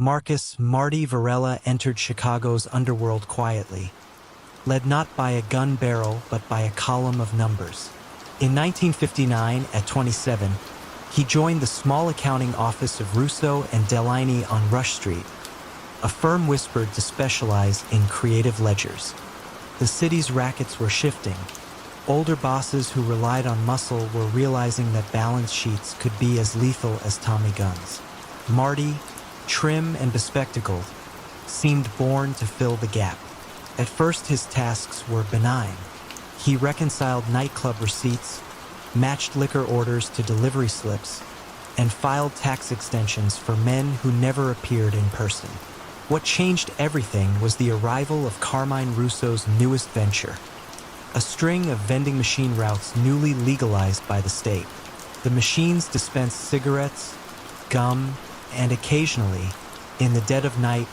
Marcus Marty Varela entered Chicago's underworld quietly, led not by a gun barrel but by a column of numbers. In 1959, at 27, he joined the small accounting office of Russo and Delaney on Rush Street, a firm whispered to specialize in creative ledgers. The city's rackets were shifting. Older bosses who relied on muscle were realizing that balance sheets could be as lethal as Tommy guns. Marty, trim and bespectacled, seemed born to fill the gap. At first his tasks were benign. He reconciled nightclub receipts, matched liquor orders to delivery slips, and filed tax extensions for men who never appeared in person. What changed everything was the arrival of Carmine Russo's newest venture, a string of vending machine routes newly legalized by the state. The machines dispensed cigarettes, gum, and occasionally, in the dead of night,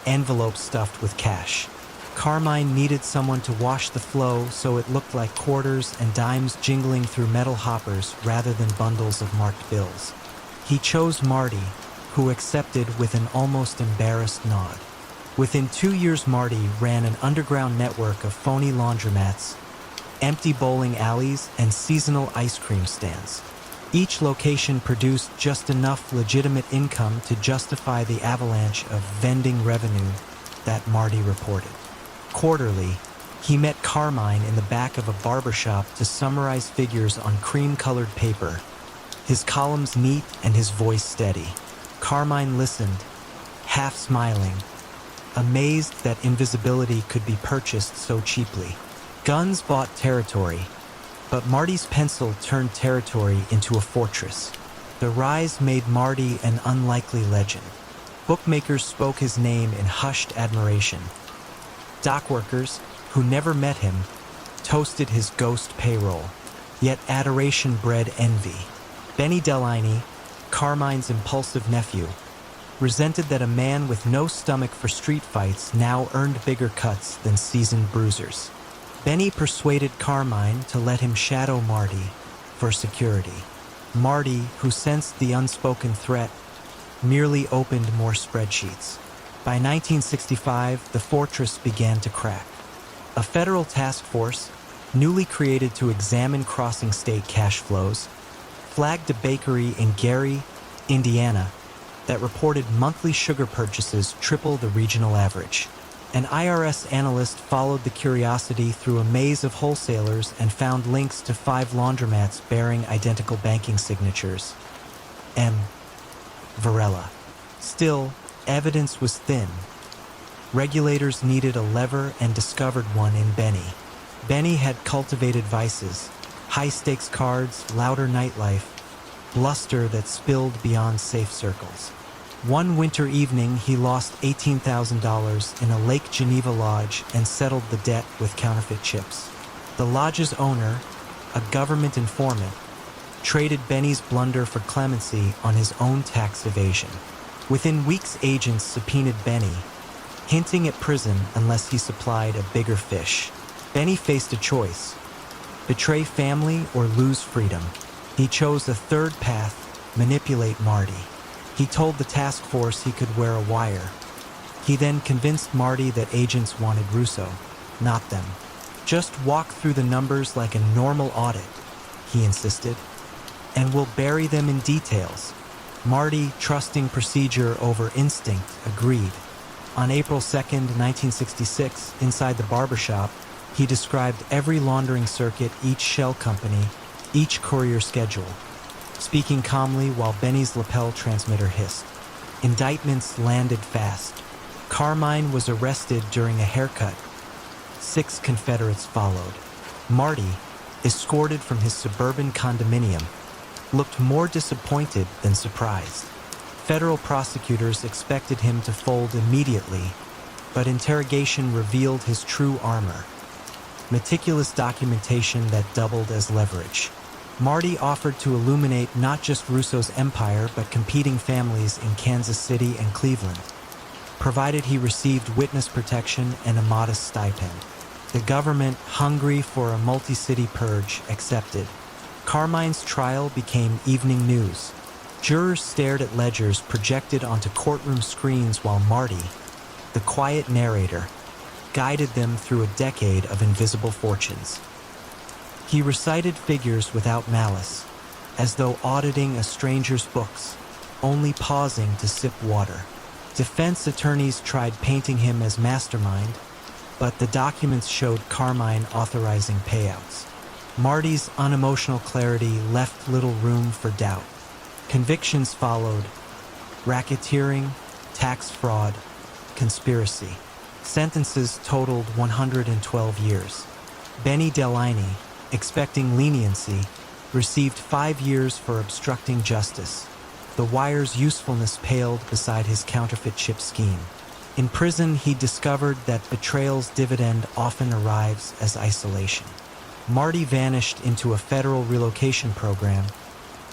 envelopes stuffed with cash. Carmine needed someone to wash the flow so it looked like quarters and dimes jingling through metal hoppers rather than bundles of marked bills. He chose Marty, who accepted with an almost embarrassed nod. Within 2 years, Marty ran an underground network of phony laundromats, empty bowling alleys, and seasonal ice cream stands. Each location produced just enough legitimate income to justify the avalanche of vending revenue that Marty reported. Quarterly, he met Carmine in the back of a barbershop to summarize figures on cream-colored paper, his columns neat and his voice steady. Carmine listened, half smiling, amazed that invisibility could be purchased so cheaply. Guns bought territory, but Marty's pencil turned territory into a fortress. The rise made Marty an unlikely legend. Bookmakers spoke his name in hushed admiration. Dockworkers, who never met him, toasted his ghost payroll. Yet adoration bred envy. Benny Delaney, Carmine's impulsive nephew, resented that a man with no stomach for street fights now earned bigger cuts than seasoned bruisers. Benny persuaded Carmine to let him shadow Marty for security. Marty, who sensed the unspoken threat, merely opened more spreadsheets. By 1965, the fortress began to crack. A federal task force, newly created to examine crossing state cash flows, flagged a bakery in Gary, Indiana, that reported monthly sugar purchases triple the regional average. An IRS analyst followed the curiosity through a maze of wholesalers and found links to 5 laundromats bearing identical banking signatures. M. Varela. Still, evidence was thin. Regulators needed a lever and discovered one in Benny. Benny had cultivated vices, high-stakes cards, louder nightlife, bluster that spilled beyond safe circles. One winter evening, he lost $18,000 in a Lake Geneva lodge and settled the debt with counterfeit chips. The lodge's owner, a government informant, traded Benny's blunder for clemency on his own tax evasion. Within weeks, agents subpoenaed Benny, hinting at prison unless he supplied a bigger fish. Benny faced a choice: betray family or lose freedom. He chose a third path: manipulate Marty. He told the task force he could wear a wire. He then convinced Marty that agents wanted Russo, not them. Just walk through the numbers like a normal audit, he insisted, and we'll bury them in details. Marty, trusting procedure over instinct, agreed. On April 2nd, 1966, inside the barbershop, he described every laundering circuit, each shell company, each courier schedule, speaking calmly while Benny's lapel transmitter hissed. Indictments landed fast. Carmine was arrested during a haircut. 6 Confederates followed. Marty, escorted from his suburban condominium, looked more disappointed than surprised. Federal prosecutors expected him to fold immediately, but interrogation revealed his true armor: meticulous documentation that doubled as leverage. Marty offered to illuminate not just Russo's empire but competing families in Kansas City and Cleveland, provided he received witness protection and a modest stipend. The government, hungry for a multi-city purge, accepted. Carmine's trial became evening news. Jurors stared at ledgers projected onto courtroom screens while Marty, the quiet narrator, guided them through a decade of invisible fortunes. He recited figures without malice, as though auditing a stranger's books, only pausing to sip water. Defense attorneys tried painting him as mastermind, but the documents showed Carmine authorizing payouts. Marty's unemotional clarity left little room for doubt. Convictions followed: racketeering, tax fraud, conspiracy. Sentences totaled 112 years. Benny Delaney, expecting leniency, received 5 years for obstructing justice. The wire's usefulness paled beside his counterfeit chip scheme. In prison, he discovered that betrayal's dividend often arrives as isolation. Marty vanished into a federal relocation program,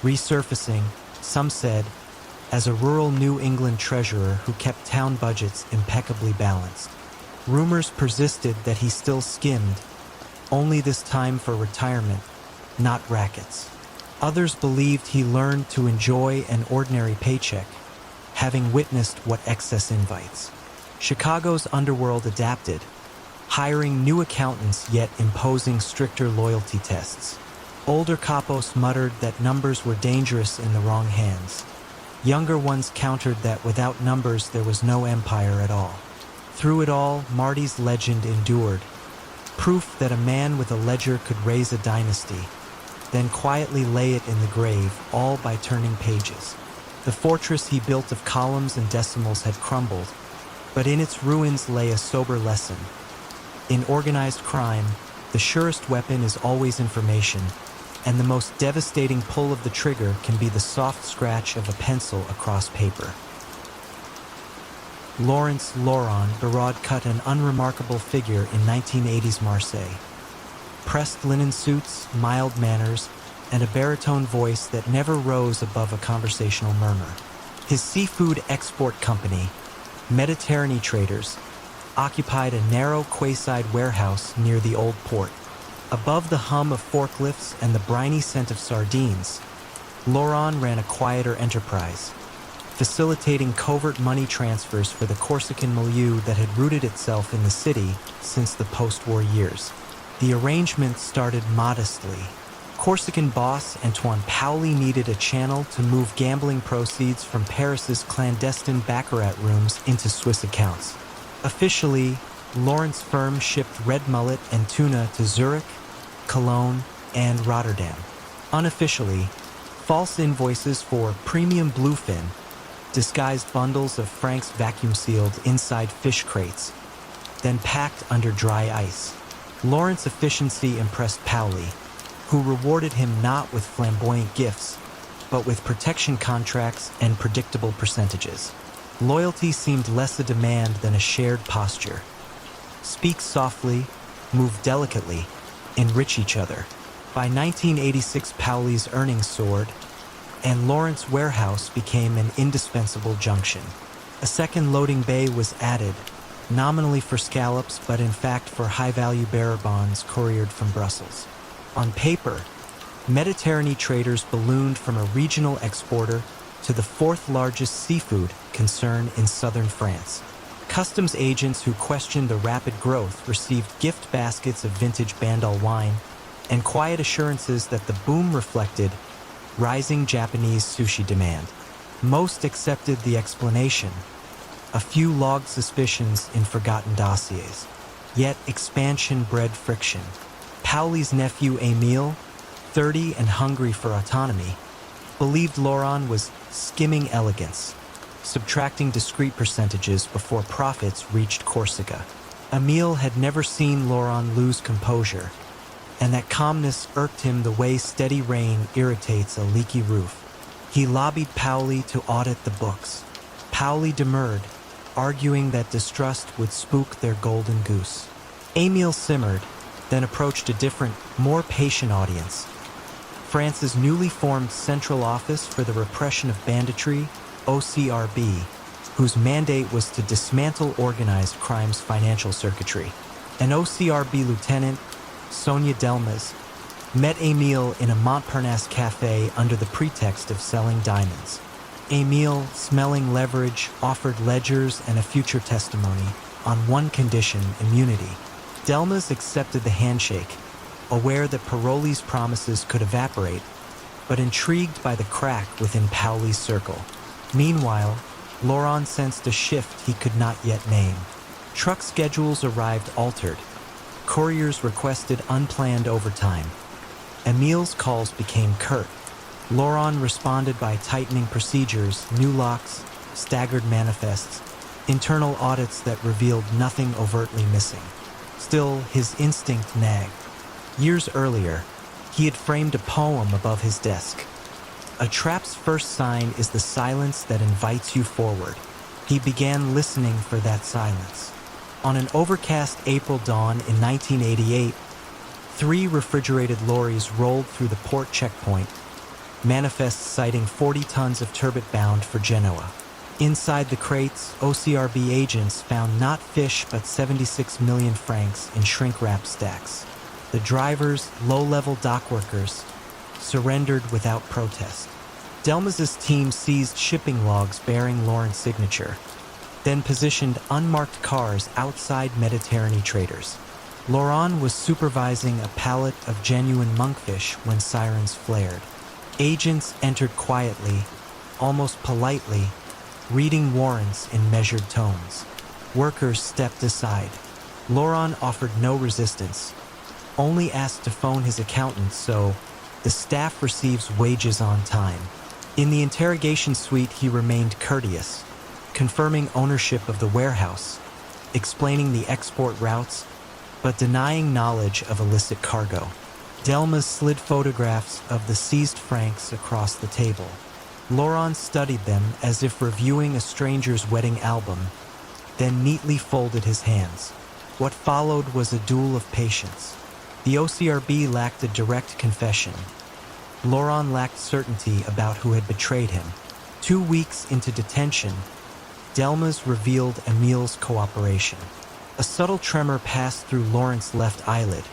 resurfacing, some said, as a rural New England treasurer who kept town budgets impeccably balanced. Rumors persisted that he still skimmed, only this time for retirement, not rackets. Others believed he learned to enjoy an ordinary paycheck, having witnessed what excess invites. Chicago's underworld adapted, hiring new accountants yet imposing stricter loyalty tests. Older capos muttered that numbers were dangerous in the wrong hands. Younger ones countered that without numbers there was no empire at all. Through it all, Marty's legend endured, proof that a man with a ledger could raise a dynasty, then quietly lay it in the grave, all by turning pages. The fortress he built of columns and decimals had crumbled, but in its ruins lay a sober lesson. In organized crime, the surest weapon is always information, and the most devastating pull of the trigger can be the soft scratch of a pencil across paper. Lawrence Laurent Barraud cut an unremarkable figure in 1980s Marseille. Pressed linen suits, mild manners, and a baritone voice that never rose above a conversational murmur. His seafood export company, Mediterranean Traders, occupied a narrow quayside warehouse near the old port. Above the hum of forklifts and the briny scent of sardines, Laurent ran a quieter enterprise, facilitating covert money transfers for the Corsican milieu that had rooted itself in the city since the post-war years. The arrangement started modestly. Corsican boss Antoine Paoli needed a channel to move gambling proceeds from Paris's clandestine baccarat rooms into Swiss accounts. Officially, Laurent's firm shipped red mullet and tuna to Zurich, Cologne, and Rotterdam. Unofficially, false invoices for premium bluefin disguised bundles of francs vacuum-sealed inside fish crates, then packed under dry ice. Laurent's efficiency impressed Paoli, who rewarded him not with flamboyant gifts, but with protection contracts and predictable percentages. Loyalty seemed less a demand than a shared posture. Speak softly, move delicately, enrich each other. By 1986, Paoli's earnings soared, and Lawrent's warehouse became an indispensable junction. A second loading bay was added, nominally for scallops but in fact for high-value bearer bonds couriered from Brussels. On paper, Mediterranean Traders ballooned from a regional exporter to the fourth largest seafood concern in southern France. Customs agents who questioned the rapid growth received gift baskets of vintage Bandol wine and quiet assurances that the boom reflected rising Japanese sushi demand. Most accepted the explanation. A few logged suspicions in forgotten dossiers. Yet expansion bred friction. Paoli's nephew Émile, 30 and hungry for autonomy, believed Laurent was skimming elegance, subtracting discrete percentages before profits reached Corsica. Émile had never seen Laurent lose composure, and that calmness irked him the way steady rain irritates a leaky roof. He lobbied Paoli to audit the books. Paoli demurred, arguing that distrust would spook their golden goose. Émile simmered, then approached a different, more patient audience. France's newly formed Central Office for the Repression of Banditry, OCRB, whose mandate was to dismantle organized crime's financial circuitry. An OCRB lieutenant, Sonia Delmas, met Emile in a Montparnasse cafe under the pretext of selling diamonds. Emile, smelling leverage, offered ledgers and a future testimony, on one condition: immunity. Delmas accepted the handshake, aware that Paroli's promises could evaporate, but intrigued by the crack within Pauli's circle. Meanwhile, Laurent sensed a shift he could not yet name. Truck schedules arrived altered. Couriers requested unplanned overtime. Emile's calls became curt. Laurent responded by tightening procedures, new locks, staggered manifests, internal audits that revealed nothing overtly missing. Still, his instinct nagged. Years earlier, he had framed a poem above his desk. A trap's first sign is the silence that invites you forward. He began listening for that silence. On an overcast April dawn in 1988, 3 refrigerated lorries rolled through the port checkpoint, manifests citing 40 tons of turbot bound for Genoa. Inside the crates, OCRB agents found not fish but 76 million francs in shrink-wrap stacks. The drivers, low-level dock workers, surrendered without protest. Delmas's team seized shipping logs bearing Laurent's signature, then positioned unmarked cars outside Mediterranean traders. Laurent was supervising a pallet of genuine monkfish when sirens flared. Agents entered quietly, almost politely, reading warrants in measured tones. Workers stepped aside. Laurent offered no resistance, only asked to phone his accountant so the staff receives wages on time. In the interrogation suite, he remained courteous, confirming ownership of the warehouse, explaining the export routes, but denying knowledge of illicit cargo. Delmas slid photographs of the seized francs across the table. Laurent studied them as if reviewing a stranger's wedding album, then neatly folded his hands. What followed was a duel of patience. The OCRB lacked a direct confession. Laurent lacked certainty about who had betrayed him. 2 weeks into detention, Delmas revealed Emile's cooperation. A subtle tremor passed through Laurent's left eyelid,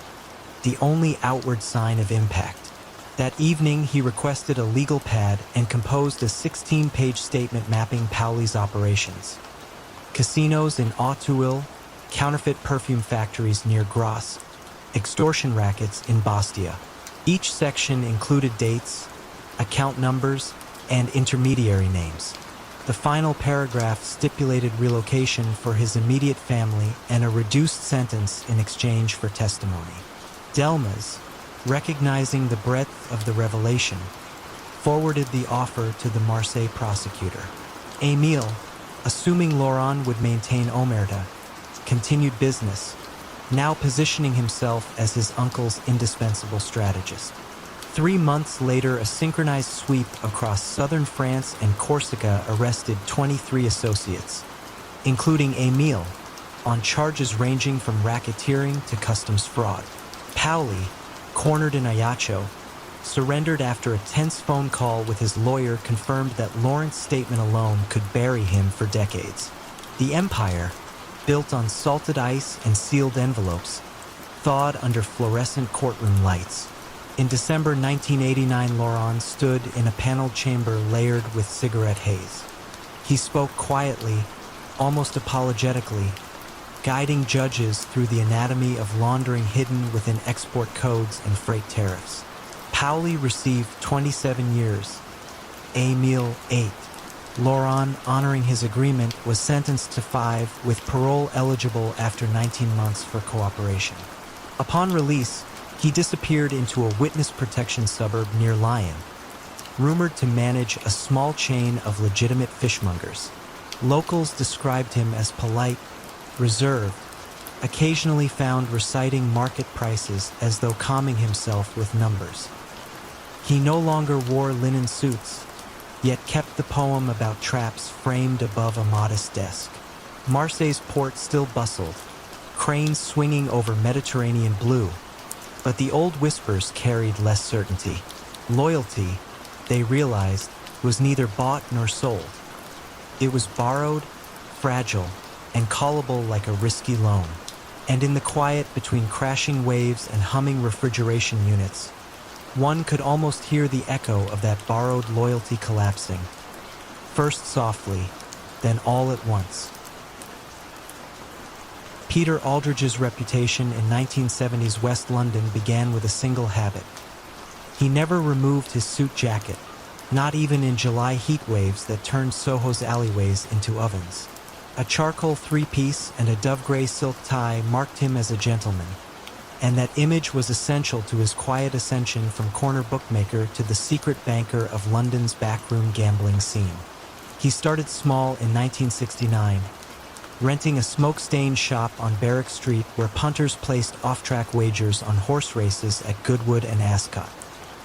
the only outward sign of impact. That evening, he requested a legal pad and composed a 16-page statement mapping Pauli's operations. Casinos in Auteuil, counterfeit perfume factories near Grasse, extortion rackets in Bastia. Each section included dates, account numbers, and intermediary names. The final paragraph stipulated relocation for his immediate family and a reduced sentence in exchange for testimony. Delmas, recognizing the breadth of the revelation, forwarded the offer to the Marseille prosecutor. Emile, assuming Laurent would maintain omerta, continued business, now positioning himself as his uncle's indispensable strategist. 3 months later, a synchronized sweep across southern France and Corsica arrested 23 associates, including Emile, on charges ranging from racketeering to customs fraud. Pauli, cornered in Ajaccio, surrendered after a tense phone call with his lawyer confirmed that Laurent's statement alone could bury him for decades. The empire, built on salted ice and sealed envelopes, thawed under fluorescent courtroom lights. In December 1989, Laurent stood in a paneled chamber layered with cigarette haze. He spoke quietly, almost apologetically, guiding judges through the anatomy of laundering hidden within export codes and freight tariffs. Pauli received 27 years, Emile 8. Laurent, honoring his agreement, was sentenced to 5, with parole eligible after 19 months for cooperation. Upon release, he disappeared into a witness protection suburb near Lyon, rumored to manage a small chain of legitimate fishmongers. Locals described him as polite, reserved, occasionally found reciting market prices as though calming himself with numbers. He no longer wore linen suits, yet kept the poem about traps framed above a modest desk. Marseille's port still bustled, cranes swinging over Mediterranean blue, but the old whispers carried less certainty. Loyalty, they realized, was neither bought nor sold. It was borrowed, fragile, and callable like a risky loan. And in the quiet between crashing waves and humming refrigeration units, One could almost hear the echo of that borrowed loyalty collapsing, first softly, then all at once. Peter Aldridge's reputation in 1970s West London began with a single habit. He never removed his suit jacket, not even in July heat waves that turned Soho's alleyways into ovens. A charcoal three-piece and a dove-gray silk tie marked him as a gentleman, and that image was essential to his quiet ascension from corner bookmaker to the secret banker of London's backroom gambling scene. He started small in 1969, renting a smoke-stained shop on Barrack Street where punters placed off-track wagers on horse races at Goodwood and Ascot.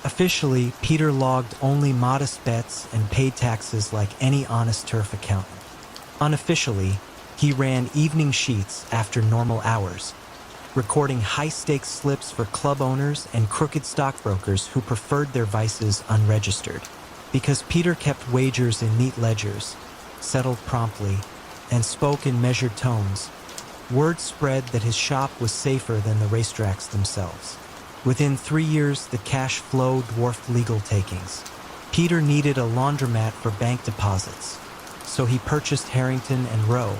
Officially, Peter logged only modest bets and paid taxes like any honest turf accountant. Unofficially, he ran evening sheets after normal hours, recording high-stakes slips for club owners and crooked stockbrokers who preferred their vices unregistered. Because Peter kept wagers in neat ledgers, settled promptly, and spoke in measured tones, word spread that his shop was safer than the racetracks themselves. Within 3 years, the cash flow dwarfed legal takings. Peter needed a laundromat for bank deposits, so he purchased Harrington and Row,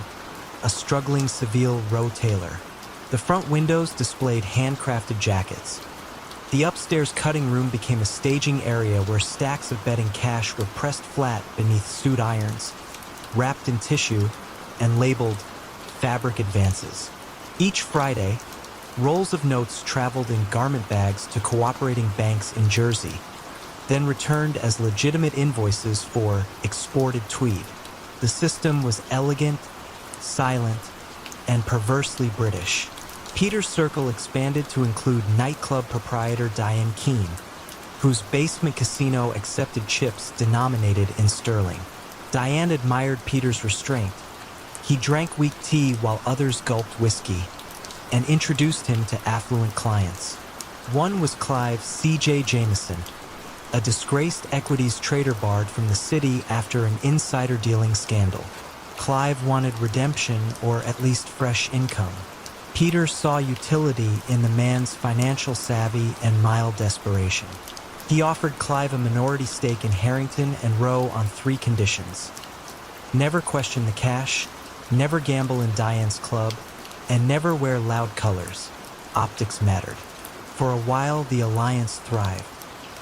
a struggling Seville Row tailor. The front windows displayed handcrafted jackets. The upstairs cutting room became a staging area where stacks of betting cash were pressed flat beneath suit irons, wrapped in tissue, and labeled fabric advances. Each Friday, rolls of notes traveled in garment bags to cooperating banks in Jersey, then returned as legitimate invoices for exported tweed. The system was elegant, silent, and perversely British. Peter's circle expanded to include nightclub proprietor Diane Keane, whose basement casino accepted chips denominated in sterling. Diane admired Peter's restraint. He drank weak tea while others gulped whiskey, and introduced him to affluent clients. One was Clive C.J. Jameson, a disgraced equities trader barred from the city after an insider dealing scandal. Clive wanted redemption or at least fresh income. Peter saw utility in the man's financial savvy and mild desperation. He offered Clive a minority stake in Harrington and Row on 3 conditions: never question the cash, never gamble in Diane's club, and never wear loud colors. Optics mattered. For a while, the alliance thrived.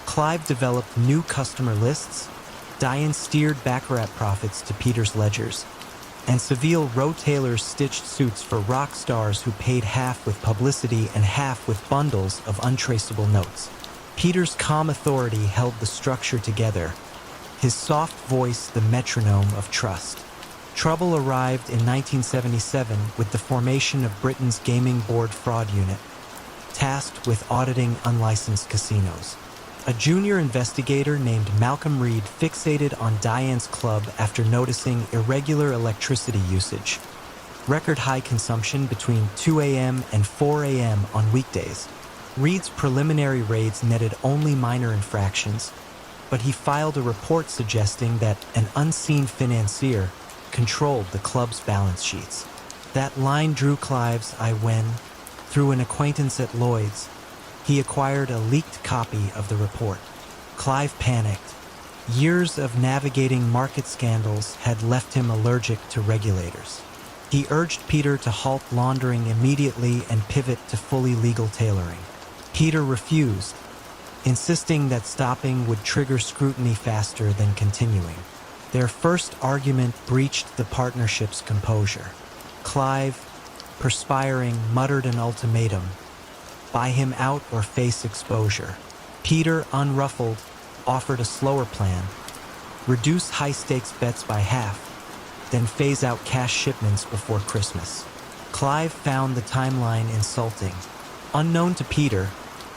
Clive developed new customer lists, Diane steered baccarat profits to Peter's ledgers, and Seville Row tailors stitched suits for rock stars who paid half with publicity and half with bundles of untraceable notes. Peter's calm authority held the structure together, his soft voice the metronome of trust. Trouble arrived in 1977 with the formation of Britain's Gaming Board Fraud Unit, tasked with auditing unlicensed casinos. A junior investigator named Malcolm Reed fixated on Diane's club after noticing irregular electricity usage, record high consumption between 2 a.m. and 4 a.m. on weekdays. Reed's preliminary raids netted only minor infractions, but he filed a report suggesting that an unseen financier controlled the club's balance sheets. That line drew Clive's eye when, through an acquaintance at Lloyd's, he acquired a leaked copy of the report. Clive panicked. Years of navigating market scandals had left him allergic to regulators. He urged Peter to halt laundering immediately and pivot to fully legal tailoring. Peter refused, insisting that stopping would trigger scrutiny faster than continuing. Their first argument breached the partnership's composure. Clive, perspiring, muttered an ultimatum: buy him out or face exposure. Peter, unruffled, offered a slower plan: reduce high-stakes bets by half, then phase out cash shipments before Christmas. Clive found the timeline insulting. Unknown to Peter,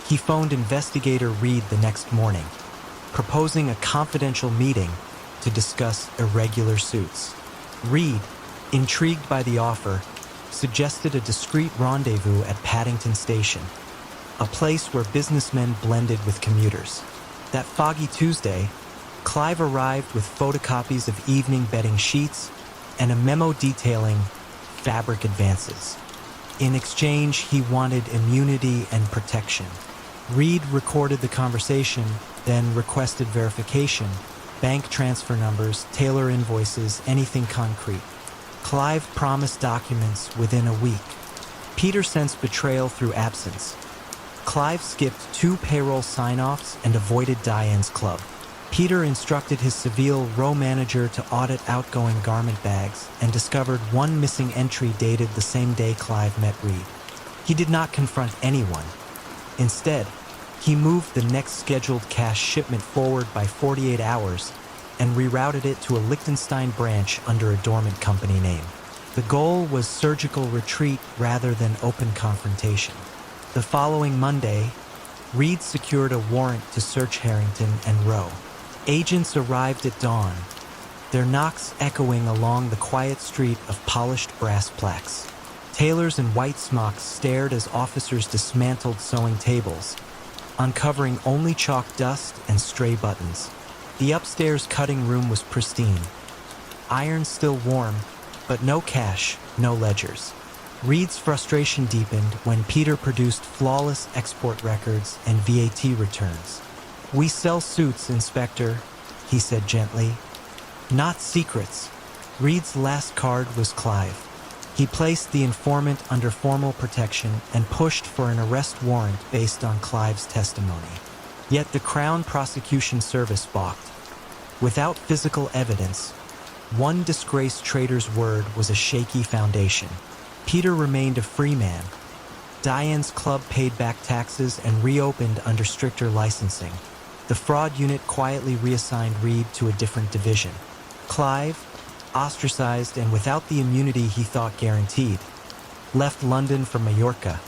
he phoned investigator Reed the next morning, proposing a confidential meeting to discuss irregular suits. Reed, intrigued by the offer, suggested a discreet rendezvous at Paddington Station, a place where businessmen blended with commuters. That foggy Tuesday, Clive arrived with photocopies of evening betting sheets and a memo detailing fabric advances. In exchange, he wanted immunity and protection. Reed recorded the conversation, then requested verification, bank transfer numbers, Taylor invoices, anything concrete. Clive promised documents within a week. Peter sensed betrayal through absence. Clive skipped 2 payroll sign-offs and avoided Diane's club. Peter instructed his Seville row manager to audit outgoing garment bags and discovered 1 missing entry dated the same day Clive met Reed. He did not confront anyone. Instead, he moved the next scheduled cash shipment forward by 48 hours and rerouted it to a Liechtenstein branch under a dormant company name. The goal was surgical retreat rather than open confrontation. The following Monday, Reed secured a warrant to search Harrington and Row. Agents arrived at dawn, their knocks echoing along the quiet street of polished brass plaques. Tailors in white smocks stared as officers dismantled sewing tables, uncovering only chalk dust and stray buttons. The upstairs cutting room was pristine. Iron still warm, but no cash, no ledgers. Reed's frustration deepened when Peter produced flawless export records and VAT returns. "We sell suits, Inspector," he said gently. "Not secrets." Reed's last card was Clive. He placed the informant under formal protection and pushed for an arrest warrant based on Clive's testimony. Yet the Crown Prosecution Service balked. Without physical evidence, one disgraced traitor's word was a shaky foundation. Peter remained a free man. Diane's club paid back taxes and reopened under stricter licensing. The fraud unit quietly reassigned Reed to a different division. Clive, ostracized and without the immunity he thought guaranteed, left London for Mallorca,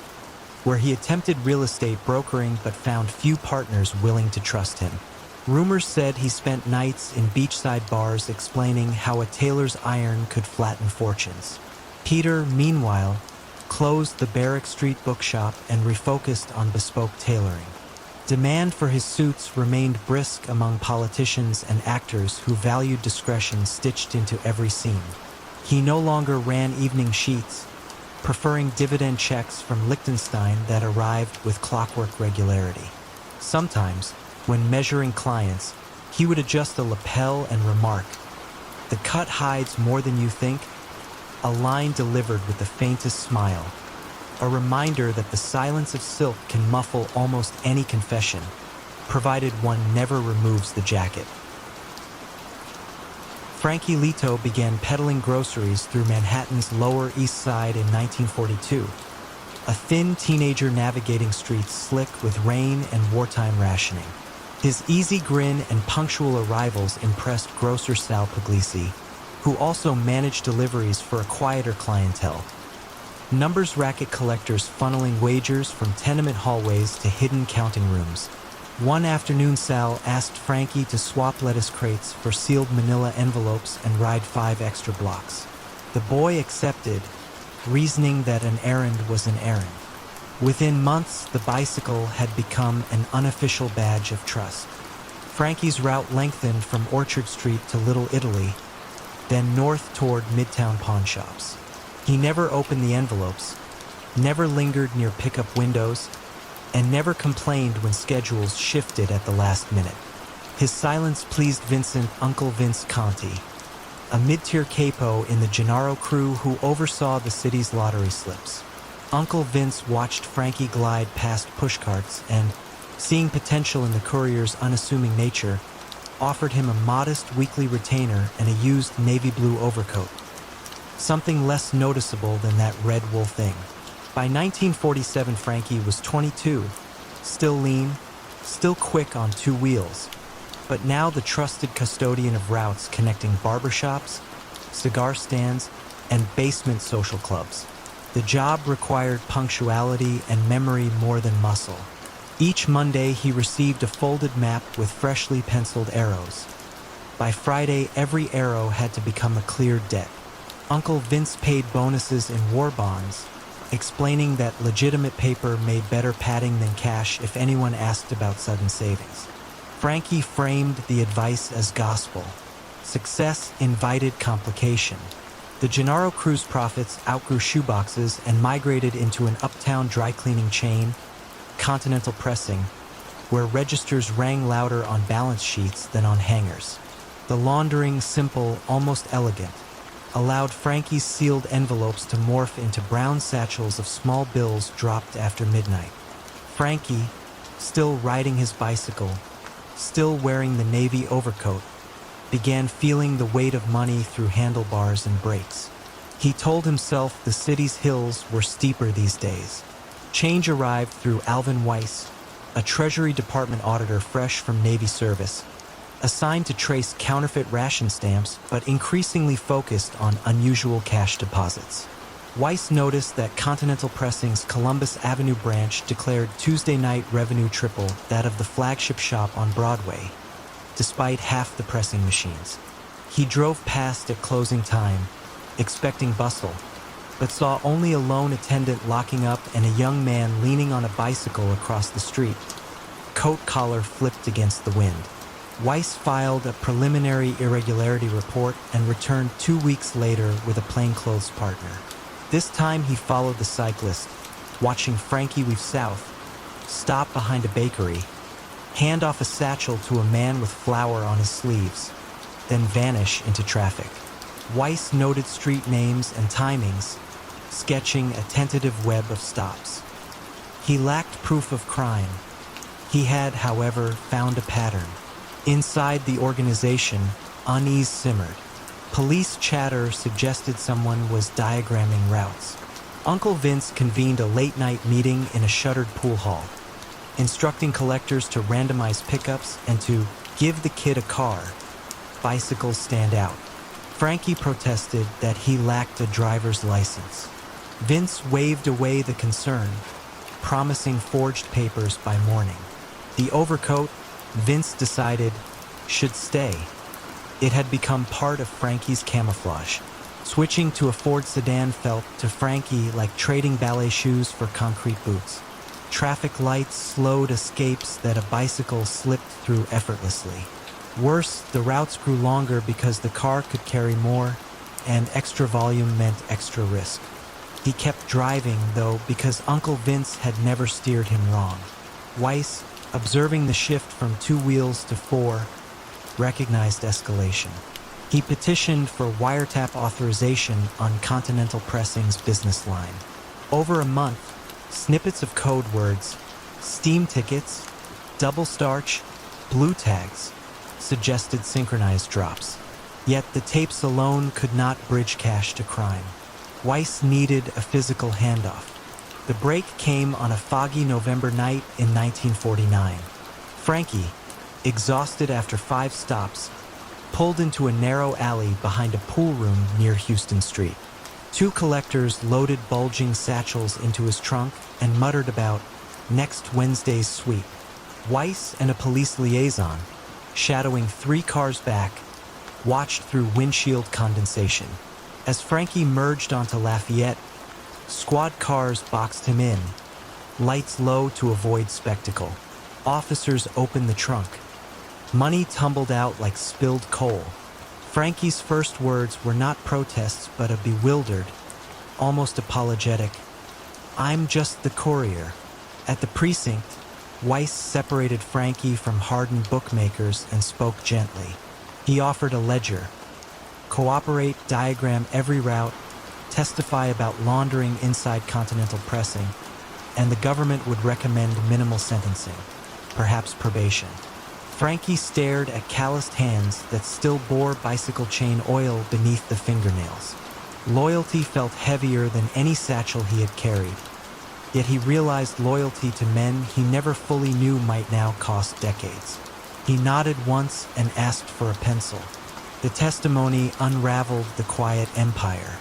where he attempted real estate brokering but found few partners willing to trust him. Rumors said he spent nights in beachside bars explaining how a tailor's iron could flatten fortunes. Peter, meanwhile, closed the Barrack Street bookshop and refocused on bespoke tailoring. Demand for his suits remained brisk among politicians and actors who valued discretion stitched into every scene. He no longer ran evening sheets, preferring dividend checks from Liechtenstein that arrived with clockwork regularity. Sometimes, when measuring clients, he would adjust a lapel and remark, "The cut hides more than you think," a line delivered with the faintest smile. A reminder that the silence of silk can muffle almost any confession, provided one never removes the jacket. Frankie Lito began peddling groceries through Manhattan's Lower East Side in 1942, a thin teenager navigating streets slick with rain and wartime rationing. His easy grin and punctual arrivals impressed grocer Sal Puglisi, who also managed deliveries for a quieter clientele. Numbers racket collectors funneling wagers from tenement hallways to hidden counting rooms. One afternoon, Sal asked Frankie to swap lettuce crates for sealed manila envelopes and ride 5 extra blocks. The boy accepted, reasoning that an errand was an errand. Within months, the bicycle had become an unofficial badge of trust. Frankie's route lengthened from Orchard Street to Little Italy, then north toward Midtown pawn shops. He never opened the envelopes, never lingered near pickup windows, and never complained when schedules shifted at the last minute. His silence pleased Vincent Uncle Vince Conti, a mid-tier capo in the Gennaro crew who oversaw the city's lottery slips. Uncle Vince watched Frankie glide past pushcarts and, seeing potential in the courier's unassuming nature, offered him a modest weekly retainer and a used navy blue overcoat, something less noticeable than that red wool thing. By 1947, Frankie was 22, still lean, still quick on 2 wheels, but now the trusted custodian of routes connecting barbershops, cigar stands, and basement social clubs. The job required punctuality and memory more than muscle. Each Monday, he received a folded map with freshly penciled arrows. By Friday, every arrow had to become a cleared debt. Uncle Vince paid bonuses in war bonds, explaining that legitimate paper made better padding than cash if anyone asked about sudden savings. Frankie framed the advice as gospel. Success invited complication. The Gennaro crew's profits outgrew shoeboxes and migrated into an uptown dry cleaning chain, Continental Pressing, where registers rang louder on balance sheets than on hangers. The laundering, simple, almost elegant, allowed Frankie's sealed envelopes to morph into brown satchels of small bills dropped after midnight. Frankie, still riding his bicycle, still wearing the navy overcoat, began feeling the weight of money through handlebars and brakes. He told himself the city's hills were steeper these days. Change arrived through Alvin Weiss, a Treasury Department auditor fresh from Navy service, assigned to trace counterfeit ration stamps but increasingly focused on unusual cash deposits. Weiss noticed that Continental Pressing's Columbus Avenue branch declared Tuesday night revenue triple that of the flagship shop on Broadway, despite half the pressing machines. He drove past at closing time, expecting bustle, but saw only a lone attendant locking up and a young man leaning on a bicycle across the street. Coat collar flipped against the wind. Weiss filed a preliminary irregularity report and returned 2 weeks later with a plainclothes partner. This time he followed the cyclist, watching Frankie weave south, stop behind a bakery, hand off a satchel to a man with flour on his sleeves, then vanish into traffic. Weiss noted street names and timings, sketching a tentative web of stops. He lacked proof of crime. He had, however, found a pattern. Inside the organization, unease simmered. Police chatter suggested someone was diagramming routes. Uncle Vince convened a late-night meeting in a shuttered pool hall, instructing collectors to randomize pickups and to give the kid a car. Bicycles stand out. Frankie protested that he lacked a driver's license. Vince waved away the concern, promising forged papers by morning. The overcoat, Vince decided, should stay. It had become part of Frankie's camouflage. Switching to a Ford sedan felt to Frankie like trading ballet shoes for concrete boots. Traffic lights slowed escapes that a bicycle slipped through effortlessly. Worse, the routes grew longer because the car could carry more, and extra volume meant extra risk. He kept driving, though, because Uncle Vince had never steered him wrong. Weiss, observing the shift from 2 wheels to 4, recognized escalation. He petitioned for wiretap authorization on Continental Pressing's business line. Over a month, snippets of code words, steam tickets, double starch, blue tags, suggested synchronized drops. Yet the tapes alone could not bridge cash to crime. Weiss needed a physical handoff. The break came on a foggy November night in 1949. Frankie, exhausted after 5 stops, pulled into a narrow alley behind a pool room near Houston Street. 2 collectors loaded bulging satchels into his trunk and muttered about next Wednesday's sweep. Weiss and a police liaison, shadowing 3 cars back, watched through windshield condensation. As Frankie merged onto Lafayette, squad cars boxed him in, lights low to avoid spectacle. Officers opened the trunk. Money tumbled out like spilled coal. Frankie's first words were not protests but a bewildered, almost apologetic, "I'm just the courier." At the precinct, Weiss separated Frankie from hardened bookmakers and spoke gently. He offered a ledger. Cooperate, diagram every route, testify about laundering inside Continental Pressing, and the government would recommend minimal sentencing, perhaps probation. Frankie stared at calloused hands that still bore bicycle chain oil beneath the fingernails. Loyalty felt heavier than any satchel he had carried, yet he realized loyalty to men he never fully knew might now cost decades. He nodded once and asked for a pencil. The testimony unraveled the quiet empire.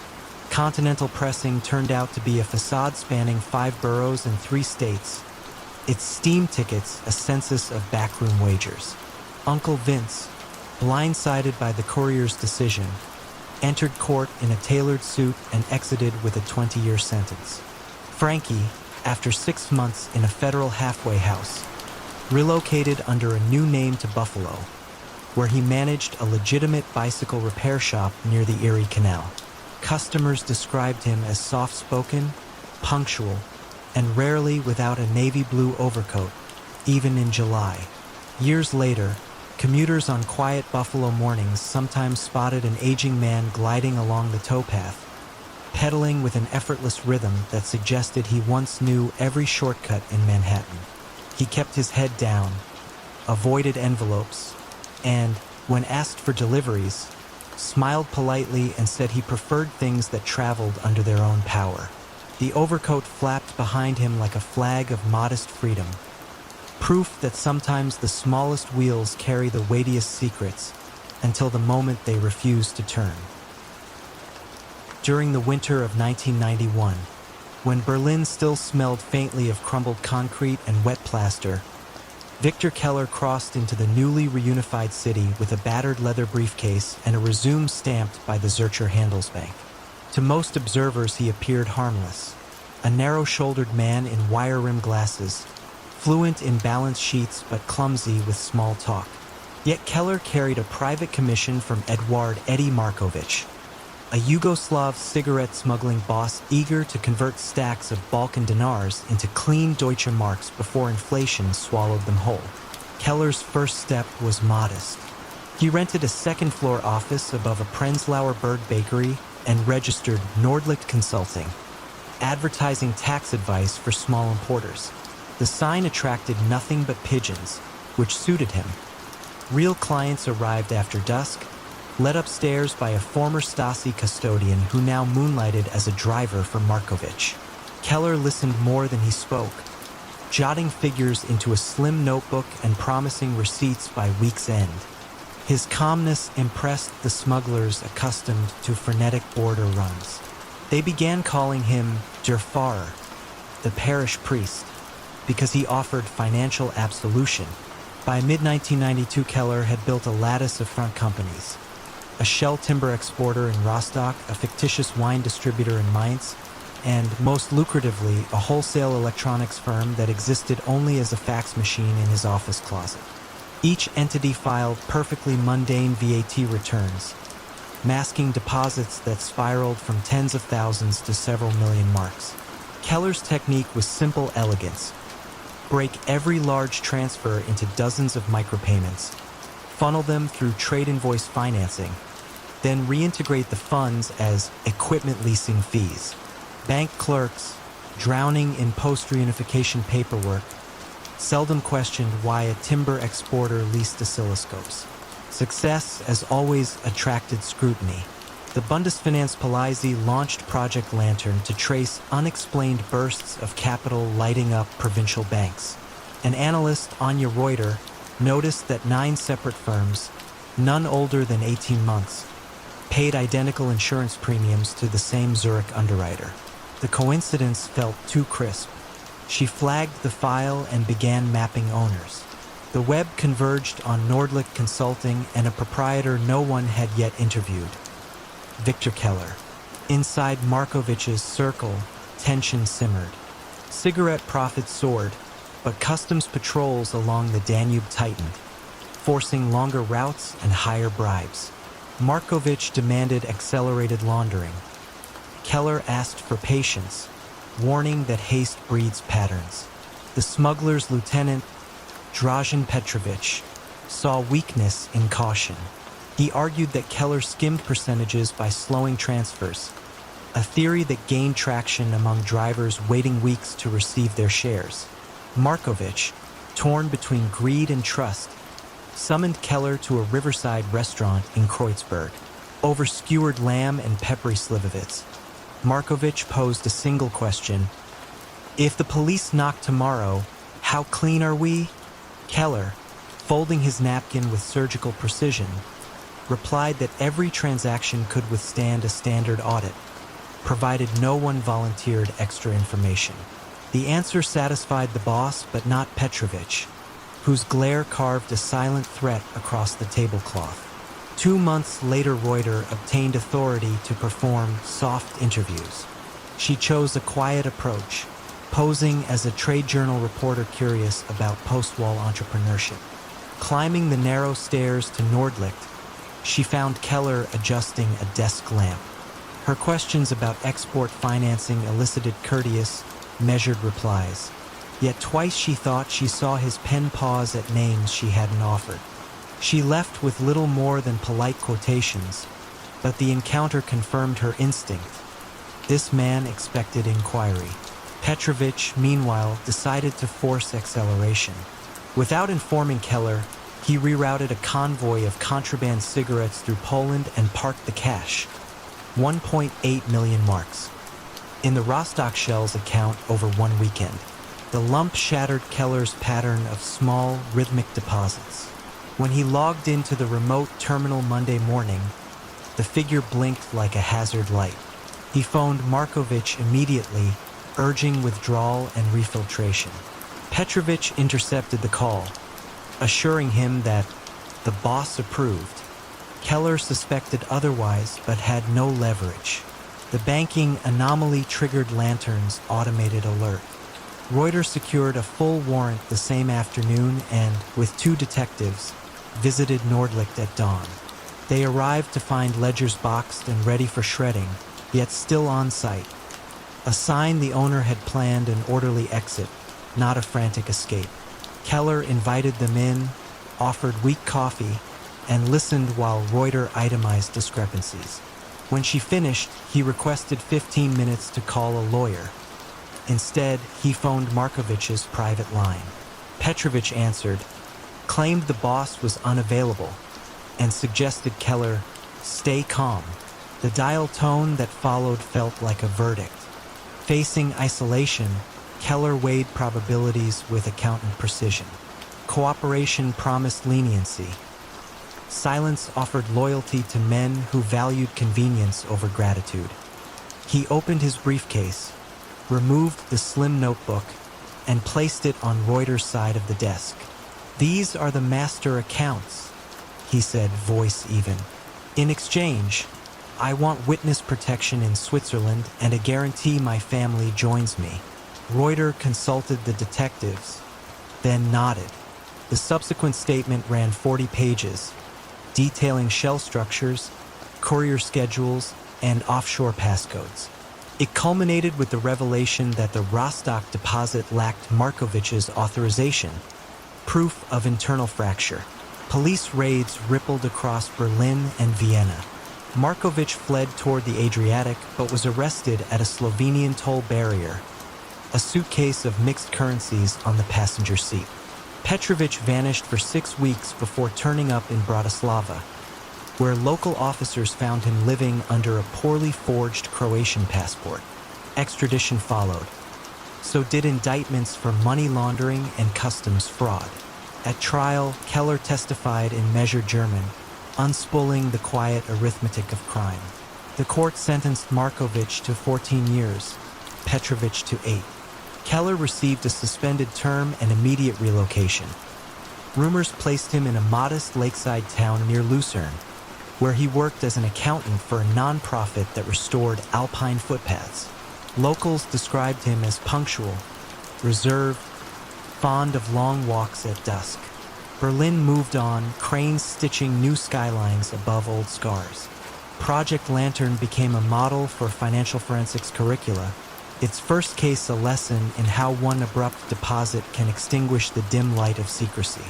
Continental Pressing turned out to be a facade spanning 5 boroughs and 3 states. Its steam tickets a census of backroom wagers. Uncle Vince, blindsided by the courier's decision, entered court in a tailored suit and exited with a 20-year sentence. Frankie, after 6 months in a federal halfway house, relocated under a new name to Buffalo, where he managed a legitimate bicycle repair shop near the Erie Canal. Customers described him as soft-spoken, punctual, and rarely without a navy blue overcoat, even in July. Years later, commuters on quiet Buffalo mornings sometimes spotted an aging man gliding along the towpath, pedaling with an effortless rhythm that suggested he once knew every shortcut in Manhattan. He kept his head down, avoided envelopes, and, when asked for deliveries, smiled politely and said he preferred things that traveled under their own power. The overcoat flapped behind him like a flag of modest freedom, proof that sometimes the smallest wheels carry the weightiest secrets until the moment they refuse to turn. During the winter of 1991, when Berlin still smelled faintly of crumbled concrete and wet plaster, Victor Keller crossed into the newly reunified city with a battered leather briefcase and a resume stamped by the Zurcher Handelsbank. To most observers, he appeared harmless, a narrow-shouldered man in wire-rimmed glasses, fluent in balance sheets but clumsy with small talk. Yet Keller carried a private commission from Eduard Eddie Markovich, a Yugoslav cigarette-smuggling boss eager to convert stacks of Balkan dinars into clean Deutsche Marks before inflation swallowed them whole. Keller's first step was modest. He rented a second-floor office above a Prenzlauer Berg bakery and registered Nordlicht Consulting, advertising tax advice for small importers. The sign attracted nothing but pigeons, which suited him. Real clients arrived after dusk, led upstairs by a former Stasi custodian who now moonlighted as a driver for Markovich. Keller listened more than he spoke, jotting figures into a slim notebook and promising receipts by week's end. His calmness impressed the smugglers accustomed to frenetic border runs. They began calling him Der Pfarrer, the parish priest, because he offered financial absolution. By mid-1992, Keller had built a lattice of front companies: a shell timber exporter in Rostock, a fictitious wine distributor in Mainz, and, most lucratively, a wholesale electronics firm that existed only as a fax machine in his office closet. Each entity filed perfectly mundane VAT returns, masking deposits that spiraled from tens of thousands to several million marks. Keller's technique was simple elegance: break every large transfer into dozens of micropayments, funnel them through trade invoice financing, then reintegrate the funds as equipment leasing fees. Bank clerks, drowning in post-reunification paperwork, seldom questioned why a timber exporter leased oscilloscopes. Success, as always, attracted scrutiny. The Bundesfinanzpolizei launched Project Lantern to trace unexplained bursts of capital lighting up provincial banks. An analyst, Anja Reuter, noticed that 9 separate firms, none older than 18 months, paid identical insurance premiums to the same Zurich underwriter. The coincidence felt too crisp. She flagged the file and began mapping owners. The web converged on Nordlicht Consulting and a proprietor no one had yet interviewed: Victor Keller. Inside Markovich's circle, tension simmered. Cigarette profits soared, but customs patrols along the Danube tightened, forcing longer routes and higher bribes. Markovich demanded accelerated laundering. Keller asked for patience, warning that haste breeds patterns. The smuggler's lieutenant, Dražen Petrovich, saw weakness in caution. He argued that Keller skimmed percentages by slowing transfers, a theory that gained traction among drivers waiting weeks to receive their shares. Markovich, torn between greed and trust, summoned Keller to a riverside restaurant in Kreuzberg. Over skewered lamb and peppery slivovitz, Markovich posed a single question: "If the police knock tomorrow, how clean are we?" Keller, folding his napkin with surgical precision, replied that every transaction could withstand a standard audit, provided no one volunteered extra information. The answer satisfied the boss, but not Petrovich, whose glare carved a silent threat across the tablecloth. 2 months later, Reuter obtained authority to perform soft interviews. She chose a quiet approach, posing as a trade journal reporter curious about post-war entrepreneurship. Climbing the narrow stairs to Nordlicht, she found Keller adjusting a desk lamp. Her questions about export financing elicited courteous, measured replies. Yet twice she thought she saw his pen pause at names she hadn't offered. She left with little more than polite quotations, but the encounter confirmed her instinct. This man expected inquiry. Petrovich, meanwhile, decided to force acceleration. Without informing Keller, he rerouted a convoy of contraband cigarettes through Poland and parked the cash. 1.8 million marks. In the Rostock Shell's account over one weekend, the lump shattered Keller's pattern of small, rhythmic deposits. When he logged into the remote terminal Monday morning, the figure blinked like a hazard light. He phoned Markovich immediately, urging withdrawal and refiltration. Petrovich intercepted the call, assuring him that the boss approved. Keller suspected otherwise but had no leverage. The banking anomaly triggered Lantern's automated alert. Reuter secured a full warrant the same afternoon and, with two detectives, visited Nordlicht at dawn. They arrived to find ledgers boxed and ready for shredding, yet still on site. A sign the owner had planned an orderly exit, not a frantic escape. Keller invited them in, offered weak coffee, and listened while Reuter itemized discrepancies. When she finished, he requested 15 minutes to call a lawyer. Instead, he phoned Markovich's private line. Petrovich answered, claimed the boss was unavailable, and suggested Keller stay calm. The dial tone that followed felt like a verdict. Facing isolation, Keller weighed probabilities with accountant precision. Cooperation promised leniency. Silence offered loyalty to men who valued convenience over gratitude. He opened his briefcase, removed the slim notebook, and placed it on Reuter's side of the desk. "These are the master accounts," he said, voice even. "In exchange, I want witness protection in Switzerland and a guarantee my family joins me." Reuter consulted the detectives, then nodded. The subsequent statement ran 40 pages, detailing shell structures, courier schedules, and offshore passcodes. It culminated with the revelation that the Rostock deposit lacked Markovich's authorization, proof of internal fracture. Police raids rippled across Berlin and Vienna. Markovich fled toward the Adriatic but was arrested at a Slovenian toll barrier, a suitcase of mixed currencies on the passenger seat. Petrovich vanished for 6 weeks before turning up in Bratislava, where local officers found him living under a poorly forged Croatian passport. Extradition followed. So did indictments for money laundering and customs fraud. At trial, Keller testified in measured German, unspooling the quiet arithmetic of crime. The court sentenced Markovich to 14 years, Petrovich to 8. Keller received a suspended term and immediate relocation. Rumors placed him in a modest lakeside town near Lucerne, where he worked as an accountant for a non-profit that restored alpine footpaths. Locals described him as punctual, reserved, fond of long walks at dusk. Berlin moved on, cranes stitching new skylines above old scars. Project Lantern became a model for financial forensics curricula, its first case a lesson in how one abrupt deposit can extinguish the dim light of secrecy.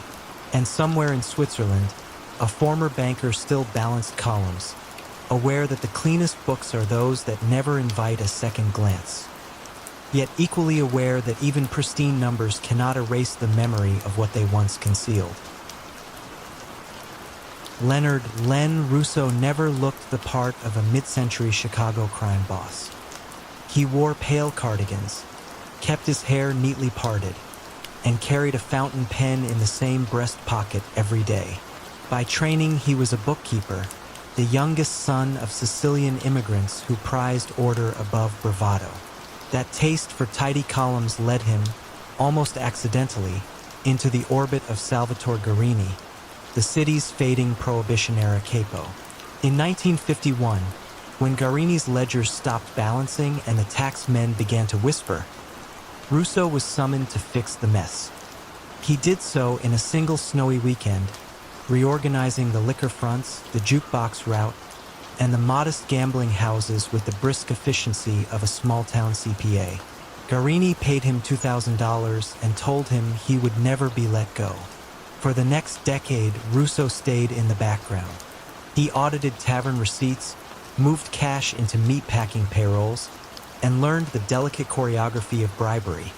And somewhere in Switzerland, a former banker still balanced columns, aware that the cleanest books are those that never invite a second glance, yet equally aware that even pristine numbers cannot erase the memory of what they once concealed. Leonard "Len" Russo never looked the part of a mid-century Chicago crime boss. He wore pale cardigans, kept his hair neatly parted, and carried a fountain pen in the same breast pocket every day. By training, he was a bookkeeper, the youngest son of Sicilian immigrants who prized order above bravado. That taste for tidy columns led him, almost accidentally, into the orbit of Salvatore Guarini, the city's fading Prohibition-era capo. In 1951, when Guarini's ledgers stopped balancing and the tax men began to whisper, Russo was summoned to fix the mess. He did so in a single snowy weekend, reorganizing the liquor fronts, the jukebox route, and the modest gambling houses with the brisk efficiency of a small-town CPA. Guarini paid him $2,000 and told him he would never be let go. For the next decade, Russo stayed in the background. He audited tavern receipts, moved cash into meatpacking payrolls, and learned the delicate choreography of bribery.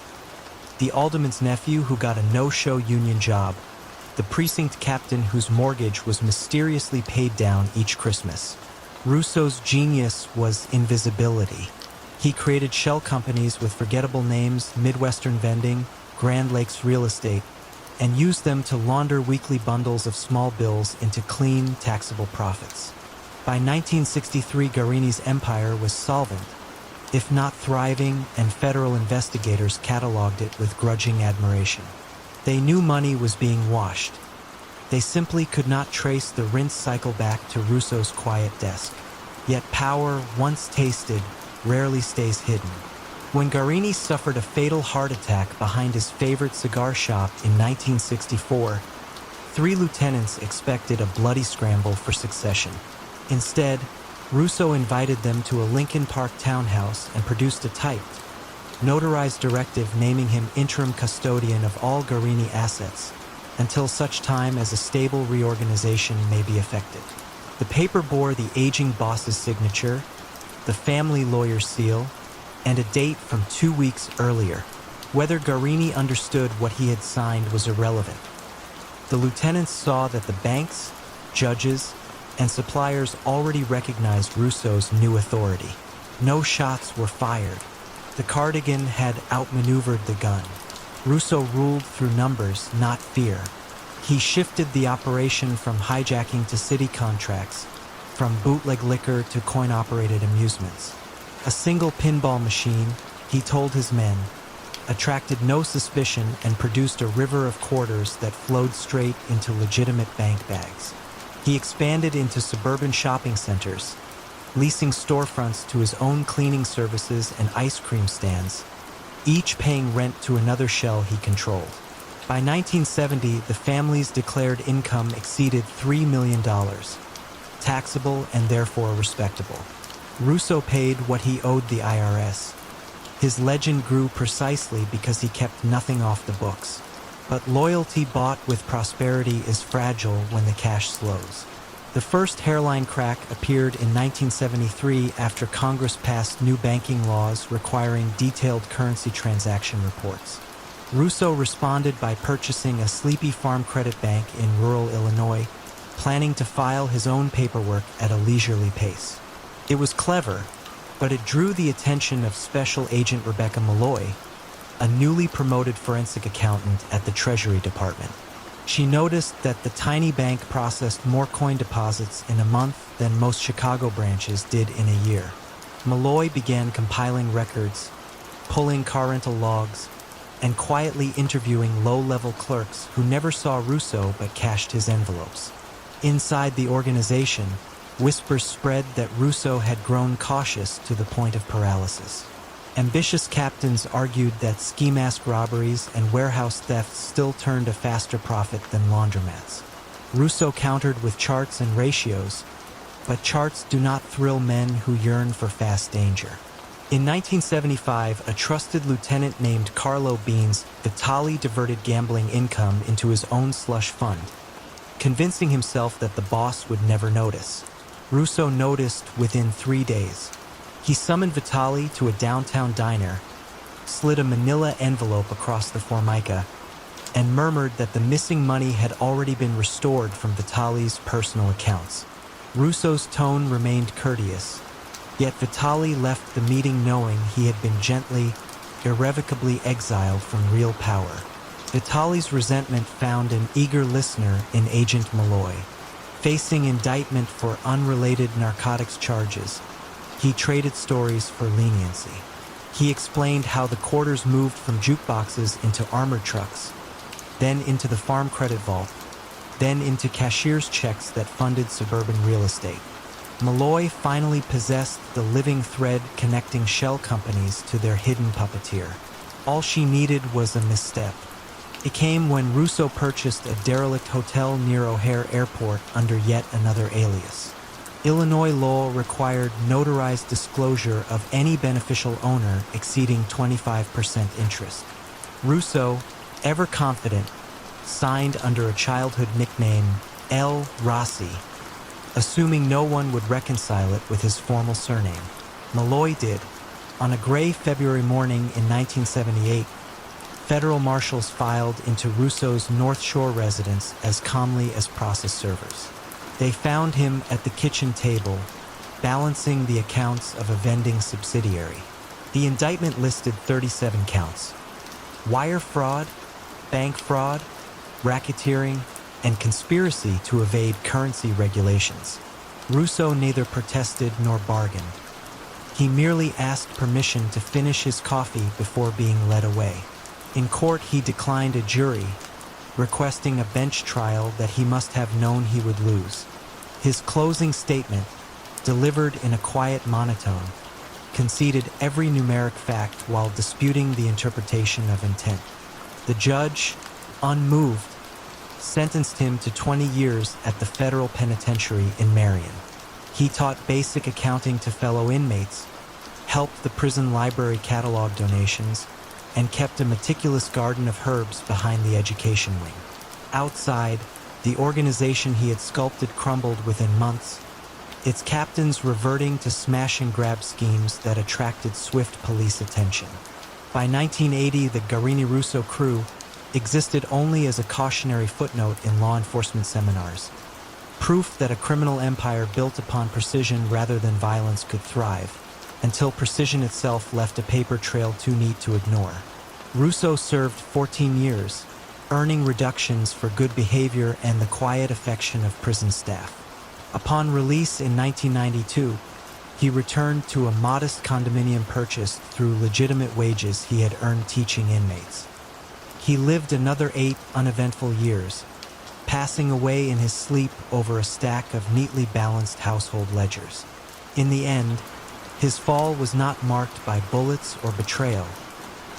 The alderman's nephew who got a no-show union job, the precinct captain whose mortgage was mysteriously paid down each Christmas. Russo's genius was invisibility. He created shell companies with forgettable names, Midwestern Vending, Grand Lakes Real Estate, and used them to launder weekly bundles of small bills into clean, taxable profits. By 1963, Guarini's empire was solvent, if not thriving, and federal investigators cataloged it with grudging admiration. They knew money was being washed. They simply could not trace the rinse cycle back to Russo's quiet desk. Yet power, once tasted, rarely stays hidden. When Guarini suffered a fatal heart attack behind his favorite cigar shop in 1964, 3 lieutenants expected a bloody scramble for succession. Instead, Russo invited them to a Lincoln Park townhouse and produced a typed, notarized directive naming him interim custodian of all Guarini assets until such time as a stable reorganization may be effected. The paper bore the aging boss's signature, the family lawyer's seal, and a date from 2 weeks earlier. Whether Guarini understood what he had signed was irrelevant. The lieutenants saw that the banks, judges, and suppliers already recognized Russo's new authority. No shots were fired. The cardigan had outmaneuvered the gun. Russo ruled through numbers, not fear. He shifted the operation from hijacking to city contracts, from bootleg liquor to coin-operated amusements. A single pinball machine, he told his men, attracted no suspicion and produced a river of quarters that flowed straight into legitimate bank bags. He expanded into suburban shopping centers, leasing storefronts to his own cleaning services and ice cream stands, each paying rent to another shell he controlled. By 1970, the family's declared income exceeded $3 million, taxable and therefore respectable. Russo paid what he owed the IRS. His legend grew precisely because he kept nothing off the books. But loyalty bought with prosperity is fragile when the cash slows. The first hairline crack appeared in 1973 after Congress passed new banking laws requiring detailed currency transaction reports. Russo responded by purchasing a sleepy farm credit bank in rural Illinois, planning to file his own paperwork at a leisurely pace. It was clever, but it drew the attention of Special Agent Rebecca Malloy, a newly promoted forensic accountant at the Treasury Department. She noticed that the tiny bank processed more coin deposits in a month than most Chicago branches did in a year. Malloy began compiling records, pulling car rental logs, and quietly interviewing low-level clerks who never saw Russo but cashed his envelopes. Inside the organization, whispers spread that Russo had grown cautious to the point of paralysis. Ambitious captains argued that ski mask robberies and warehouse thefts still turned a faster profit than laundromats. Russo countered with charts and ratios, but charts do not thrill men who yearn for fast danger. In 1975, a trusted lieutenant named Carlo Beans Vitali diverted gambling income into his own slush fund, convincing himself that the boss would never notice. Russo noticed within 3 days. He summoned Vitali to a downtown diner, slid a manila envelope across the formica, and murmured that the missing money had already been restored from Vitali's personal accounts. Russo's tone remained courteous, yet Vitali left the meeting knowing he had been gently, irrevocably exiled from real power. Vitali's resentment found an eager listener in Agent Malloy. Facing indictment for unrelated narcotics charges, he traded stories for leniency. He explained how the quarters moved from jukeboxes into armored trucks, then into the farm credit vault, then into cashier's checks that funded suburban real estate. Malloy finally possessed the living thread connecting shell companies to their hidden puppeteer. All she needed was a misstep. It came when Russo purchased a derelict hotel near O'Hare Airport under yet another alias. Illinois law required notarized disclosure of any beneficial owner exceeding 25% interest. Russo, ever confident, signed under a childhood nickname L. Rossi, assuming no one would reconcile it with his formal surname. Malloy did. On a gray February morning in 1978, federal marshals filed into Russo's North Shore residence as calmly as process servers. They found him at the kitchen table, balancing the accounts of a vending subsidiary. The indictment listed 37 counts: wire fraud, bank fraud, racketeering, and conspiracy to evade currency regulations. Russo neither protested nor bargained. He merely asked permission to finish his coffee before being led away. In court, he declined a jury, requesting a bench trial that he must have known he would lose. His closing statement, delivered in a quiet monotone, conceded every numeric fact while disputing the interpretation of intent. The judge, unmoved, sentenced him to 20 years at the federal penitentiary in Marion. He taught basic accounting to fellow inmates, helped the prison library catalog donations, and kept a meticulous garden of herbs behind the education wing. Outside, the organization he had sculpted crumbled within months, its captains reverting to smash-and-grab schemes that attracted swift police attention. By 1980, the Garini Russo crew existed only as a cautionary footnote in law enforcement seminars, proof that a criminal empire built upon precision rather than violence could thrive, until precision itself left a paper trail too neat to ignore. Russo served 14 years, earning reductions for good behavior and the quiet affection of prison staff. Upon release in 1992, he returned to a modest condominium purchased through legitimate wages he had earned teaching inmates. He lived another 8 uneventful years, passing away in his sleep over a stack of neatly balanced household ledgers. In the end, his fall was not marked by bullets or betrayal,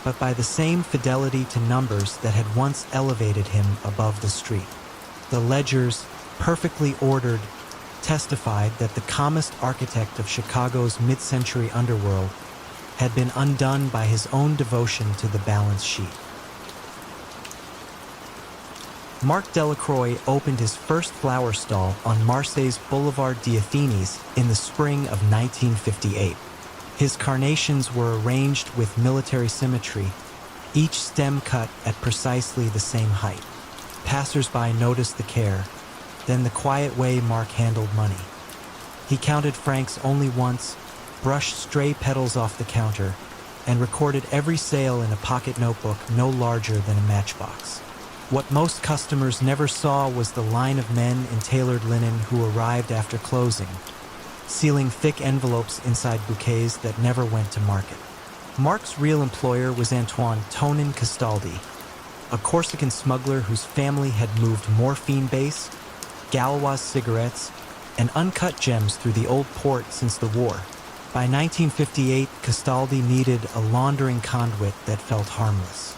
but by the same fidelity to numbers that had once elevated him above the street. The ledgers, perfectly ordered, testified that the calmest architect of Chicago's mid-century underworld had been undone by his own devotion to the balance sheet. Marc Delacroix opened his first flower stall on Marseille's Boulevard des Athenies in the spring of 1958. His carnations were arranged with military symmetry, each stem cut at precisely the same height. Passers-by noticed the care, then the quiet way Marc handled money. He counted francs only once, brushed stray petals off the counter, and recorded every sale in a pocket notebook no larger than a matchbox. What most customers never saw was the line of men in tailored linen who arrived after closing, sealing thick envelopes inside bouquets that never went to market. Marc's real employer was Antoine Tonin Castaldi, a Corsican smuggler whose family had moved morphine base, Gauloise cigarettes, and uncut gems through the old port since the war. By 1958, Castaldi needed a laundering conduit that felt harmless.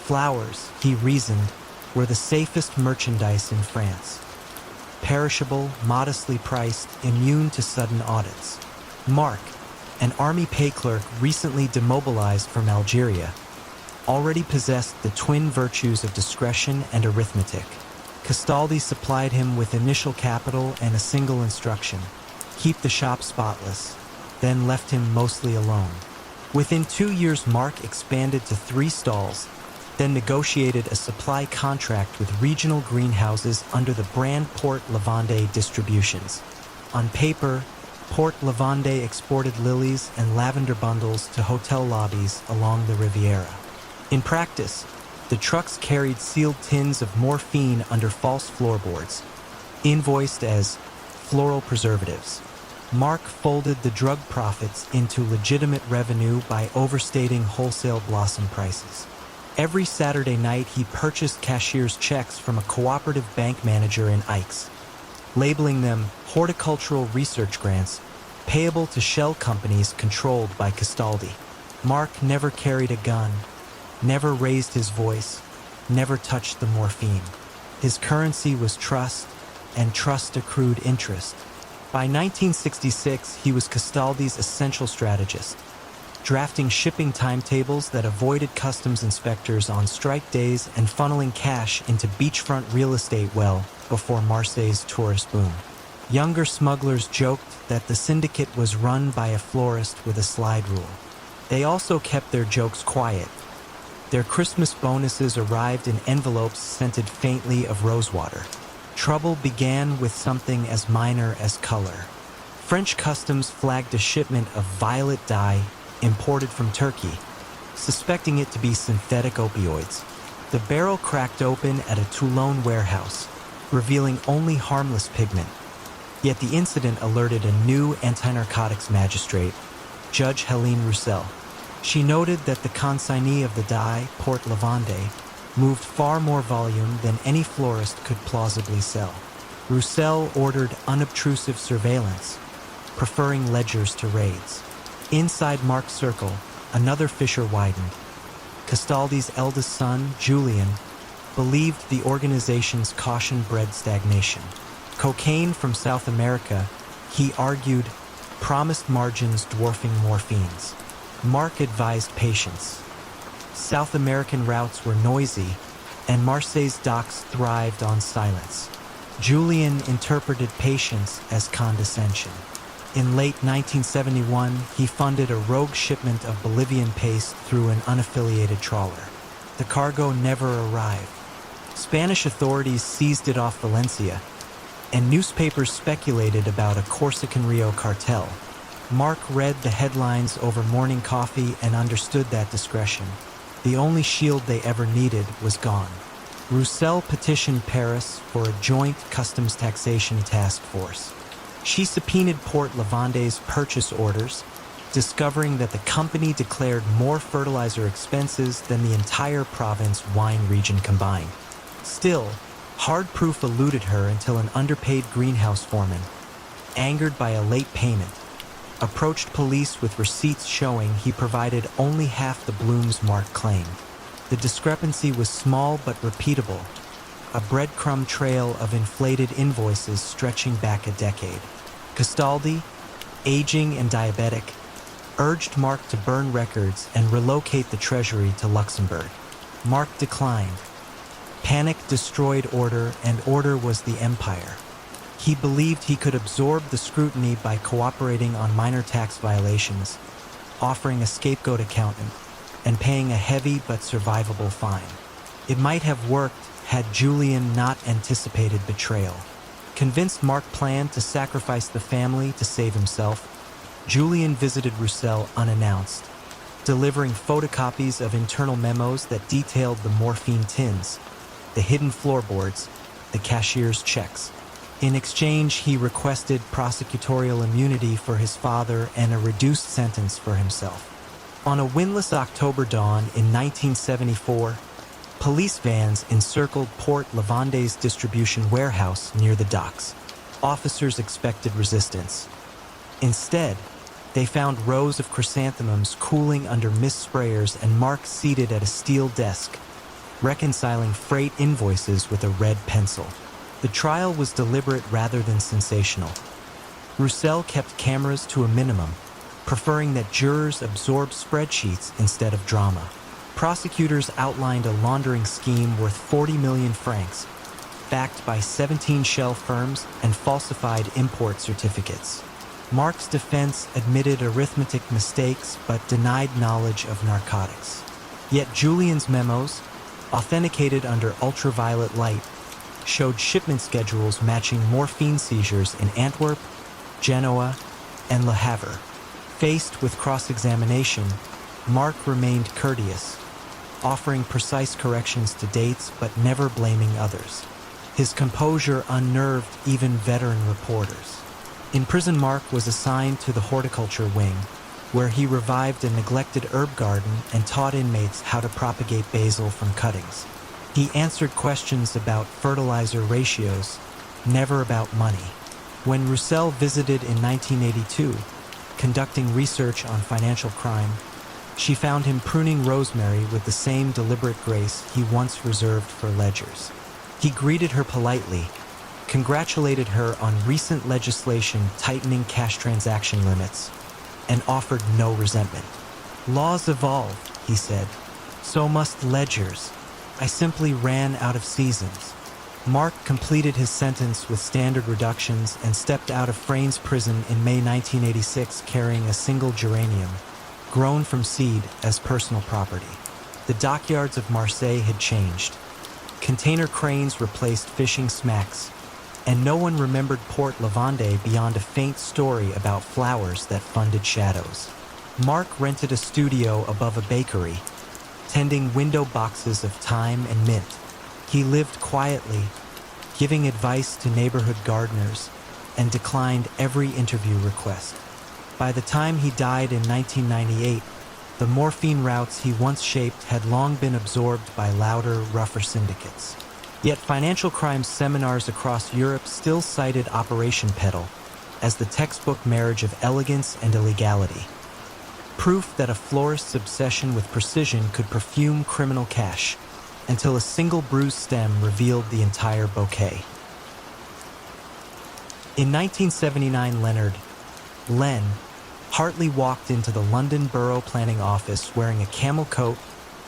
Flowers, he reasoned, were the safest merchandise in France. Perishable, modestly priced, immune to sudden audits. Marc, an army pay clerk recently demobilized from Algeria, already possessed the twin virtues of discretion and arithmetic. Castaldi supplied him with initial capital and a single instruction: keep the shop spotless, then left him mostly alone. Within 2 years, Marc expanded to 3 stalls, then negotiated a supply contract with regional greenhouses under the brand Port Lavande Distributions. On paper, Port Lavande exported lilies and lavender bundles to hotel lobbies along the Riviera. In practice, the trucks carried sealed tins of morphine under false floorboards, invoiced as floral preservatives. Marc folded the drug profits into legitimate revenue by overstating wholesale blossom prices. Every Saturday night, he purchased cashier's checks from a cooperative bank manager in Aix, labeling them horticultural research grants payable to shell companies controlled by Castaldi. Marc never carried a gun, never raised his voice, never touched the morphine. His currency was trust, and trust accrued interest. By 1966, he was Castaldi's essential strategist, drafting shipping timetables that avoided customs inspectors on strike days and funneling cash into beachfront real estate well before Marseille's tourist boom. Younger smugglers joked that the syndicate was run by a florist with a slide rule. They also kept their jokes quiet. Their Christmas bonuses arrived in envelopes scented faintly of rosewater. Trouble began with something as minor as color. French customs flagged a shipment of violet dye imported from Turkey, suspecting it to be synthetic opioids. The barrel cracked open at a Toulon warehouse, revealing only harmless pigment. Yet the incident alerted a new anti-narcotics magistrate, Judge Helene Roussel. She noted that the consignee of the dye, Port Lavande, moved far more volume than any florist could plausibly sell. Roussel ordered unobtrusive surveillance, preferring ledgers to raids. Inside Mark's circle, another fissure widened. Castaldi's eldest son, Julian, believed the organization's caution bred stagnation. Cocaine from South America, he argued, promised margins dwarfing morphines. Mark advised patience. South American routes were noisy, and Marseille's docks thrived on silence. Julian interpreted patience as condescension. In late 1971, he funded a rogue shipment of Bolivian paste through an unaffiliated trawler. The cargo never arrived. Spanish authorities seized it off Valencia, and newspapers speculated about a Corsican Rio cartel. Mark read the headlines over morning coffee and understood that discretion. The only shield they ever needed was gone. Roussel petitioned Paris for a joint customs taxation task force. She subpoenaed Port Lavande's purchase orders, discovering that the company declared more fertilizer expenses than the entire province wine region combined. Still, hard proof eluded her until an underpaid greenhouse foreman, angered by a late payment, approached police with receipts showing he provided only half the blooms Mark claimed. The discrepancy was small but repeatable, a breadcrumb trail of inflated invoices stretching back a decade. Castaldi, aging and diabetic, urged Mark to burn records and relocate the treasury to Luxembourg. Mark declined. Panic destroyed order, and order was the empire. He believed he could absorb the scrutiny by cooperating on minor tax violations, offering a scapegoat accountant, and paying a heavy but survivable fine. It might have worked had Julian not anticipated betrayal. Convinced Mark planned to sacrifice the family to save himself, Julian visited Roussel unannounced, delivering photocopies of internal memos that detailed the morphine tins, the hidden floorboards, the cashier's checks. In exchange, he requested prosecutorial immunity for his father and a reduced sentence for himself. On a windless October dawn in 1974, police vans encircled Port Lavande's distribution warehouse near the docks. Officers expected resistance. Instead, they found rows of chrysanthemums cooling under mist sprayers and Mark seated at a steel desk, reconciling freight invoices with a red pencil. The trial was deliberate rather than sensational. Roussel kept cameras to a minimum, preferring that jurors absorb spreadsheets instead of drama. Prosecutors outlined a laundering scheme worth 40 million francs, backed by 17 shell firms and falsified import certificates. Mark's defense admitted arithmetic mistakes but denied knowledge of narcotics. Yet Julian's memos, authenticated under ultraviolet light, showed shipment schedules matching morphine seizures in Antwerp, Genoa, and Le Havre. Faced with cross-examination, Mark remained courteous, offering precise corrections to dates but never blaming others. His composure unnerved even veteran reporters. In prison, Mark was assigned to the horticulture wing, where he revived a neglected herb garden and taught inmates how to propagate basil from cuttings. He answered questions about fertilizer ratios, never about money. When Roussel visited in 1982, conducting research on financial crime, she found him pruning rosemary with the same deliberate grace he once reserved for ledgers. He greeted her politely, congratulated her on recent legislation tightening cash transaction limits, and offered no resentment. "Laws evolve," he said. "So must ledgers. I simply ran out of seasons." Mark completed his sentence with standard reductions and stepped out of Frayn's prison in May 1986 carrying a single geranium, grown from seed, as personal property. The dockyards of Marseille had changed. Container cranes replaced fishing smacks, and no one remembered Port Lavande beyond a faint story about flowers that funded shadows. Mark rented a studio above a bakery, tending window boxes of thyme and mint. He lived quietly, giving advice to neighborhood gardeners, and declined every interview request. By the time he died in 1998, the morphine routes he once shaped had long been absorbed by louder, rougher syndicates. Yet financial crime seminars across Europe still cited Operation Petal as the textbook marriage of elegance and illegality. Proof that a florist's obsession with precision could perfume criminal cash, until a single bruised stem revealed the entire bouquet. In 1979, Len Hartley walked into the London Borough Planning Office wearing a camel coat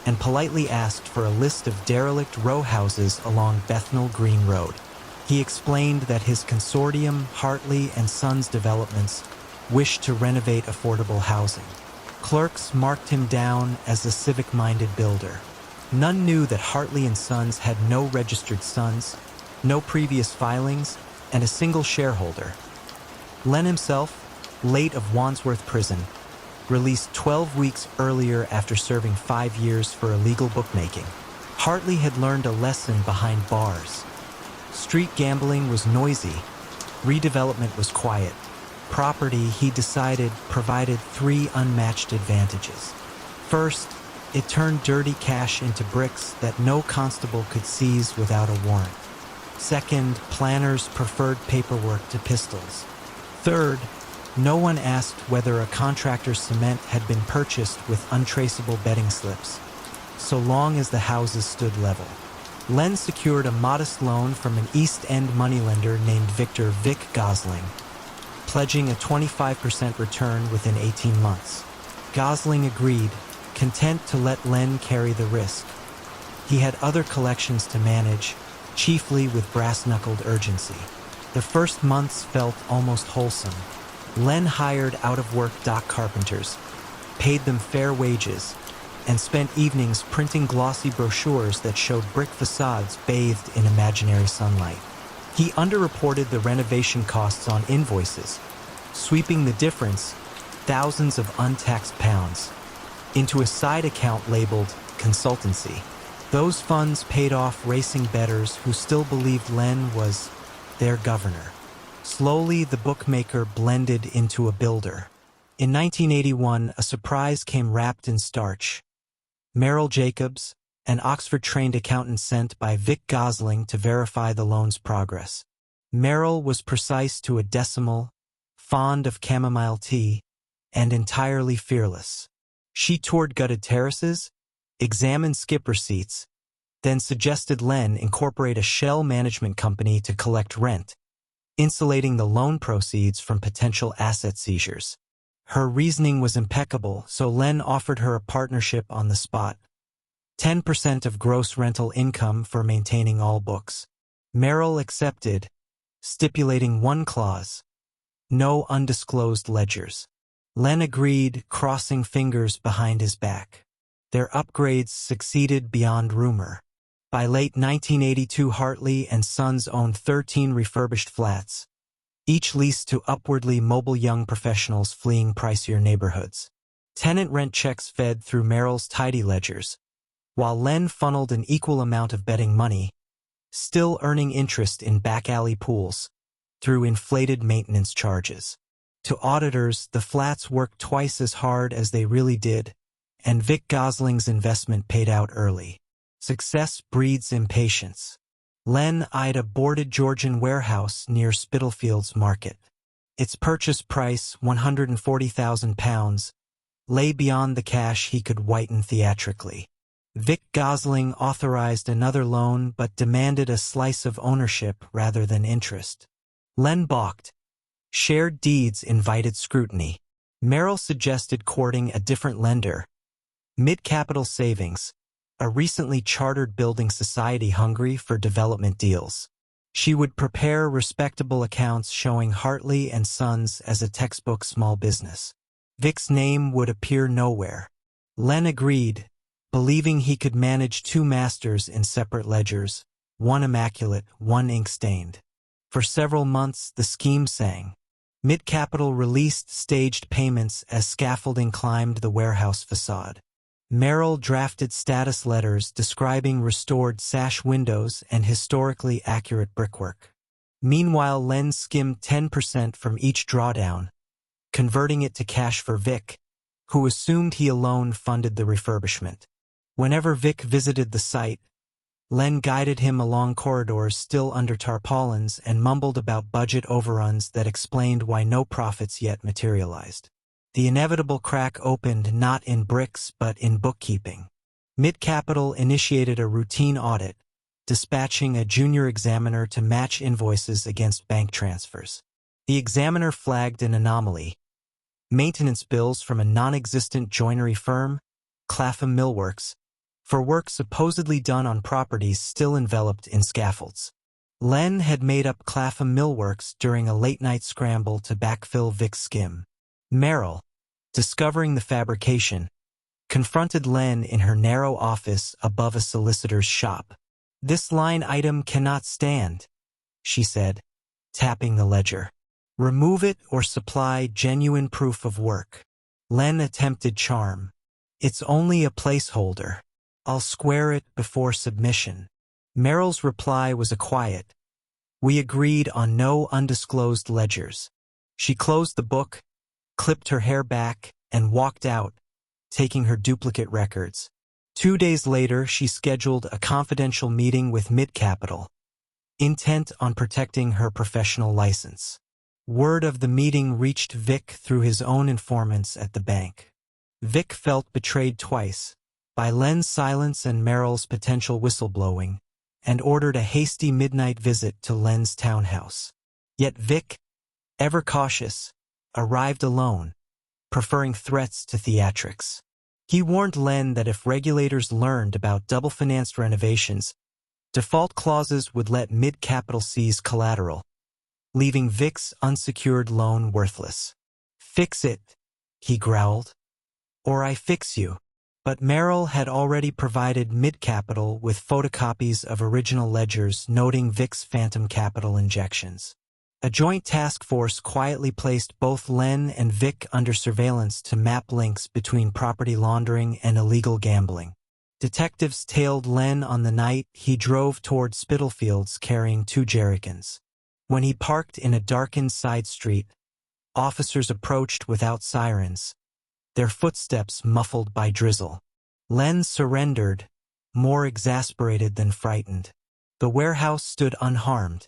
and politely asked for a list of derelict row houses along Bethnal Green Road. He explained that his consortium, Hartley and Sons Developments, wished to renovate affordable housing. Clerks marked him down as a civic-minded builder. None knew that Hartley and Sons had no registered sons, no previous filings, and a single shareholder. Len himself, late of Wandsworth Prison, released 12 weeks earlier after serving 5 years for illegal bookmaking. Hartley had learned a lesson behind bars. Street gambling was noisy, redevelopment was quiet. Property, he decided, provided 3 unmatched advantages. First, it turned dirty cash into bricks that no constable could seize without a warrant. Second, planners preferred paperwork to pistols. Third, no one asked whether a contractor's cement had been purchased with untraceable betting slips, so long as the houses stood level. Len secured a modest loan from an East End moneylender named Victor Vic Gosling, pledging a 25% return within 18 months. Gosling agreed, content to let Len carry the risk. He had other collections to manage, chiefly with brass-knuckled urgency. The first months felt almost wholesome. Len hired out-of-work dock carpenters, paid them fair wages, and spent evenings printing glossy brochures that showed brick facades bathed in imaginary sunlight. He underreported the renovation costs on invoices, sweeping the difference, thousands of untaxed pounds, into a side account labeled consultancy. Those funds paid off racing bettors who still believed Len was their governor. Slowly, the bookmaker blended into a builder. In 1981, a surprise came wrapped in starch. Merrill Jacobs, an Oxford-trained accountant sent by Vic Gosling to verify the loan's progress. Merrill was precise to a decimal, fond of chamomile tea, and entirely fearless. She toured gutted terraces, examined skip receipts, then suggested Len incorporate a shell management company to collect rent, insulating the loan proceeds from potential asset seizures. Her reasoning was impeccable, so Len offered her a partnership on the spot. 10% of gross rental income for maintaining all books. Merrill accepted, stipulating one clause: no undisclosed ledgers. Len agreed, crossing fingers behind his back. Their upgrades succeeded beyond rumor. By late 1982, Hartley and Sons owned 13 refurbished flats, each leased to upwardly mobile young professionals fleeing pricier neighborhoods. Tenant rent checks fed through Merrill's tidy ledgers, while Len funneled an equal amount of betting money, still earning interest in back-alley pools, through inflated maintenance charges. To auditors, the flats worked twice as hard as they really did, and Vic Gosling's investment paid out early. Success breeds impatience. Len eyed a boarded Georgian warehouse near Spitalfields Market. Its purchase price, £140,000, lay beyond the cash he could whiten theatrically. Vic Gosling authorized another loan but demanded a slice of ownership rather than interest. Len balked. Shared deeds invited scrutiny. Merrill suggested courting a different lender, Mid-Capital Savings, a recently chartered building society hungry for development deals. She would prepare respectable accounts showing Hartley and Sons as a textbook small business. Vic's name would appear nowhere. Len agreed, believing he could manage two masters in separate ledgers, one immaculate, one ink-stained. For several months the scheme sang. Mid-Capital released staged payments as scaffolding climbed the warehouse facade. Merrill drafted status letters describing restored sash windows and historically accurate brickwork. Meanwhile, Len skimmed 10% from each drawdown, converting it to cash for Vic, who assumed he alone funded the refurbishment. Whenever Vic visited the site, Len guided him along corridors still under tarpaulins and mumbled about budget overruns that explained why no profits yet materialized. The inevitable crack opened not in bricks but in bookkeeping. Mid-Capital initiated a routine audit, dispatching a junior examiner to match invoices against bank transfers. The examiner flagged an anomaly. Maintenance bills from a non-existent joinery firm, Clapham Millworks, for work supposedly done on properties still enveloped in scaffolds. Len had made up Clapham Millworks during a late-night scramble to backfill Vic's skim. Merrill, discovering the fabrication, confronted Len in her narrow office above a solicitor's shop. "This line item cannot stand," she said, tapping the ledger. "Remove it or supply genuine proof of work." Len attempted charm. "It's only a placeholder. I'll square it before submission." Merrill's reply was a quiet, "We agreed on no undisclosed ledgers." She closed the book, clipped her hair back, and walked out, taking her duplicate records. 2 days later, she scheduled a confidential meeting with Mid-Capital, intent on protecting her professional license. Word of the meeting reached Vic through his own informants at the bank. Vic felt betrayed twice, by Len's silence and Merrill's potential whistleblowing, and ordered a hasty midnight visit to Len's townhouse. Yet Vic, ever cautious, arrived alone, preferring threats to theatrics. He warned Len that if regulators learned about double-financed renovations, default clauses would let Mid-Capital seize collateral, leaving Vic's unsecured loan worthless. "Fix it," he growled, "or I fix you." But Merrill had already provided Mid-Capital with photocopies of original ledgers noting Vic's phantom capital injections. A joint task force quietly placed both Len and Vic under surveillance to map links between property laundering and illegal gambling. Detectives tailed Len on the night he drove toward Spitalfields carrying 2 jerrycans. When he parked in a darkened side street, officers approached without sirens, their footsteps muffled by drizzle. Len surrendered, more exasperated than frightened. The warehouse stood unharmed.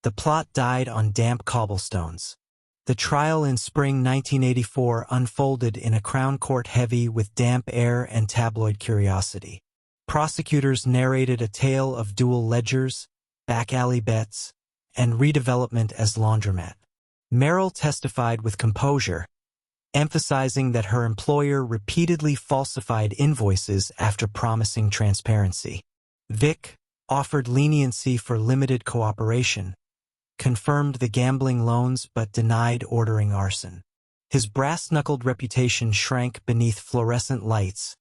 The plot died on damp cobblestones. The trial in spring 1984 unfolded in a Crown Court heavy with damp air and tabloid curiosity. Prosecutors narrated a tale of dual ledgers, back-alley bets, and redevelopment as laundromat. Merrill testified with composure, emphasizing that her employer repeatedly falsified invoices after promising transparency. Vic offered leniency for limited cooperation, confirmed the gambling loans but denied ordering arson. His brass-knuckled reputation shrank beneath fluorescent lights.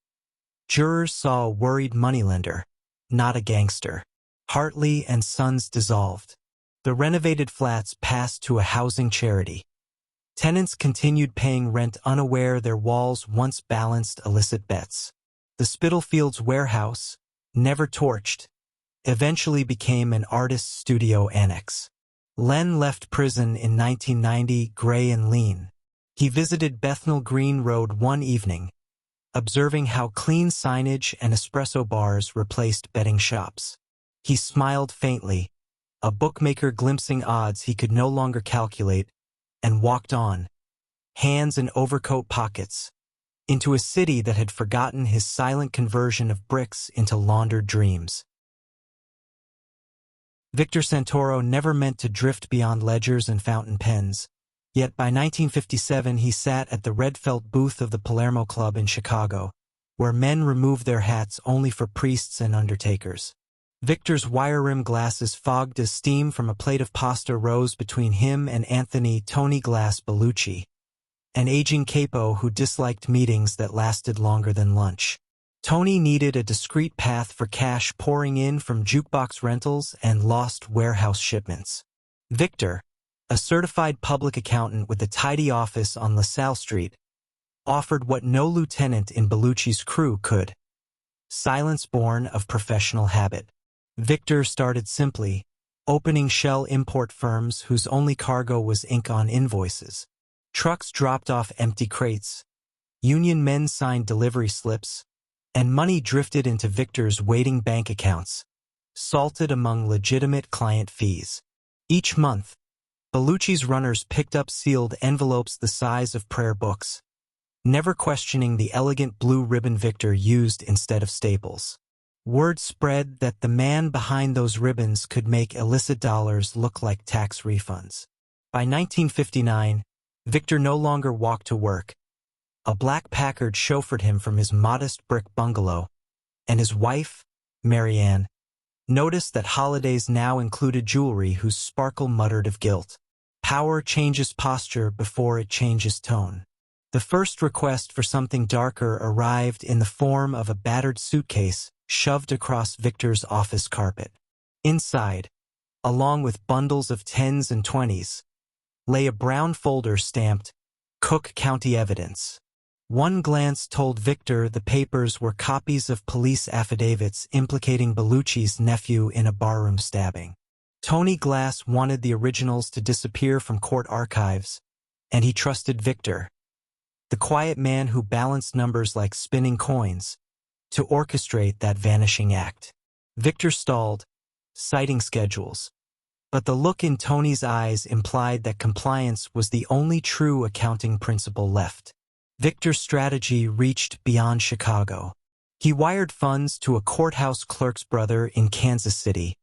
Jurors saw a worried moneylender, not a gangster. Hartley and Sons dissolved. The renovated flats passed to a housing charity. Tenants continued paying rent unaware their walls once balanced illicit bets. The Spitalfields warehouse, never torched, eventually became an artist's studio annex. Len left prison in 1990 gray and lean. He visited Bethnal Green Road one evening, observing how clean signage and espresso bars replaced betting shops. He smiled faintly, a bookmaker glimpsing odds he could no longer calculate, and walked on, hands in overcoat pockets, into a city that had forgotten his silent conversion of bricks into laundered dreams. Victor Santoro never meant to drift beyond ledgers and fountain pens, yet by 1957 he sat at the red felt booth of the Palermo Club in Chicago, where men removed their hats only for priests and undertakers. Victor's wire-rimmed glasses fogged as steam from a plate of pasta rose between him and Anthony "Tony Glass" Bellucci, an aging capo who disliked meetings that lasted longer than lunch. Tony needed a discreet path for cash pouring in from jukebox rentals and lost warehouse shipments. Victor, a certified public accountant with a tidy office on LaSalle Street, offered what no lieutenant in Bellucci's crew could: silence born of professional habit. Victor started simply, opening shell import firms whose only cargo was ink on invoices. Trucks dropped off empty crates, union men signed delivery slips, and money drifted into Victor's waiting bank accounts, salted among legitimate client fees. Each month, Bellucci's runners picked up sealed envelopes the size of prayer books, never questioning the elegant blue ribbon Victor used instead of staples. Word spread that the man behind those ribbons could make illicit dollars look like tax refunds. By 1959, Victor no longer walked to work. A black Packard chauffeured him from his modest brick bungalow, and his wife, Marianne, noticed that holidays now included jewelry whose sparkle muttered of guilt. Power changes posture before it changes tone. The first request for something darker arrived in the form of a battered suitcase shoved across Victor's office carpet. Inside, along with bundles of 10s and 20s, lay a brown folder stamped Cook County Evidence. One glance told Victor the papers were copies of police affidavits implicating Bellucci's nephew in a barroom stabbing. Tony Glass wanted the originals to disappear from court archives, and he trusted Victor, the quiet man who balanced numbers like spinning coins, to orchestrate that vanishing act. Victor stalled, citing schedules, but the look in Tony's eyes implied that compliance was the only true accounting principle left. Victor's strategy reached beyond Chicago. He wired funds to a courthouse clerk's brother in Kansas City,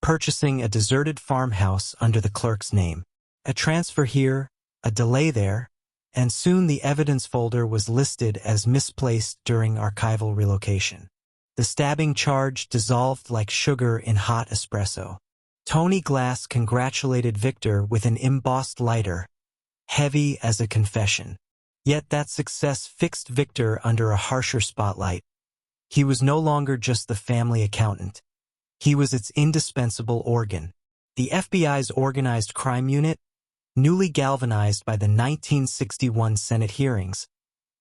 purchasing a deserted farmhouse under the clerk's name. A transfer here, a delay there, and soon the evidence folder was listed as misplaced during archival relocation. The stabbing charge dissolved like sugar in hot espresso. Tony Glass congratulated Victor with an embossed lighter, heavy as a confession. Yet that success fixed Victor under a harsher spotlight. He was no longer just the family accountant. He was its indispensable organ. The FBI's Organized Crime Unit, newly galvanized by the 1961 Senate hearings,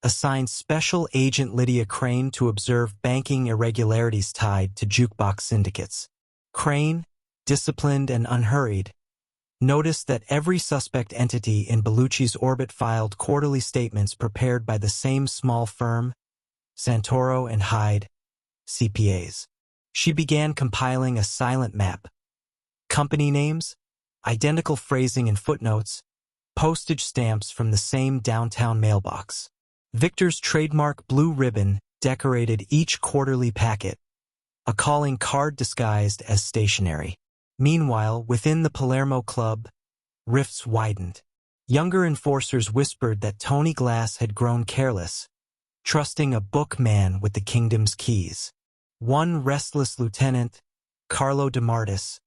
assigned Special Agent Lydia Crane to observe banking irregularities tied to jukebox syndicates. Crane, disciplined and unhurried, noticed that every suspect entity in Bellucci's orbit filed quarterly statements prepared by the same small firm, Santoro and Hyde, CPAs. She began compiling a silent map. Company names, identical phrasing and footnotes, postage stamps from the same downtown mailbox. Victor's trademark blue ribbon decorated each quarterly packet, a calling card disguised as stationery. Meanwhile, within the Palermo Club, rifts widened. Younger enforcers whispered that Tony Glass had grown careless, trusting a bookman with the kingdom's keys. One restless lieutenant, Carlo DeMartis,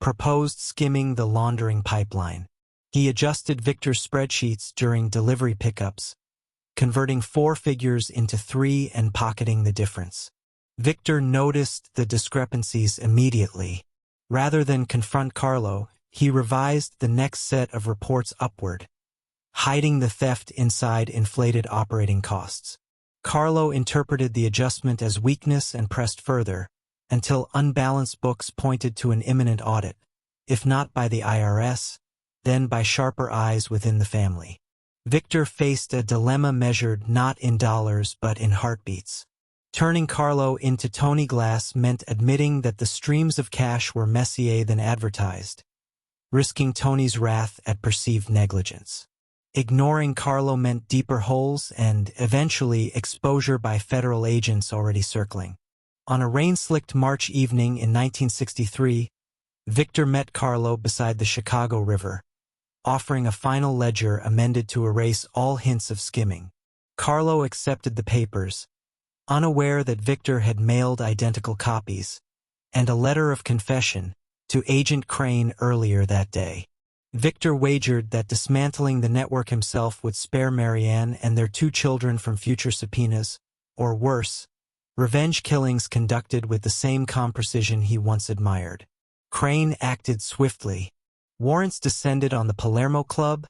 proposed skimming the laundering pipeline. He adjusted Victor's spreadsheets during delivery pickups, converting 4 figures into 3 and pocketing the difference. Victor noticed the discrepancies immediately. Rather than confront Carlo, he revised the next set of reports upward, hiding the theft inside inflated operating costs. Carlo interpreted the adjustment as weakness and pressed further, until unbalanced books pointed to an imminent audit, if not by the IRS, then by sharper eyes within the family. Victor faced a dilemma measured not in dollars but in heartbeats. Turning Carlo into Tony Glass meant admitting that the streams of cash were messier than advertised, risking Tony's wrath at perceived negligence. Ignoring Carlo meant deeper holes and, eventually, exposure by federal agents already circling. On a rain-slicked March evening in 1963, Victor met Carlo beside the Chicago River, offering a final ledger amended to erase all hints of skimming. Carlo accepted the papers, unaware that Victor had mailed identical copies, and a letter of confession, to Agent Crane earlier that day. Victor wagered that dismantling the network himself would spare Marianne and their 2 children from future subpoenas, or worse, revenge killings conducted with the same calm precision he once admired. Crane acted swiftly. Warrants descended on the Palermo Club,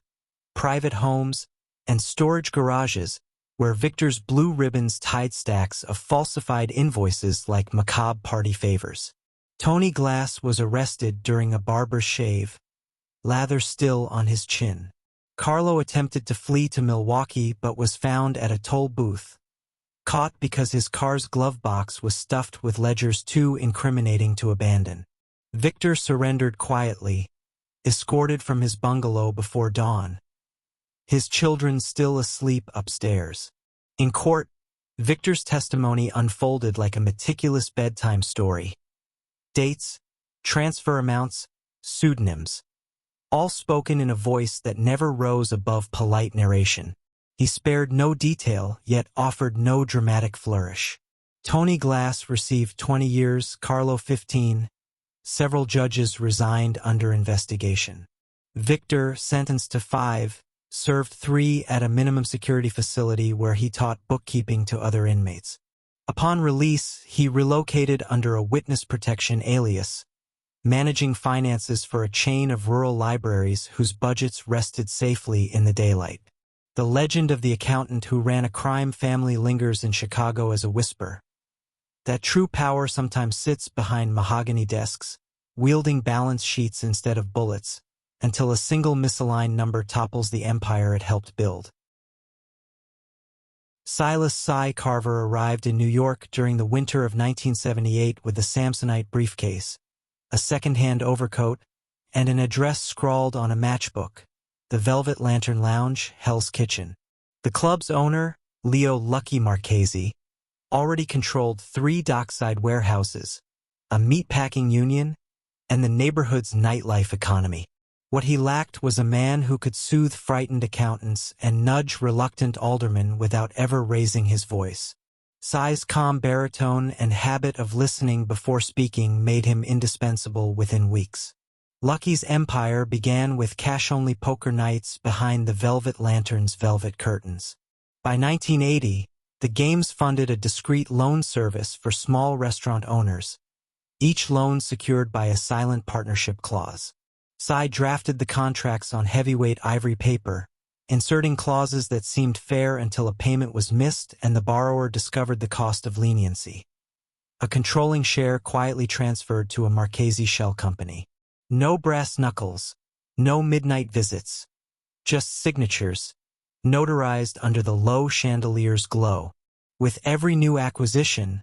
private homes, and storage garages, where Victor's blue ribbons tied stacks of falsified invoices like macabre party favors. Tony Glass was arrested during a barber's shave, lather still on his chin. Carlo attempted to flee to Milwaukee but was found at a toll booth, caught because his car's glove box was stuffed with ledgers too incriminating to abandon. Victor surrendered quietly, escorted from his bungalow before dawn, his children still asleep upstairs. In court, Victor's testimony unfolded like a meticulous bedtime story. Dates, transfer amounts, pseudonyms, all spoken in a voice that never rose above polite narration. He spared no detail, yet offered no dramatic flourish. Tony Glass received 20 years, Carlo 15. Several judges resigned under investigation. Victor, sentenced to 5, served 3 at a minimum security facility where he taught bookkeeping to other inmates. Upon release, he relocated under a witness protection alias, managing finances for a chain of rural libraries whose budgets rested safely in the daylight. The legend of the accountant who ran a crime family lingers in Chicago as a whisper. That true power sometimes sits behind mahogany desks, wielding balance sheets instead of bullets, until a single misaligned number topples the empire it helped build. Silas Cy Carver arrived in New York during the winter of 1978 with a Samsonite briefcase, a second-hand overcoat, and an address scrawled on a matchbook: the Velvet Lantern Lounge, Hell's Kitchen. The club's owner, Leo "Lucky" Marchese, already controlled 3 dockside warehouses, a meatpacking union, and the neighborhood's nightlife economy. What he lacked was a man who could soothe frightened accountants and nudge reluctant aldermen without ever raising his voice. Cy's calm baritone and habit of listening before speaking made him indispensable within weeks. Lucky's empire began with cash-only poker nights behind the Velvet Lantern's velvet curtains. By 1980, the games funded a discreet loan service for small restaurant owners, each loan secured by a silent partnership clause. Cy drafted the contracts on heavyweight ivory paper, inserting clauses that seemed fair until a payment was missed and the borrower discovered the cost of leniency. A controlling share quietly transferred to a Marchese shell company. No brass knuckles, no midnight visits, just signatures, notarized under the low chandelier's glow. With every new acquisition,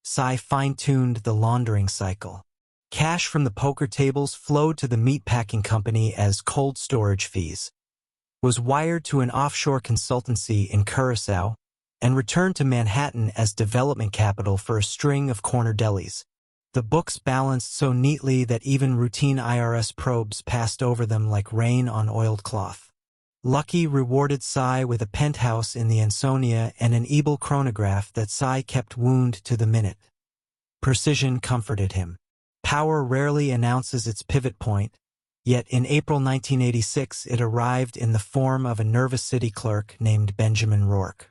Cy fine-tuned the laundering cycle. Cash from the poker tables flowed to the meatpacking company as cold storage fees, was wired to an offshore consultancy in Curacao, and returned to Manhattan as development capital for a string of corner delis. The books balanced so neatly that even routine IRS probes passed over them like rain on oiled cloth. Lucky rewarded Cy with a penthouse in the Ansonia and an Ebel chronograph that Cy kept wound to the minute. Precision comforted him. Power rarely announces its pivot point, yet in April 1986 it arrived in the form of a nervous city clerk named Benjamin Rourke.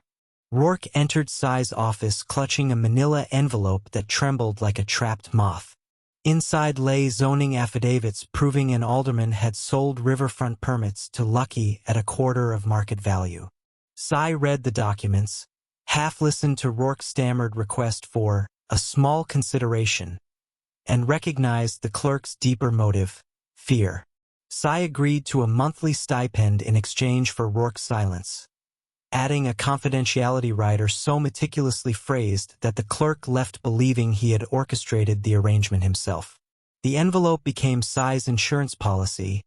Rourke entered Cy's office clutching a manila envelope that trembled like a trapped moth. Inside lay zoning affidavits proving an alderman had sold riverfront permits to Lucky at a quarter of market value. Cy read the documents, half-listened to Rourke's stammered request for a small consideration, and recognized the clerk's deeper motive, fear. Cy agreed to a monthly stipend in exchange for Rourke's silence, adding a confidentiality rider so meticulously phrased that the clerk left believing he had orchestrated the arrangement himself. The envelope became Cy's insurance policy,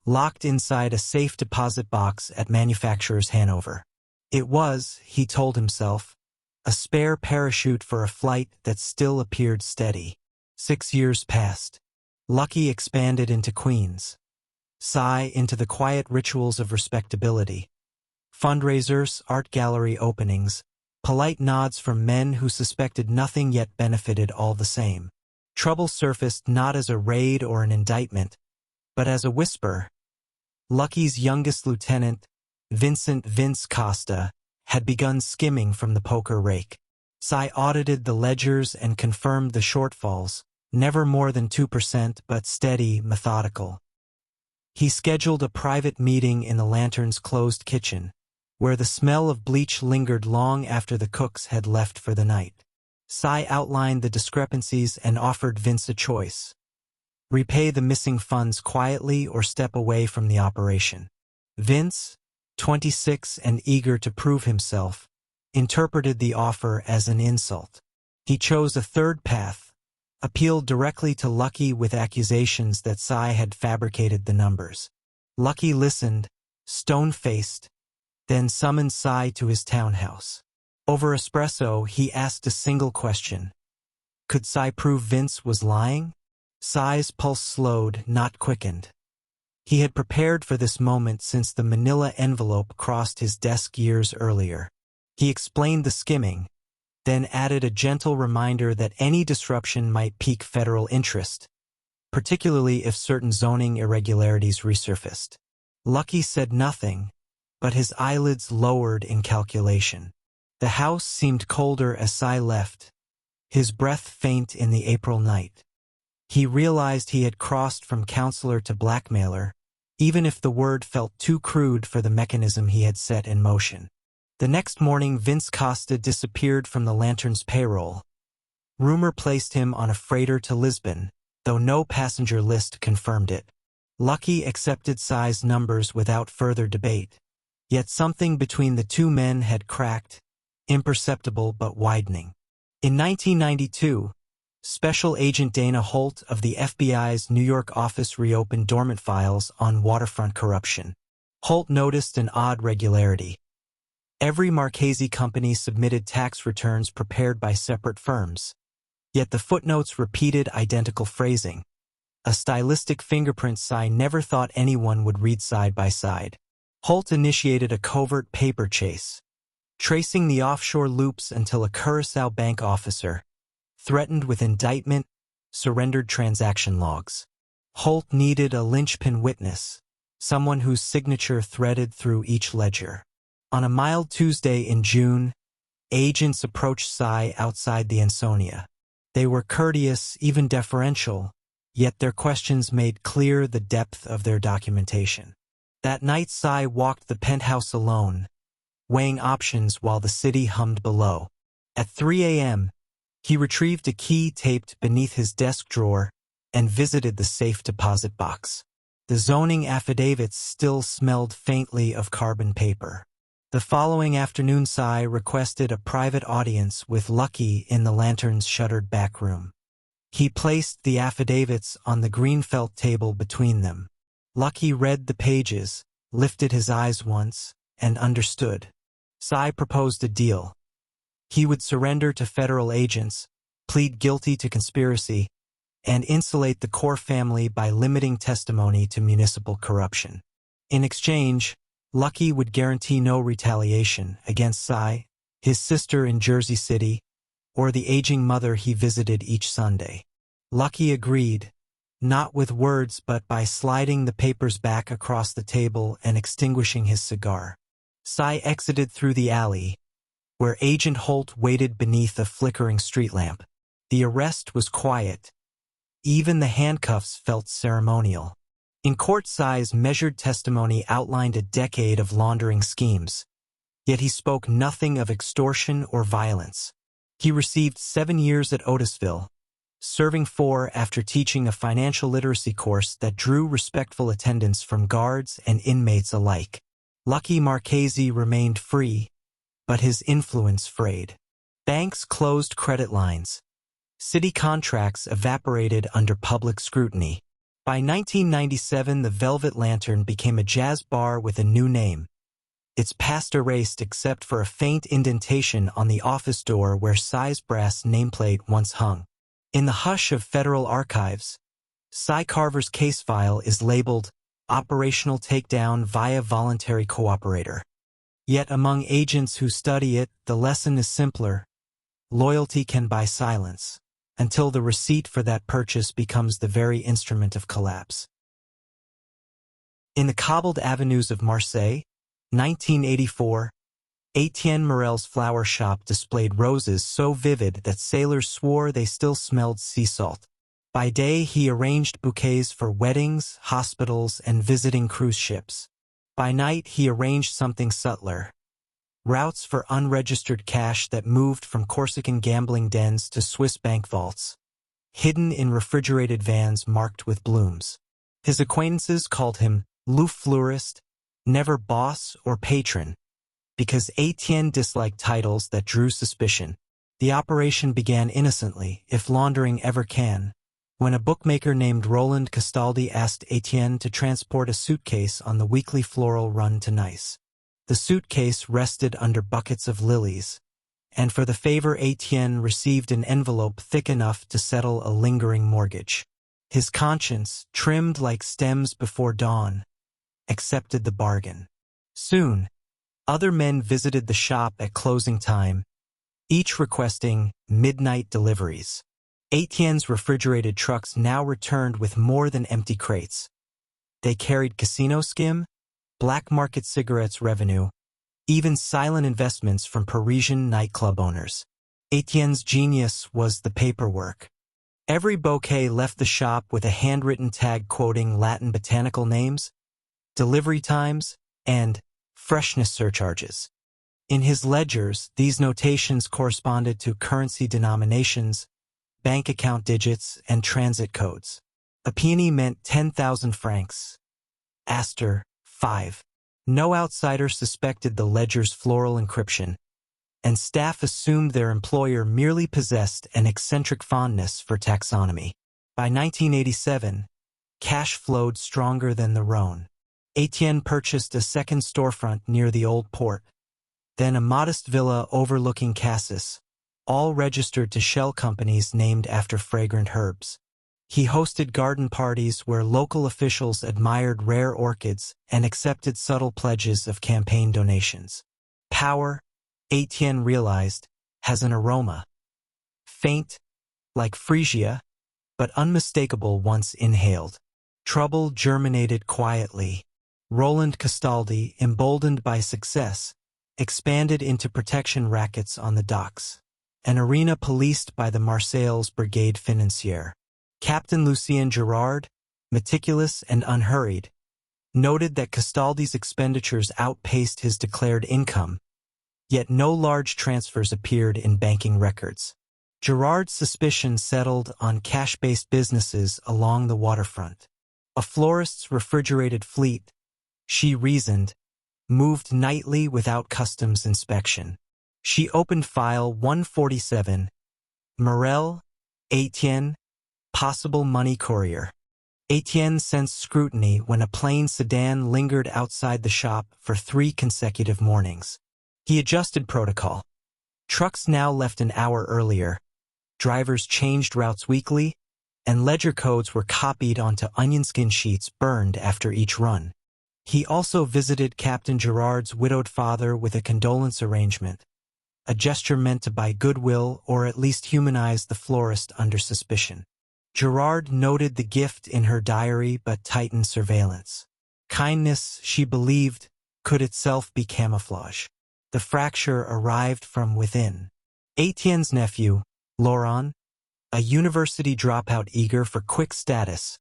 locked inside a safe deposit box at manufacturer's Hanover. It was, he told himself, a spare parachute for a flight that still appeared steady. 6 years passed. Lucky expanded into Queens. Psy into the quiet rituals of respectability. Fundraisers, art gallery openings, polite nods from men who suspected nothing yet benefited all the same. Trouble surfaced not as a raid or an indictment, but as a whisper. Lucky's youngest lieutenant, Vincent Vince Costa, had begun skimming from the poker rake. Psy audited the ledgers and confirmed the shortfalls, never more than 2% but steady, methodical. He scheduled a private meeting in the Lantern's closed kitchen, where the smell of bleach lingered long after the cooks had left for the night. Psy outlined the discrepancies and offered Vince a choice. Repay the missing funds quietly or step away from the operation. Vince, 26 and eager to prove himself, interpreted the offer as an insult. He chose a third path, appealed directly to Lucky with accusations that Psy had fabricated the numbers. Lucky listened, stone-faced, then summoned Psy to his townhouse. Over espresso, he asked a single question. Could Psy prove Vince was lying? Psy's pulse slowed, not quickened. He had prepared for this moment since the manila envelope crossed his desk years earlier. He explained the skimming, then added a gentle reminder that any disruption might pique federal interest, particularly if certain zoning irregularities resurfaced. Lucky said nothing, but his eyelids lowered in calculation. The house seemed colder as Psy left, his breath faint in the April night. He realized he had crossed from counselor to blackmailer, even if the word felt too crude for the mechanism he had set in motion. The next morning, Vince Costa disappeared from the Lantern's payroll. Rumor placed him on a freighter to Lisbon, though no passenger list confirmed it. Lucky accepted Psy's numbers without further debate. Yet something between the two men had cracked, imperceptible but widening. In 1992, Special Agent Dana Holt of the FBI's New York office reopened dormant files on waterfront corruption. Holt noticed an odd regularity. Every Marchese company submitted tax returns prepared by separate firms. Yet the footnotes repeated identical phrasing, a stylistic fingerprint Psy never thought anyone would read side by side. Holt initiated a covert paper chase, tracing the offshore loops until a Curaçao bank officer, threatened with indictment, surrendered transaction logs. Holt needed a linchpin witness, someone whose signature threaded through each ledger. On a mild Tuesday in June, agents approached Psy outside the Ansonia. They were courteous, even deferential, yet their questions made clear the depth of their documentation. That night, Psy walked the penthouse alone, weighing options while the city hummed below. At 3 a.m., he retrieved a key taped beneath his desk drawer and visited the safe deposit box. The zoning affidavits still smelled faintly of carbon paper. The following afternoon, Psy requested a private audience with Lucky in the Lantern's shuttered back room. He placed the affidavits on the green felt table between them. Lucky read the pages, lifted his eyes once, and understood. Psy proposed a deal. He would surrender to federal agents, plead guilty to conspiracy, and insulate the core family by limiting testimony to municipal corruption. In exchange, Lucky would guarantee no retaliation against Psy, his sister in Jersey City, or the aging mother he visited each Sunday. Lucky agreed, not with words but by sliding the papers back across the table and extinguishing his cigar. Psy exited through the alley, where Agent Holt waited beneath a flickering street lamp. The arrest was quiet. Even the handcuffs felt ceremonial. In court, Psy's measured testimony outlined a decade of laundering schemes, yet he spoke nothing of extortion or violence. He received 7 years at Otisville, serving 4 after teaching a financial literacy course that drew respectful attendance from guards and inmates alike. Lucky Marchese remained free, but his influence frayed. Banks closed credit lines. City contracts evaporated under public scrutiny. By 1997, the Velvet Lantern became a jazz bar with a new name. Its past erased except for a faint indentation on the office door where Cy's brass nameplate once hung. In the hush of federal archives, Cy Carver's case file is labeled Operational Takedown via Voluntary Cooperator. Yet among agents who study it, the lesson is simpler. Loyalty can buy silence, until the receipt for that purchase becomes the very instrument of collapse. In the cobbled avenues of Marseille, 1984, Etienne Morel's flower shop displayed roses so vivid that sailors swore they still smelled sea salt. By day, he arranged bouquets for weddings, hospitals, and visiting cruise ships. By night, he arranged something subtler. Routes for unregistered cash that moved from Corsican gambling dens to Swiss bank vaults, hidden in refrigerated vans marked with blooms. His acquaintances called him Le Fleurist, never boss or patron, because Etienne disliked titles that drew suspicion. The operation began innocently, if laundering ever can, when a bookmaker named Roland Castaldi asked Etienne to transport a suitcase on the weekly floral run to Nice. The suitcase rested under buckets of lilies, and for the favor Etienne received an envelope thick enough to settle a lingering mortgage. His conscience, trimmed like stems before dawn, accepted the bargain. Soon, other men visited the shop at closing time, each requesting midnight deliveries. Etienne's refrigerated trucks now returned with more than empty crates. They carried casino skim, black market cigarettes revenue, even silent investments from Parisian nightclub owners. Etienne's genius was the paperwork. Every bouquet left the shop with a handwritten tag quoting Latin botanical names, delivery times, and freshness surcharges. In his ledgers, these notations corresponded to currency denominations, bank account digits, and transit codes. A peony meant 10,000 francs. Astor, 5. No outsider suspected the ledger's floral encryption, and staff assumed their employer merely possessed an eccentric fondness for taxonomy. By 1987, cash flowed stronger than the Rhone. Etienne purchased a second storefront near the old port, then a modest villa overlooking Cassis, all registered to shell companies named after fragrant herbs. He hosted garden parties where local officials admired rare orchids and accepted subtle pledges of campaign donations. Power, Etienne realized, has an aroma. Faint, like freesia, but unmistakable once inhaled. Trouble germinated quietly. Roland Castaldi, emboldened by success, expanded into protection rackets on the docks, an arena policed by the Marseille's Brigade Financière. Captain Lucien Girard, meticulous and unhurried, noted that Castaldi's expenditures outpaced his declared income, yet no large transfers appeared in banking records. Girard's suspicion settled on cash-based businesses along the waterfront. A florist's refrigerated fleet, she reasoned, moved nightly without customs inspection. She opened file 147, Morel, Etienne, possible money courier. Etienne sensed scrutiny when a plain sedan lingered outside the shop for 3 consecutive mornings. He adjusted protocol. Trucks now left an hour earlier, drivers changed routes weekly, and ledger codes were copied onto onionskin sheets burned after each run. He also visited Captain Girard's widowed father with a condolence arrangement, a gesture meant to buy goodwill or at least humanize the florist under suspicion. Girard noted the gift in her diary but tightened surveillance. Kindness, she believed, could itself be camouflage. The fracture arrived from within. Etienne's nephew, Laurent, a university dropout eager for quick status,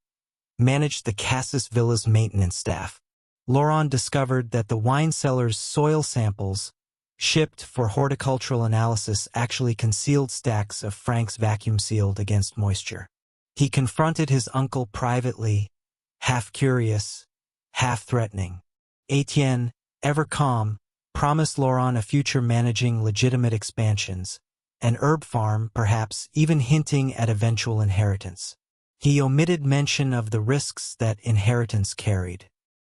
managed the Cassis Villa's maintenance staff. Laurent discovered that the wine cellar's soil samples, shipped for horticultural analysis, actually concealed stacks of Franks vacuum-sealed against moisture. He confronted his uncle privately, half curious, half threatening. Etienne, ever calm, promised Laurent a future managing legitimate expansions, an herb farm perhaps, even hinting at eventual inheritance. He omitted mention of the risks that inheritance carried.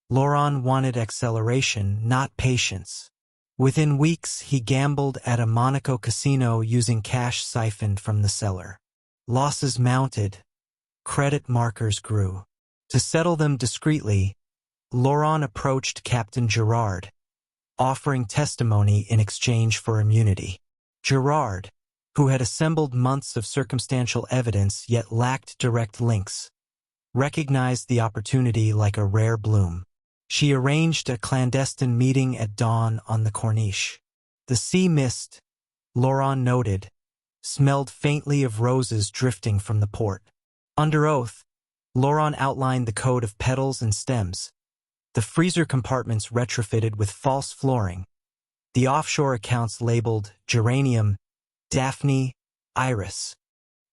Laurent wanted acceleration, not patience. Within weeks, he gambled at a Monaco casino using cash siphoned from the cellar. Losses mounted. Credit markers grew. To settle them discreetly, Laurent approached Captain Gerard, offering testimony in exchange for immunity. Gerard, who had assembled months of circumstantial evidence yet lacked direct links, recognized the opportunity like a rare bloom. She arranged a clandestine meeting at dawn on the Corniche. The sea mist, Laurent noted, smelled faintly of roses drifting from the port. Under oath, Laurent outlined the code of petals and stems, the freezer compartments retrofitted with false flooring, the offshore accounts labeled geranium, Daphne, Iris.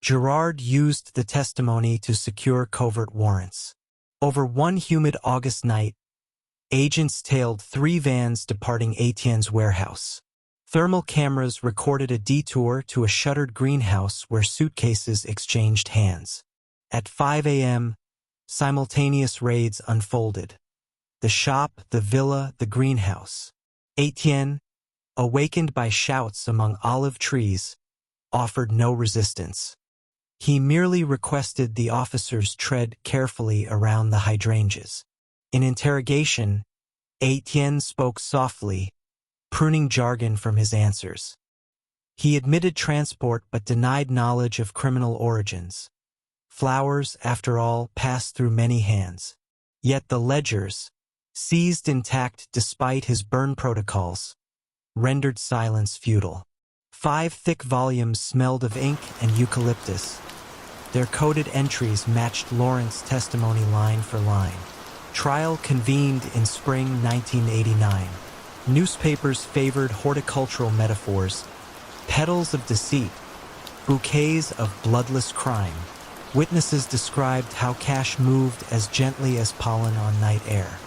Gerard used the testimony to secure covert warrants. Over one humid August night, agents tailed 3 vans departing Etienne's warehouse. Thermal cameras recorded a detour to a shuttered greenhouse where suitcases exchanged hands. At 5 a.m., simultaneous raids unfolded. The shop, the villa, the greenhouse. Etienne, awakened by shouts among olive trees, offered no resistance. He merely requested the officers tread carefully around the hydrangeas. In interrogation, Etienne spoke softly, pruning jargon from his answers. He admitted transport but denied knowledge of criminal origins. Flowers, after all, passed through many hands. Yet the ledgers, seized intact despite his burn protocols, rendered silence futile. 5 thick volumes smelled of ink and eucalyptus. Their coded entries matched Laurent's testimony line for line. Trial convened in spring 1989. Newspapers favored horticultural metaphors, petals of deceit, bouquets of bloodless crime. Witnesses described how cash moved as gently as pollen on night air.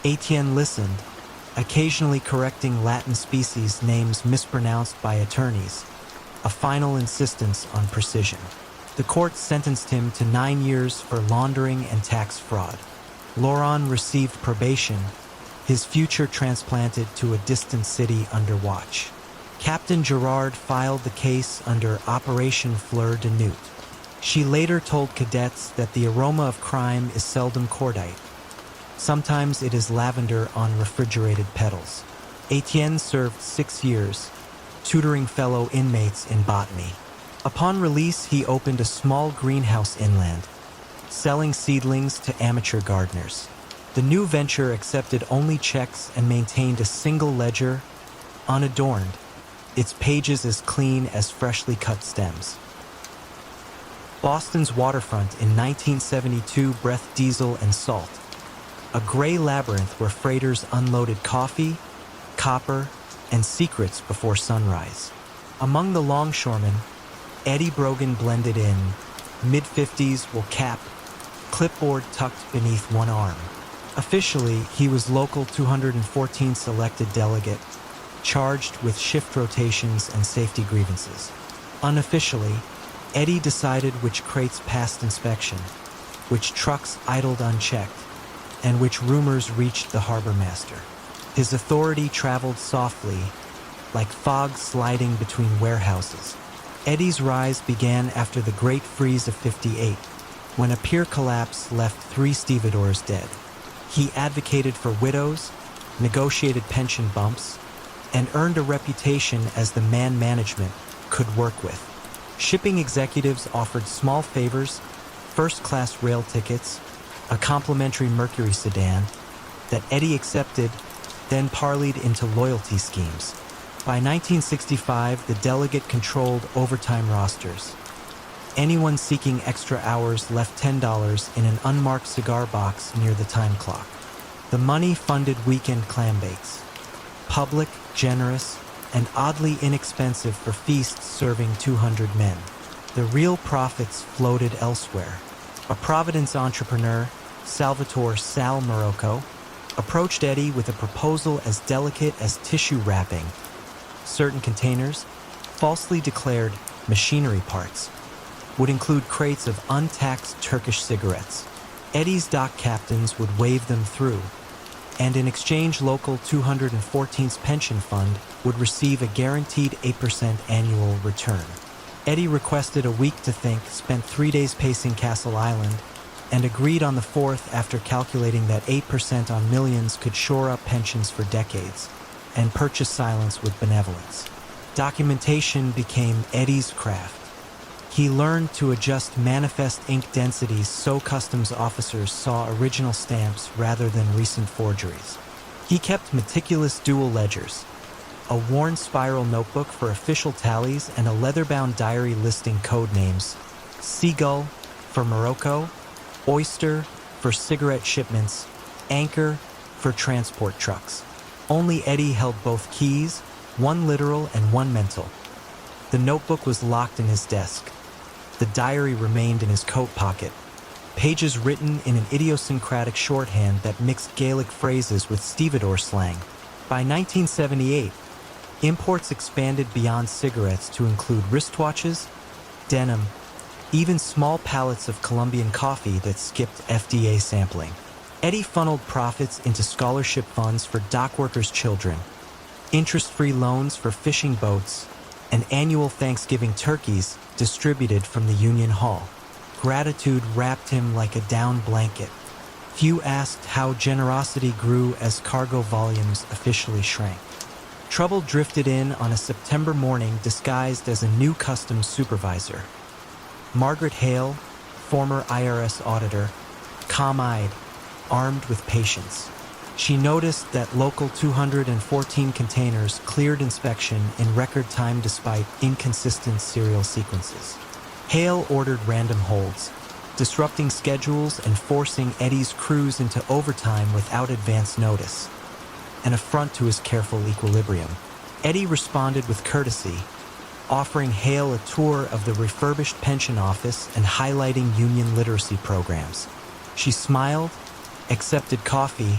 Etienne listened, occasionally correcting Latin species names mispronounced by attorneys, a final insistence on precision. The court sentenced him to 9 years for laundering and tax fraud. Laurent received probation, his future transplanted to a distant city under watch. Captain Gerard filed the case under Operation Fleur de Nout. She later told cadets that the aroma of crime is seldom cordite. Sometimes it is lavender on refrigerated petals. Etienne served 6 years, tutoring fellow inmates in botany. Upon release, he opened a small greenhouse inland, selling seedlings to amateur gardeners. The new venture accepted only checks and maintained a single ledger, unadorned, its pages as clean as freshly cut stems. Boston's waterfront in 1972 breathed diesel and salt, a gray labyrinth where freighters unloaded coffee, copper, and secrets before sunrise. Among the longshoremen, Eddie Brogan blended in, mid-50s will cap, clipboard tucked beneath one arm. Officially, he was Local 214 selected delegate, charged with shift rotations and safety grievances. Unofficially, Eddie decided which crates passed inspection, which trucks idled unchecked, and which rumors reached the harbor master. His authority traveled softly, like fog sliding between warehouses. Eddie's rise began after the Great Freeze of '58, when a pier collapse left 3 stevedores dead. He advocated for widows, negotiated pension bumps, and earned a reputation as the man management could work with. Shipping executives offered small favors, first-class rail tickets, a complimentary Mercury sedan, that Eddie accepted, then parlayed into loyalty schemes. By 1965, the delegate controlled overtime rosters. Anyone seeking extra hours left $10 in an unmarked cigar box near the time clock. The money funded weekend clam bakes. Public, generous, and oddly inexpensive for feasts serving 200 men. The real profits floated elsewhere. A Providence entrepreneur, Salvatore Sal Morocco, approached Eddie with a proposal as delicate as tissue wrapping. Certain containers, falsely declared machinery parts, would include crates of untaxed Turkish cigarettes. Eddie's dock captains would wave them through, and in exchange local 214th pension fund would receive a guaranteed 8% annual return. Eddie requested a week to think, spent 3 days pacing Castle Island, and agreed on the 4th after calculating that 8% on millions could shore up pensions for decades and purchase silence with benevolence. Documentation became Eddie's craft. He learned to adjust manifest ink densities so customs officers saw original stamps rather than recent forgeries. He kept meticulous dual ledgers, a worn spiral notebook for official tallies, and a leather-bound diary listing code names: Seagull for Morocco, Oyster for cigarette shipments, Anchor for transport trucks. Only Eddie held both keys, one literal and one mental. The notebook was locked in his desk. The diary remained in his coat pocket, pages written in an idiosyncratic shorthand that mixed Gaelic phrases with stevedore slang. By 1978, imports expanded beyond cigarettes to include wristwatches, denim, even small pallets of Colombian coffee that skipped FDA sampling. Eddie funneled profits into scholarship funds for dockworkers' children, interest-free loans for fishing boats, and annual Thanksgiving turkeys distributed from the Union Hall. Gratitude wrapped him like a down blanket. Few asked how generosity grew as cargo volumes officially shrank. Trouble drifted in on a September morning disguised as a new customs supervisor. Margaret Hale, former IRS auditor, calm-eyed, armed with patience. She noticed that local 214 containers cleared inspection in record time despite inconsistent serial sequences. Hale ordered random holds, disrupting schedules and forcing Eddie's crews into overtime without advance notice, an affront to his careful equilibrium. Eddie responded with courtesy, offering Hale a tour of the refurbished pension office and highlighting union literacy programs. She smiled, accepted coffee,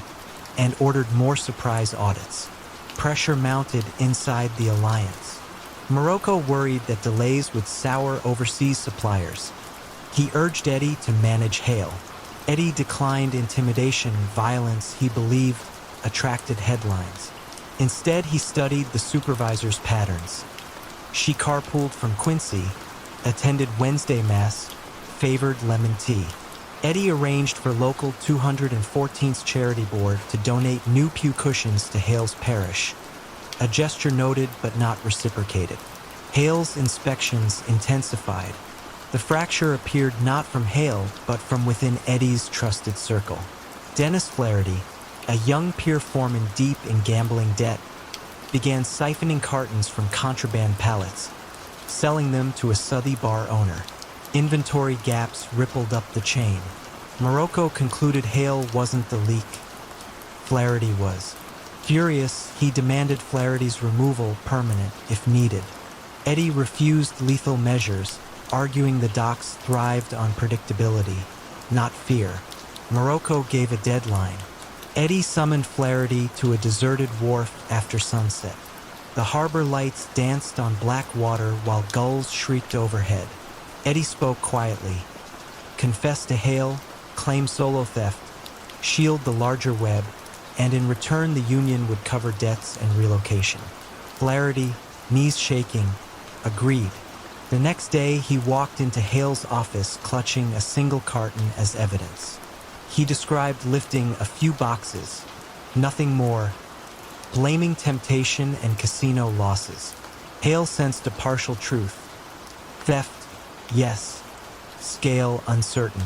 and ordered more surprise audits. Pressure mounted inside the alliance. Morocco worried that delays would sour overseas suppliers. He urged Eddie to manage Hale. Eddie declined intimidation, violence he believed attracted headlines. Instead, he studied the supervisor's patterns. She carpooled from Quincy, attended Wednesday Mass, favored lemon tea. Eddie arranged for local 214th Charity Board to donate new pew cushions to Hale's parish, a gesture noted but not reciprocated. Hale's inspections intensified. The fracture appeared not from Hale, but from within Eddie's trusted circle. Dennis Flaherty, a young peer foreman deep in gambling debt, began siphoning cartons from contraband pallets, selling them to a Southie bar owner. Inventory gaps rippled up the chain. Morocco concluded Hale wasn't the leak. Flaherty was. Furious, he demanded Flaherty's removal permanent if needed. Eddie refused lethal measures, arguing the docks thrived on predictability, not fear. Morocco gave a deadline. Eddie summoned Flaherty to a deserted wharf after sunset. The harbor lights danced on black water while gulls shrieked overhead. Eddie spoke quietly. Confess to Hale, claim solo theft, shield the larger web, and in return the union would cover debts and relocation. Flaherty, knees shaking, agreed. The next day he walked into Hale's office clutching a single carton as evidence. He described lifting a few boxes, nothing more, blaming temptation and casino losses. Hale sensed a partial truth. Theft, yes. Scale uncertain.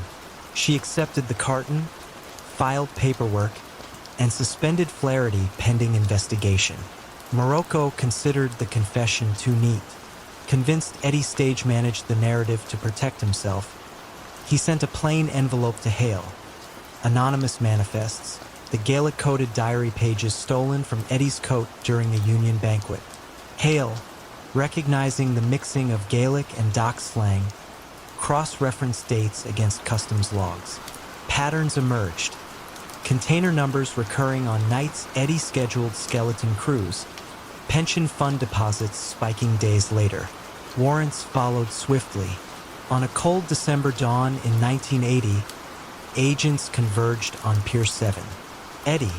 She accepted the carton, filed paperwork, and suspended Flaherty pending investigation. Morocco considered the confession too neat. Convinced Eddie stage managed the narrative to protect himself, he sent a plain envelope to Hale. Anonymous manifests, the Gaelic-coded diary pages stolen from Eddie's coat during a union banquet. Hale, recognizing the mixing of Gaelic and dock slang, cross-referenced dates against customs logs. Patterns emerged. Container numbers recurring on nights Eddie scheduled skeleton crews. Pension fund deposits spiking days later. Warrants followed swiftly. On a cold December dawn in 1980, agents converged on Pier 7. Eddie,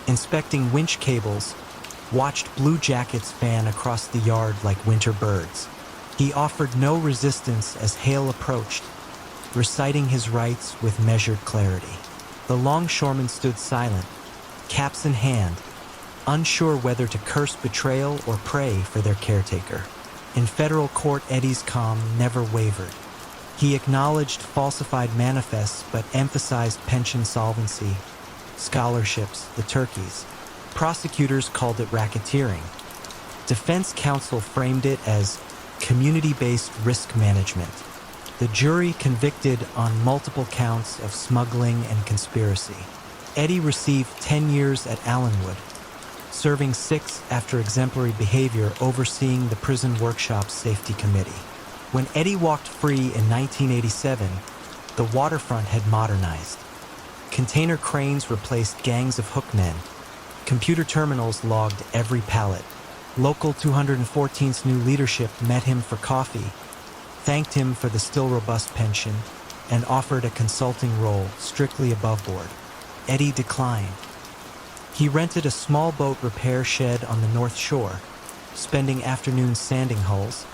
inspecting winch cables, watched blue jackets fan across the yard like winter birds. He offered no resistance as Hale approached, reciting his rights with measured clarity. The longshoremen stood silent, caps in hand, unsure whether to curse betrayal or pray for their caretaker. In federal court, Eddie's calm never wavered. He acknowledged falsified manifests but emphasized pension solvency, scholarships, the turkeys. Prosecutors called it racketeering. Defense counsel framed it as community-based risk management. The jury convicted on multiple counts of smuggling and conspiracy. Eddie received 10 years at Allenwood, serving 6 after exemplary behavior overseeing the prison workshop's safety committee. When Eddie walked free in 1987, the waterfront had modernized. Container cranes replaced gangs of hookmen. Computer terminals logged every pallet. Local 214's new leadership met him for coffee, thanked him for the still robust pension, and offered a consulting role strictly above board. Eddie declined. He rented a small boat repair shed on the North Shore, spending afternoons sanding hulls,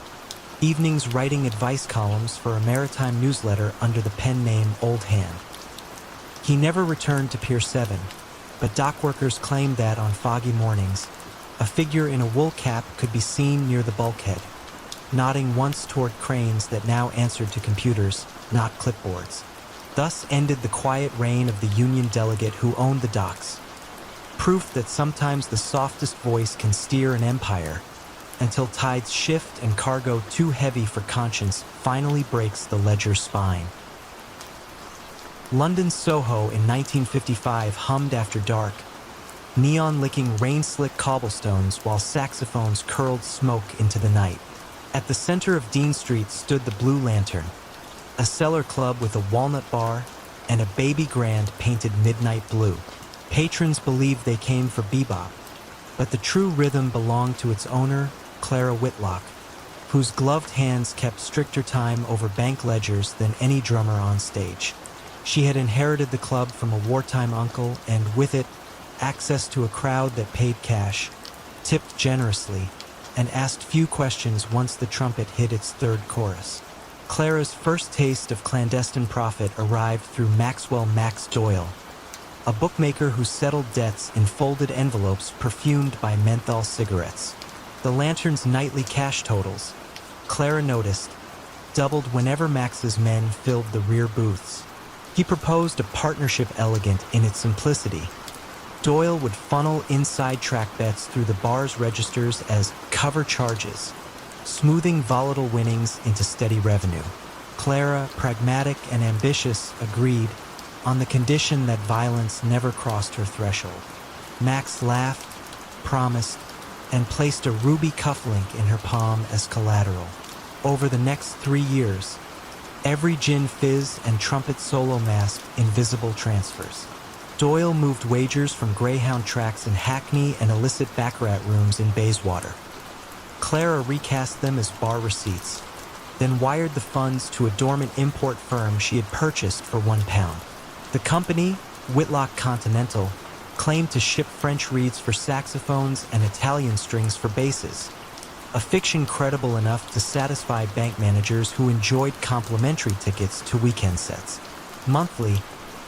evenings writing advice columns for a maritime newsletter under the pen name Old Hand. He never returned to Pier 7, but dockworkers claimed that on foggy mornings, a figure in a wool cap could be seen near the bulkhead, nodding once toward cranes that now answered to computers, not clipboards. Thus ended the quiet reign of the Union delegate who owned the docks. Proof that sometimes the softest voice can steer an empire, until tides shift and cargo too heavy for conscience finally breaks the ledger's spine. London's Soho in 1955 hummed after dark, neon licking rain-slick cobblestones while saxophones curled smoke into the night. At the center of Dean Street stood the Blue Lantern, a cellar club with a walnut bar and a baby grand painted midnight blue. Patrons believed they came for bebop, but the true rhythm belonged to its owner, Clara Whitlock, whose gloved hands kept stricter time over bank ledgers than any drummer on stage. She had inherited the club from a wartime uncle and, with it, access to a crowd that paid cash, tipped generously, and asked few questions once the trumpet hit its third chorus. Clara's first taste of clandestine profit arrived through Maxwell Max Doyle, a bookmaker who settled debts in folded envelopes perfumed by menthol cigarettes. The Lantern's nightly cash totals, Clara noticed, doubled whenever Max's men filled the rear booths. He proposed a partnership elegant in its simplicity. Doyle would funnel inside track bets through the bar's registers as cover charges, smoothing volatile winnings into steady revenue. Clara, pragmatic and ambitious, agreed on the condition that violence never crossed her threshold. Max laughed, promised, and placed a ruby cufflink in her palm as collateral. Over the next 3 years, every gin fizz and trumpet solo masked invisible transfers. Doyle moved wagers from Greyhound tracks in Hackney and illicit baccarat rooms in Bayswater. Clara recast them as bar receipts, then wired the funds to a dormant import firm she had purchased for £1. The company, Whitlock Continental, claimed to ship French reeds for saxophones and Italian strings for basses, a fiction credible enough to satisfy bank managers who enjoyed complimentary tickets to weekend sets. Monthly,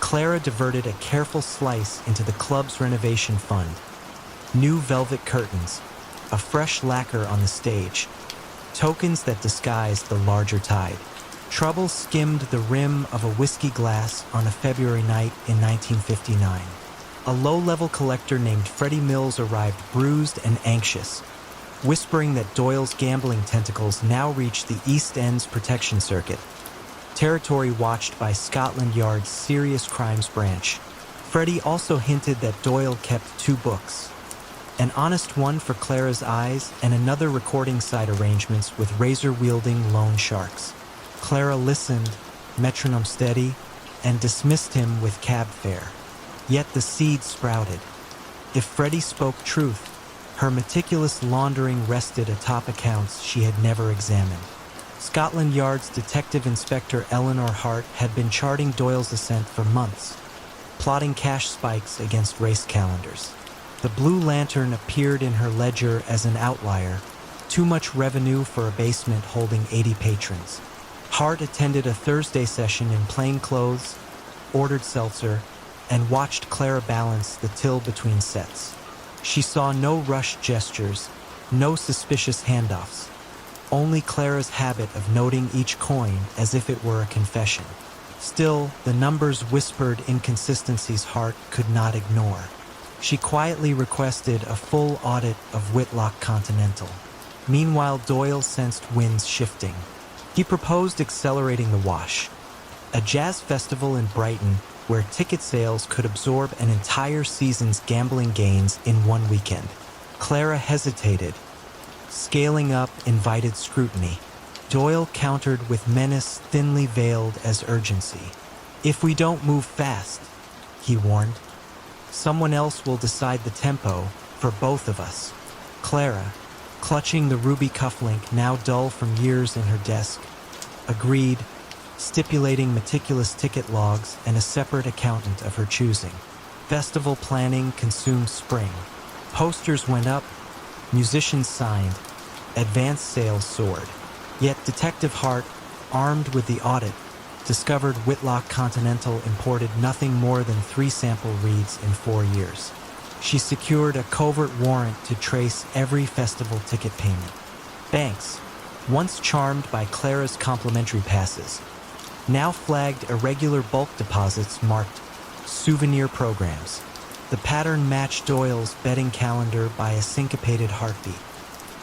Clara diverted a careful slice into the club's renovation fund. New velvet curtains, a fresh lacquer on the stage, tokens that disguised the larger tide. Trouble skimmed the rim of a whiskey glass on a February night in 1959. A low-level collector named Freddie Mills arrived bruised and anxious, whispering that Doyle's gambling tentacles now reached the East End's protection circuit, territory watched by Scotland Yard's Serious Crimes Branch. Freddie also hinted that Doyle kept 2 books, an honest one for Clara's eyes and another recording side arrangements with razor-wielding loan sharks. Clara listened, metronome steady, and dismissed him with cab fare. Yet the seed sprouted. If Freddie spoke truth, her meticulous laundering rested atop accounts she had never examined. Scotland Yard's Detective Inspector Eleanor Hart had been charting Doyle's ascent for months, plotting cash spikes against race calendars. The Blue Lantern appeared in her ledger as an outlier, too much revenue for a basement holding 80 patrons. Hart attended a Thursday session in plain clothes, ordered seltzer, and watched Clara balance the till between sets. She saw no rushed gestures, no suspicious handoffs, only Clara's habit of noting each coin as if it were a confession. Still, the numbers whispered inconsistencies Hart could not ignore. She quietly requested a full audit of Whitlock Continental. Meanwhile, Doyle sensed winds shifting. He proposed accelerating the wash, a jazz festival in Brighton where ticket sales could absorb an entire season's gambling gains in one weekend. Clara hesitated. Scaling up invited scrutiny. Doyle countered with menace thinly veiled as urgency. "If we don't move fast," he warned, "someone else will decide the tempo for both of us." Clara, clutching the ruby cufflink now dull from years in her desk, agreed, stipulating meticulous ticket logs and a separate accountant of her choosing. Festival planning consumed spring. Posters went up, musicians signed, advance sales soared. Yet Detective Hart, armed with the audit, discovered Whitlock Continental imported nothing more than 3 sample reads in 4 years. She secured a covert warrant to trace every festival ticket payment. Banks, once charmed by Clara's complimentary passes, now flagged irregular bulk deposits marked souvenir programs. The pattern matched Doyle's betting calendar by a syncopated heartbeat.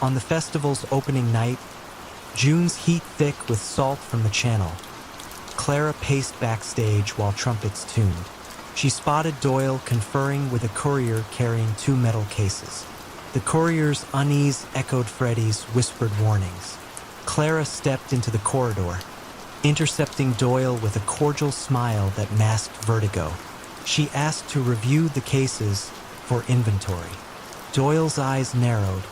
On the festival's opening night, June's heat thick with salt from the channel, Clara paced backstage while trumpets tuned. She spotted Doyle conferring with a courier carrying 2 metal cases. The courier's unease echoed Freddie's whispered warnings. Clara stepped into the corridor, intercepting Doyle with a cordial smile that masked vertigo. She asked to review the cases for inventory. Doyle's eyes narrowed,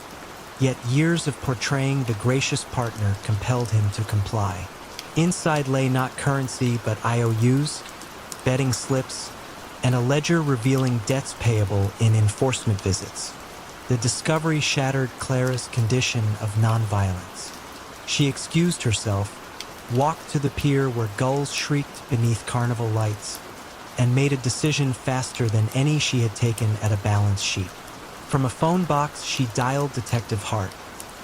yet years of portraying the gracious partner compelled him to comply. Inside lay not currency but IOUs, betting slips, and a ledger revealing debts payable in enforcement visits. The discovery shattered Clara's condition of nonviolence. She excused herself, walked to the pier where gulls shrieked beneath carnival lights, and made a decision faster than any she had taken at a balance sheet. From a phone box, she dialed Detective Hart,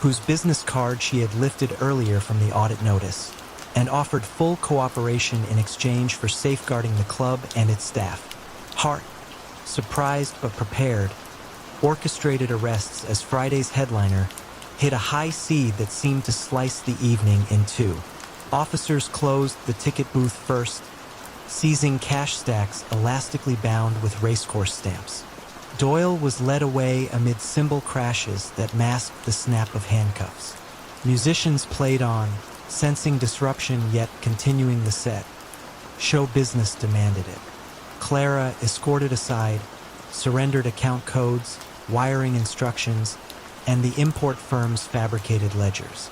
whose business card she had lifted earlier from the audit notice, and offered full cooperation in exchange for safeguarding the club and its staff. Hart, surprised but prepared, orchestrated arrests as Friday's headliner hit a high C that seemed to slice the evening in two. Officers closed the ticket booth first, seizing cash stacks elastically bound with racecourse stamps. Doyle was led away amid cymbal crashes that masked the snap of handcuffs. Musicians played on, sensing disruption yet continuing the set. Show business demanded it. Clara, escorted aside, surrendered account codes, wiring instructions, and the import firm's fabricated ledgers.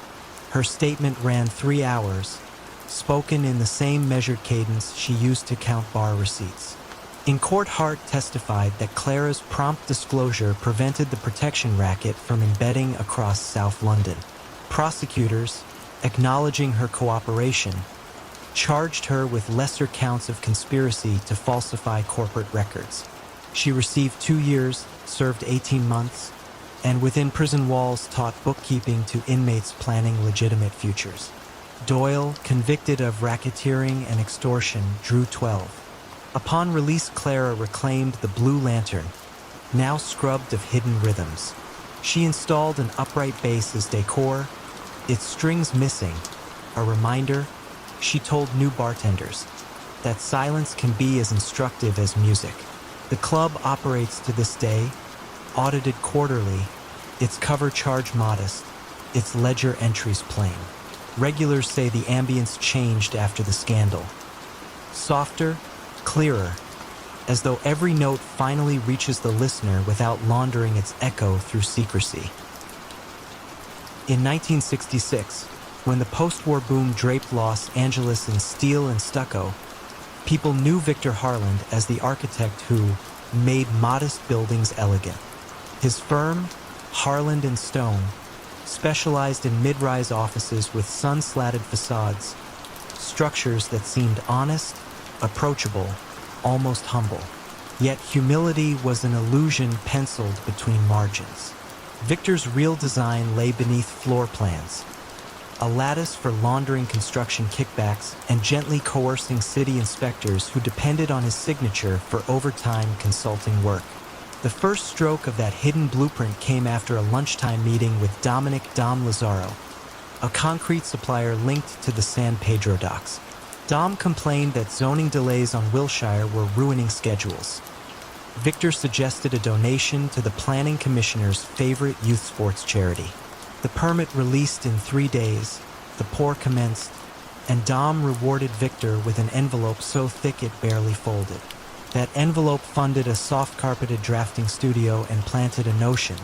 Her statement ran 3 hours, spoken in the same measured cadence she used to count bar receipts. In court, Hart testified that Clara's prompt disclosure prevented the protection racket from embedding across South London. Prosecutors, acknowledging her cooperation, charged her with lesser counts of conspiracy to falsify corporate records. She received 2 years, served 18 months, and within prison walls taught bookkeeping to inmates planning legitimate futures. Doyle, convicted of racketeering and extortion, drew 12. Upon release, Clara reclaimed the Blue Lantern, now scrubbed of hidden rhythms. She installed an upright bass as decor, its strings missing, a reminder. She told new bartenders that silence can be as instructive as music. The club operates to this day, audited quarterly, its cover charge modest, its ledger entries plain. Regulars say the ambience changed after the scandal. Softer, clearer, as though every note finally reaches the listener without laundering its echo through secrecy. In 1966, When the post-war boom draped Los Angeles in steel and stucco, people knew Victor Harland as the architect who made modest buildings elegant. His firm, Harland and Stone, specialized in mid-rise offices with sun-slatted facades, structures that seemed honest, approachable, almost humble. Yet humility was an illusion penciled between margins. Victor's real design lay beneath floor plans, a lattice for laundering construction kickbacks and gently coercing city inspectors who depended on his signature for overtime consulting work. The first stroke of that hidden blueprint came after a lunchtime meeting with Dominic Dom Lazaro, a concrete supplier linked to the San Pedro docks. Dom complained that zoning delays on Wilshire were ruining schedules. Victor suggested a donation to the planning commissioner's favorite youth sports charity. The permit released in 3 days, the pour commenced, and Dom rewarded Victor with an envelope so thick it barely folded. That envelope funded a soft-carpeted drafting studio and planted a notion.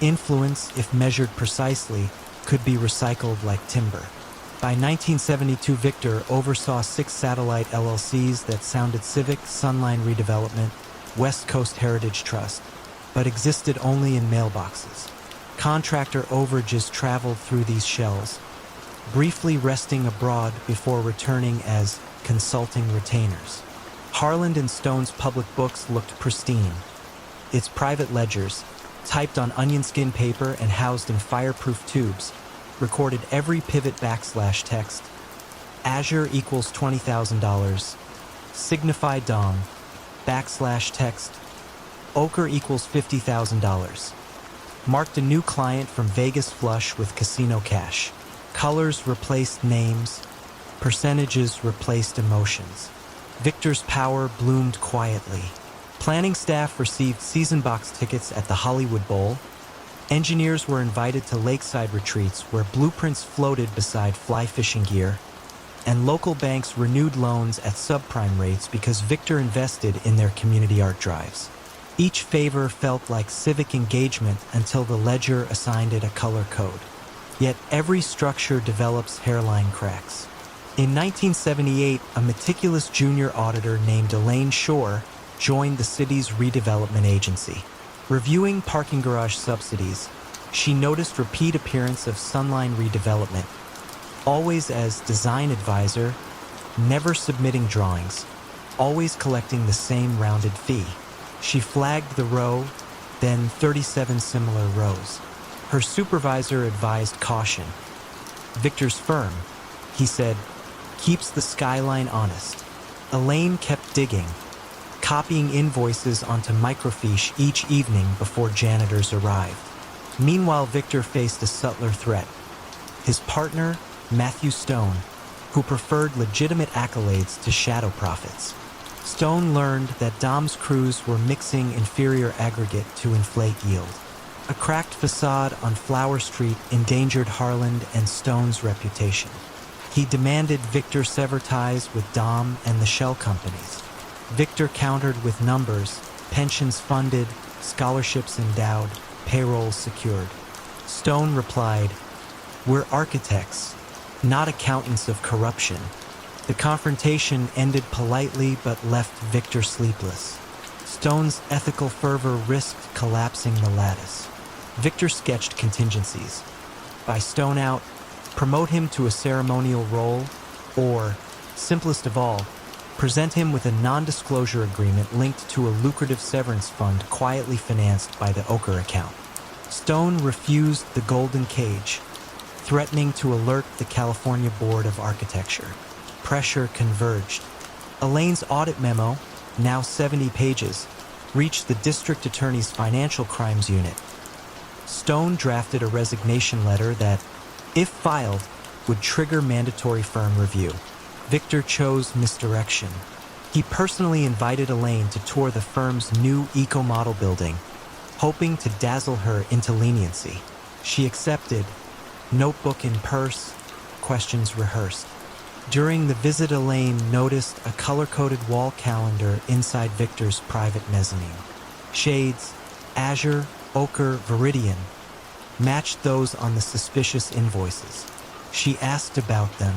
Influence, if measured precisely, could be recycled like timber. By 1972, Victor oversaw 6 satellite LLCs that sounded civic, Sunline Redevelopment, West Coast Heritage Trust, but existed only in mailboxes. Contractor overages traveled through these shells, briefly resting abroad before returning as consulting retainers. Harland and Stone's public books looked pristine. Its private ledgers, typed on onion skin paper and housed in fireproof tubes, recorded every pivot / text. Azure equals $20,000. Signify Dom / text. Ochre equals $50,000. Marked a new client from Vegas flush with casino cash. Colors replaced names. Percentages replaced emotions. Victor's power bloomed quietly. Planning staff received season box tickets at the Hollywood Bowl. Engineers were invited to lakeside retreats where blueprints floated beside fly fishing gear. And local banks renewed loans at subprime rates because Victor invested in their community art drives. Each favor felt like civic engagement until the ledger assigned it a color code. Yet every structure develops hairline cracks. In 1978, a meticulous junior auditor named Elaine Shore joined the city's redevelopment agency. Reviewing parking garage subsidies, she noticed repeat appearance of Sunline Redevelopment, always as design advisor, never submitting drawings, always collecting the same rounded fee. She flagged the row, then 37 similar rows. Her supervisor advised caution. Victor's firm, he said, keeps the skyline honest. Elaine kept digging, copying invoices onto microfiche each evening before janitors arrived. Meanwhile, Victor faced a subtler threat. His partner, Matthew Stone, who preferred legitimate accolades to shadow profits. Stone learned that Dom's crews were mixing inferior aggregate to inflate yield. A cracked facade on Flower Street endangered Harland and Stone's reputation. He demanded Victor sever ties with Dom and the shell companies. Victor countered with numbers, pensions funded, scholarships endowed, payrolls secured. Stone replied, "We're architects, not accountants of corruption." The confrontation ended politely but left Victor sleepless. Stone's ethical fervor risked collapsing the lattice. Victor sketched contingencies. By Stone out, promote him to a ceremonial role, or, simplest of all, present him with a non-disclosure agreement linked to a lucrative severance fund quietly financed by the Ochre account. Stone refused the golden cage, threatening to alert the California Board of Architecture. Pressure converged. Elaine's audit memo, now 70 pages, reached the district attorney's financial crimes unit. Stone drafted a resignation letter that, if filed, would trigger mandatory firm review. Victor chose misdirection. He personally invited Elaine to tour the firm's new eco-model building, hoping to dazzle her into leniency. She accepted, notebook in purse, questions rehearsed. During the visit, Elaine noticed a color-coded wall calendar inside Victor's private mezzanine. Shades, azure, ochre, viridian, matched those on the suspicious invoices. She asked about them.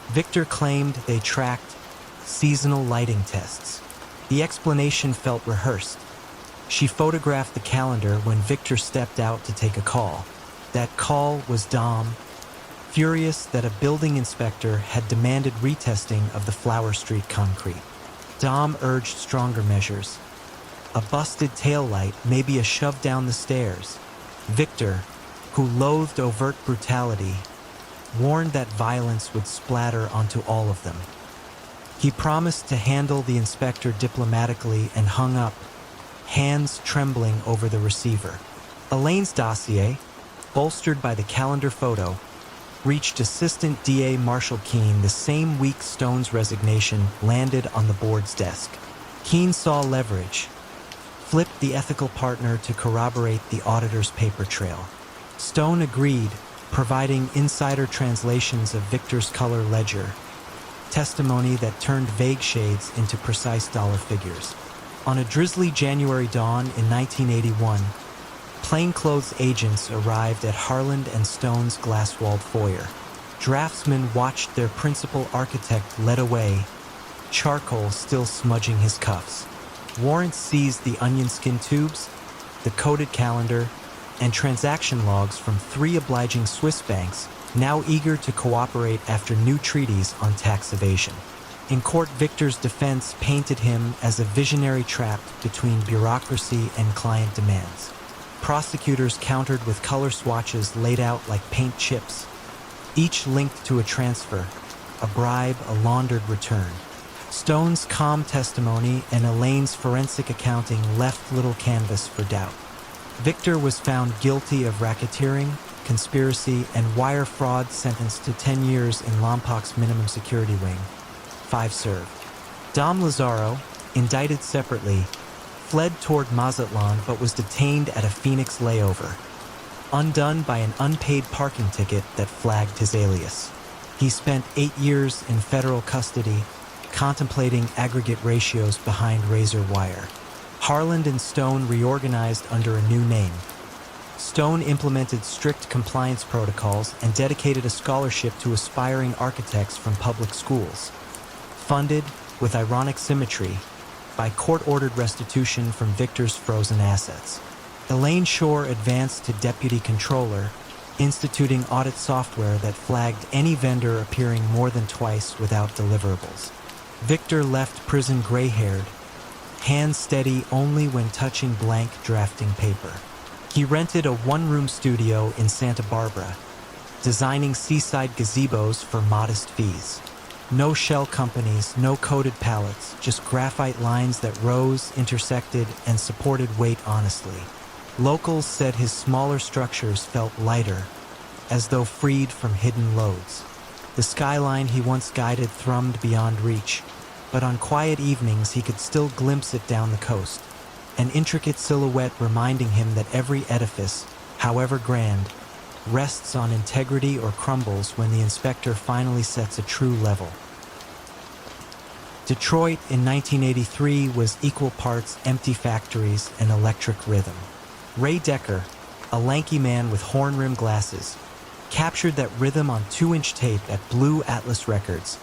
Victor claimed they tracked seasonal lighting tests. The explanation felt rehearsed. She photographed the calendar when Victor stepped out to take a call. That call was Dom, furious that a building inspector had demanded retesting of the Flower Street concrete. Dom urged stronger measures. A busted taillight, maybe a shove down the stairs. Victor, who loathed overt brutality, warned that violence would splatter onto all of them. He promised to handle the inspector diplomatically and hung up, hands trembling over the receiver. Elaine's dossier, bolstered by the calendar photo, reached Assistant DA Marshall Keene the same week Stone's resignation landed on the board's desk. Keene saw leverage, flipped the ethical partner to corroborate the auditor's paper trail. Stone agreed, providing insider translations of Victor's color ledger, testimony that turned vague shades into precise dollar figures. On a drizzly January dawn in 1981, plainclothes agents arrived at Harland and Stone's glass-walled foyer. Draftsmen watched their principal architect led away, charcoal still smudging his cuffs. Warrants seized the onion skin tubes, the coded calendar, and transaction logs from 3 obliging Swiss banks, now eager to cooperate after new treaties on tax evasion. In court, Victor's defense painted him as a visionary trapped between bureaucracy and client demands. Prosecutors countered with color swatches laid out like paint chips, each linked to a transfer, a bribe, a laundered return. Stone's calm testimony and Elaine's forensic accounting left little canvas for doubt. Victor was found guilty of racketeering, conspiracy, and wire fraud, sentenced to 10 years in Lompac's minimum security wing. 5 served. Dom Lazaro, indicted separately, fled toward Mazatlan but was detained at a Phoenix layover, undone by an unpaid parking ticket that flagged his alias. He spent 8 years in federal custody, contemplating aggregate ratios behind razor wire. Harland and Stone reorganized under a new name. Stone implemented strict compliance protocols and dedicated a scholarship to aspiring architects from public schools, funded, with ironic symmetry, by court-ordered restitution from Victor's frozen assets. Elaine Shore advanced to deputy controller, instituting audit software that flagged any vendor appearing more than twice without deliverables. Victor left prison gray-haired, hands steady only when touching blank drafting paper. He rented a one-room studio in Santa Barbara, designing seaside gazebos for modest fees. No shell companies, no coated pallets, just graphite lines that rose, intersected, and supported weight honestly. Locals said his smaller structures felt lighter, as though freed from hidden loads. The skyline he once guided thrummed beyond reach, but on quiet evenings he could still glimpse it down the coast, an intricate silhouette reminding him that every edifice, however grand, rests on integrity or crumbles when the inspector finally sets a true level. Detroit in 1983 was equal parts empty factories and electric rhythm. Ray Decker, a lanky man with horn-rimmed glasses, captured that rhythm on 2-inch tape at Blue Atlas Records,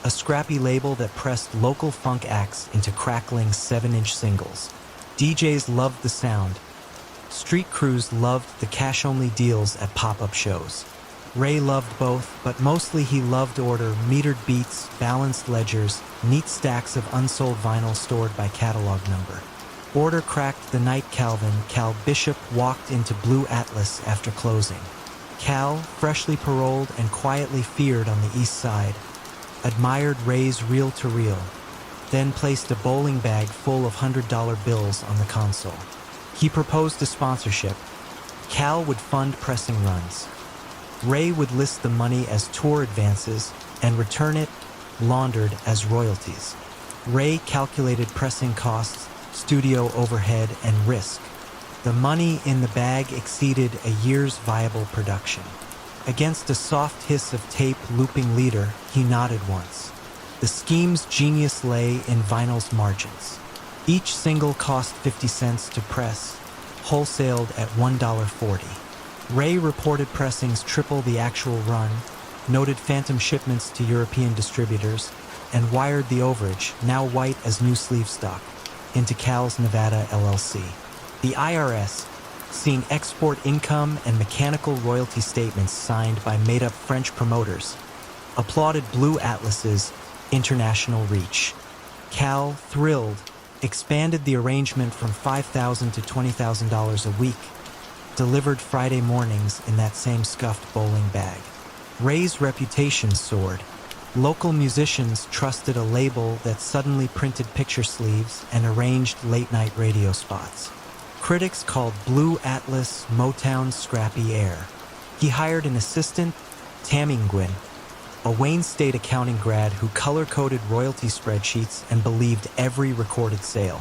a scrappy label that pressed local funk acts into crackling 7-inch singles. DJs loved the sound. Street crews loved the cash-only deals at pop-up shows. Ray loved both, but mostly he loved order, metered beats, balanced ledgers, neat stacks of unsold vinyl stored by catalog number. Order cracked the night Cal Bishop walked into Blue Atlas after closing. Cal, freshly paroled and quietly feared on the east side, admired Ray's reel-to-reel, then placed a bowling bag full of $100 bills on the console. He proposed a sponsorship. Cal would fund pressing runs. Ray would list the money as tour advances and return it, laundered, as royalties. Ray calculated pressing costs, studio overhead, and risk. The money in the bag exceeded a year's viable production. Against a soft hiss of tape looping leader, he nodded once. The scheme's genius lay in vinyl's margins. Each single cost 50 cents to press, wholesaled at $1.40. Ray reported pressings triple the actual run, noted phantom shipments to European distributors, and wired the overage, now white as new sleeve stock, into Cal's Nevada LLC. The IRS, seeing export income and mechanical royalty statements signed by made-up French promoters, applauded Blue Atlas's international reach. Cal, thrilled, expanded the arrangement from $5,000 to $20,000 a week, delivered Friday mornings in that same scuffed bowling bag. Ray's reputation soared. Local musicians trusted a label that suddenly printed picture sleeves and arranged late-night radio spots. Critics called Blue Atlas Motown's scrappy air. He hired an assistant, Tammy Nguyen, a Wayne State accounting grad who color-coded royalty spreadsheets and believed every recorded sale.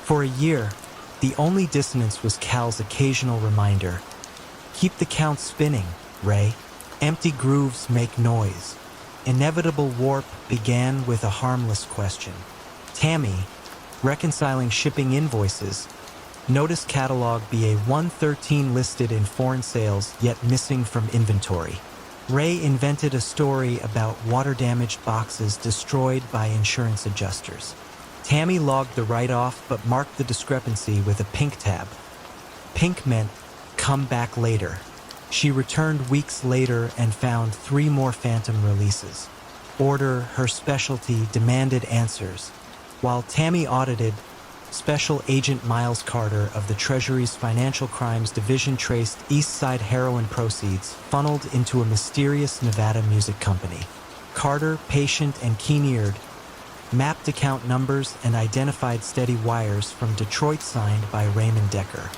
For a year, the only dissonance was Cal's occasional reminder, "Keep the count spinning, Ray. Empty grooves make noise." Inevitable warp began with a harmless question. Tammy, reconciling shipping invoices, noticed catalog BA 113 listed in foreign sales yet missing from inventory. Ray invented a story about water-damaged boxes destroyed by insurance adjusters. Tammy logged the write-off but marked the discrepancy with a pink tab. Pink meant, "Come back later." She returned weeks later and found 3 more phantom releases. Order, her specialty, demanded answers. While Tammy audited, Special Agent Miles Carter of the Treasury's Financial Crimes Division traced East Side heroin proceeds funneled into a mysterious Nevada music company. Carter, patient and keen-eared, mapped account numbers and identified steady wires from Detroit signed by Raymond Decker.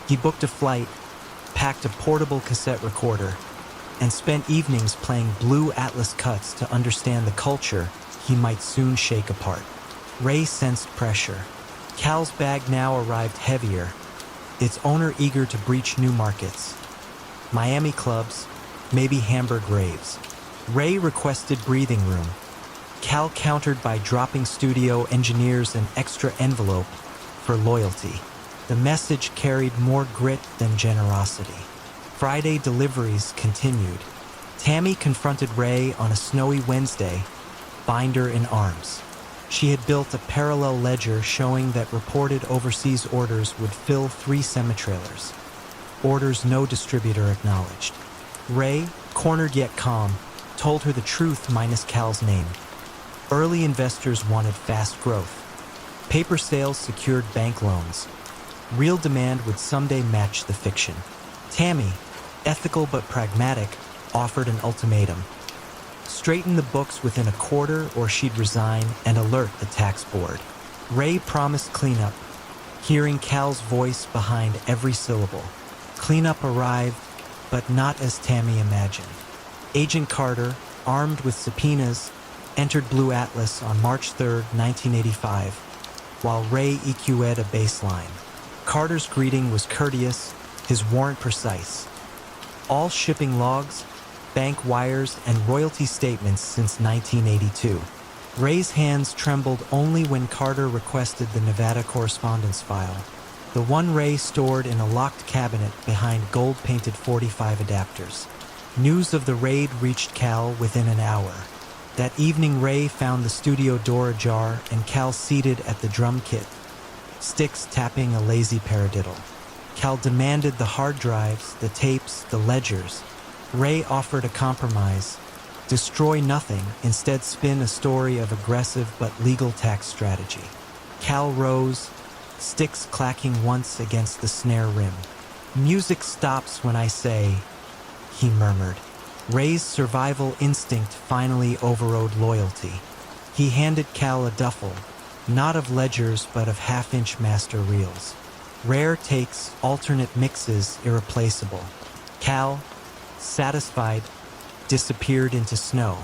He booked a flight, packed a portable cassette recorder, and spent evenings playing Blue Atlas cuts to understand the culture he might soon shake apart. Ray sensed pressure. Cal's bag now arrived heavier, its owner eager to breach new markets. Miami clubs, maybe Hamburg raves. Ray requested breathing room. Cal countered by dropping studio engineers an extra envelope for loyalty. The message carried more grit than generosity. Friday deliveries continued. Tammy confronted Ray on a snowy Wednesday, binder in arms. She had built a parallel ledger showing that reported overseas orders would fill 3 semi-trailers. Orders no distributor acknowledged. Ray, cornered yet calm, told her the truth minus Cal's name. Early investors wanted fast growth. Paper sales secured bank loans. Real demand would someday match the fiction. Tammy, ethical but pragmatic, offered an ultimatum. Straighten the books within a quarter or she'd resign and alert the tax board. Ray promised cleanup, hearing Cal's voice behind every syllable. Cleanup arrived, but not as Tammy imagined. Agent Carter, armed with subpoenas, entered Blue Atlas on March 3, 1985, while Ray EQ'd a baseline. Carter's greeting was courteous, his warrant precise. All shipping logs, bank wires, and royalty statements since 1982. Ray's hands trembled only when Carter requested the Nevada correspondence file, the one Ray stored in a locked cabinet behind gold-painted 45 adapters. News of the raid reached Cal within an hour. That evening, Ray found the studio door ajar and Cal seated at the drum kit, sticks tapping a lazy paradiddle. Cal demanded the hard drives, the tapes, the ledgers. Ray offered a compromise. Destroy nothing, instead spin a story of aggressive but legal tax strategy. Cal rose, sticks clacking once against the snare rim. "Music stops when I say," he murmured. Ray's survival instinct finally overrode loyalty. He handed Cal a duffel, not of ledgers but of half-inch master reels. Rare takes, alternate mixes, irreplaceable. Cal, satisfied, disappeared into snow.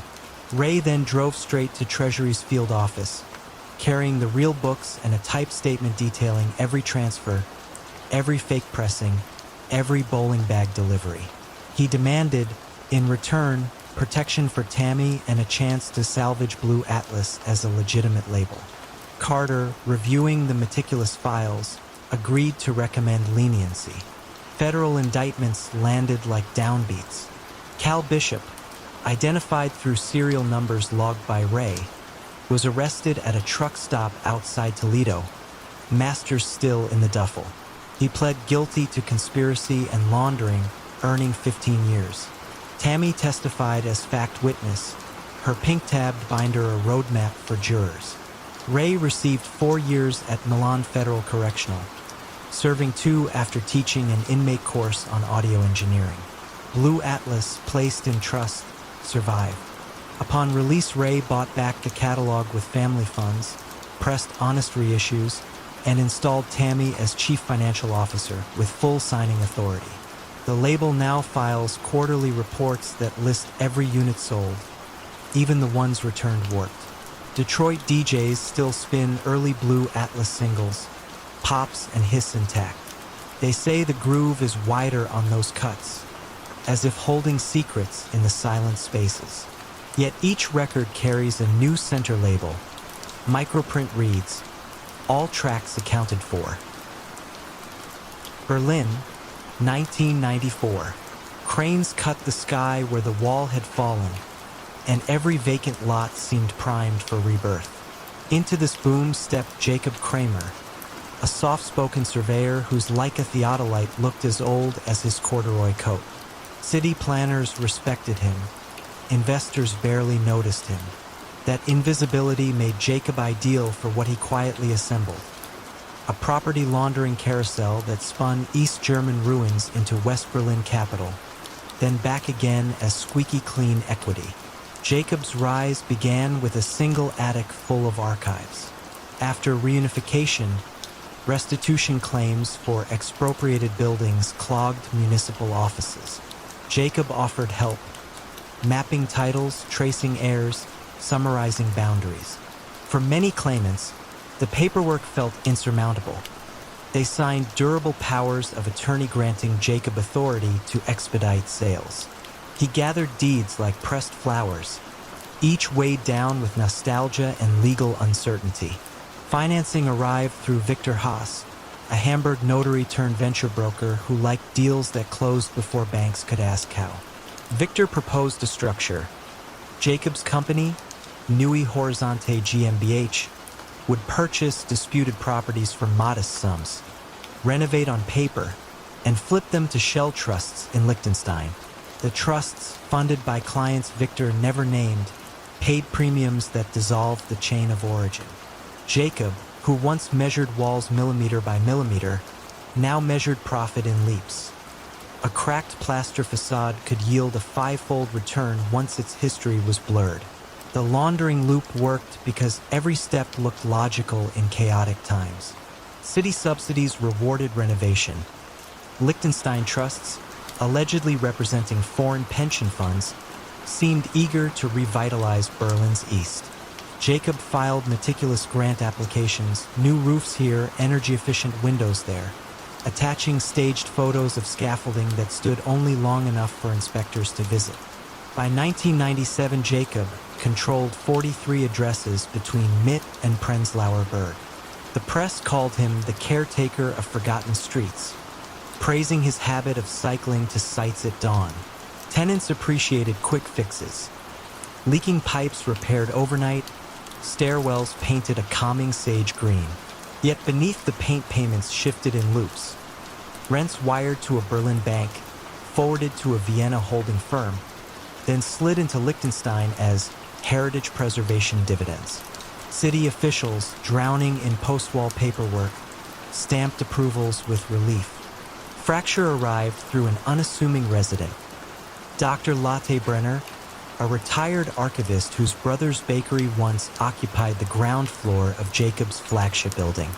Ray then drove straight to Treasury's field office, carrying the real books and a typed statement detailing every transfer, every fake pressing, every bowling bag delivery. He demanded, in return, protection for Tammy and a chance to salvage Blue Atlas as a legitimate label. Carter, reviewing the meticulous files, agreed to recommend leniency. Federal indictments landed like downbeats. Cal Bishop, identified through serial numbers logged by Ray, was arrested at a truck stop outside Toledo, masters still in the duffel. He pled guilty to conspiracy and laundering, earning 15 years. Tammy testified as fact witness, her pink-tabbed binder a roadmap for jurors. Ray received 4 years at Milan Federal Correctional, serving 2 after teaching an inmate course on audio engineering. Blue Atlas, placed in trust, survived. Upon release, Ray bought back the catalog with family funds, pressed honest reissues, and installed Tammy as chief financial officer with full signing authority. The label now files quarterly reports that list every unit sold, even the ones returned warped. Detroit DJs still spin early Blue Atlas singles, pops and hiss intact. They say the groove is wider on those cuts, as if holding secrets in the silent spaces. Yet each record carries a new center label. Microprint reads, "All tracks accounted for." Berlin, 1994. Cranes cut the sky where the wall had fallen, and every vacant lot seemed primed for rebirth. Into this boom stepped Jacob Kramer, a soft-spoken surveyor whose Leica theodolite looked as old as his corduroy coat. City planners respected him. Investors barely noticed him. That invisibility made Jacob ideal for what he quietly assembled. A property laundering carousel that spun East German ruins into West Berlin capital, then back again as squeaky clean equity. Jacob's rise began with a single attic full of archives. After reunification, restitution claims for expropriated buildings clogged municipal offices. Jacob offered help, mapping titles, tracing heirs, summarizing boundaries. For many claimants, the paperwork felt insurmountable. They signed durable powers of attorney granting Jacob authority to expedite sales. He gathered deeds like pressed flowers, each weighed down with nostalgia and legal uncertainty. Financing arrived through Victor Haas, a Hamburg notary turned venture broker who liked deals that closed before banks could ask how. Victor proposed a structure. Jacob's company, Nui Horizonte GmbH, would purchase disputed properties for modest sums, renovate on paper, and flip them to shell trusts in Liechtenstein. The trusts, funded by clients Victor never named, paid premiums that dissolved the chain of origin. Jacob, who once measured walls millimeter by millimeter, now measured profit in leaps. A cracked plaster facade could yield a 5-fold return once its history was blurred. The laundering loop worked because every step looked logical in chaotic times. City subsidies rewarded renovation. Liechtenstein trusts, allegedly representing foreign pension funds, seemed eager to revitalize Berlin's east. Jacob filed meticulous grant applications, new roofs here, energy-efficient windows there, attaching staged photos of scaffolding that stood only long enough for inspectors to visit. By 1997, Jacob controlled 43 addresses between Mitte and Prenzlauer Berg. The press called him the caretaker of forgotten streets, praising his habit of cycling to sites at dawn. Tenants appreciated quick fixes. Leaking pipes repaired overnight, stairwells painted a calming sage green. Yet beneath the paint payments shifted in loops. Rents wired to a Berlin bank, forwarded to a Vienna holding firm, then slid into Liechtenstein as heritage preservation dividends. City officials, drowning in post-wall paperwork, stamped approvals with relief. Fracture arrived through an unassuming resident, Dr. Lotte Brenner, a retired archivist whose brother's bakery once occupied the ground floor of Jacob's flagship building.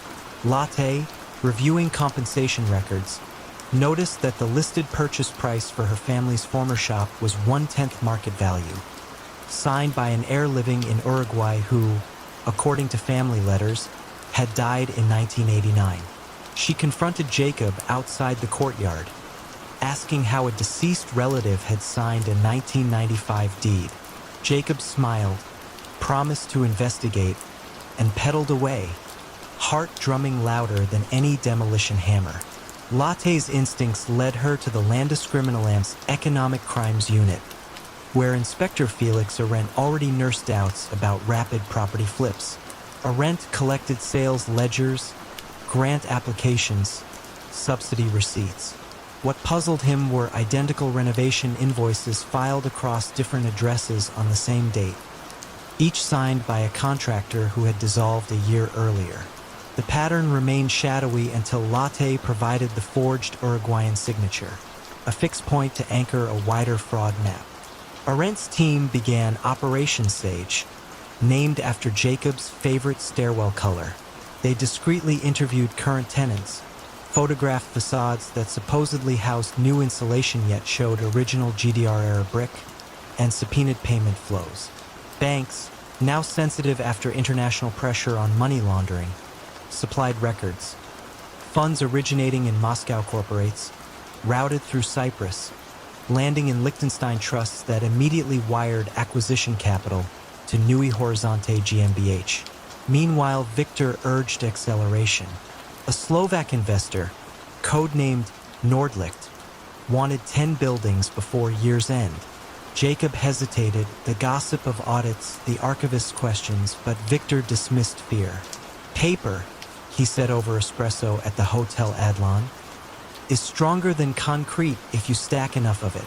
Lotte, reviewing compensation records, noticed that the listed purchase price for her family's former shop was 1/10 market value, signed by an heir living in Uruguay who, according to family letters, had died in 1989. She confronted Jacob outside the courtyard, asking how a deceased relative had signed a 1995 deed. Jacob smiled, promised to investigate, and pedaled away, heart drumming louder than any demolition hammer. Lotte's instincts led her to the Landeskriminalamt's Economic Crimes Unit, where Inspector Felix Arendt already nursed doubts about rapid property flips. Arendt collected sales ledgers, grant applications, subsidy receipts. What puzzled him were identical renovation invoices filed across different addresses on the same date, each signed by a contractor who had dissolved a year earlier. The pattern remained shadowy until Latte provided the forged Uruguayan signature, a fixed point to anchor a wider fraud map. Arendt's team began Operation Sage, named after Jacob's favorite stairwell color. They discreetly interviewed current tenants, photographed facades that supposedly housed new insulation yet showed original GDR-era brick, and subpoenaed payment flows. Banks, now sensitive after international pressure on money laundering, supplied records. Funds originating in Moscow corporates, routed through Cyprus, landing in Liechtenstein trusts that immediately wired acquisition capital to Nui Horizonte GmbH. Meanwhile, Victor urged acceleration. A Slovak investor, codenamed Nordlicht, wanted 10 buildings before year's end. Jacob hesitated, the gossip of audits, the archivist's questions, but Victor dismissed fear. Paper, he said over espresso at the Hotel Adlon, is stronger than concrete if you stack enough of it.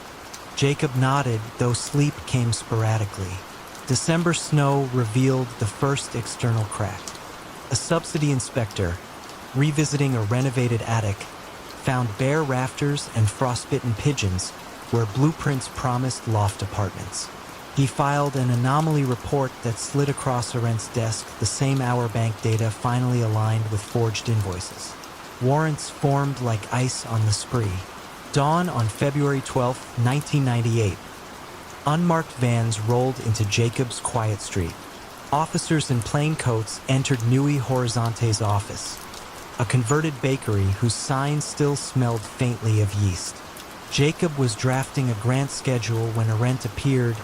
Jacob nodded, though sleep came sporadically. December snow revealed the first external crack. A subsidy inspector, revisiting a renovated attic, found bare rafters and frostbitten pigeons where blueprints promised loft apartments. He filed an anomaly report that slid across Arendt's desk the same hour bank data finally aligned with forged invoices. Warrants formed like ice on the spree. Dawn on February 12, 1998. Unmarked vans rolled into Jacob's quiet street. Officers in plain coats entered Nui Horizonte's office, a converted bakery whose sign still smelled faintly of yeast. Jacob was drafting a grant schedule when Arendt appeared,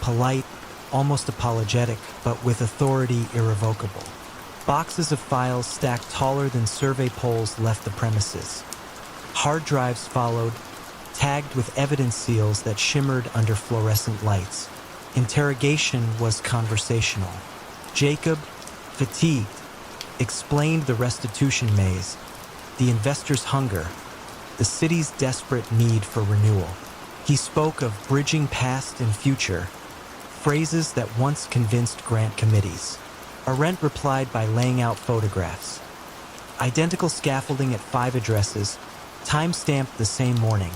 polite, almost apologetic, but with authority irrevocable. Boxes of files stacked taller than survey poles left the premises. Hard drives followed, tagged with evidence seals that shimmered under fluorescent lights. Interrogation was conversational. Jacob, fatigued, explained the restitution maze, the investor's hunger, the city's desperate need for renewal. He spoke of bridging past and future, phrases that once convinced grant committees. Arendt replied by laying out photographs. Identical scaffolding at 5 addresses, time-stamped the same morning.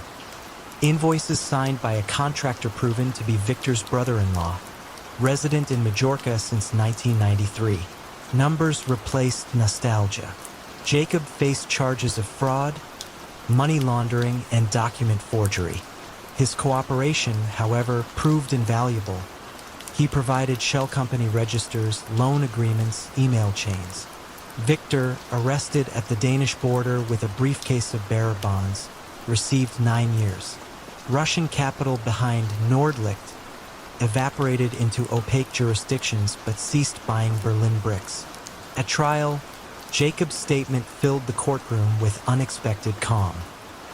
Invoices signed by a contractor proven to be Victor's brother-in-law, resident in Majorca since 1993. Numbers replaced nostalgia. Jacob faced charges of fraud, money laundering, and document forgery. His cooperation, however, proved invaluable. He provided shell company registers, loan agreements, email chains. Victor, arrested at the Danish border with a briefcase of bearer bonds, received 9 years. Russian capital behind Nordlicht evaporated into opaque jurisdictions but ceased buying Berlin bricks. At trial, Jacob's statement filled the courtroom with unexpected calm.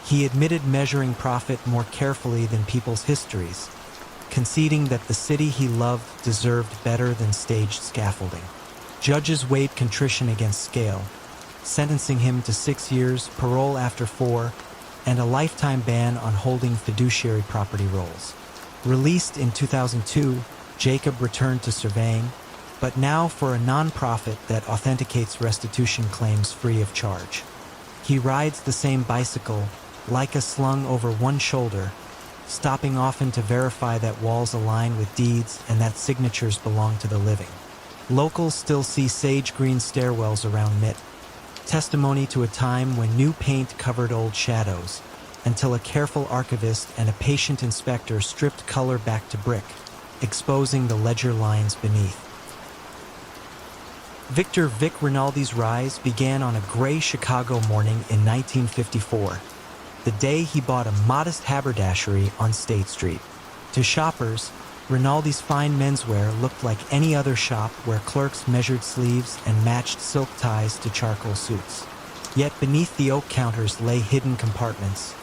He admitted measuring profit more carefully than people's histories, conceding that the city he loved deserved better than staged scaffolding. Judges weighed contrition against scale, sentencing him to 6 years, parole after 4, and a lifetime ban on holding fiduciary property roles. Released in 2002, Jacob returned to surveying, but now for a non-profit that authenticates restitution claims free of charge. He rides the same bicycle, Leica slung over one shoulder, stopping often to verify that walls align with deeds and that signatures belong to the living. Locals still see sage green stairwells around MIT, testimony to a time when new paint covered old shadows, until a careful archivist and a patient inspector stripped color back to brick, exposing the ledger lines beneath. Victor Vic Rinaldi's rise began on a gray Chicago morning in 1954, the day he bought a modest haberdashery on State Street. To shoppers, Rinaldi's fine menswear looked like any other shop where clerks measured sleeves and matched silk ties to charcoal suits. Yet beneath the oak counters lay hidden compartments,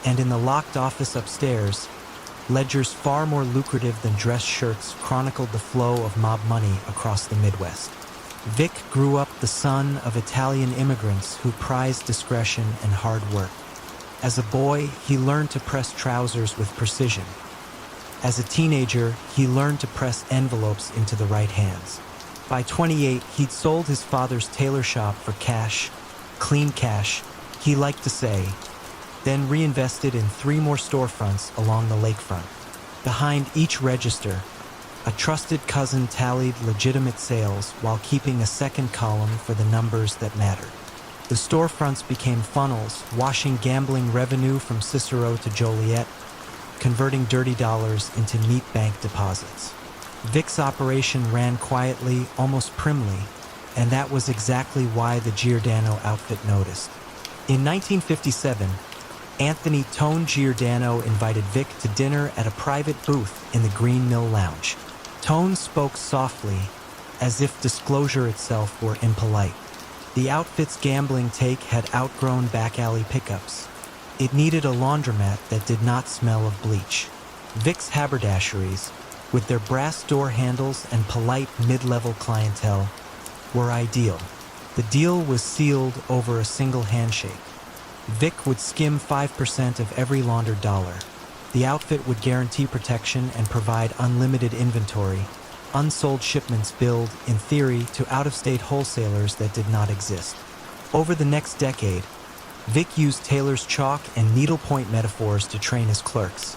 and in the locked office upstairs, Ledgers far more lucrative than dress shirts chronicled the flow of mob money across the Midwest. Vic grew up the son of Italian immigrants who prized discretion and hard work. As a boy, he learned to press trousers with precision. As a teenager, he learned to press envelopes into the right hands. By 28, he'd sold his father's tailor shop for cash, clean cash, he liked to say, then reinvested in 3 more storefronts along the lakefront. Behind each register, a trusted cousin tallied legitimate sales while keeping a second column for the numbers that mattered. The storefronts became funnels, washing gambling revenue from Cicero to Joliet, converting dirty dollars into neat bank deposits. Vic's operation ran quietly, almost primly, and that was exactly why the Giordano outfit noticed. In 1957, Anthony Tone Giordano invited Vic to dinner at a private booth in the Green Mill Lounge. Tone spoke softly, as if disclosure itself were impolite. The outfit's gambling take had outgrown back-alley pickups. It needed a laundromat that did not smell of bleach. Vic's haberdasheries, with their brass door handles and polite mid-level clientele, were ideal. The deal was sealed over a single handshake. Vic would skim 5% of every laundered dollar. The outfit would guarantee protection and provide unlimited inventory. Unsold shipments billed, in theory, to out-of-state wholesalers that did not exist. Over the next decade, Vic used Taylor's chalk and needlepoint metaphors to train his clerks.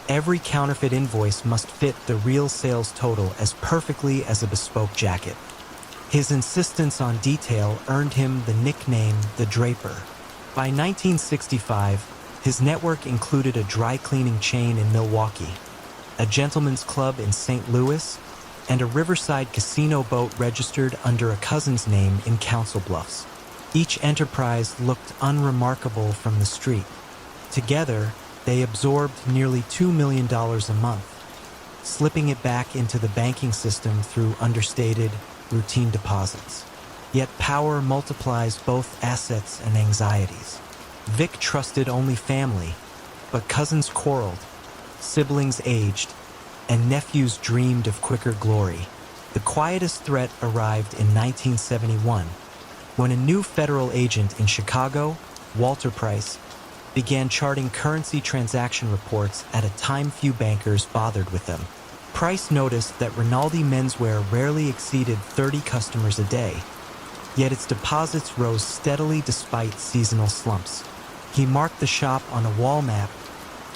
Every counterfeit invoice must fit the real sales total as perfectly as a bespoke jacket. His insistence on detail earned him the nickname the Draper. By 1965, his network included a dry cleaning chain in Milwaukee, a gentleman's club in St. Louis, and a riverside casino boat registered under a cousin's name in Council Bluffs. Each enterprise looked unremarkable from the street. Together, they absorbed nearly $2 million a month, slipping it back into the banking system through understated, routine deposits. Yet power multiplies both assets and anxieties. Vic trusted only family, but cousins quarreled, siblings aged, and nephews dreamed of quicker glory. The quietest threat arrived in 1971, when a new federal agent in Chicago, Walter Price, began charting currency transaction reports at a time few bankers bothered with them. Price noticed that Rinaldi menswear rarely exceeded 30 customers a day, yet its deposits rose steadily despite seasonal slumps. He marked the shop on a wall map,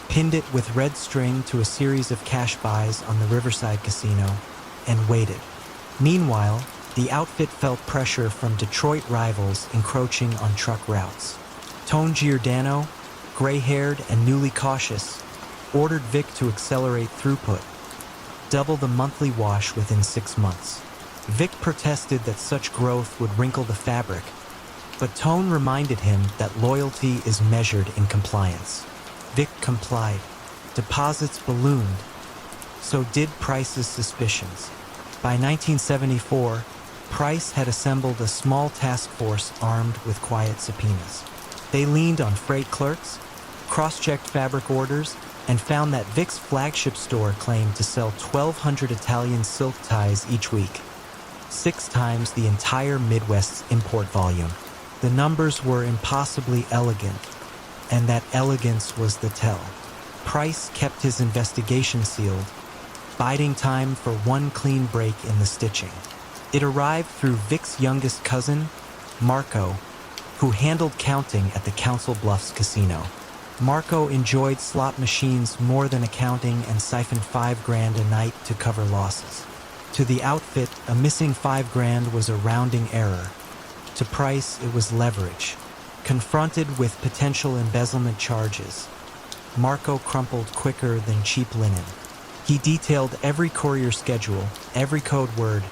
pinned it with red string to a series of cash buys on the Riverside Casino, and waited. Meanwhile, the outfit felt pressure from Detroit rivals encroaching on truck routes. Tone Giordano, gray-haired and newly cautious, ordered Vic to accelerate throughput, double the monthly wash within 6 months. Vic protested that such growth would wrinkle the fabric, but Tone reminded him that loyalty is measured in compliance. Vic complied. Deposits ballooned. So did Price's suspicions. By 1974, Price had assembled a small task force armed with quiet subpoenas. They leaned on freight clerks, cross-checked fabric orders, and found that Vic's flagship store claimed to sell 1,200 Italian silk ties each week, 6 times the entire Midwest's import volume. The numbers were impossibly elegant, and that elegance was the tell. Price kept his investigation sealed, biding time for one clean break in the stitching. It arrived through Vic's youngest cousin, Marco, who handled counting at the Council Bluffs Casino. Marco enjoyed slot machines more than accounting and siphoned $5,000 a night to cover losses. To the outfit, a missing $5,000 was a rounding error. To Price, it was leverage. Confronted with potential embezzlement charges, Marco crumpled quicker than cheap linen. He detailed every courier schedule, every code word,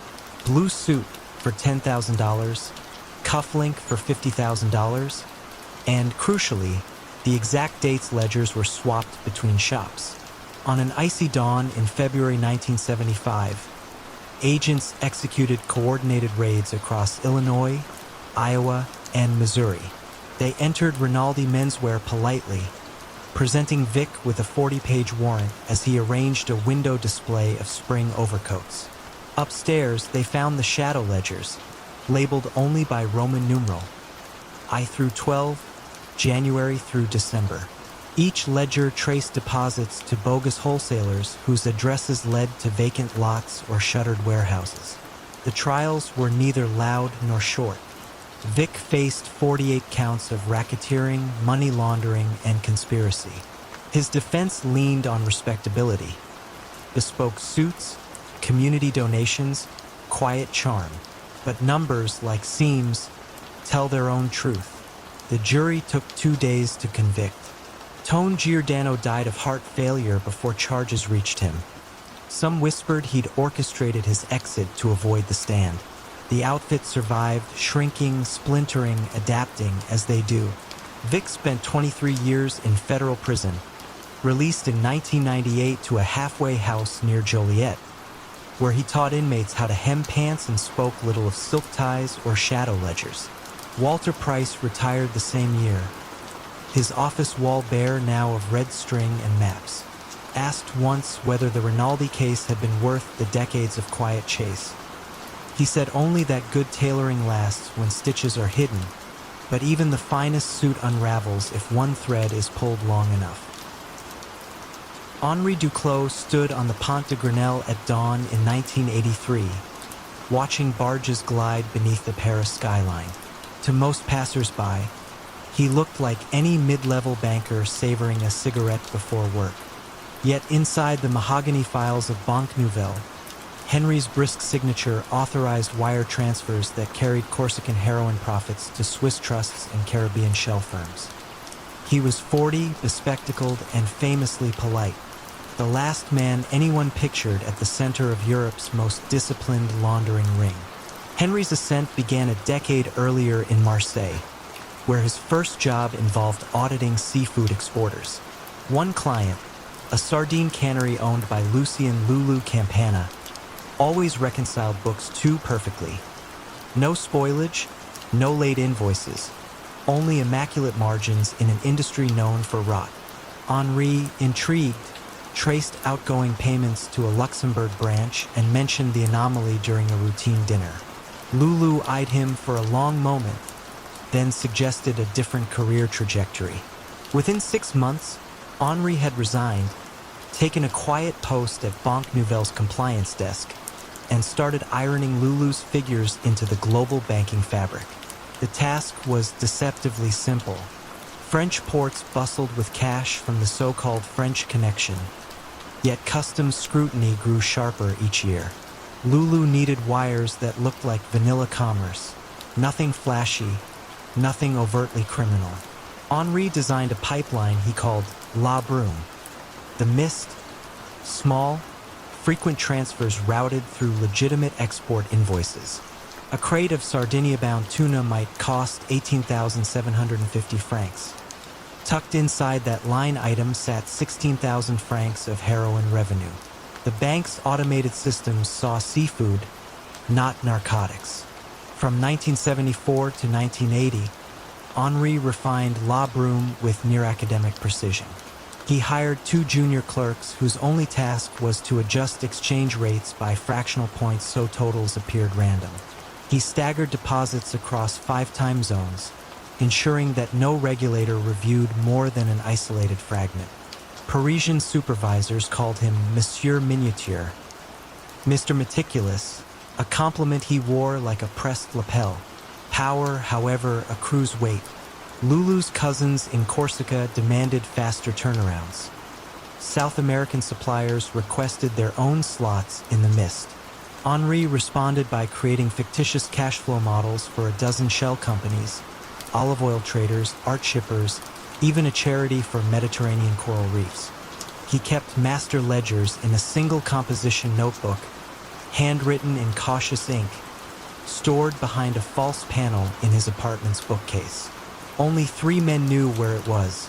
blue suit for $10,000, cufflink for $50,000, and, crucially, the exact dates ledgers were swapped between shops. On an icy dawn in February 1975, agents executed coordinated raids across Illinois, Iowa, and Missouri. They entered Rinaldi menswear politely, presenting Vic with a 40-page warrant as he arranged a window display of spring overcoats. Upstairs, they found the shadow ledgers, labeled only by Roman numeral, I through 12, January through December. Each ledger traced deposits to bogus wholesalers whose addresses led to vacant lots or shuttered warehouses. The trials were neither loud nor short. Vic faced 48 counts of racketeering, money laundering, and conspiracy. His defense leaned on respectability. Bespoke suits, community donations, quiet charm. But numbers, like seams, tell their own truth. The jury took 2 days to convict. Tone Giordano died of heart failure before charges reached him. Some whispered he'd orchestrated his exit to avoid the stand. The outfit survived, shrinking, splintering, adapting as they do. Vic spent 23 years in federal prison, released in 1998 to a halfway house near Joliet, where he taught inmates how to hem pants and spoke little of silk ties or shadow ledgers. Walter Price retired the same year, his office wall bare now of red string and maps. Asked once whether the Rinaldi case had been worth the decades of quiet chase, he said only that good tailoring lasts when stitches are hidden, but even the finest suit unravels if one thread is pulled long enough. Henri Duclos stood on the Pont de Grenelle at dawn in 1983, watching barges glide beneath the Paris skyline. To most passers-by, he looked like any mid-level banker savoring a cigarette before work. Yet inside the mahogany files of Banque Nouvelle, Henry's brisk signature authorized wire transfers that carried Corsican heroin profits to Swiss trusts and Caribbean shell firms. He was 40, bespectacled, and famously polite, the last man anyone pictured at the center of Europe's most disciplined laundering ring. Henry's ascent began a decade earlier in Marseille, where his first job involved auditing seafood exporters. One client, a sardine cannery owned by Lucien Lulu Campana, always reconciled books too perfectly. No spoilage, no late invoices, only immaculate margins in an industry known for rot. Henri, intrigued, traced outgoing payments to a Luxembourg branch and mentioned the anomaly during a routine dinner. Lulu eyed him for a long moment, then suggested a different career trajectory. Within 6 months, Henri had resigned, taken a quiet post at Banque Nouvelle's compliance desk, and started ironing Lulu's figures into the global banking fabric. The task was deceptively simple. French ports bustled with cash from the so-called French connection, yet customs scrutiny grew sharper each year. Lulu needed wires that looked like vanilla commerce, nothing flashy, nothing overtly criminal. Henri designed a pipeline he called La Brume. The mist, small, frequent transfers routed through legitimate export invoices. A crate of Sardinia-bound tuna might cost 18,750 francs. Tucked inside that line item sat 16,000 francs of heroin revenue. The bank's automated systems saw seafood, not narcotics. From 1974 to 1980, Henri refined La Brume with near-academic precision. He hired 2 junior clerks whose only task was to adjust exchange rates by fractional points so totals appeared random. He staggered deposits across 5 time zones, ensuring that no regulator reviewed more than an isolated fragment. Parisian supervisors called him Monsieur Miniature, Mr. Meticulous, a compliment he wore like a pressed lapel. Power, however, accrues weight. Lulu's cousins in Corsica demanded faster turnarounds. South American suppliers requested their own slots in the mist. Henri responded by creating fictitious cash flow models for a dozen shell companies, olive oil traders, art shippers, even a charity for Mediterranean coral reefs. He kept master ledgers in a single composition notebook, handwritten in cautious ink, stored behind a false panel in his apartment's bookcase. Only 3 men knew where it was: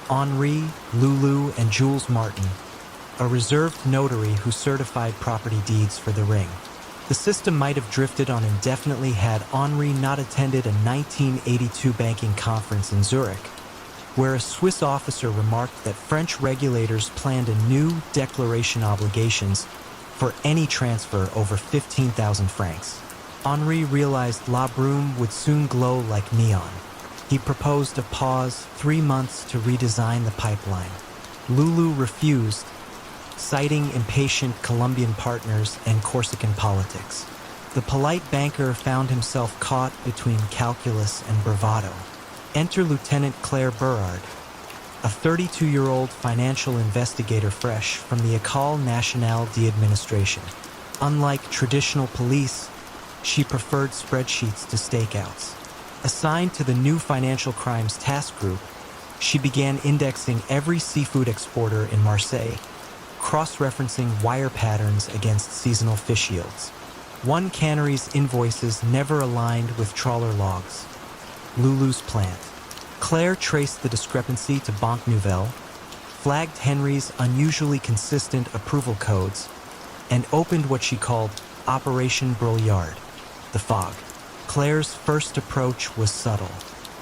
Henri, Lulu, and Jules Martin, a reserved notary who certified property deeds for the ring. The system might have drifted on indefinitely had Henri not attended a 1982 banking conference in Zurich, where a Swiss officer remarked that French regulators planned a new declaration obligations for any transfer over 15,000 francs. Henri realized La Brume would soon glow like neon. He proposed a pause, 3 months to redesign the pipeline. Lulu refused, citing impatient Colombian partners and Corsican politics. The polite banker found himself caught between calculus and bravado. Enter Lieutenant Claire Berard, a 32-year-old financial investigator fresh from the École Nationale d'Administration. Unlike traditional police, she preferred spreadsheets to stakeouts. Assigned to the new Financial Crimes Task Group, she began indexing every seafood exporter in Marseille, cross-referencing wire patterns against seasonal fish yields. One cannery's invoices never aligned with trawler logs. Lulu's plant. Claire traced the discrepancy to Banque Nouvelle, flagged Henry's unusually consistent approval codes, and opened what she called Operation Brouillard, the fog. Claire's first approach was subtle.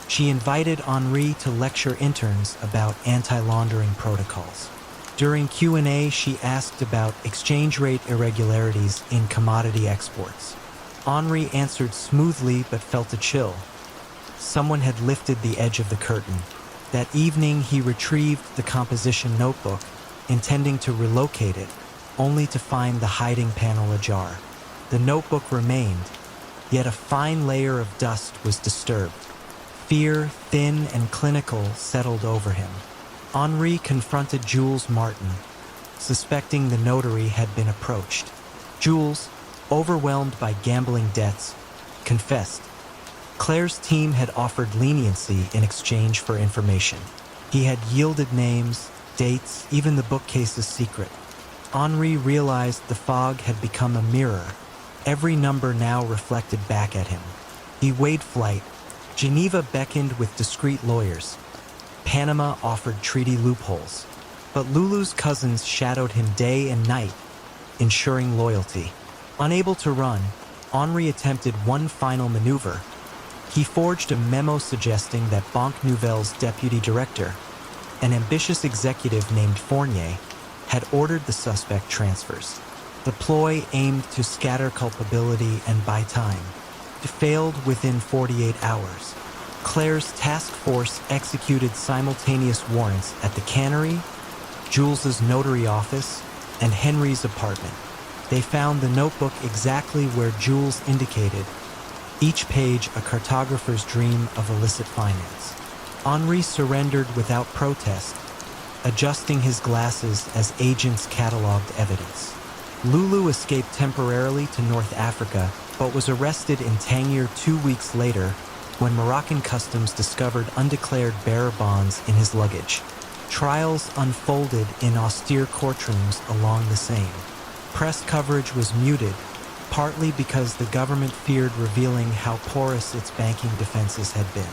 She invited Henri to lecture interns about anti-laundering protocols. During Q&A, she asked about exchange rate irregularities in commodity exports. Henri answered smoothly but felt a chill. Someone had lifted the edge of the curtain. That evening, he retrieved the composition notebook, intending to relocate it, only to find the hiding panel ajar. The notebook remained, yet a fine layer of dust was disturbed. Fear, thin and clinical, settled over him. Henri confronted Jules Martin, suspecting the notary had been approached. Jules, overwhelmed by gambling debts, confessed. Claire's team had offered leniency in exchange for information. He had yielded names, dates, even the bookcase's secret. Henri realized the fog had become a mirror. Every number now reflected back at him. He weighed flight. Geneva beckoned with discreet lawyers. Panama offered treaty loopholes. But Lulu's cousins shadowed him day and night, ensuring loyalty. Unable to run, Henri attempted one final maneuver. He forged a memo suggesting that Banque Nouvelle's deputy director, an ambitious executive named Fournier, had ordered the suspect transfers. The ploy aimed to scatter culpability and buy time. It failed within 48 hours. Claire's task force executed simultaneous warrants at the cannery, Jules's notary office, and Henry's apartment. They found the notebook exactly where Jules indicated, each page a cartographer's dream of illicit finance. Henri surrendered without protest, adjusting his glasses as agents cataloged evidence. Lulu escaped temporarily to North Africa, but was arrested in Tangier 2 weeks later when Moroccan customs discovered undeclared bearer bonds in his luggage. Trials unfolded in austere courtrooms along the Seine. Press coverage was muted, partly because the government feared revealing how porous its banking defenses had been.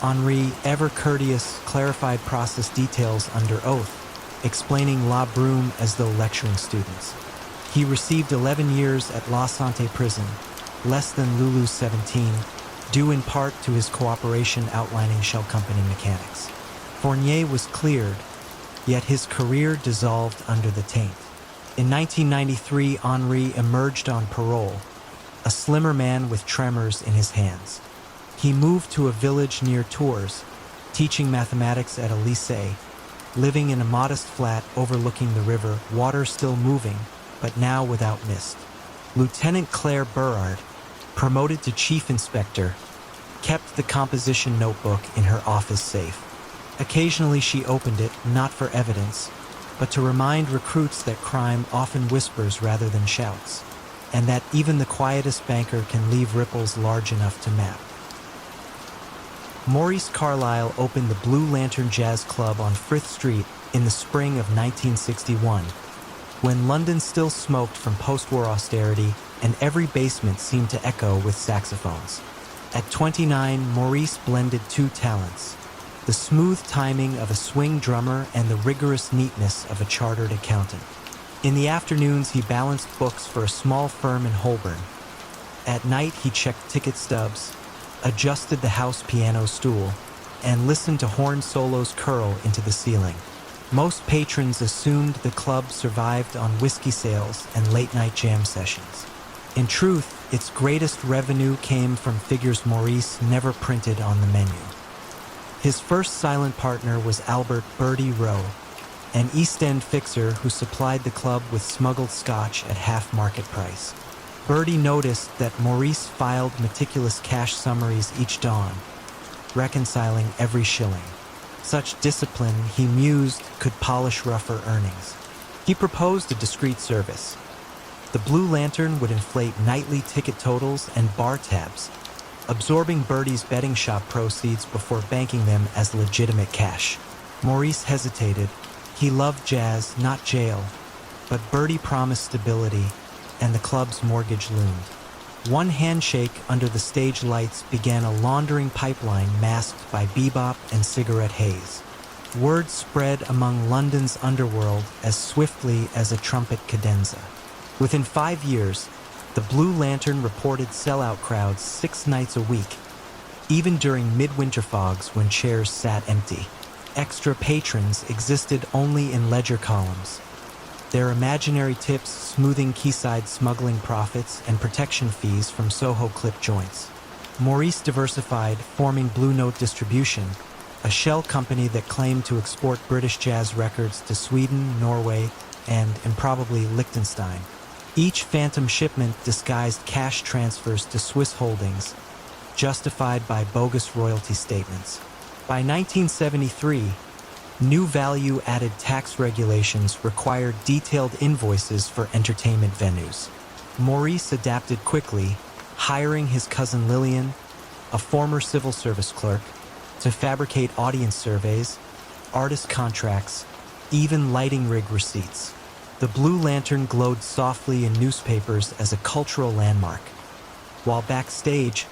Henri, ever courteous, clarified process details under oath, explaining La Brume as though lecturing students. He received 11 years at La Santé prison, less than Lulu's 17, due in part to his cooperation outlining shell company mechanics. Fournier was cleared, yet his career dissolved under the taint. In 1993, Henri emerged on parole, a slimmer man with tremors in his hands. He moved to a village near Tours, teaching mathematics at a lycée, living in a modest flat overlooking the river, water still moving, but now without mist. Lieutenant Claire Berard, promoted to chief inspector, kept the composition notebook in her office safe. Occasionally she opened it, not for evidence, but to remind recruits that crime often whispers rather than shouts, and that even the quietest banker can leave ripples large enough to map. Maurice Carlyle opened the Blue Lantern Jazz Club on Frith Street in the spring of 1961, when London still smoked from post-war austerity and every basement seemed to echo with saxophones. At 29, Maurice blended two talents, the smooth timing of a swing drummer and the rigorous neatness of a chartered accountant. In the afternoons, he balanced books for a small firm in Holborn. At night, he checked ticket stubs, adjusted the house piano stool, and listened to horn solos curl into the ceiling. Most patrons assumed the club survived on whiskey sales and late-night jam sessions. In truth, its greatest revenue came from figures Maurice never printed on the menu. His first silent partner was Albert "Bertie" Rowe, an East End fixer who supplied the club with smuggled scotch at half market price. Bertie noticed that Maurice filed meticulous cash summaries each dawn, reconciling every shilling. Such discipline, he mused, could polish rougher earnings. He proposed a discreet service. The Blue Lantern would inflate nightly ticket totals and bar tabs, absorbing Bertie's betting shop proceeds before banking them as legitimate cash. Maurice hesitated. He loved jazz, not jail, but Bertie promised stability, and the club's mortgage loomed. One handshake under the stage lights began a laundering pipeline masked by bebop and cigarette haze. Word spread among London's underworld as swiftly as a trumpet cadenza. Within 5 years, the Blue Lantern reported sellout crowds 6 nights a week, even during midwinter fogs when chairs sat empty. Extra patrons existed only in ledger columns, their imaginary tips smoothing quayside smuggling profits and protection fees from Soho clip joints. Maurice diversified, forming Blue Note Distribution, a shell company that claimed to export British jazz records to Sweden, Norway, and improbably Liechtenstein. Each phantom shipment disguised cash transfers to Swiss holdings, justified by bogus royalty statements. By 1973, new value-added tax regulations required detailed invoices for entertainment venues. Maurice adapted quickly, hiring his cousin Lillian, a former civil service clerk, to fabricate audience surveys, artist contracts, even lighting rig receipts. The Blue Lantern glowed softly in newspapers as a cultural landmark, while backstage,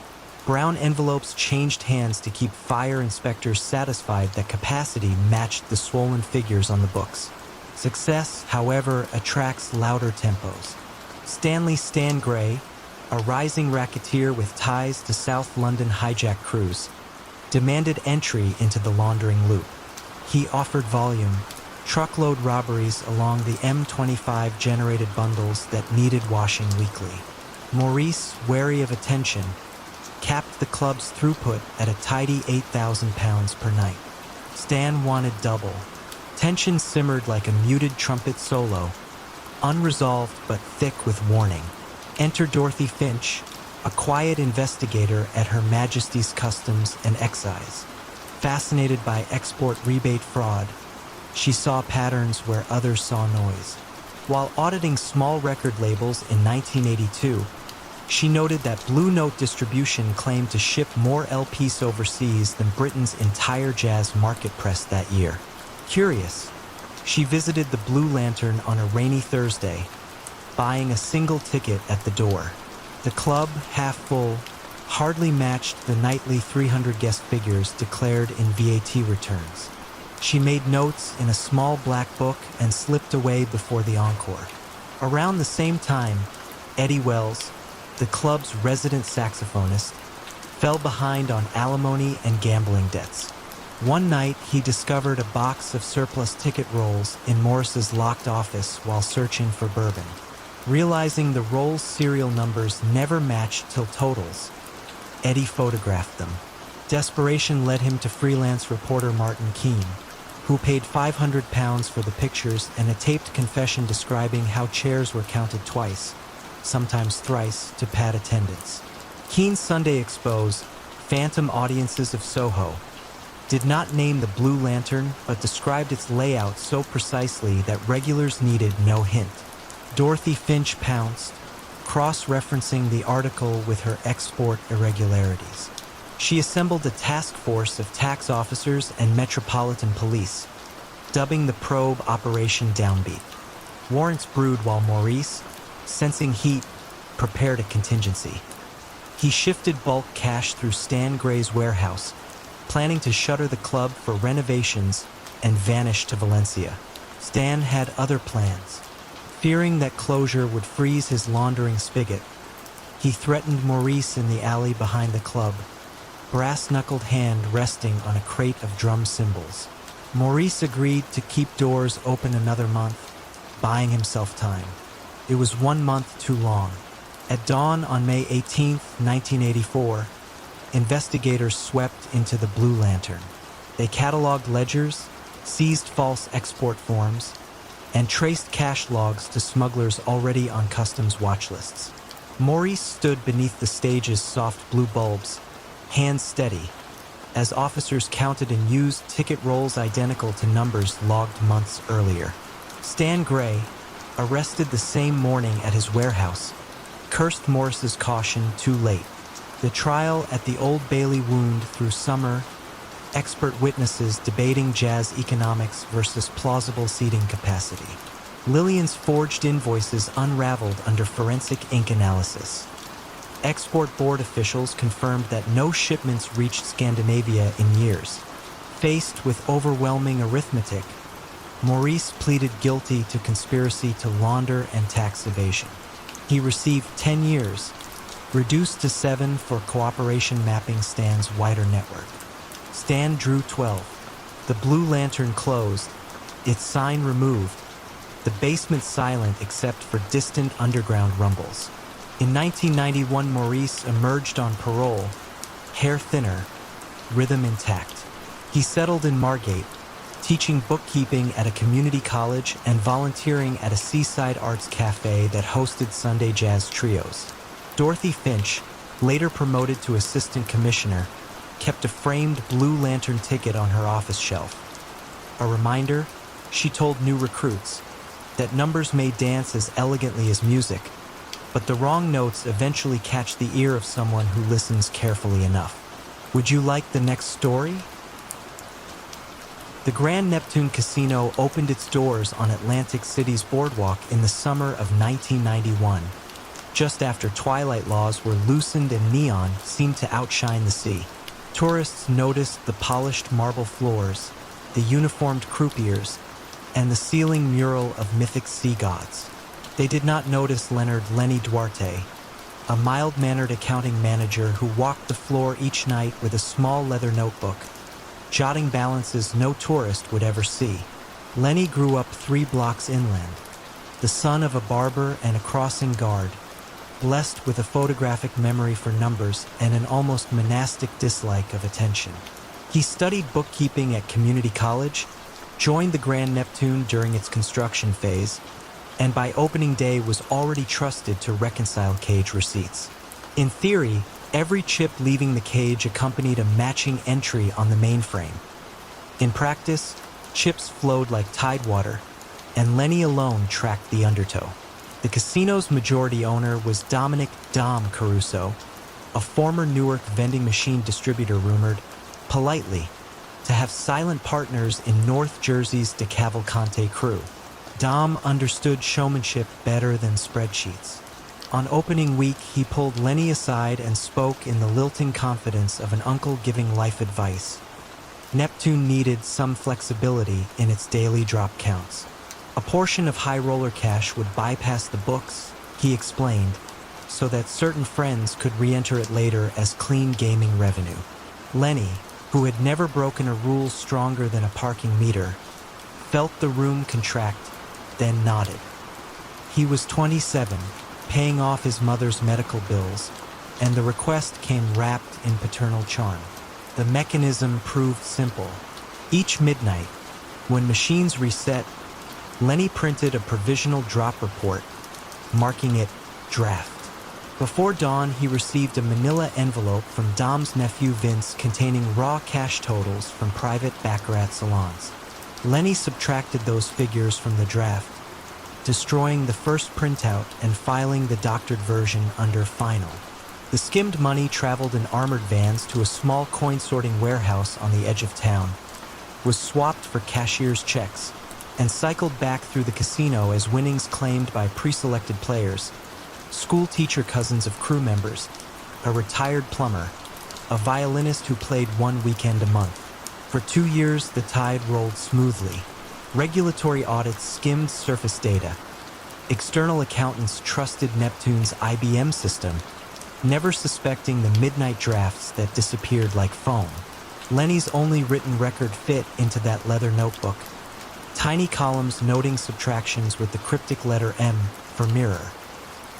brown envelopes changed hands to keep fire inspectors satisfied that capacity matched the swollen figures on the books. Success, however, attracts louder tempos. Stanley "Stan" Gray, a rising racketeer with ties to South London hijack crews, demanded entry into the laundering loop. He offered volume, truckload robberies along the M25 generated bundles that needed washing weekly. Maurice, wary of attention, capped the club's throughput at a tidy £8,000 per night. Stan wanted double. Tension simmered like a muted trumpet solo, unresolved but thick with warning. Enter Dorothy Finch, a quiet investigator at Her Majesty's Customs and Excise. Fascinated by export rebate fraud, she saw patterns where others saw noise. While auditing small record labels in 1982, she noted that Blue Note Distribution claimed to ship more LPs overseas than Britain's entire jazz market press that year. Curious, she visited the Blue Lantern on a rainy Thursday, buying a single ticket at the door. The club, half full, hardly matched the nightly 300 guest figures declared in VAT returns. She made notes in a small black book and slipped away before the encore. Around the same time, Eddie Wells, the club's resident saxophonist, fell behind on alimony and gambling debts. One night, he discovered a box of surplus ticket rolls in Morris's locked office while searching for bourbon. Realizing the rolls' serial numbers never matched till totals, Eddie photographed them. Desperation led him to freelance reporter Martin Keane, who paid £500 for the pictures and a taped confession describing how chairs were counted twice, sometimes thrice, to pad attendance. Keane's Sunday expose, Phantom Audiences of Soho, did not name the Blue Lantern but described its layout so precisely that regulars needed no hint. Dorothy Finch pounced, cross-referencing the article with her export irregularities. She assembled a task force of tax officers and metropolitan police, dubbing the probe Operation Downbeat. Warrants brewed while Maurice, sensing heat, prepared a contingency. He shifted bulk cash through Stan Gray's warehouse, planning to shutter the club for renovations and vanish to Valencia. Stan had other plans. Fearing that closure would freeze his laundering spigot, he threatened Maurice in the alley behind the club, brass-knuckled hand resting on a crate of drum cymbals. Maurice agreed to keep doors open another month, buying himself time. It was 1 month too long. At dawn on May 18, 1984, investigators swept into the Blue Lantern. They cataloged ledgers, seized false export forms, and traced cash logs to smugglers already on customs watch lists. Maurice stood beneath the stage's soft blue bulbs, hands steady, as officers counted and used ticket rolls identical to numbers logged months earlier. Stan Gray, arrested the same morning at his warehouse, cursed Morris's caution too late. The trial at the Old Bailey wound through summer, expert witnesses debating jazz economics versus plausible seating capacity. Lillian's forged invoices unraveled under forensic ink analysis. Export board officials confirmed that no shipments reached Scandinavia in years. Faced with overwhelming arithmetic, Maurice pleaded guilty to conspiracy to launder and tax evasion. He received 10 years, reduced to 7 for cooperation mapping Stan's wider network. Stan drew 12. The Blue Lantern closed, its sign removed, the basement silent except for distant underground rumbles. In 1991, Maurice emerged on parole, hair thinner, rhythm intact. He settled in Margate, teaching bookkeeping at a community college and volunteering at a seaside arts cafe that hosted Sunday jazz trios. Dorothy Finch, later promoted to assistant commissioner, kept a framed Blue Lantern ticket on her office shelf. A reminder, she told new recruits, that numbers may dance as elegantly as music, but the wrong notes eventually catch the ear of someone who listens carefully enough. Would you like the next story? The Grand Neptune Casino opened its doors on Atlantic City's boardwalk in the summer of 1991, just after twilight laws were loosened and neon seemed to outshine the sea. Tourists noticed the polished marble floors, the uniformed croupiers, and the ceiling mural of mythic sea gods. They did not notice Lenny Duarte, a mild-mannered accounting manager who walked the floor each night with a small leather notebook, jotting balances no tourist would ever see. Lenny grew up 3 blocks inland, the son of a barber and a crossing guard, blessed with a photographic memory for numbers and an almost monastic dislike of attention. He studied bookkeeping at community college, joined the Grand Neptune during its construction phase, and by opening day was already trusted to reconcile cage receipts. In theory, every chip leaving the cage accompanied a matching entry on the mainframe. In practice, chips flowed like tidewater, and Lenny alone tracked the undertow. The casino's majority owner was Dominic "Dom" Caruso, a former Newark vending machine distributor rumored, politely, to have silent partners in North Jersey's DeCavalcante crew. Dom understood showmanship better than spreadsheets. On opening week, he pulled Lenny aside and spoke in the lilting confidence of an uncle giving life advice. Neptune needed some flexibility in its daily drop counts. A portion of high roller cash would bypass the books, he explained, so that certain friends could re-enter it later as clean gaming revenue. Lenny, who had never broken a rule stronger than a parking meter, felt the room contract, then nodded. He was 27, paying off his mother's medical bills, and the request came wrapped in paternal charm. The mechanism proved simple. Each midnight, when machines reset, Lenny printed a provisional drop report, marking it draft. Before dawn, he received a manila envelope from Dom's nephew Vince containing raw cash totals from private baccarat salons. Lenny subtracted those figures from the draft, destroying the first printout and filing the doctored version under final. The skimmed money traveled in armored vans to a small coin-sorting warehouse on the edge of town, was swapped for cashier's checks, and cycled back through the casino as winnings claimed by pre-selected players, school teacher cousins of crew members, a retired plumber, a violinist who played 1 weekend a month. For 2 years, the tide rolled smoothly. Regulatory audits skimmed surface data. External accountants trusted Neptune's IBM system, never suspecting the midnight drafts that disappeared like foam. Lenny's only written record fit into that leather notebook. Tiny columns noting subtractions with the cryptic letter M for mirror,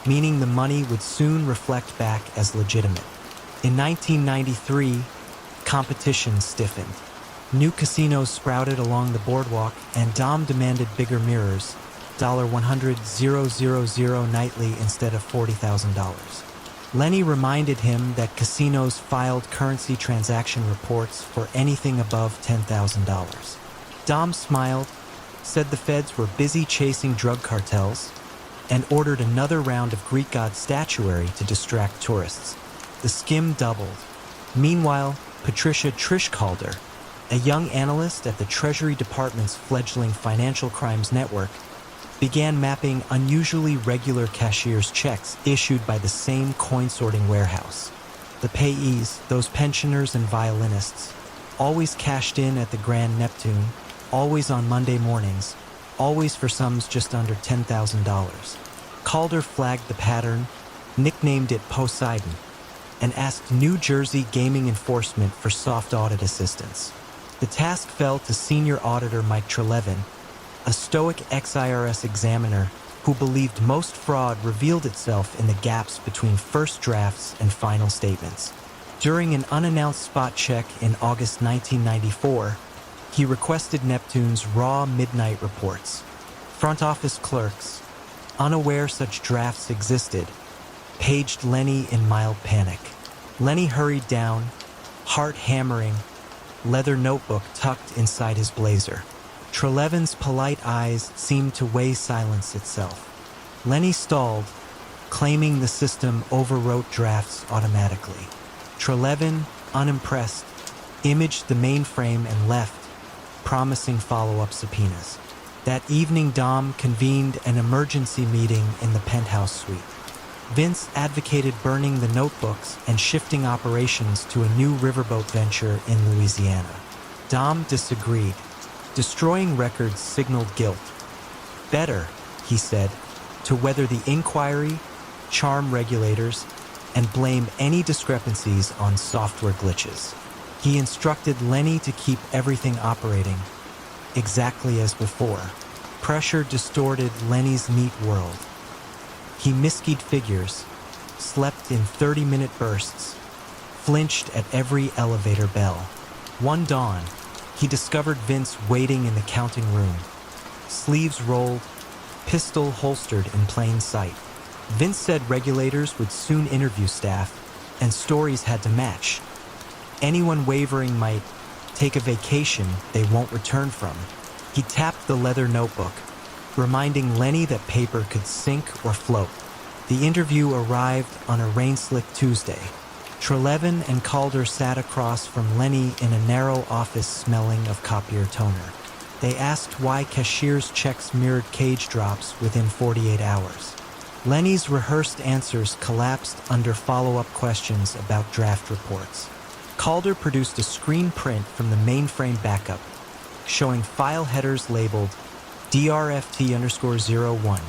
meaning the money would soon reflect back as legitimate. In 1993, competition stiffened. New casinos sprouted along the boardwalk, and Dom demanded bigger mirrors, $100,000 nightly instead of $40,000. Lenny reminded him that casinos filed currency transaction reports for anything above $10,000. Dom smiled, said the feds were busy chasing drug cartels, and ordered another round of Greek god statuary to distract tourists. The skim doubled. Meanwhile, Patricia Trish Calder, a young analyst at the Treasury Department's fledgling financial crimes network, began mapping unusually regular cashier's checks issued by the same coin-sorting warehouse. The payees, those pensioners and violinists, always cashed in at the Grand Neptune, always on Monday mornings, always for sums just under $10,000. Calder flagged the pattern, nicknamed it Poseidon, and asked New Jersey Gaming Enforcement for soft audit assistance. The task fell to senior auditor Mike Trelevin, a stoic ex-IRS examiner who believed most fraud revealed itself in the gaps between first drafts and final statements. During an unannounced spot check in August 1994, he requested Neptune's raw midnight reports. Front office clerks, unaware such drafts existed, paged Lenny in mild panic. Lenny hurried down, heart hammering, leather notebook tucked inside his blazer. Trelevin's polite eyes seemed to weigh silence itself. Lenny stalled, claiming the system overwrote drafts automatically. Trelevin, unimpressed, imaged the mainframe and left, promising follow-up subpoenas. That evening, Dom convened an emergency meeting in the penthouse suite. Vince advocated burning the notebooks and shifting operations to a new riverboat venture in Louisiana. Dom disagreed. Destroying records signaled guilt. Better, he said, to weather the inquiry, charm regulators, and blame any discrepancies on software glitches. He instructed Lenny to keep everything operating exactly as before. Pressure distorted Lenny's neat world. He miskeyed figures, slept in 30-minute bursts, flinched at every elevator bell. One dawn, he discovered Vince waiting in the counting room, sleeves rolled, pistol holstered in plain sight. Vince said regulators would soon interview staff, and stories had to match. Anyone wavering might take a vacation they won't return from. He tapped the leather notebook, reminding Lenny that paper could sink or float. The interview arrived on a rain-slick Tuesday. Trelevin and Calder sat across from Lenny in a narrow office smelling of copier toner. They asked why cashier's checks mirrored cage drops within 48 hours. Lenny's rehearsed answers collapsed under follow-up questions about draft reports. Calder produced a screen print from the mainframe backup, showing file headers labeled DRFT_01.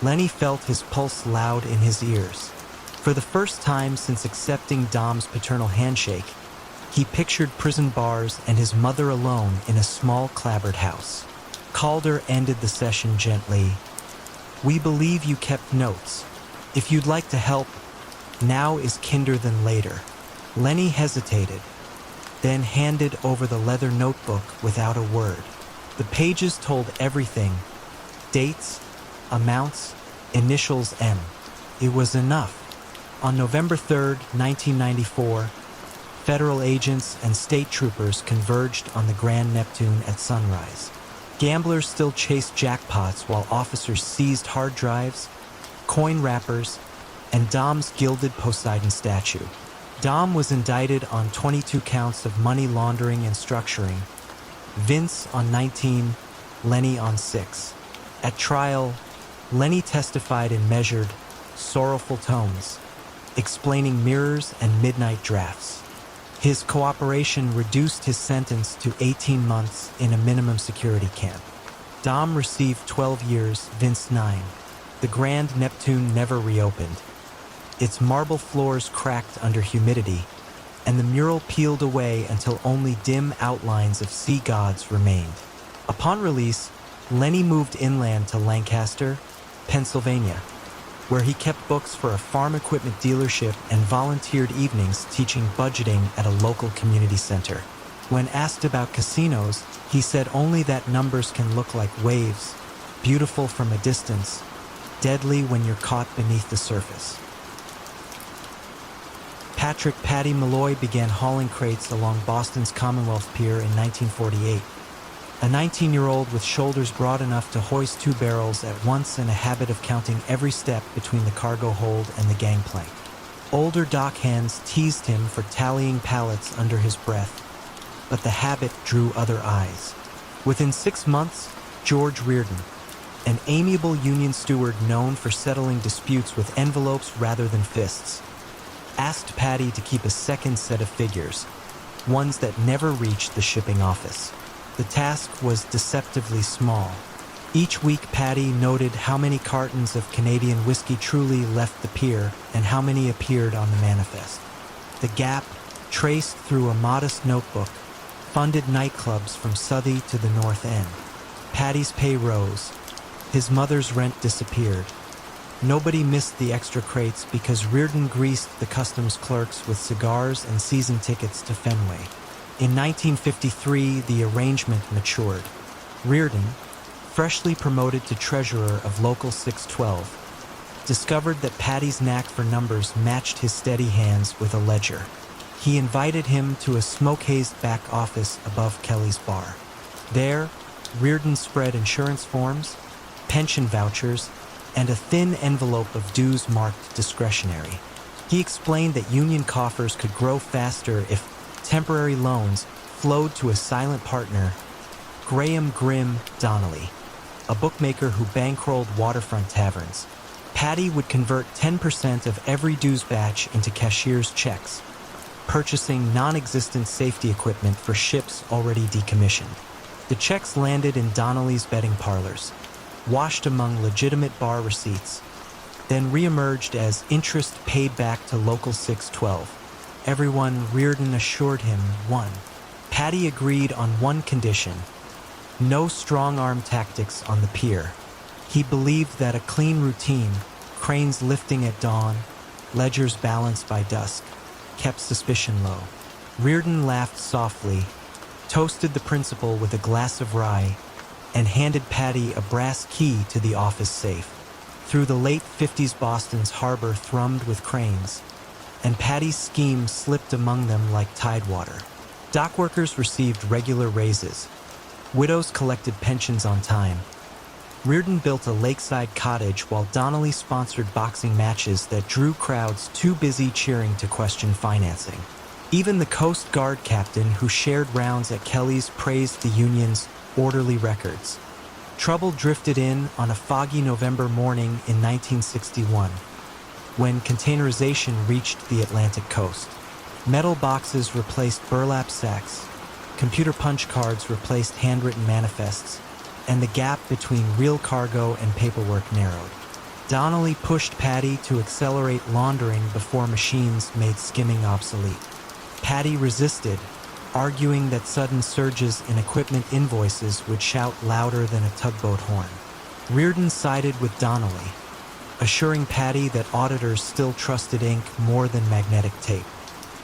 Lenny felt his pulse loud in his ears. For the first time since accepting Dom's paternal handshake, he pictured prison bars and his mother alone in a small clapboard house. Calder ended the session gently. "We believe you kept notes. If you'd like to help, now is kinder than later." Lenny hesitated, then handed over the leather notebook without a word. The pages told everything: dates, amounts, initials M. It was enough. On November 3, 1994, federal agents and state troopers converged on the Grand Neptune at sunrise. Gamblers still chased jackpots while officers seized hard drives, coin wrappers, and Dom's gilded Poseidon statue. Dom was indicted on 22 counts of money laundering and structuring, Vince on 19, Lenny on 6. At trial, Lenny testified in measured, sorrowful tones, explaining mirrors and midnight drafts. His cooperation reduced his sentence to 18 months in a minimum security camp. Dom received 12 years, Vince 9. The Grand Neptune never reopened. its marble floors cracked under humidity, and the mural peeled away until only dim outlines of sea gods remained. Upon release, Lenny moved inland to Lancaster, Pennsylvania, where he kept books for a farm equipment dealership and volunteered evenings teaching budgeting at a local community center. When asked about casinos, he said only that numbers can look like waves, beautiful from a distance, deadly when you're caught beneath the surface. Patrick "Paddy" Malloy began hauling crates along Boston's Commonwealth Pier in 1948. A 19-year-old with shoulders broad enough to hoist 2 barrels at once and a habit of counting every step between the cargo hold and the gangplank. Older dock hands teased him for tallying pallets under his breath, but the habit drew other eyes. Within 6 months, George Reardon, an amiable union steward known for settling disputes with envelopes rather than fists, asked Paddy to keep a second set of figures, ones that never reached the shipping office. The task was deceptively small. Each week, Paddy noted how many cartons of Canadian whiskey truly left the pier and how many appeared on the manifest. The gap, traced through a modest notebook, funded nightclubs from Southie to the North End. Paddy's pay rose. His mother's rent disappeared. Nobody missed the extra crates because Reardon greased the customs clerks with cigars and season tickets to Fenway. In 1953, the arrangement matured. Reardon, freshly promoted to treasurer of Local 612, discovered that Paddy's knack for numbers matched his steady hands with a ledger. He invited him to a smoke-hazed back office above Kelly's bar. There, Reardon spread insurance forms, pension vouchers, and a thin envelope of dues marked discretionary. He explained that union coffers could grow faster if temporary loans flowed to a silent partner, Graham "Grim" Donnelly, a bookmaker who bankrolled waterfront taverns. Paddy would convert 10% of every dues batch into cashier's checks, purchasing non-existent safety equipment for ships already decommissioned. The checks landed in Donnelly's betting parlors, washed among legitimate bar receipts, then re-emerged as interest paid back to Local 612. Everyone, Reardon assured him, won. Paddy agreed on one condition: no strong-arm tactics on the pier. He believed that a clean routine, cranes lifting at dawn, ledgers balanced by dusk, kept suspicion low. Reardon laughed softly, toasted the principal with a glass of rye, and handed Paddy a brass key to the office safe. Through the late 50s, Boston's harbor thrummed with cranes, and Paddy's scheme slipped among them like tidewater. Dockworkers received regular raises. Widows collected pensions on time. Reardon built a lakeside cottage while Donnelly sponsored boxing matches that drew crowds too busy cheering to question financing. Even the Coast Guard captain who shared rounds at Kelly's praised the union's orderly records. Trouble drifted in on a foggy November morning in 1961, when containerization reached the Atlantic coast. Metal boxes replaced burlap sacks, computer punch cards replaced handwritten manifests, and the gap between real cargo and paperwork narrowed. Donnelly pushed Paddy to accelerate laundering before machines made skimming obsolete. Paddy resisted, arguing that sudden surges in equipment invoices would shout louder than a tugboat horn. Reardon sided with Donnelly, assuring Paddy that auditors still trusted ink more than magnetic tape.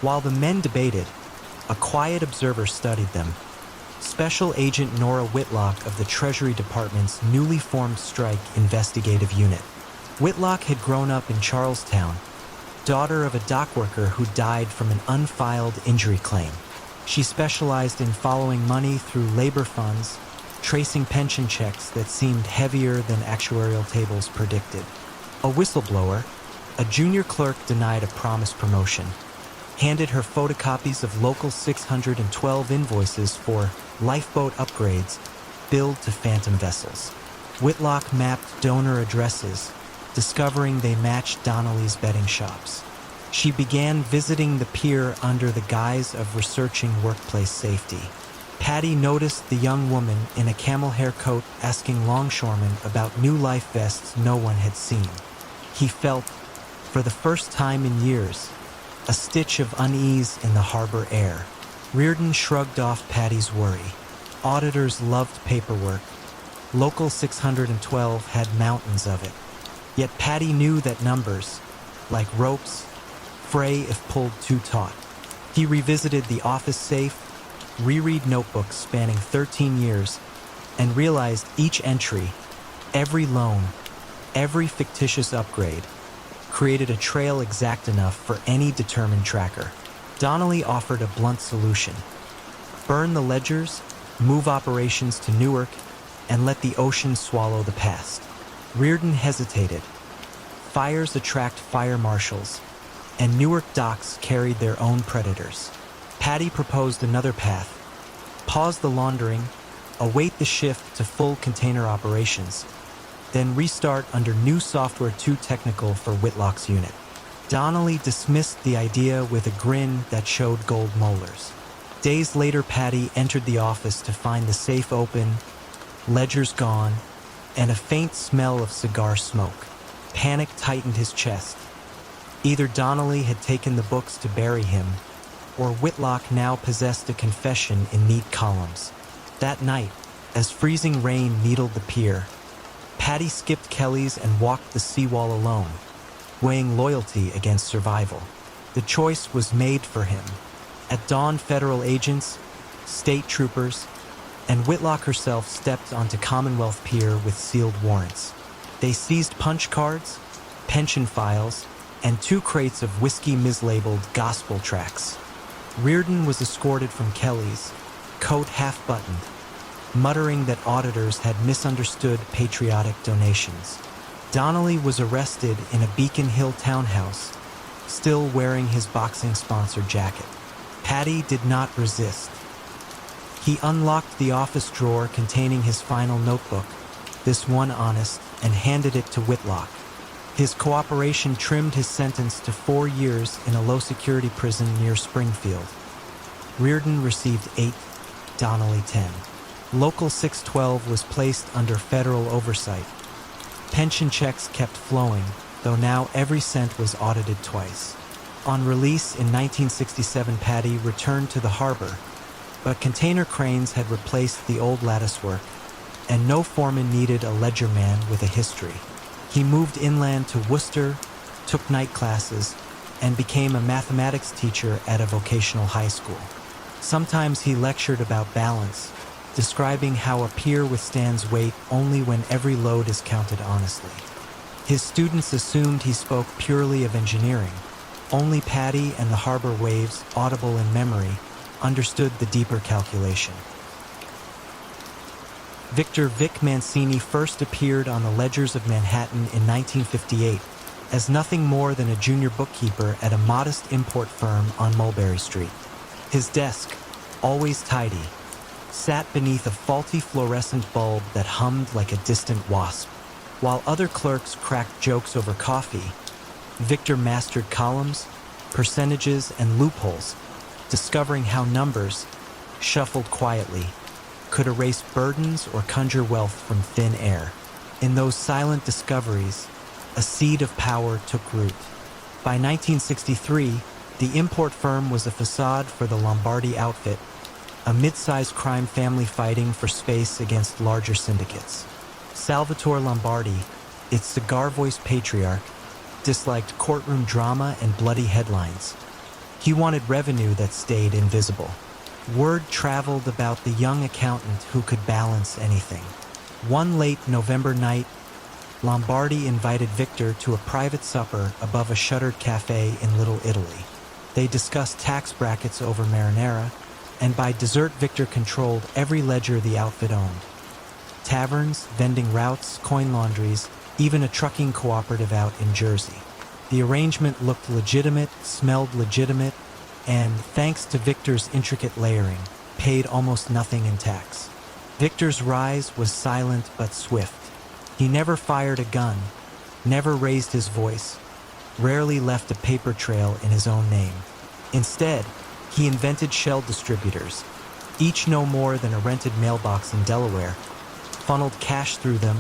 While the men debated, a quiet observer studied them. Special Agent Nora Whitlock of the Treasury Department's newly formed strike investigative unit. Whitlock had grown up in Charlestown, daughter of a dockworker who died from an unfiled injury claim. She specialized in following money through labor funds, tracing pension checks that seemed heavier than actuarial tables predicted. A whistleblower, a junior clerk denied a promised promotion, handed her photocopies of Local 612 invoices for lifeboat upgrades billed to phantom vessels. Whitlock mapped donor addresses, discovering they matched Donnelly's betting shops. She began visiting the pier under the guise of researching workplace safety. Paddy noticed the young woman in a camel hair coat asking longshoremen about new life vests no one had seen. He felt For the first time in years, a stitch of unease in the harbor air. Reardon shrugged off Paddy's worry. Auditors loved paperwork. Local 612 had mountains of it. Yet Paddy knew that numbers, like ropes, fray if pulled too taut. He revisited the office safe, reread notebooks spanning 13 years, and realized each entry, every loan, every fictitious upgrade, created a trail exact enough for any determined tracker. Donnelly offered a blunt solution. Burn the ledgers, move operations to Newark, and let the ocean swallow the past. Reardon hesitated. Fires attract fire marshals, and Newark docks carried their own predators. Paddy proposed another path. Pause the laundering, await the shift to full container operations, then restart under new software too technical for Whitlock's unit. Donnelly dismissed the idea with a grin that showed gold molars. Days later, Paddy entered the office to find the safe open, ledgers gone, and a faint smell of cigar smoke. Panic tightened his chest. Either Donnelly had taken the books to bury him, or Whitlock now possessed a confession in neat columns. That night, as freezing rain needled the pier, Paddy skipped Kelly's and walked the seawall alone, weighing loyalty against survival. The choice was made for him. At dawn, federal agents, state troopers, and Whitlock herself stepped onto Commonwealth Pier with sealed warrants. They seized punch cards, pension files, and 2 crates of whiskey mislabeled gospel tracts. Reardon was escorted from Kelly's, coat half-buttoned, muttering that auditors had misunderstood patriotic donations. Donnelly was arrested in a Beacon Hill townhouse, still wearing his boxing sponsor jacket. Paddy did not resist. He unlocked the office drawer containing his final notebook, this one honest, and handed it to Whitlock. His cooperation trimmed his sentence to 4 years in a low-security prison near Springfield. Reardon received 8, Donnelly 10. Local 612 was placed under federal oversight. Pension checks kept flowing, though now every cent was audited twice. On release in 1967, Paddy returned to the harbor, but container cranes had replaced the old latticework, and no foreman needed a ledgerman with a history. He moved inland to Worcester, took night classes, and became a mathematics teacher at a vocational high school. Sometimes he lectured about balance, describing how a pier withstands weight only when every load is counted honestly. His students assumed he spoke purely of engineering. Only Paddy and the harbor waves, audible in memory, understood the deeper calculation. Victor Vic Mancini first appeared on the ledgers of Manhattan in 1958 as nothing more than a junior bookkeeper at a modest import firm on Mulberry Street. His desk, always tidy, sat beneath a faulty fluorescent bulb that hummed like a distant wasp. While other clerks cracked jokes over coffee, Victor mastered columns, percentages, and loopholes, discovering how numbers, shuffled quietly, could erase burdens or conjure wealth from thin air. In those silent discoveries, a seed of power took root. By 1963, the import firm was a facade for the Lombardi outfit, a mid-sized crime family fighting for space against larger syndicates. Salvatore Lombardi, its cigar-voiced patriarch, disliked courtroom drama and bloody headlines. He wanted revenue that stayed invisible. Word traveled about the young accountant who could balance anything. One late November night, Lombardi invited Victor to a private supper above a shuttered cafe in Little Italy. They discussed tax brackets over marinara, and by dessert Victor controlled every ledger the outfit owned. Taverns, vending routes, coin laundries, even a trucking cooperative out in Jersey. The arrangement looked legitimate, smelled legitimate, and, thanks to Victor's intricate layering, paid almost nothing in tax. Victor's rise was silent but swift. He never fired a gun, never raised his voice, rarely left a paper trail in his own name. Instead, he invented shell distributors, each no more than a rented mailbox in Delaware, funneled cash through them,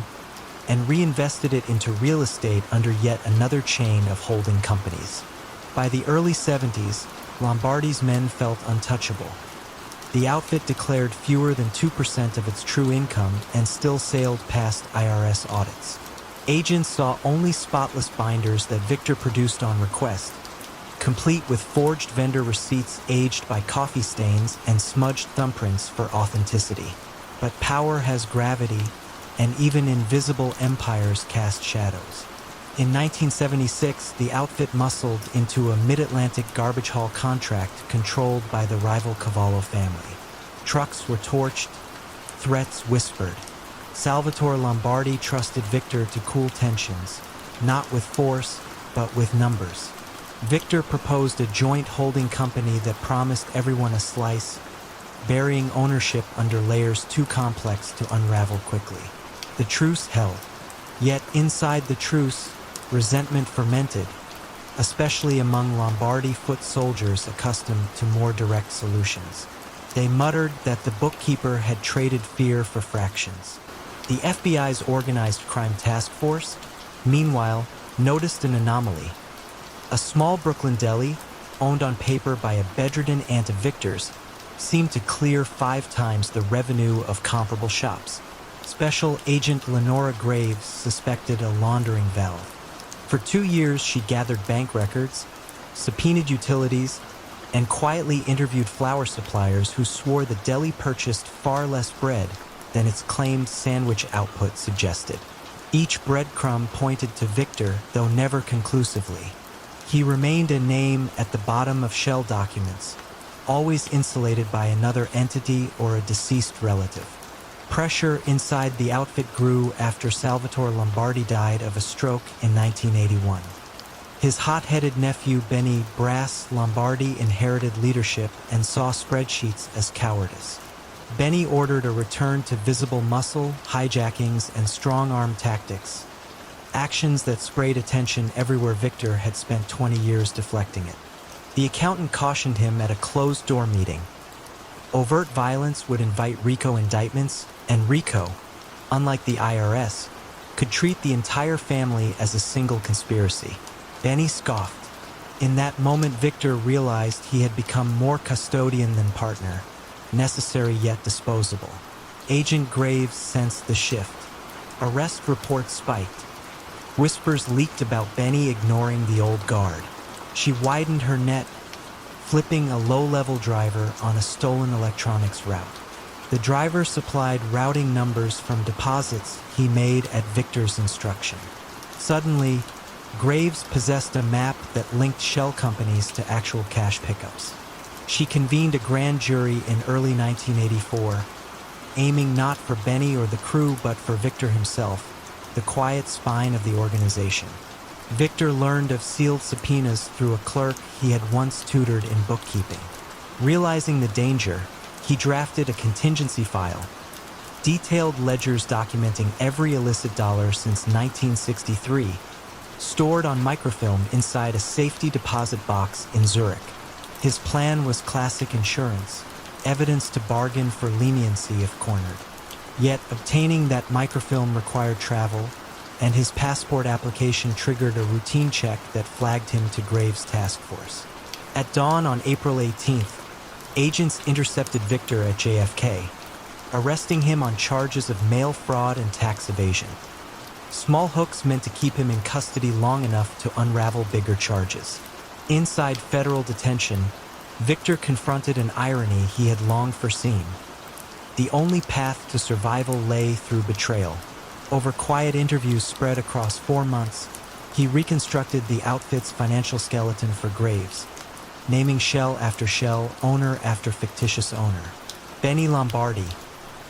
and reinvested it into real estate under yet another chain of holding companies. By the early 70s, Lombardi's men felt untouchable. The outfit declared fewer than 2% of its true income and still sailed past IRS audits. Agents saw only spotless binders that Victor produced on request, complete with forged vendor receipts aged by coffee stains and smudged thumbprints for authenticity. But power has gravity, and even invisible empires cast shadows. In 1976, the outfit muscled into a mid-Atlantic garbage haul contract controlled by the rival Cavallo family. Trucks were torched, threats whispered. Salvatore Lombardi trusted Victor to cool tensions, not with force, but with numbers. Victor proposed a joint holding company that promised everyone a slice, burying ownership under layers too complex to unravel quickly. The truce held. Yet inside the truce, resentment fermented, especially among Lombardi foot soldiers accustomed to more direct solutions. They muttered that the bookkeeper had traded fear for fractions. The FBI's organized crime task force, meanwhile, noticed an anomaly. A small Brooklyn deli, owned on paper by a bedridden aunt of Victor's, seemed to clear 5 times the revenue of comparable shops. Special Agent Lenora Graves suspected a laundering valve. For 2 years, she gathered bank records, subpoenaed utilities, and quietly interviewed flour suppliers who swore the deli purchased far less bread than its claimed sandwich output suggested. Each breadcrumb pointed to Victor, though never conclusively. He remained a name at the bottom of shell documents, always insulated by another entity or a deceased relative. Pressure inside the outfit grew after Salvatore Lombardi died of a stroke in 1981. His hot-headed nephew Benny "Brass" Lombardi inherited leadership and saw spreadsheets as cowardice. Benny ordered a return to visible muscle, hijackings, and strong-arm tactics, actions that sprayed attention everywhere Victor had spent 20 years deflecting it. The accountant cautioned him at a closed-door meeting. Overt violence would invite RICO indictments, and RICO, unlike the IRS, could treat the entire family as a single conspiracy. Benny scoffed. In that moment, Victor realized he had become more custodian than partner, necessary yet disposable. Agent Graves sensed the shift. Arrest reports spiked. Whispers leaked about Benny ignoring the old guard. She widened her net, flipping a low-level driver on a stolen electronics route. The driver supplied routing numbers from deposits he made at Victor's instruction. Suddenly, Graves possessed a map that linked shell companies to actual cash pickups. She convened a grand jury in early 1984, aiming not for Benny or the crew but for Victor himself, the quiet spine of the organization. Victor learned of sealed subpoenas through a clerk he had once tutored in bookkeeping. Realizing the danger, he drafted a contingency file, detailed ledgers documenting every illicit dollar since 1963, stored on microfilm inside a safety deposit box in Zurich. His plan was classic insurance, evidence to bargain for leniency if cornered. Yet obtaining that microfilm required travel, and his passport application triggered a routine check that flagged him to Graves' task force. At dawn on April 18th, agents intercepted Victor at JFK, arresting him on charges of mail fraud and tax evasion. Small hooks meant to keep him in custody long enough to unravel bigger charges. Inside federal detention, Victor confronted an irony he had long foreseen. The only path to survival lay through betrayal. Over quiet interviews spread across 4 months, he reconstructed the outfit's financial skeleton for Graves, naming shell after shell, owner after fictitious owner. Benny Lombardi,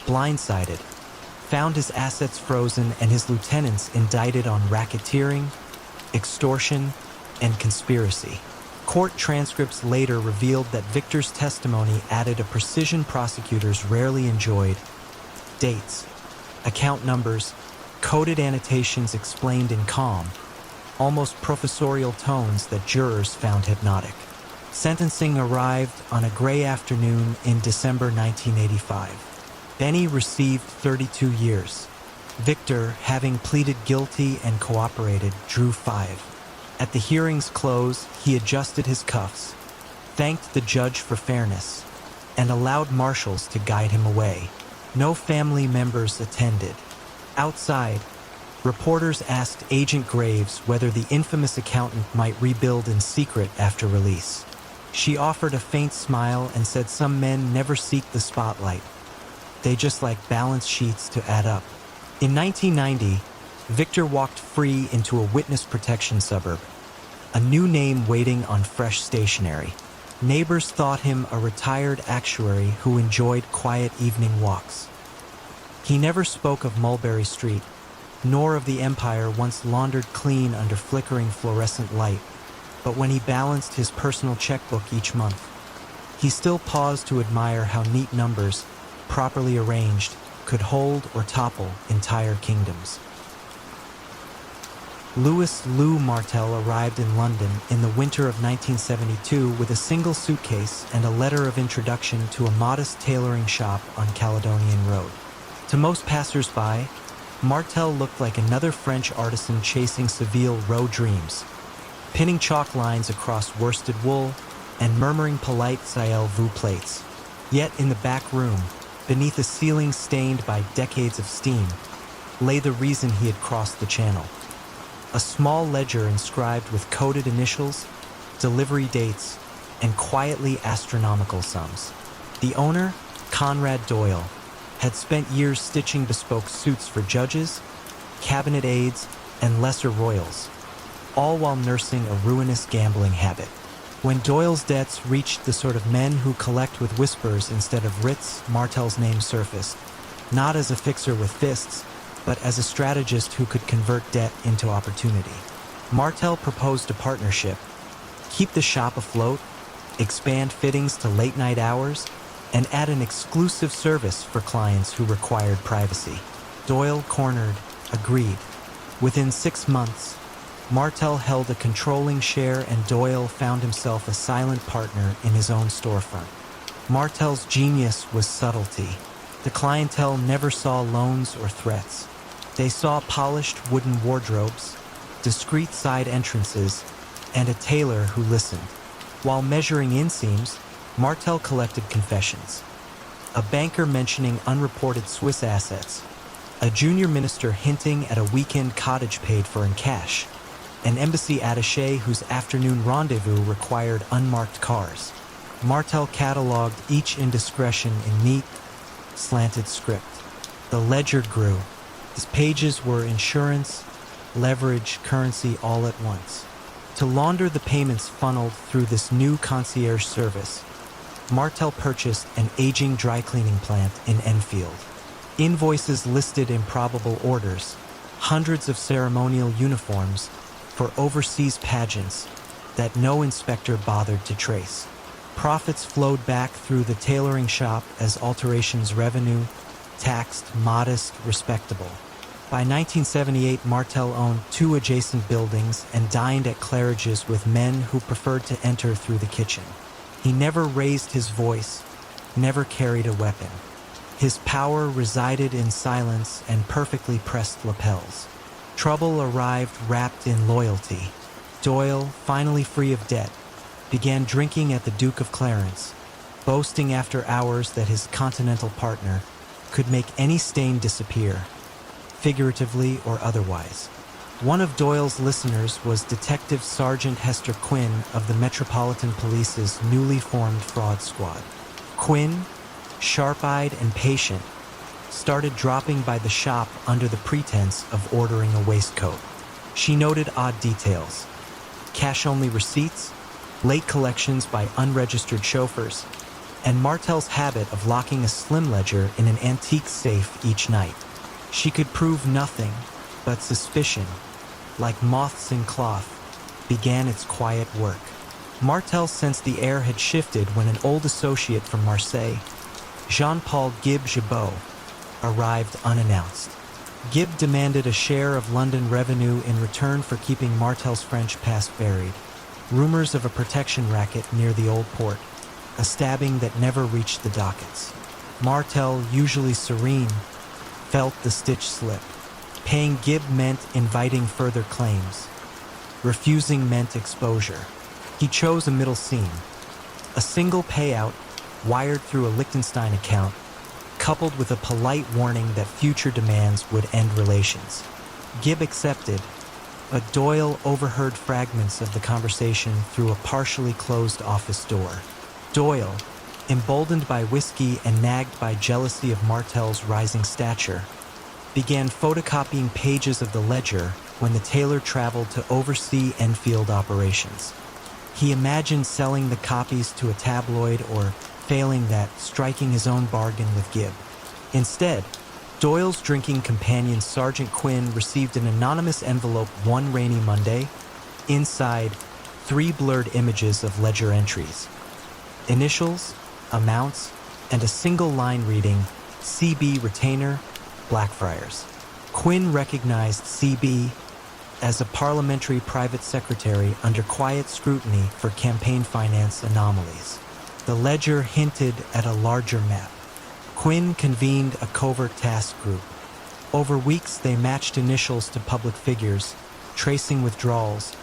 blindsided, found his assets frozen and his lieutenants indicted on racketeering, extortion, and conspiracy. Court transcripts later revealed that Victor's testimony added a precision prosecutors rarely enjoyed: dates, account numbers, coded annotations explained in calm, almost professorial tones that jurors found hypnotic. Sentencing arrived on a gray afternoon in December 1985. Benny received 32 years. Victor, having pleaded guilty and cooperated, drew 5. At the hearing's close, he adjusted his cuffs, thanked the judge for fairness, and allowed marshals to guide him away. No family members attended. Outside, reporters asked Agent Graves whether the infamous accountant might rebuild in secret after release. She offered a faint smile and said some men never seek the spotlight. They just like balance sheets to add up. In 1990, Victor walked free into a witness protection suburb, a new name waiting on fresh stationery. Neighbors thought him a retired actuary who enjoyed quiet evening walks. He never spoke of Mulberry Street, nor of the empire once laundered clean under flickering fluorescent light, but when he balanced his personal checkbook each month, he still paused to admire how neat numbers, properly arranged, could hold or topple entire kingdoms. Louis Lou Martel arrived in London in the winter of 1972 with a single suitcase and a letter of introduction to a modest tailoring shop on Caledonian Road. To most passers-by, Martel looked like another French artisan chasing Seville Row dreams, pinning chalk lines across worsted wool and murmuring polite sailez-vous plates. Yet in the back room, beneath a ceiling stained by decades of steam, lay the reason he had crossed the channel. A small ledger inscribed with coded initials, delivery dates, and quietly astronomical sums. The owner, Conrad Doyle, had spent years stitching bespoke suits for judges, cabinet aides, and lesser royals, all while nursing a ruinous gambling habit. When Doyle's debts reached the sort of men who collect with whispers instead of writs, Martel's name surfaced, not as a fixer with fists, but as a strategist who could convert debt into opportunity. Martel proposed a partnership: keep the shop afloat, expand fittings to late-night hours, and add an exclusive service for clients who required privacy. Doyle, cornered, agreed. Within 6 months, Martel held a controlling share and Doyle found himself a silent partner in his own storefront. Martel's genius was subtlety. The clientele never saw loans or threats. They saw polished wooden wardrobes, discreet side entrances, and a tailor who listened. While measuring inseams, Martel collected confessions. A banker mentioning unreported Swiss assets, a junior minister hinting at a weekend cottage paid for in cash, an embassy attaché whose afternoon rendezvous required unmarked cars. Martel cataloged each indiscretion in neat, slanted script. The ledger grew. His pages were insurance, leverage, currency all at once. To launder the payments funneled through this new concierge service, Martel purchased an aging dry cleaning plant in Enfield. Invoices listed improbable orders, hundreds of ceremonial uniforms for overseas pageants that no inspector bothered to trace. Profits flowed back through the tailoring shop as alterations revenue, taxed, modest, respectable. By 1978, Martel owned 2 adjacent buildings and dined at Claridge's with men who preferred to enter through the kitchen. He never raised his voice, never carried a weapon. His power resided in silence and perfectly pressed lapels. Trouble arrived wrapped in loyalty. Doyle, finally free of debt, began drinking at the Duke of Clarence, boasting after hours that his continental partner could make any stain disappear, figuratively or otherwise. One of Doyle's listeners was Detective Sergeant Hester Quinn of the Metropolitan Police's newly formed fraud squad. Quinn, sharp-eyed and patient, started dropping by the shop under the pretense of ordering a waistcoat. She noted odd details: cash-only receipts, late collections by unregistered chauffeurs, and Martel's habit of locking a slim ledger in an antique safe each night. She could prove nothing, but suspicion, like moths in cloth, began its quiet work. Martel sensed the air had shifted when an old associate from Marseille, Jean-Paul Gib Gibault, arrived unannounced. Gib demanded a share of London revenue in return for keeping Martel's French past buried. Rumors of a protection racket near the old port, a stabbing that never reached the dockets. Martel, usually serene, felt the stitch slip. Paying Gibb meant inviting further claims. Refusing meant exposure. He chose a middle scene. A single payout, wired through a Liechtenstein account, coupled with a polite warning that future demands would end relations. Gibb accepted, but Doyle overheard fragments of the conversation through a partially closed office door. Doyle, emboldened by whiskey and nagged by jealousy of Martel's rising stature, began photocopying pages of the ledger when the tailor traveled to oversee Enfield operations. He imagined selling the copies to a tabloid or, failing that, striking his own bargain with Gibb. Instead, Doyle's drinking companion Sergeant Quinn received an anonymous envelope one rainy Monday. Inside, 3 blurred images of ledger entries. Initials, amounts, and a single line reading, CB Retainer, Blackfriars. Quinn recognized CB as a parliamentary private secretary under quiet scrutiny for campaign finance anomalies. The ledger hinted at a larger map. Quinn convened a covert task group. Over weeks, they matched initials to public figures, tracing withdrawals,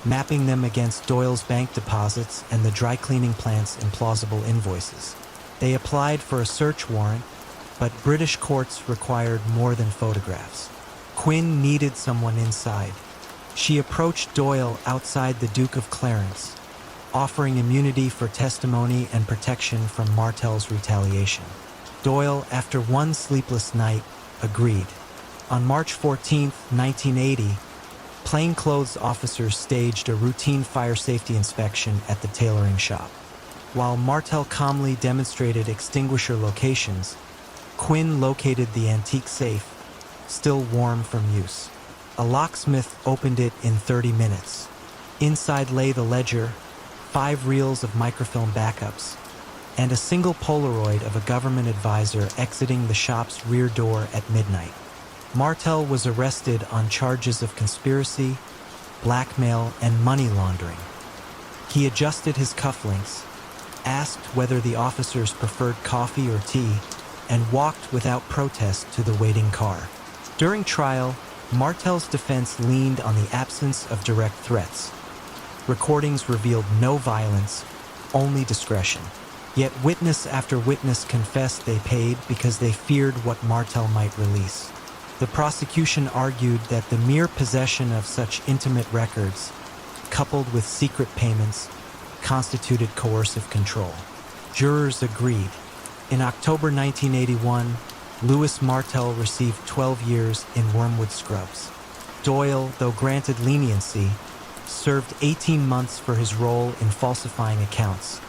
mapping them against Doyle's bank deposits and the dry cleaning plant's implausible invoices. They applied for a search warrant, but British courts required more than photographs. Quinn needed someone inside. She approached Doyle outside the Duke of Clarence, offering immunity for testimony and protection from Martel's retaliation. Doyle, after one sleepless night, agreed. On March 14, 1980, plainclothes officers staged a routine fire safety inspection at the tailoring shop. While Martel calmly demonstrated extinguisher locations, Quinn located the antique safe, still warm from use. A locksmith opened it in 30 minutes. Inside lay the ledger, 5 reels of microfilm backups, and a single Polaroid of a government advisor exiting the shop's rear door at midnight. Martel was arrested on charges of conspiracy, blackmail, and money laundering. He adjusted his cufflinks, asked whether the officers preferred coffee or tea, and walked without protest to the waiting car. During trial, Martel's defense leaned on the absence of direct threats. Recordings revealed no violence, only discretion. Yet witness after witness confessed they paid because they feared what Martel might release. The prosecution argued that the mere possession of such intimate records, coupled with secret payments, constituted coercive control. Jurors agreed. In October 1981, Louis Martel received 12 years in Wormwood Scrubs. Doyle, though granted leniency, served 18 months for his role in falsifying accounts,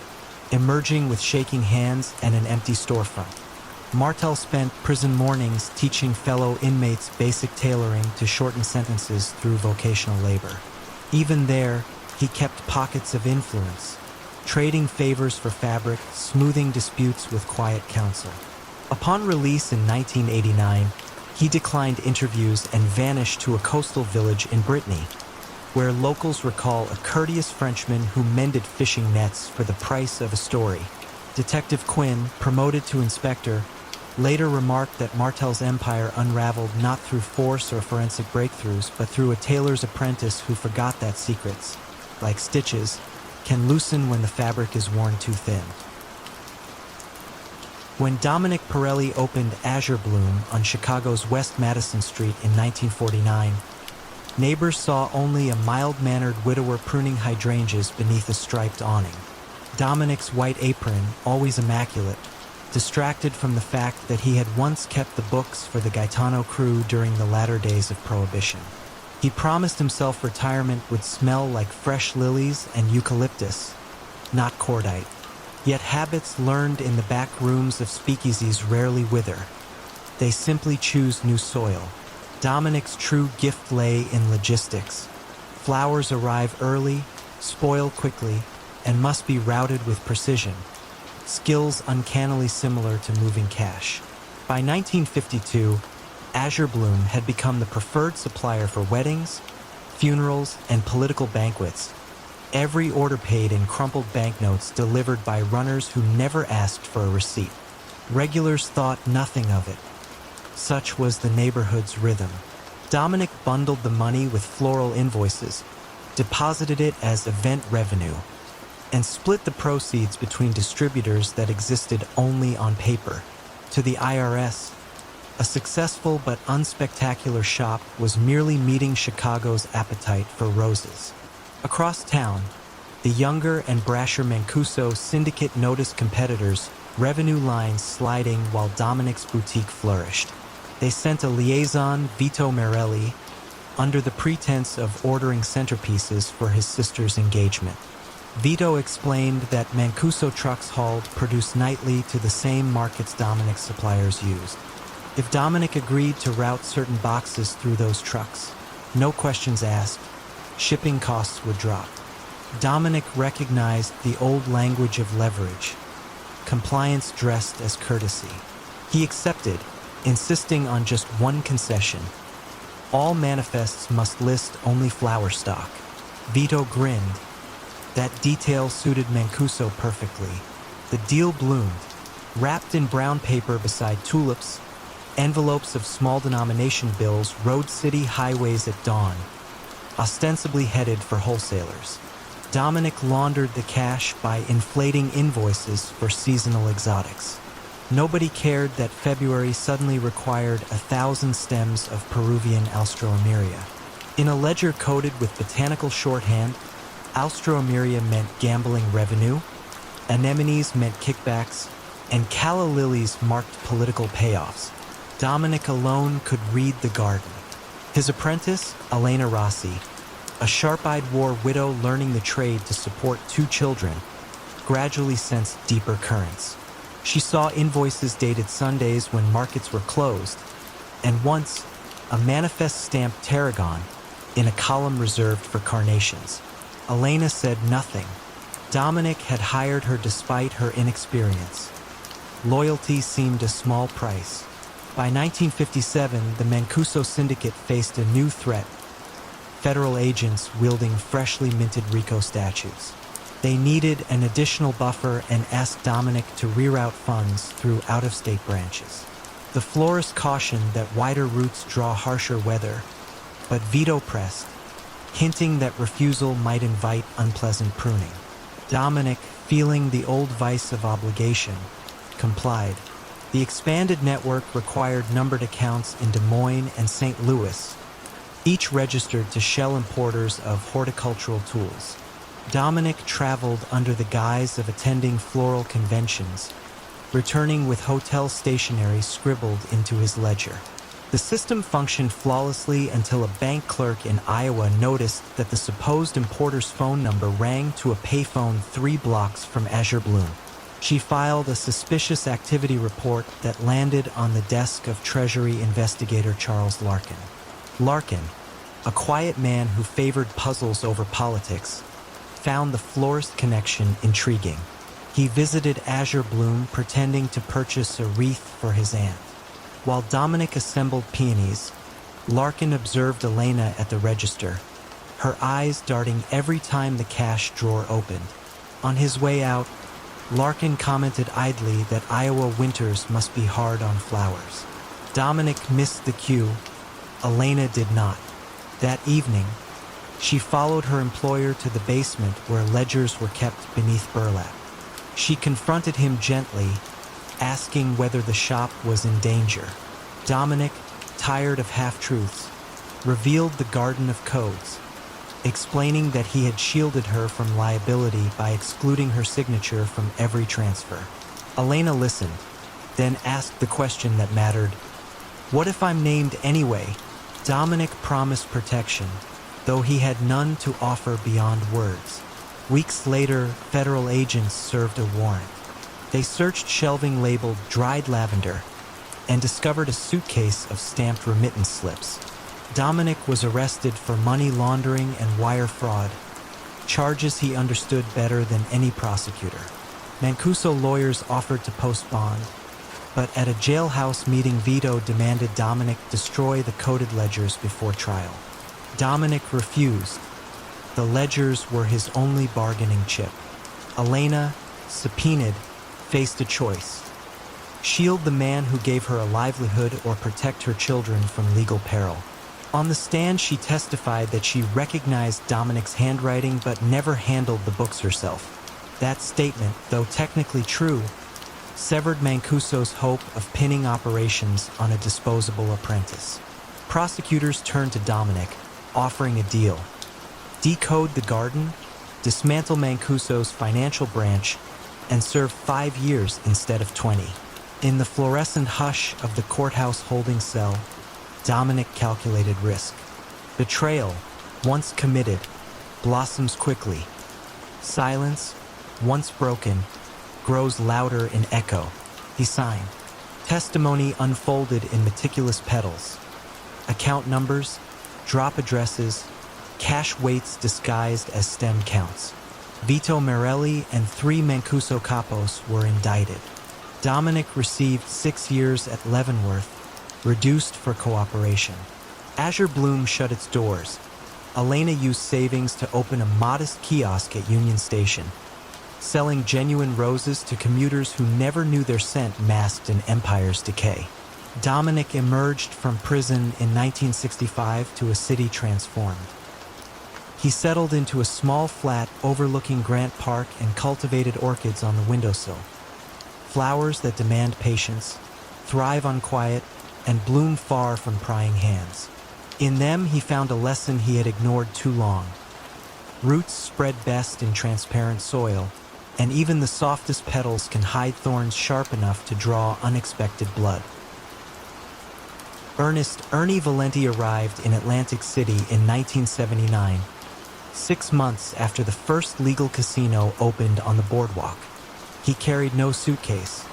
emerging with shaking hands and an empty storefront. Martel spent prison mornings teaching fellow inmates basic tailoring to shorten sentences through vocational labor. Even there, he kept pockets of influence, trading favors for fabric, smoothing disputes with quiet counsel. Upon release in 1989, he declined interviews and vanished to a coastal village in Brittany, where locals recall a courteous Frenchman who mended fishing nets for the price of a story. Detective Quinn, promoted to inspector, later remarked that Martel's empire unraveled not through force or forensic breakthroughs, but through a tailor's apprentice who forgot that secrets, like stitches, can loosen when the fabric is worn too thin. When Dominic Pirelli opened Azure Bloom on Chicago's West Madison Street in 1949, neighbors saw only a mild-mannered widower pruning hydrangeas beneath a striped awning. Dominic's white apron, always immaculate, distracted from the fact that he had once kept the books for the Gaetano crew during the latter days of Prohibition. He promised himself retirement would smell like fresh lilies and eucalyptus, not cordite. Yet habits learned in the back rooms of speakeasies rarely wither. They simply choose new soil. Dominic's true gift lay in logistics. Flowers arrive early, spoil quickly, and must be routed with precision. Skills uncannily similar to moving cash. By 1952, Azure Bloom had become the preferred supplier for weddings, funerals, and political banquets. Every order paid in crumpled banknotes delivered by runners who never asked for a receipt. Regulars thought nothing of it. Such was the neighborhood's rhythm. Dominic bundled the money with floral invoices, deposited it as event revenue, and split the proceeds between distributors that existed only on paper. To the IRS, a successful but unspectacular shop was merely meeting Chicago's appetite for roses. Across town, the younger and brasher Mancuso syndicate noticed competitors' revenue lines sliding while Dominic's boutique flourished. They sent a liaison, Vito Morelli, under the pretense of ordering centerpieces for his sister's engagement. Vito explained that Mancuso trucks hauled produced nightly to the same markets Dominic's suppliers used. If Dominic agreed to route certain boxes through those trucks, no questions asked, shipping costs would drop. Dominic recognized the old language of leverage, compliance dressed as courtesy. He accepted, insisting on just one concession. All manifests must list only flower stock. Vito grinned. That detail suited Mancuso perfectly. The deal bloomed, wrapped in brown paper beside tulips, envelopes of small denomination bills rode city highways at dawn, ostensibly headed for wholesalers. Dominic laundered the cash by inflating invoices for seasonal exotics. Nobody cared that February suddenly required 1,000 stems of Peruvian Alstroemeria. In a ledger coded with botanical shorthand, Alstroemeria meant gambling revenue, anemones meant kickbacks, and calla lilies marked political payoffs. Dominic alone could read the garden. His apprentice, Elena Rossi, a sharp-eyed war widow learning the trade to support 2 children, gradually sensed deeper currents. She saw invoices dated Sundays when markets were closed, and once, a manifest stamped tarragon in a column reserved for carnations. Elena said nothing. Dominic had hired her despite her inexperience. Loyalty seemed a small price. By 1957, the Mancuso syndicate faced a new threat: federal agents wielding freshly minted RICO statutes. They needed an additional buffer and asked Dominic to reroute funds through out-of-state branches. The florist cautioned that wider routes draw harsher weather, but Vito pressed, hinting that refusal might invite unpleasant pruning. Dominic, feeling the old vice of obligation, complied. The expanded network required numbered accounts in Des Moines and St. Louis, each registered to shell importers of horticultural tools. Dominic traveled under the guise of attending floral conventions, returning with hotel stationery scribbled into his ledger. The system functioned flawlessly until a bank clerk in Iowa noticed that the supposed importer's phone number rang to a payphone 3 blocks from Azure Bloom. She filed a suspicious activity report that landed on the desk of Treasury investigator Charles Larkin. Larkin, a quiet man who favored puzzles over politics, found the florist connection intriguing. He visited Azure Bloom pretending to purchase a wreath for his aunt. While Dominic assembled peonies, Larkin observed Elena at the register, her eyes darting every time the cash drawer opened. On his way out, Larkin commented idly that Iowa winters must be hard on flowers. Dominic missed the cue. Elena did not. That evening, she followed her employer to the basement where ledgers were kept beneath burlap. She confronted him gently, asking whether the shop was in danger. Dominic, tired of half-truths, revealed the garden of codes, explaining that he had shielded her from liability by excluding her signature from every transfer. Elena listened, then asked the question that mattered. "What if I'm named anyway?" Dominic promised protection, though he had none to offer beyond words. Weeks later, federal agents served a warrant. They searched shelving labeled dried lavender and discovered a suitcase of stamped remittance slips. Dominic was arrested for money laundering and wire fraud, charges he understood better than any prosecutor. Mancuso lawyers offered to post bond, but at a jailhouse meeting Vito demanded Dominic destroy the coded ledgers before trial. Dominic refused. The ledgers were his only bargaining chip. Elena, subpoenaed, faced a choice: shield the man who gave her a livelihood or protect her children from legal peril. On the stand, she testified that she recognized Dominic's handwriting but never handled the books herself. That statement, though technically true, severed Mancuso's hope of pinning operations on a disposable apprentice. Prosecutors turned to Dominic, offering a deal: decode the garden, dismantle Mancuso's financial branch, and serve 5 years instead of 20. In the fluorescent hush of the courthouse holding cell, Dominic calculated risk. Betrayal, once committed, blossoms quickly. Silence, once broken, grows louder in echo. He signed. Testimony unfolded in meticulous petals. Account numbers, drop addresses, cash weights disguised as stem counts. Vito Morelli and 3 Mancuso capos were indicted. Dominic received 6 years at Leavenworth, reduced for cooperation. Azure Bloom shut its doors. Elena used savings to open a modest kiosk at Union Station, selling genuine roses to commuters who never knew their scent masked an empire's decay. Dominic emerged from prison in 1965 to a city transformed. He settled into a small flat overlooking Grant Park and cultivated orchids on the windowsill. Flowers that demand patience, thrive on quiet, and bloom far from prying hands. In them, he found a lesson he had ignored too long. Roots spread best in transparent soil, and even the softest petals can hide thorns sharp enough to draw unexpected blood. Ernest Ernie Valenti arrived in Atlantic City in 1979, 6 months after the first legal casino opened on the boardwalk. He carried no suitcase,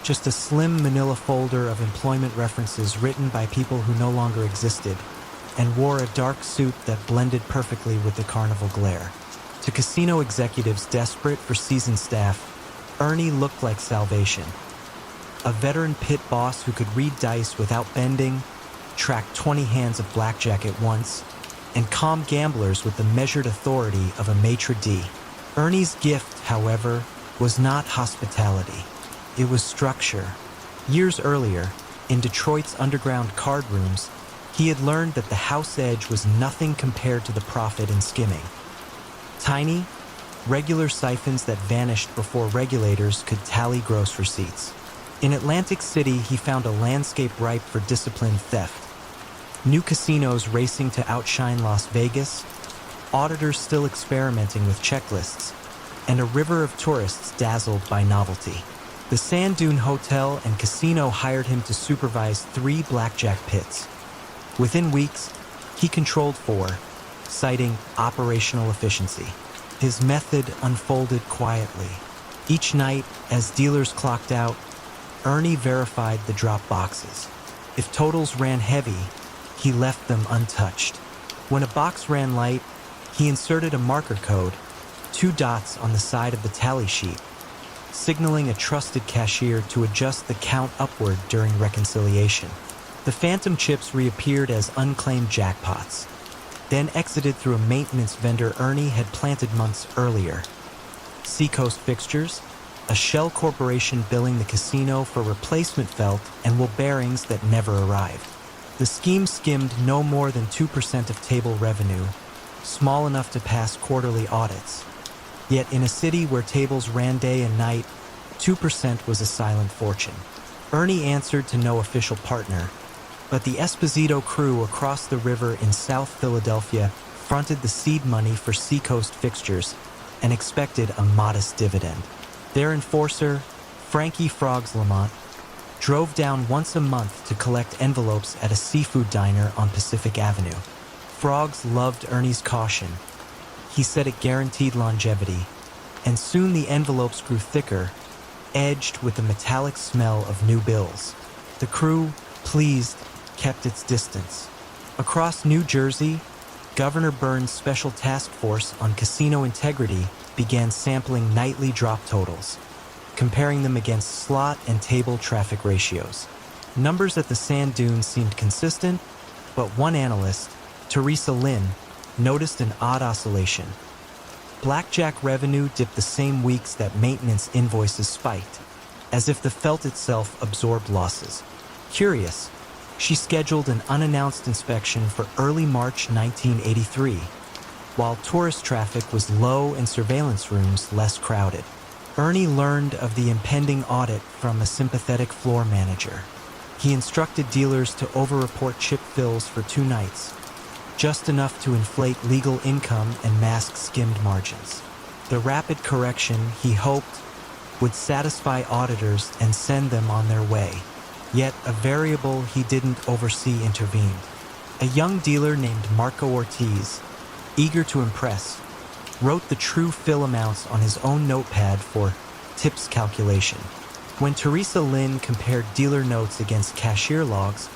just a slim manila folder of employment references written by people who no longer existed, and wore a dark suit that blended perfectly with the carnival glare. To casino executives desperate for seasoned staff, Ernie looked like salvation. A veteran pit boss who could read dice without bending, track 20 hands of blackjack at once, and calm gamblers with the measured authority of a maitre d'. Ernie's gift, however, was not hospitality. It was structure. Years earlier, in Detroit's underground card rooms, he had learned that the house edge was nothing compared to the profit in skimming. Tiny, regular siphons that vanished before regulators could tally gross receipts. In Atlantic City, he found a landscape ripe for disciplined theft. New casinos racing to outshine Las Vegas, auditors still experimenting with checklists, and a river of tourists dazzled by novelty. The Sand Dune Hotel and Casino hired him to supervise 3 blackjack pits. Within weeks, he controlled 4, citing operational efficiency. His method unfolded quietly. Each night, as dealers clocked out, Ernie verified the drop boxes. If totals ran heavy, he left them untouched. When a box ran light, he inserted a marker code, 2 dots on the side of the tally sheet, signaling a trusted cashier to adjust the count upward during reconciliation. The phantom chips reappeared as unclaimed jackpots, then exited through a maintenance vendor Ernie had planted months earlier. Seacoast Fixtures, a shell corporation billing the casino for replacement felt and wool bearings that never arrived. The scheme skimmed no more than 2% of table revenue, small enough to pass quarterly audits. Yet in a city where tables ran day and night, 2% was a silent fortune. Ernie answered to no official partner, but the Esposito crew across the river in South Philadelphia fronted the seed money for Seacoast Fixtures and expected a modest dividend. Their enforcer, Frankie Frogs Lamont, drove down once a month to collect envelopes at a seafood diner on Pacific Avenue. Frogs loved Ernie's caution. He said it guaranteed longevity, and soon the envelopes grew thicker, edged with the metallic smell of new bills. The crew, pleased, kept its distance. Across New Jersey, Governor Burns' Special Task Force on Casino Integrity began sampling nightly drop totals, comparing them against slot and table traffic ratios. Numbers at the sand dunes seemed consistent, but one analyst, Teresa Lynn, noticed an odd oscillation. Blackjack revenue dipped the same weeks that maintenance invoices spiked, as if the felt itself absorbed losses. Curious, She scheduled an unannounced inspection for early March 1983, while tourist traffic was low and surveillance rooms less crowded. Ernie learned of the impending audit from a sympathetic floor manager. He instructed dealers to over-report chip fills for 2 nights, just enough to inflate legal income and mask skimmed margins. The rapid correction, he hoped, would satisfy auditors and send them on their way. Yet a variable he didn't oversee intervened. A young dealer named Marco Ortiz, eager to impress, wrote the true fill amounts on his own notepad for tips calculation. When Teresa Lynn compared dealer notes against cashier logs,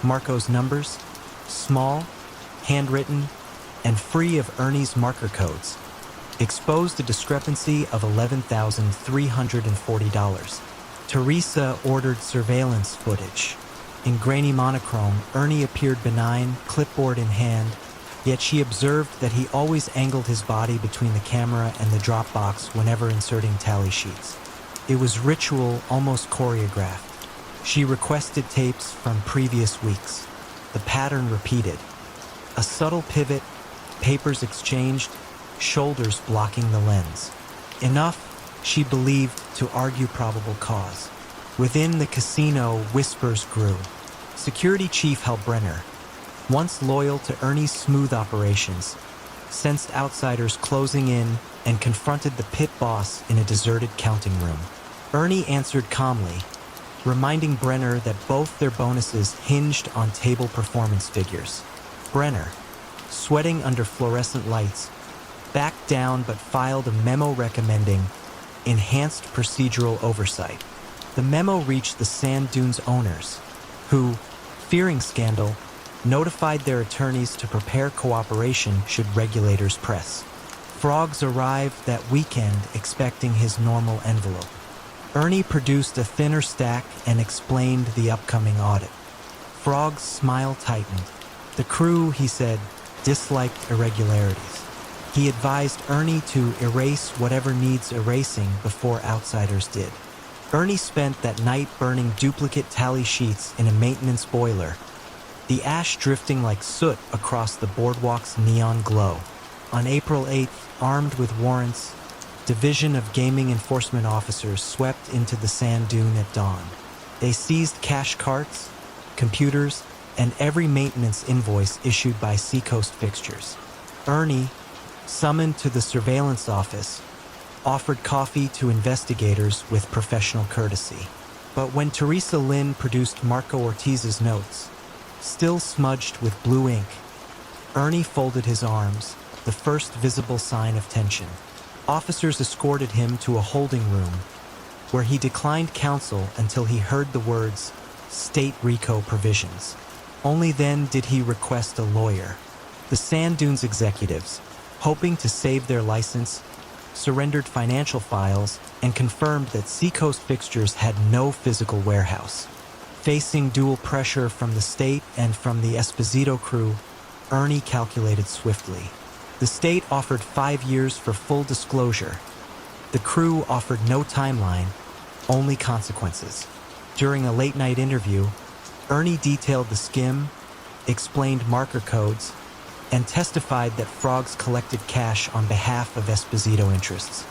Marco's numbers, small, handwritten, and free of Ernie's marker codes, exposed a discrepancy of $11,340. Teresa ordered surveillance footage. In grainy monochrome, Ernie appeared benign, clipboard in hand, yet she observed that he always angled his body between the camera and the drop box whenever inserting tally sheets. It was ritual, almost choreographed. She requested tapes from previous weeks. The pattern repeated. A subtle pivot, papers exchanged, shoulders blocking the lens. Enough, she believed, to argue probable cause. Within the casino, whispers grew. Security Chief Hal Brenner, once loyal to Ernie's smooth operations, sensed outsiders closing in and confronted the pit boss in a deserted counting room. Ernie answered calmly, reminding Brenner that both their bonuses hinged on table performance figures. Brenner, sweating under fluorescent lights, backed down but filed a memo recommending enhanced procedural oversight. The memo reached the sand dunes owners, who, fearing scandal, notified their attorneys to prepare cooperation should regulators press. Frogs arrived that weekend expecting his normal envelope. Ernie produced a thinner stack and explained the upcoming audit. Frog's smile tightened. The crew, he said, disliked irregularities. He advised Ernie to erase whatever needs erasing before outsiders did. Ernie spent that night burning duplicate tally sheets in a maintenance boiler, the ash drifting like soot across the boardwalk's neon glow. On April 8th, armed with warrants, Division of Gaming Enforcement officers swept into the sand dune at dawn. They seized cash carts, computers, and every maintenance invoice issued by Seacoast Fixtures. Ernie, summoned to the surveillance office, offered coffee to investigators with professional courtesy. But when Teresa Lynn produced Marco Ortiz's notes, still smudged with blue ink, Ernie folded his arms, the first visible sign of tension. Officers escorted him to a holding room, where he declined counsel until he heard the words, State RICO provisions. Only then did he request a lawyer. The Sand Dunes executives, hoping to save their license, surrendered financial files and confirmed that Seacoast Fixtures had no physical warehouse. Facing dual pressure from the state and from the Esposito crew, Ernie calculated swiftly. The state offered 5 years for full disclosure. The crew offered no timeline, only consequences. During a late-night interview, Ernie detailed the skim, explained marker codes, and testified that Frogs collected cash on behalf of Esposito interests.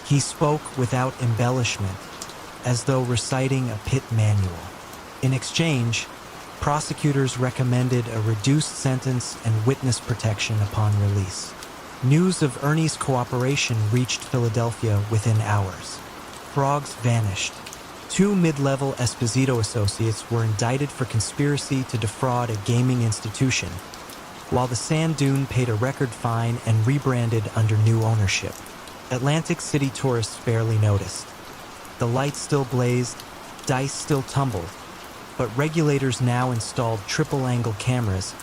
He spoke without embellishment, as though reciting a pit manual. In exchange, prosecutors recommended a reduced sentence and witness protection upon release. News of Ernie's cooperation reached Philadelphia within hours. Frogs vanished. 2 mid-level Esposito associates were indicted for conspiracy to defraud a gaming institution, while the Sand Dune paid a record fine and rebranded under new ownership. Atlantic City tourists barely noticed. The lights still blazed, dice still tumbled, but regulators now installed triple-angle cameras,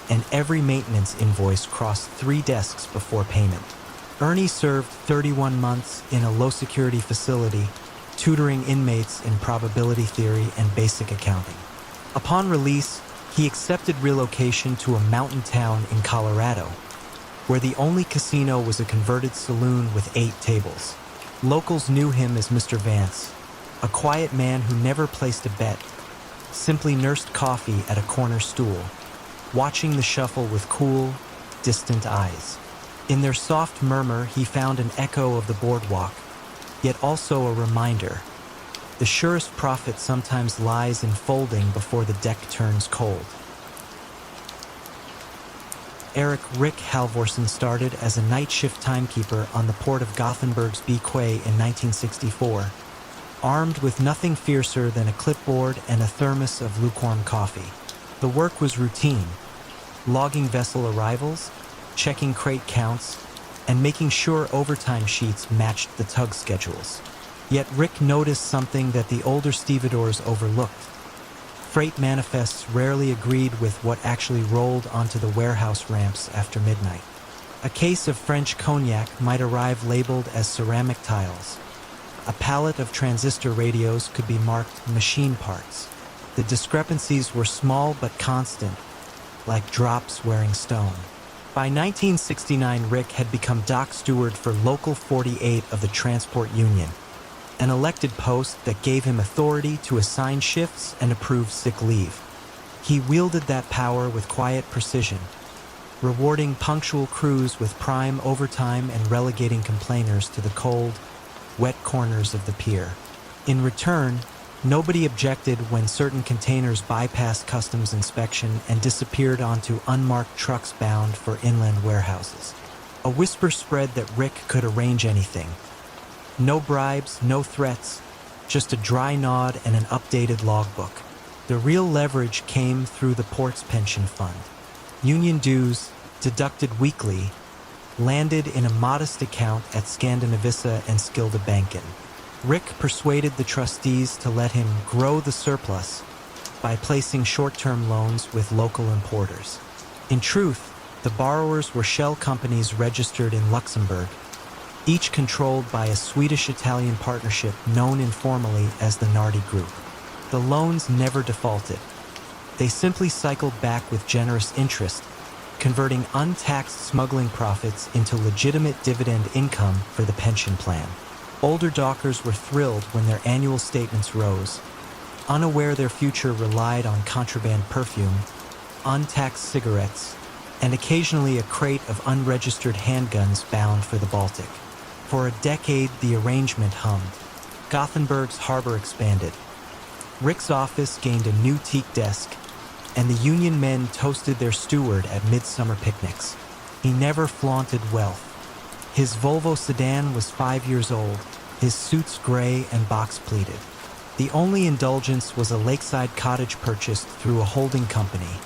and every maintenance invoice crossed 3 desks before payment. Ernie served 31 months in a low-security facility, tutoring inmates in probability theory and basic accounting. Upon release, he accepted relocation to a mountain town in Colorado, where the only casino was a converted saloon with 8 tables. Locals knew him as Mr. Vance, a quiet man who never placed a bet, simply nursed coffee at a corner stool, watching the shuffle with cool, distant eyes. In their soft murmur, he found an echo of the boardwalk, yet also a reminder. The surest profit sometimes lies in folding before the deck turns cold. Rick Halvorsen started as a night shift timekeeper on the port of Gothenburg's B Quay in 1964, armed with nothing fiercer than a clipboard and a thermos of lukewarm coffee. The work was routine, logging vessel arrivals, checking crate counts, and making sure overtime sheets matched the tug schedules. Yet Rick noticed something that the older stevedores overlooked. Freight manifests rarely agreed with what actually rolled onto the warehouse ramps after midnight. A case of French cognac might arrive labeled as ceramic tiles. A pallet of transistor radios could be marked machine parts. The discrepancies were small but constant, like drops wearing stone. By 1969, Rick had become dock steward for Local 48 of the Transport Union, an elected post that gave him authority to assign shifts and approve sick leave. He wielded that power with quiet precision, rewarding punctual crews with prime overtime and relegating complainers to the cold, wet corners of the pier. In return, nobody objected when certain containers bypassed customs inspection and disappeared onto unmarked trucks bound for inland warehouses. A whisper spread that Rick could arrange anything. No bribes, no threats, just a dry nod and an updated logbook. The real leverage came through the port's pension fund. Union dues, deducted weekly, landed in a modest account at Skandinavissa and Skildebanken. Rick persuaded the trustees to let him grow the surplus by placing short-term loans with local importers. In truth, the borrowers were shell companies registered in Luxembourg, each controlled by a Swedish-Italian partnership known informally as the Nardi Group. The loans never defaulted. They simply cycled back with generous interest, converting untaxed smuggling profits into legitimate dividend income for the pension plan. Older dockers were thrilled when their annual statements rose, unaware their future relied on contraband perfume, untaxed cigarettes, and occasionally a crate of unregistered handguns bound for the Baltic. For a decade, the arrangement hummed. Gothenburg's harbor expanded. Rick's office gained a new teak desk, and the union men toasted their steward at midsummer picnics. He never flaunted wealth. His Volvo sedan was 5 years old, his suits gray and box-pleated. The only indulgence was a lakeside cottage purchased through a holding company,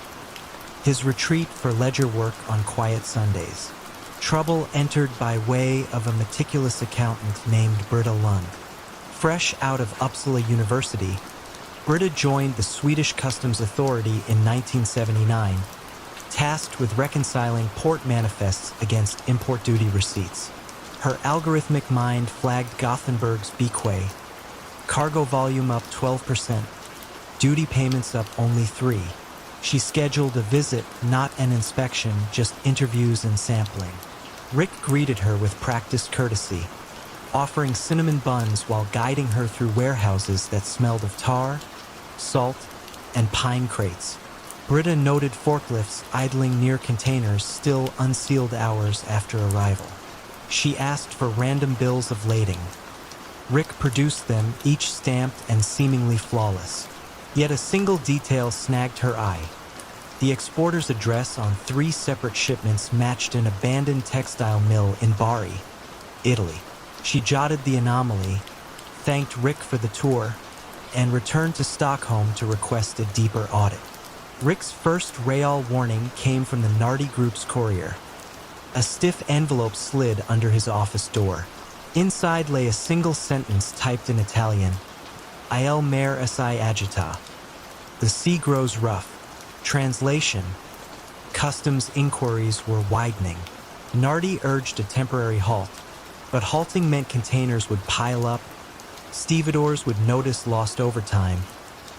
his retreat for ledger work on quiet Sundays. Trouble entered by way of a meticulous accountant named Britta Lund. Fresh out of Uppsala University, Britta joined the Swedish Customs Authority in 1979, tasked with reconciling port manifests against import duty receipts. Her algorithmic mind flagged Gothenburg's B Quay, cargo volume up 12%, duty payments up only 3%. She scheduled a visit, not an inspection, just interviews and sampling. Rick greeted her with practiced courtesy, offering cinnamon buns while guiding her through warehouses that smelled of tar, salt, and pine crates. Britta noted forklifts idling near containers still unsealed hours after arrival. She asked for random bills of lading. Rick produced them, each stamped and seemingly flawless. Yet a single detail snagged her eye. The exporter's address on 3 separate shipments matched an abandoned textile mill in Bari, Italy. She jotted the anomaly, thanked Rick for the tour, and returned to Stockholm to request a deeper audit. Rick's first real warning came from the Nardi Group's courier. A stiff envelope slid under his office door. Inside lay a single sentence typed in Italian: Il mare assai agita. The sea grows rough. Translation: customs inquiries were widening. Nardi urged a temporary halt, but halting meant containers would pile up, stevedores would notice lost overtime,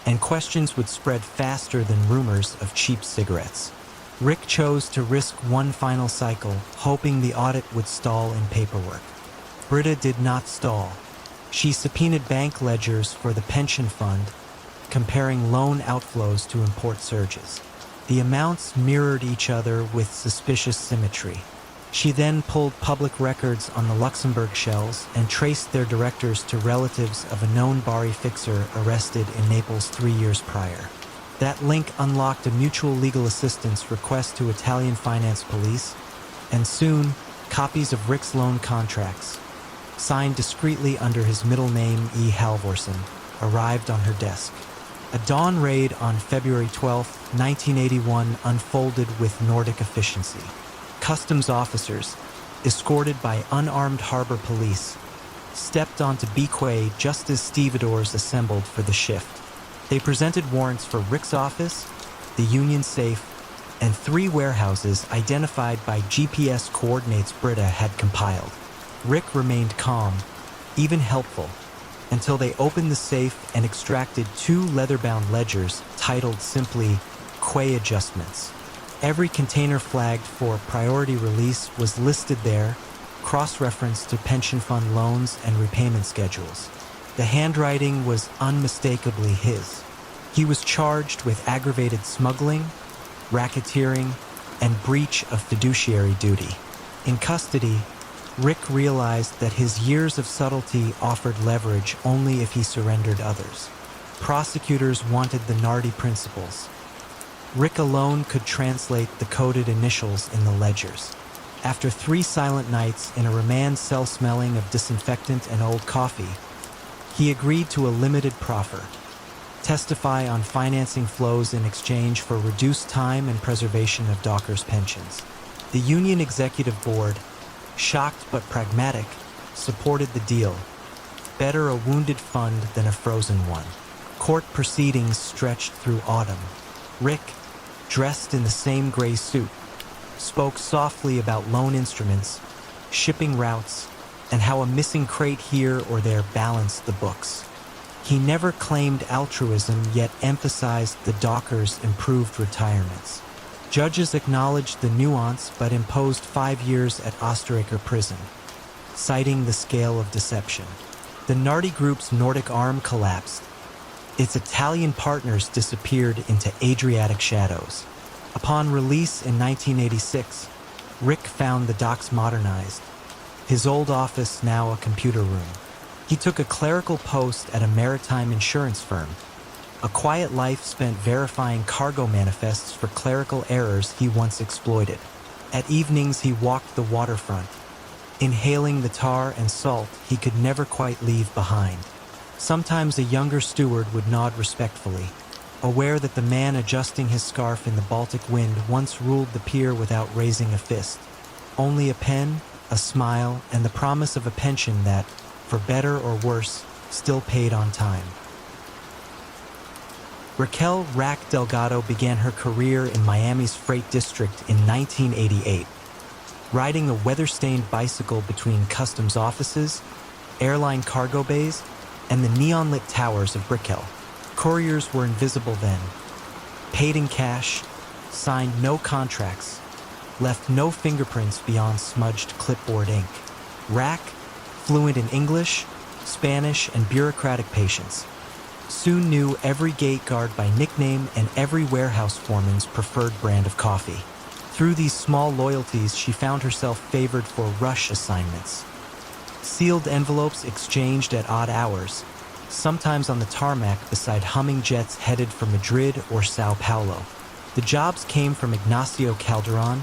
and questions would spread faster than rumors of cheap cigarettes. Rick chose to risk one final cycle, hoping the audit would stall in paperwork. Britta did not stall. She subpoenaed bank ledgers for the pension fund, comparing loan outflows to import surges. The amounts mirrored each other with suspicious symmetry. She then pulled public records on the Luxembourg shells and traced their directors to relatives of a known Bari fixer arrested in Naples 3 years prior. That link unlocked a mutual legal assistance request to Italian finance police, and soon, copies of Rick's loan contracts, signed discreetly under his middle name E. Halvorsen, arrived on her desk. A dawn raid on February 12, 1981 unfolded with Nordic efficiency. Customs officers, escorted by unarmed harbor police, stepped onto Bequay just as stevedores assembled for the shift. They presented warrants for Rick's office, the Union safe, and 3 warehouses identified by GPS coordinates Britta had compiled. Rick remained calm, even helpful, until they opened the safe and extracted 2 leather-bound ledgers titled simply Quay Adjustments. Every container flagged for priority release was listed there, cross-referenced to pension fund loans and repayment schedules. The handwriting was unmistakably his. He was charged with aggravated smuggling, racketeering, and breach of fiduciary duty. In custody, Rick realized that his years of subtlety offered leverage only if he surrendered others. Prosecutors wanted the Nardi principles. Rick alone could translate the coded initials in the ledgers. After 3 silent nights in a remand cell smelling of disinfectant and old coffee, he agreed to a limited proffer: testify on financing flows in exchange for reduced time and preservation of dockers' pensions. The Union Executive Board, shocked but pragmatic, supported the deal. Better a wounded fund than a frozen one. Court proceedings stretched through autumn. Rick, dressed in the same gray suit, spoke softly about loan instruments, shipping routes, and how a missing crate here or there balanced the books. He never claimed altruism, yet emphasized the dockers' improved retirements. Judges acknowledged the nuance but imposed 5 years at Osteracre prison, citing the scale of deception. The Nardi Group's Nordic arm collapsed. Its Italian partners disappeared into Adriatic shadows. Upon release in 1986, Rick found the docks modernized, his old office now a computer room. He took a clerical post at a maritime insurance firm, a quiet life spent verifying cargo manifests for clerical errors he once exploited. At evenings, he walked the waterfront, inhaling the tar and salt he could never quite leave behind. Sometimes a younger steward would nod respectfully, aware that the man adjusting his scarf in the Baltic wind once ruled the pier without raising a fist. Only a pen, a smile, and the promise of a pension that, for better or worse, still paid on time. Raquel "Rack" Delgado began her career in Miami's Freight District in 1988, riding a weather-stained bicycle between customs offices, airline cargo bays, and the neon-lit towers of Brickell. Couriers were invisible then, paid in cash, signed no contracts, left no fingerprints beyond smudged clipboard ink. Rack, fluent in English, Spanish, and bureaucratic patience, soon knew every gate guard by nickname and every warehouse foreman's preferred brand of coffee. Through these small loyalties, she found herself favored for rush assignments. Sealed envelopes exchanged at odd hours, sometimes on the tarmac beside humming jets headed for Madrid or Sao Paulo. The jobs came from Ignacio Calderon,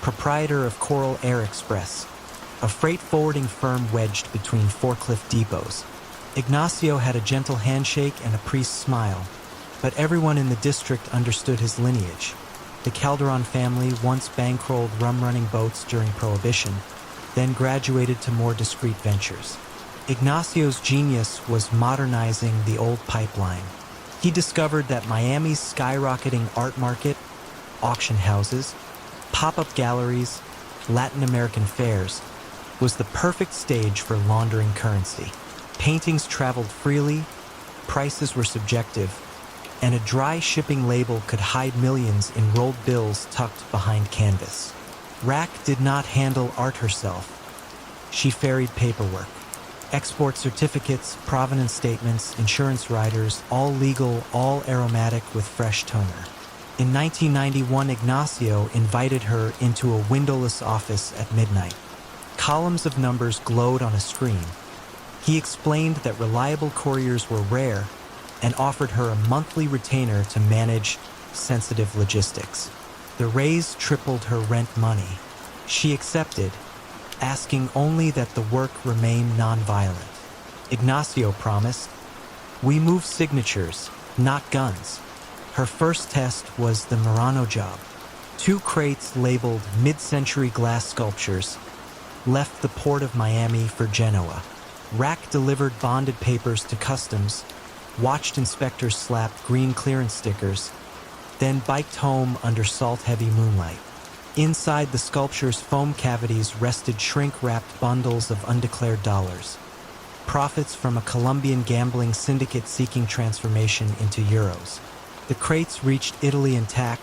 proprietor of Coral Air Express, a freight forwarding firm wedged between forklift depots. Ignacio had a gentle handshake and a priest's smile, but everyone in the district understood his lineage. The Calderon family once bankrolled rum-running boats during Prohibition, then graduated to more discreet ventures. Ignacio's genius was modernizing the old pipeline. He discovered that Miami's skyrocketing art market, auction houses, pop-up galleries, Latin American fairs, was the perfect stage for laundering currency. Paintings traveled freely, prices were subjective, and a dry shipping label could hide millions in rolled bills tucked behind canvas. Rack did not handle art herself. She ferried paperwork. Export certificates, provenance statements, insurance riders, all legal, all aromatic with fresh toner. In 1991, Ignacio invited her into a windowless office at midnight. Columns of numbers glowed on a screen. He explained that reliable couriers were rare and offered her a monthly retainer to manage sensitive logistics. The raise tripled her rent money. She accepted, asking only that the work remain nonviolent. Ignacio promised, "We move signatures, not guns." Her first test was the Murano job. 2 crates labeled mid-century glass sculptures left the port of Miami for Genoa. Rack delivered bonded papers to customs, watched inspectors slap green clearance stickers, then biked home under salt-heavy moonlight. Inside the sculpture's foam cavities rested shrink-wrapped bundles of undeclared dollars, profits from a Colombian gambling syndicate seeking transformation into euros. The crates reached Italy intact,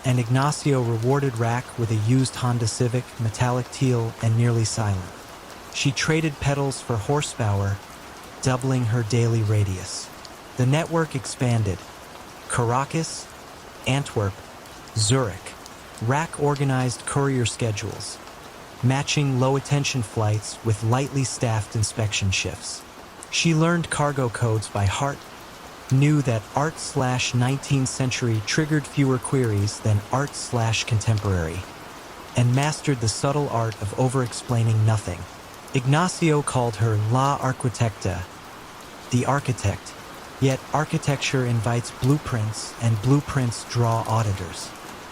and Ignacio rewarded Rack with a used Honda Civic, metallic teal, and nearly silent. She traded pedals for horsepower, doubling her daily radius. The network expanded. Caracas, Antwerp, Zurich. Rack organized courier schedules, matching low-attention flights with lightly staffed inspection shifts. She learned cargo codes by heart, knew that art/19th century triggered fewer queries than art/contemporary, and mastered the subtle art of over-explaining nothing. Ignacio called her La Arquitecta, the architect, yet architecture invites blueprints, and blueprints draw auditors.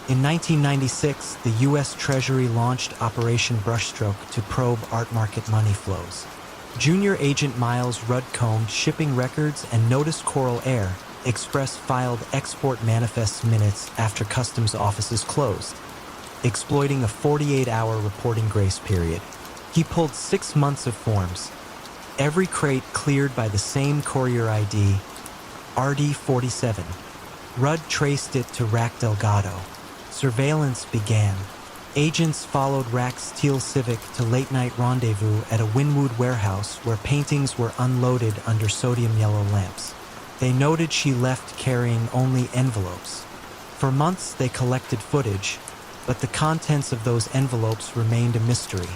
In 1996, the U.S. Treasury launched Operation Brushstroke to probe art market money flows. Junior Agent Miles Rudd combed shipping records and noticed Coral Air Express filed export manifest minutes after customs offices closed, exploiting a 48-hour reporting grace period. He pulled 6 months of forms, every crate cleared by the same courier ID, RD47. Rudd traced it to Rack Delgado. Surveillance began. Agents followed Rack's teal Civic to late-night rendezvous at a Wynwood warehouse where paintings were unloaded under sodium yellow lamps. They noted she left carrying only envelopes. For months they collected footage, but the contents of those envelopes remained a mystery.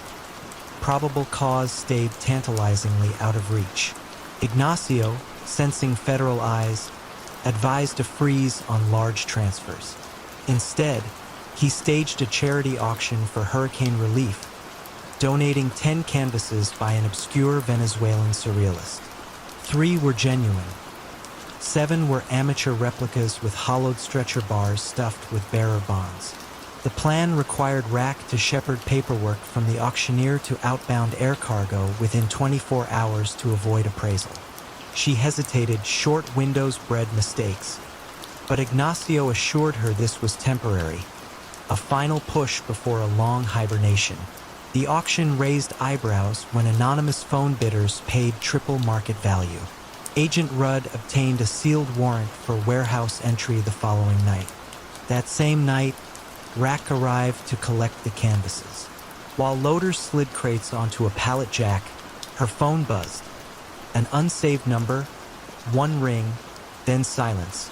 Probable cause stayed tantalizingly out of reach. Ignacio, sensing federal eyes, advised a freeze on large transfers. Instead, he staged a charity auction for hurricane relief, donating 10 canvases by an obscure Venezuelan surrealist. 3 were genuine. 7 were amateur replicas with hollowed stretcher bars stuffed with bearer bonds. The plan required Rack to shepherd paperwork from the auctioneer to outbound air cargo within 24 hours to avoid appraisal. She hesitated, short windows bred mistakes, but Ignacio assured her this was temporary, a final push before a long hibernation. The auction raised eyebrows when anonymous phone bidders paid triple market value. Agent Rudd obtained a sealed warrant for warehouse entry the following night. That same night, Rack arrived to collect the canvases. While loaders slid crates onto a pallet jack, her phone buzzed. An unsaved number, 1 ring, then silence.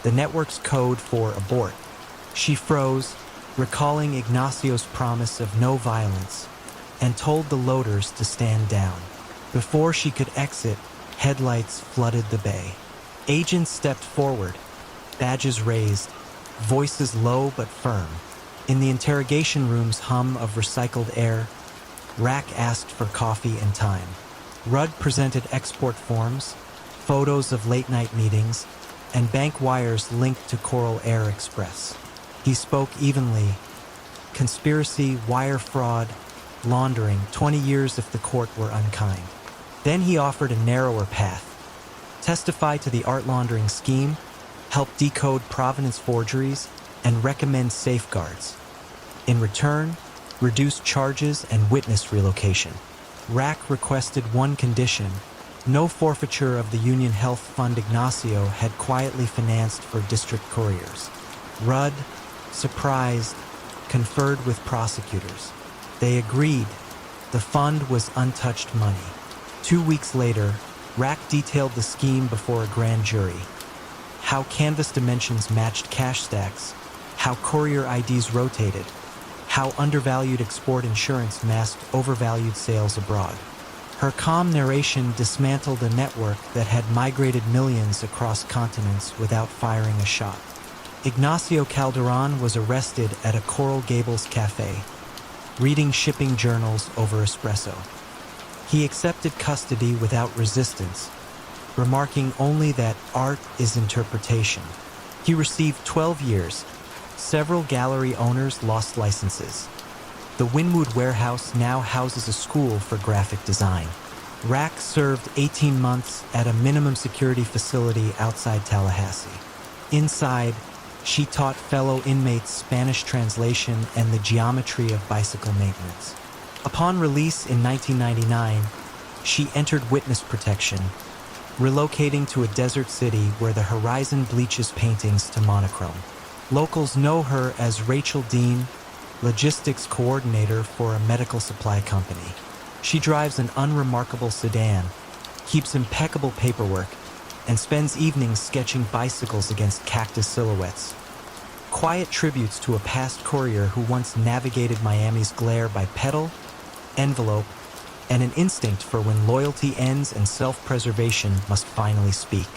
The network's code for abort. She froze, recalling Ignacio's promise of no violence, and told the loaders to stand down. Before she could exit, headlights flooded the bay. Agents stepped forward, badges raised, voices low but firm. In the interrogation room's hum of recycled air, Rack asked for coffee and time. Rudd presented export forms, photos of late-night meetings, and bank wires linked to Coral Air Express. He spoke evenly. Conspiracy, wire fraud, laundering, 20 years if the court were unkind. Then he offered a narrower path. Testify to the art laundering scheme, help decode provenance forgeries, and recommend safeguards. In return, reduce charges and witness relocation. Rack requested one condition: no forfeiture of the Union Health Fund Ignacio had quietly financed for district couriers. Rudd, surprised, conferred with prosecutors. They agreed. The fund was untouched money. 2 weeks later, Rack detailed the scheme before a grand jury. How canvas dimensions matched cash stacks, how courier IDs rotated, how undervalued export insurance masked overvalued sales abroad. Her calm narration dismantled a network that had migrated millions across continents without firing a shot. Ignacio Calderon was arrested at a Coral Gables cafe, reading shipping journals over espresso. He accepted custody without resistance, remarking only that art is interpretation. He received 12 years. Several gallery owners lost licenses. The Wynwood warehouse now houses a school for graphic design. Rack served 18 months at a minimum security facility outside Tallahassee. Inside, she taught fellow inmates Spanish translation and the geometry of bicycle maintenance. Upon release in 1999, she entered witness protection, relocating to a desert city where the horizon bleaches paintings to monochrome. Locals know her as Rachel Dean, logistics coordinator for a medical supply company. She drives an unremarkable sedan, keeps impeccable paperwork, and spends evenings sketching bicycles against cactus silhouettes. Quiet tributes to a past courier who once navigated Miami's glare by pedal, envelope, and an instinct for when loyalty ends and self-preservation must finally speak.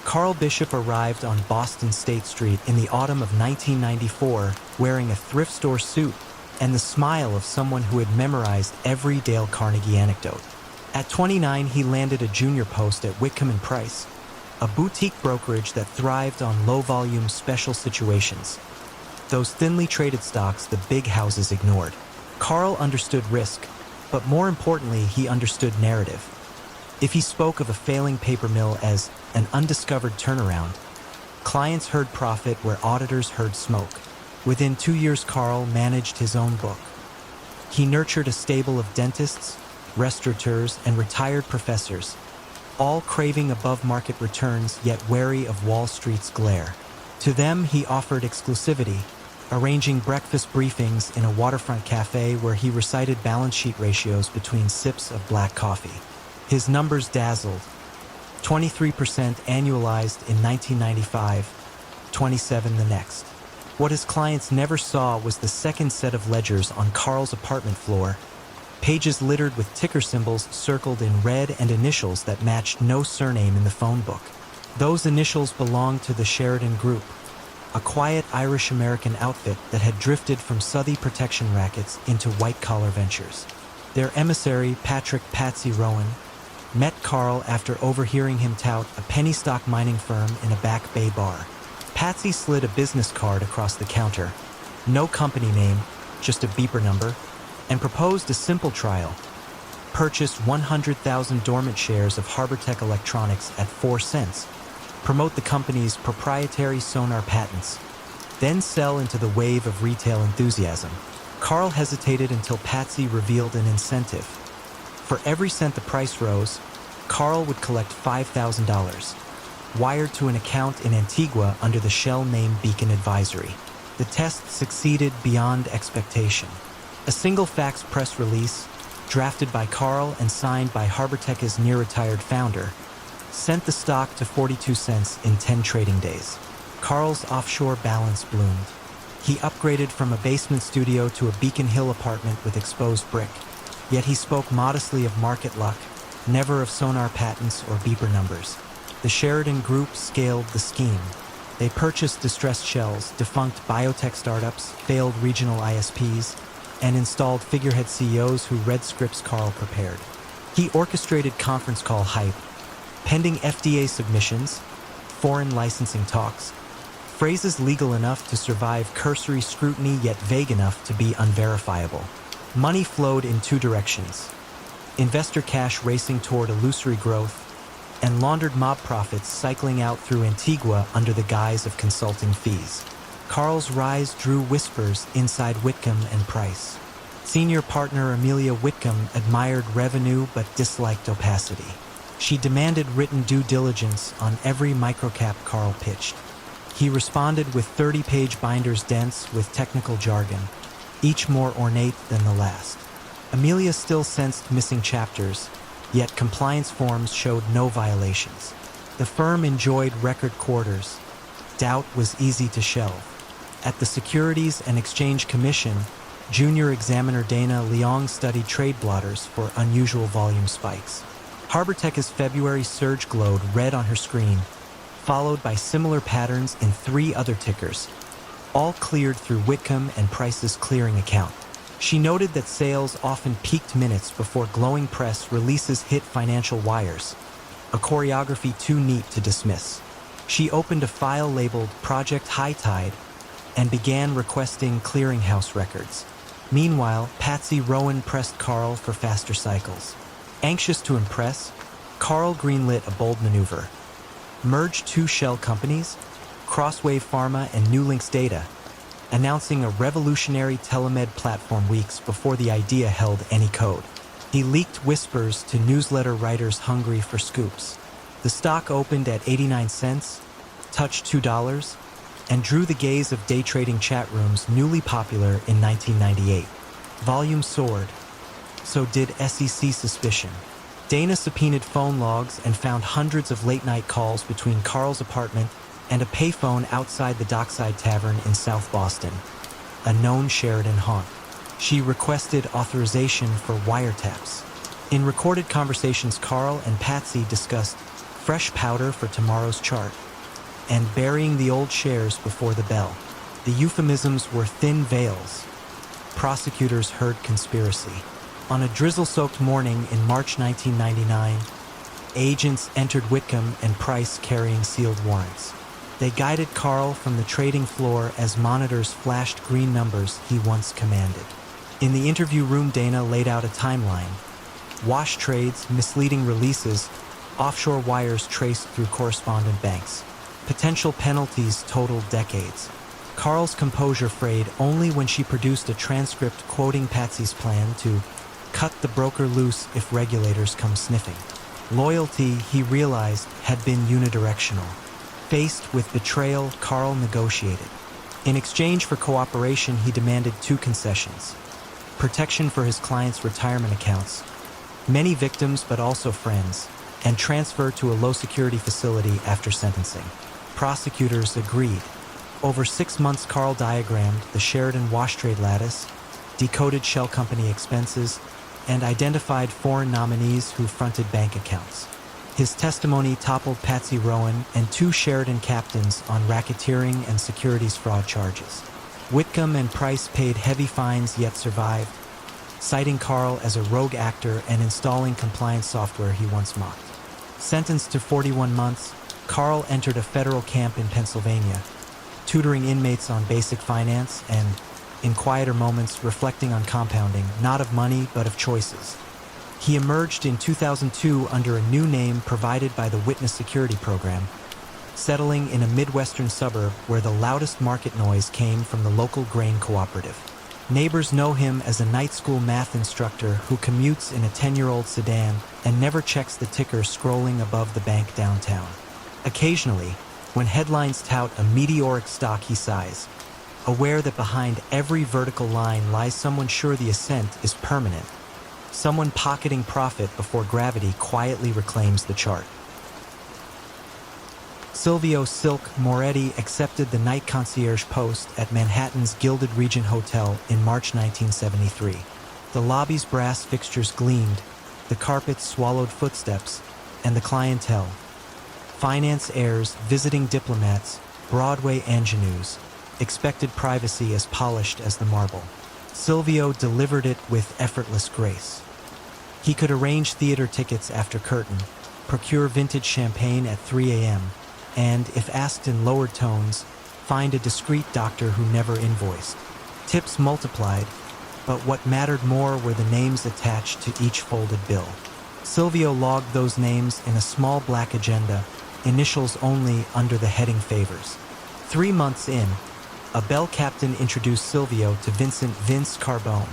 Carl Bishop arrived on Boston State Street in the autumn of 1994 wearing a thrift store suit and the smile of someone who had memorized every Dale Carnegie anecdote. At 29, he landed a junior post at Whitcomb & Price, a boutique brokerage that thrived on low-volume special situations, those thinly traded stocks the big houses ignored. Carl understood risk, but more importantly, he understood narrative. If he spoke of a failing paper mill as an undiscovered turnaround, clients heard profit where auditors heard smoke. Within 2 years, Carl managed his own book. He nurtured a stable of dentists, restaurateurs, and retired professors, all craving above-market returns yet wary of Wall Street's glare. To them, he offered exclusivity, arranging breakfast briefings in a waterfront cafe where he recited balance sheet ratios between sips of black coffee. His numbers dazzled: 23% annualized in 1995, 27% the next. What his clients never saw was the second set of ledgers on Carl's apartment floor, pages littered with ticker symbols circled in red and initials that matched no surname in the phone book. Those initials belonged to the Sheridan Group, a quiet Irish-American outfit that had drifted from Southey protection rackets into white-collar ventures. Their emissary, Patrick "Patsy" Rowan, met Carl after overhearing him tout a penny stock mining firm in a Back Bay bar. Patsy slid a business card across the counter, no company name, just a beeper number, and proposed a simple trial. Purchase 100,000 dormant shares of HarborTech Electronics at 4 cents, promote the company's proprietary sonar patents, then sell into the wave of retail enthusiasm. Carl hesitated until Patsy revealed an incentive. For every cent the price rose, Carl would collect $5,000, wired to an account in Antigua under the shell name Beacon Advisory. The test succeeded beyond expectation. A single fax press release, drafted by Carl and signed by HarborTech's near-retired founder, sent the stock to 42 cents in 10 trading days. Carl's offshore balance bloomed. He upgraded from a basement studio to a Beacon Hill apartment with exposed brick. Yet he spoke modestly of market luck, never of sonar patents or beeper numbers. The Sheridan Group scaled the scheme. They purchased distressed shells, defunct biotech startups, failed regional ISPs, and installed figurehead CEOs who read scripts Carl prepared. He orchestrated conference call hype, pending FDA submissions, foreign licensing talks, phrases legal enough to survive cursory scrutiny yet vague enough to be unverifiable. Money flowed in two directions: investor cash racing toward illusory growth, and laundered mob profits cycling out through Antigua under the guise of consulting fees. Carl's rise drew whispers inside Whitcomb and Price. Senior partner Amelia Whitcomb admired revenue but disliked opacity. She demanded written due diligence on every microcap Carl pitched. He responded with 30-page binders dense with technical jargon, each more ornate than the last. Amelia still sensed missing chapters, yet compliance forms showed no violations. The firm enjoyed record quarters. Doubt was easy to shelve. At the Securities and Exchange Commission, junior examiner Dana Leong studied trade blotters for unusual volume spikes. HarborTech's February surge glowed red on her screen, followed by similar patterns in 3 other tickers, all cleared through Whitcomb and Price's clearing account. She noted that sales often peaked minutes before glowing press releases hit financial wires, a choreography too neat to dismiss. She opened a file labeled Project High Tide and began requesting clearinghouse records. Meanwhile, Patsy Rowan pressed Carl for faster cycles. Anxious to impress, Carl greenlit a bold maneuver. Merged 2 shell companies, Crosswave Pharma and Newlinks Data, announcing a revolutionary telemed platform weeks before the idea held any code. He leaked whispers to newsletter writers hungry for scoops. The stock opened at 89 cents, touched $2, and drew the gaze of day trading chat rooms newly popular in 1998. Volume soared. So did SEC suspicion. Dana subpoenaed phone logs and found hundreds of late-night calls between Carl's apartment and a payphone outside the Dockside Tavern in South Boston, a known Sheridan haunt. She requested authorization for wiretaps. In recorded conversations, Carl and Patsy discussed fresh powder for tomorrow's chart and burying the old shares before the bell. The euphemisms were thin veils. Prosecutors heard conspiracy. On a drizzle-soaked morning in March 1999, agents entered Whitcomb and Price carrying sealed warrants. They guided Carl from the trading floor as monitors flashed green numbers he once commanded. In the interview room, Dana laid out a timeline. Wash trades, misleading releases, offshore wires traced through correspondent banks. Potential penalties totaled decades. Carl's composure frayed only when she produced a transcript quoting Patsy's plan to cut the broker loose if regulators come sniffing. Loyalty, he realized, had been unidirectional. Faced with betrayal, Carl negotiated. In exchange for cooperation, he demanded 2 concessions: protection for his clients' retirement accounts, many victims but also friends, and transfer to a low-security facility after sentencing. Prosecutors agreed. Over 6 months, Carl diagrammed the Sheridan wash trade lattice, decoded shell company expenses, and identified foreign nominees who fronted bank accounts. His testimony toppled Patsy Rowan and 2 Sheridan captains on racketeering and securities fraud charges. Whitcomb and Price paid heavy fines yet survived, citing Carl as a rogue actor and installing compliance software he once mocked. Sentenced to 41 months, Carl entered a federal camp in Pennsylvania, tutoring inmates on basic finance and, in quieter moments, reflecting on compounding, not of money but of choices. He emerged in 2002 under a new name provided by the Witness Security Program, settling in a Midwestern suburb where the loudest market noise came from the local grain cooperative. Neighbors know him as a night school math instructor who commutes in a 10-year-old sedan and never checks the ticker scrolling above the bank downtown. Occasionally, when headlines tout a meteoric stock, he sighs, aware that behind every vertical line lies someone sure the ascent is permanent, someone pocketing profit before gravity quietly reclaims the chart. Silvio Silk Moretti accepted the night concierge post at Manhattan's Gilded Regent Hotel in March 1973. The lobby's brass fixtures gleamed, the carpets swallowed footsteps, and the clientele. Finance heirs, visiting diplomats, Broadway ingenues, expected privacy as polished as the marble. Silvio delivered it with effortless grace. He could arrange theater tickets after curtain, procure vintage champagne at 3 a.m., and, if asked in lowered tones, find a discreet doctor who never invoiced. Tips multiplied, but what mattered more were the names attached to each folded bill. Silvio logged those names in a small black agenda, initials only, under the heading favors. 3 months in, a bell captain introduced Silvio to Vincent Vince Carbone,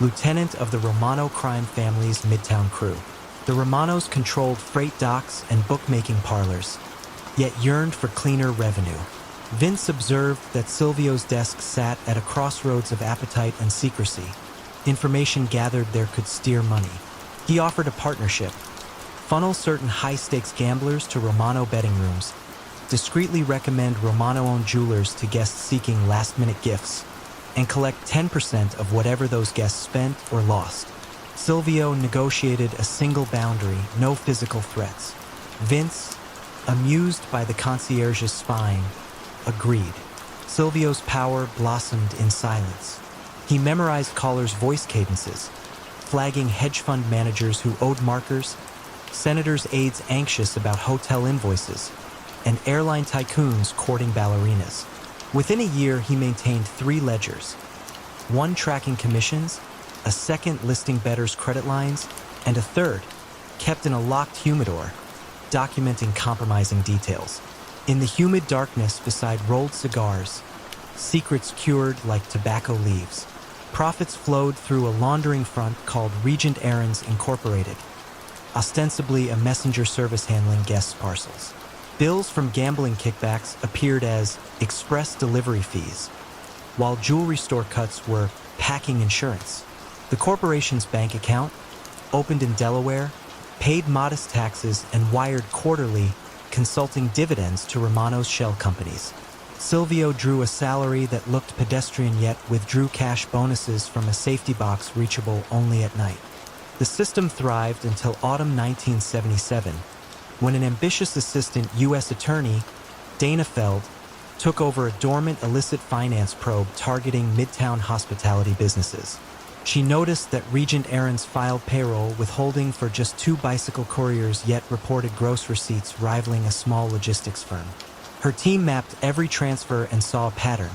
lieutenant of the Romano crime family's Midtown crew. The Romanos controlled freight docks and bookmaking parlors, yet yearned for cleaner revenue. Vince observed that Silvio's desk sat at a crossroads of appetite and secrecy, information gathered there could steer money. He offered a partnership: funnel certain high-stakes gamblers to Romano betting rooms, discreetly recommend Romano-owned jewelers to guests seeking last-minute gifts, and collect 10% of whatever those guests spent or lost. Silvio negotiated a single boundary: no physical threats. Vince, amused by the concierge's spying, agreed. Silvio's power blossomed in silence. He memorized callers' voice cadences, flagging hedge fund managers who owed markers, senators' aides anxious about hotel invoices, and airline tycoons courting ballerinas. Within a year, he maintained 3 ledgers: one tracking commissions, a second listing bettors' credit lines, and a third, kept in a locked humidor, documenting compromising details. In the humid darkness beside rolled cigars, secrets cured like tobacco leaves, profits flowed through a laundering front called Regent Errands Incorporated, ostensibly a messenger service handling guests' parcels. Bills from gambling kickbacks appeared as express delivery fees, while jewelry store cuts were packing insurance. The corporation's bank account, opened in Delaware, paid modest taxes and wired quarterly consulting dividends to Romano's shell companies. Silvio drew a salary that looked pedestrian yet withdrew cash bonuses from a safety box reachable only at night. The system thrived until autumn 1977, when an ambitious assistant U.S. attorney, Dana Feld, took over a dormant illicit finance probe targeting midtown hospitality businesses. She noticed that Regent Errands filed payroll withholding for just 2 bicycle couriers, yet reported gross receipts rivaling a small logistics firm. Her team mapped every transfer and saw a pattern: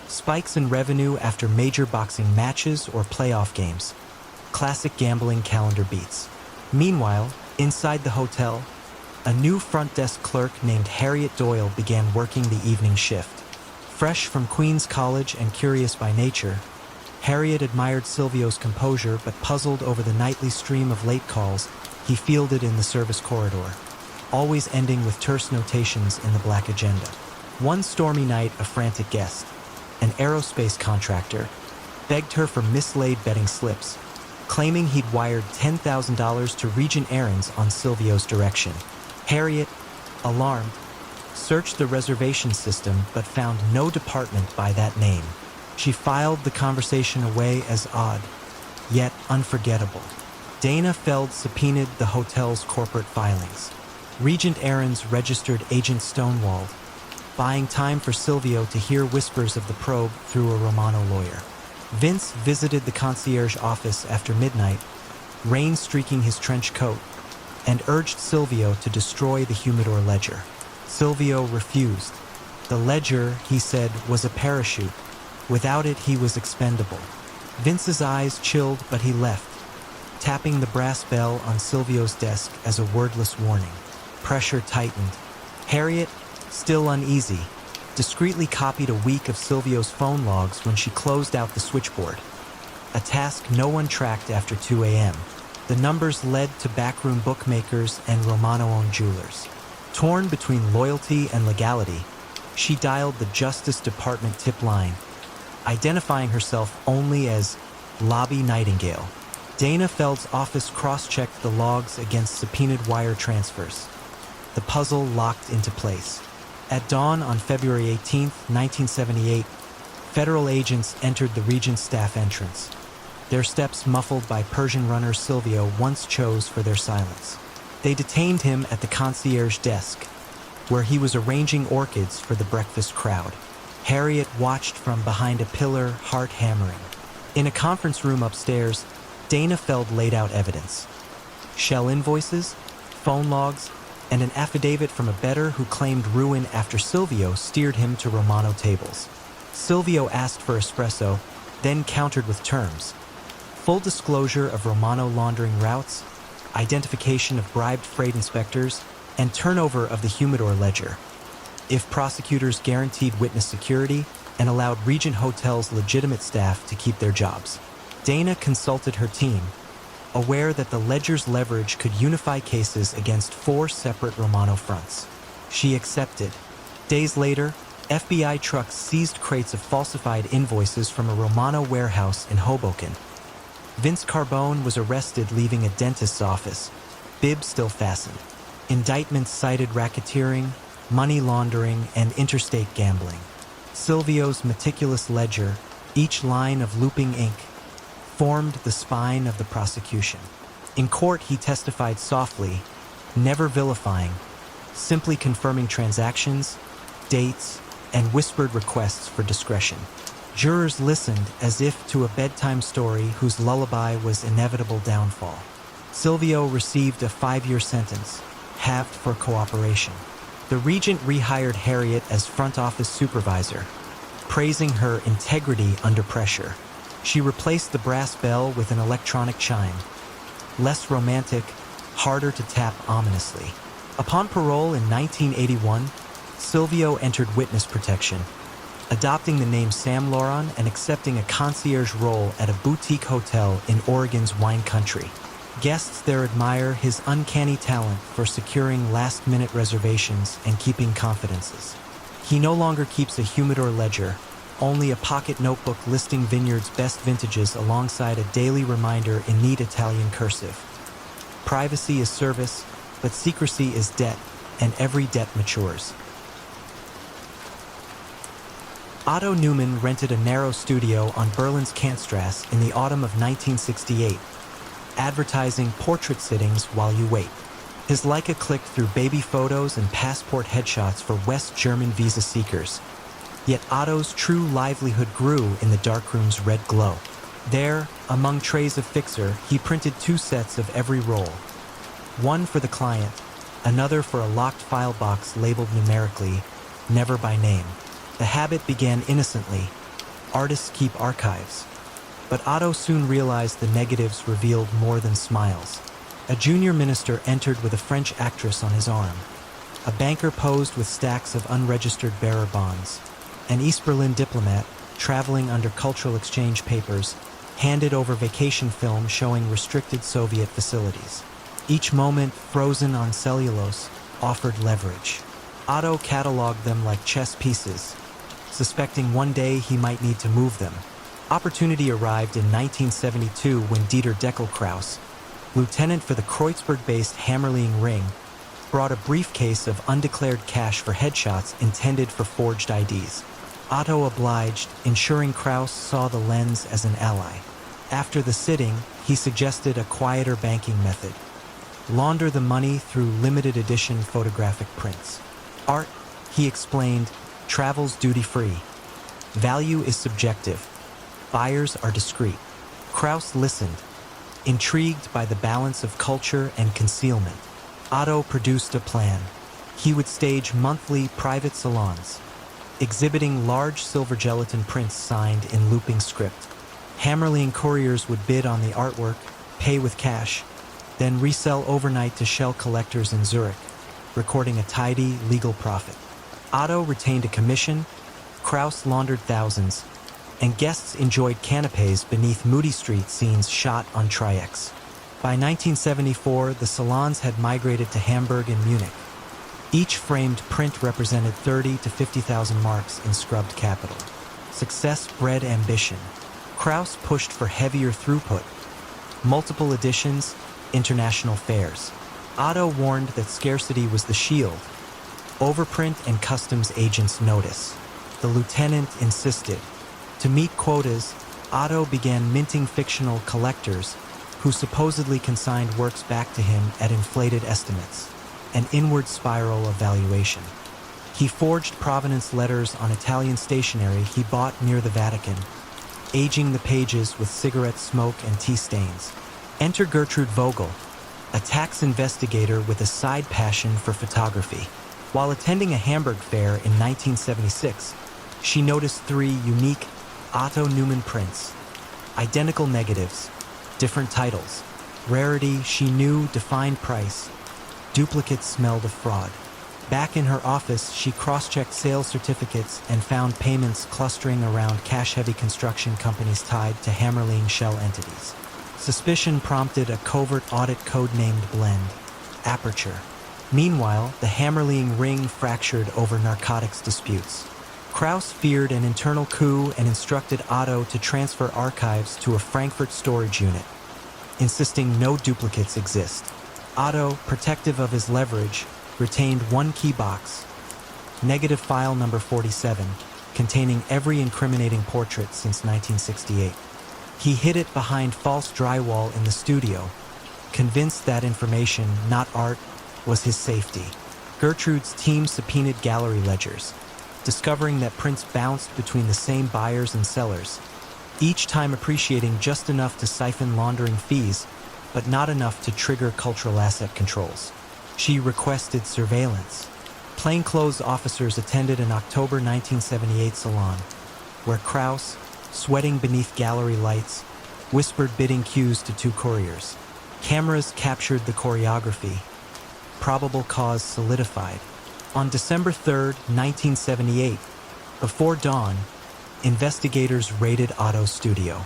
spikes in revenue after major boxing matches or playoff games. Classic gambling calendar beats. Meanwhile, inside the hotel, a new front desk clerk named Harriet Doyle began working the evening shift. Fresh from Queens College and curious by nature, Harriet admired Silvio's composure but puzzled over the nightly stream of late calls he fielded in the service corridor, always ending with terse notations in the black agenda. One stormy night, a frantic guest, an aerospace contractor, begged her for mislaid betting slips, claiming he'd wired $10,000 to Regent Errands on Silvio's direction. Harriet, alarmed, searched the reservation system but found no department by that name. She filed the conversation away as odd, yet unforgettable. Dana Feld subpoenaed the hotel's corporate filings. Regent Errands registered Agent Stonewall, buying time for Silvio to hear whispers of the probe through a Romano lawyer. Vince visited the concierge office after midnight, rain streaking his trench coat, and urged Silvio to destroy the humidor ledger. Silvio refused. The ledger, he said, was a parachute. Without it, he was expendable. Vince's eyes chilled, but he left, tapping the brass bell on Silvio's desk as a wordless warning. Pressure tightened. Harriet, still uneasy, discreetly copied a week of Silvio's phone logs when she closed out the switchboard, a task no one tracked after 2 a.m. The numbers led to backroom bookmakers and Romano-owned jewelers. Torn between loyalty and legality, she dialed the Justice Department tip line, identifying herself only as Lobby Nightingale. Dana Feld's office cross-checked the logs against subpoenaed wire transfers. The puzzle locked into place. At dawn on February 18, 1978, federal agents entered the Regent's staff entrance, their steps muffled by Persian runner Silvio once chose for their silence. They detained him at the concierge desk, where he was arranging orchids for the breakfast crowd. Harriet watched from behind a pillar, heart hammering. In a conference room upstairs, Dana Feld laid out evidence: shell invoices, phone logs, and an affidavit from a bettor who claimed ruin after Silvio steered him to Romano tables. Silvio asked for espresso, then countered with terms: full disclosure of Romano laundering routes, identification of bribed freight inspectors, and turnover of the humidor ledger, if prosecutors guaranteed witness security and allowed Regent Hotel's legitimate staff to keep their jobs. Dana consulted her team, aware that the ledger's leverage could unify cases against 4 separate Romano fronts. She accepted. Days later, FBI trucks seized crates of falsified invoices from a Romano warehouse in Hoboken, Vince Carbone was arrested leaving a dentist's office, bib still fastened. Indictments cited racketeering, money laundering, and interstate gambling. Silvio's meticulous ledger, each line of looping ink, formed the spine of the prosecution. In court, he testified softly, never vilifying, simply confirming transactions, dates, and whispered requests for discretion. Jurors listened as if to a bedtime story whose lullaby was inevitable downfall. Silvio received a 5-year sentence, halved for cooperation. The regent rehired Harriet as front office supervisor, praising her integrity under pressure. She replaced the brass bell with an electronic chime. Less romantic, harder to tap ominously. Upon parole in 1981, Silvio entered witness protection, adopting the name Sam Laurent and accepting a concierge role at a boutique hotel in Oregon's wine country. Guests there admire his uncanny talent for securing last-minute reservations and keeping confidences. He no longer keeps a humidor ledger, only a pocket notebook listing Vineyard's best vintages alongside a daily reminder in neat Italian cursive. Privacy is service, but secrecy is debt, and every debt matures. Otto Neumann rented a narrow studio on Berlin's Kantstrasse in the autumn of 1968, advertising portrait sittings while you wait. His Leica clicked through baby photos and passport headshots for West German visa seekers. Yet Otto's true livelihood grew in the darkroom's red glow. There, among trays of fixer, he printed 2 sets of every roll. One for the client, another for a locked file box labeled numerically, never by name. The habit began innocently. Artists keep archives. But Otto soon realized the negatives revealed more than smiles. A junior minister entered with a French actress on his arm. A banker posed with stacks of unregistered bearer bonds. An East Berlin diplomat, traveling under cultural exchange papers, handed over vacation film showing restricted Soviet facilities. Each moment, frozen on cellulose, offered leverage. Otto cataloged them like chess pieces, suspecting one day he might need to move them. Opportunity arrived in 1972 when Dieter Deckelkraus, lieutenant for the Kreuzberg-based Hammerling Ring, brought a briefcase of undeclared cash for headshots intended for forged IDs. Otto obliged, ensuring Kraus saw the lens as an ally. After the sitting, he suggested a quieter banking method. Launder the money through limited edition photographic prints. Art, he explained, travels duty-free. Value is subjective. Buyers are discreet. Kraus listened, intrigued by the balance of culture and concealment. Otto produced a plan. He would stage monthly private salons, exhibiting large silver gelatin prints signed in looping script. Hammerling couriers would bid on the artwork, pay with cash, then resell overnight to shell collectors in Zurich, recording a tidy, legal profit. Otto retained a commission, Kraus laundered thousands, and guests enjoyed canapés beneath Moody Street scenes shot on Tri-X. By 1974, the salons had migrated to Hamburg and Munich. Each framed print represented 30 to 50,000 marks in scrubbed capital. Success bred ambition. Kraus pushed for heavier throughput, multiple editions, international fairs. Otto warned that scarcity was the shield. Overprint and customs agents notice. The lieutenant insisted. To meet quotas, Otto began minting fictional collectors who supposedly consigned works back to him at inflated estimates, an inward spiral of valuation. He forged provenance letters on Italian stationery he bought near the Vatican, aging the pages with cigarette smoke and tea stains. Enter Gertrude Vogel, a tax investigator with a side passion for photography. While attending a Hamburg fair in 1976, she noticed 3 unique Otto Neumann prints, identical negatives, different titles. Rarity, she knew, defined price. Duplicates smelled of fraud. Back in her office, she cross-checked sales certificates and found payments clustering around cash-heavy construction companies tied to Hammerling shell entities. Suspicion prompted a covert audit codenamed Blend, Aperture. Meanwhile, the Hammerling ring fractured over narcotics disputes. Krauss feared an internal coup and instructed Otto to transfer archives to a Frankfurt storage unit, insisting no duplicates exist. Otto, protective of his leverage, retained one key box, negative file number 47, containing every incriminating portrait since 1968. He hid it behind false drywall in the studio, convinced that information, not art, was his safety. Gertrude's team subpoenaed gallery ledgers, discovering that prints bounced between the same buyers and sellers, each time appreciating just enough to siphon laundering fees, but not enough to trigger cultural asset controls. She requested surveillance. Plainclothes officers attended an October 1978 salon, where Krauss, sweating beneath gallery lights, whispered bidding cues to two couriers. Cameras captured the choreography. Probable cause solidified. On December 3, 1978, before dawn, investigators raided Otto's studio.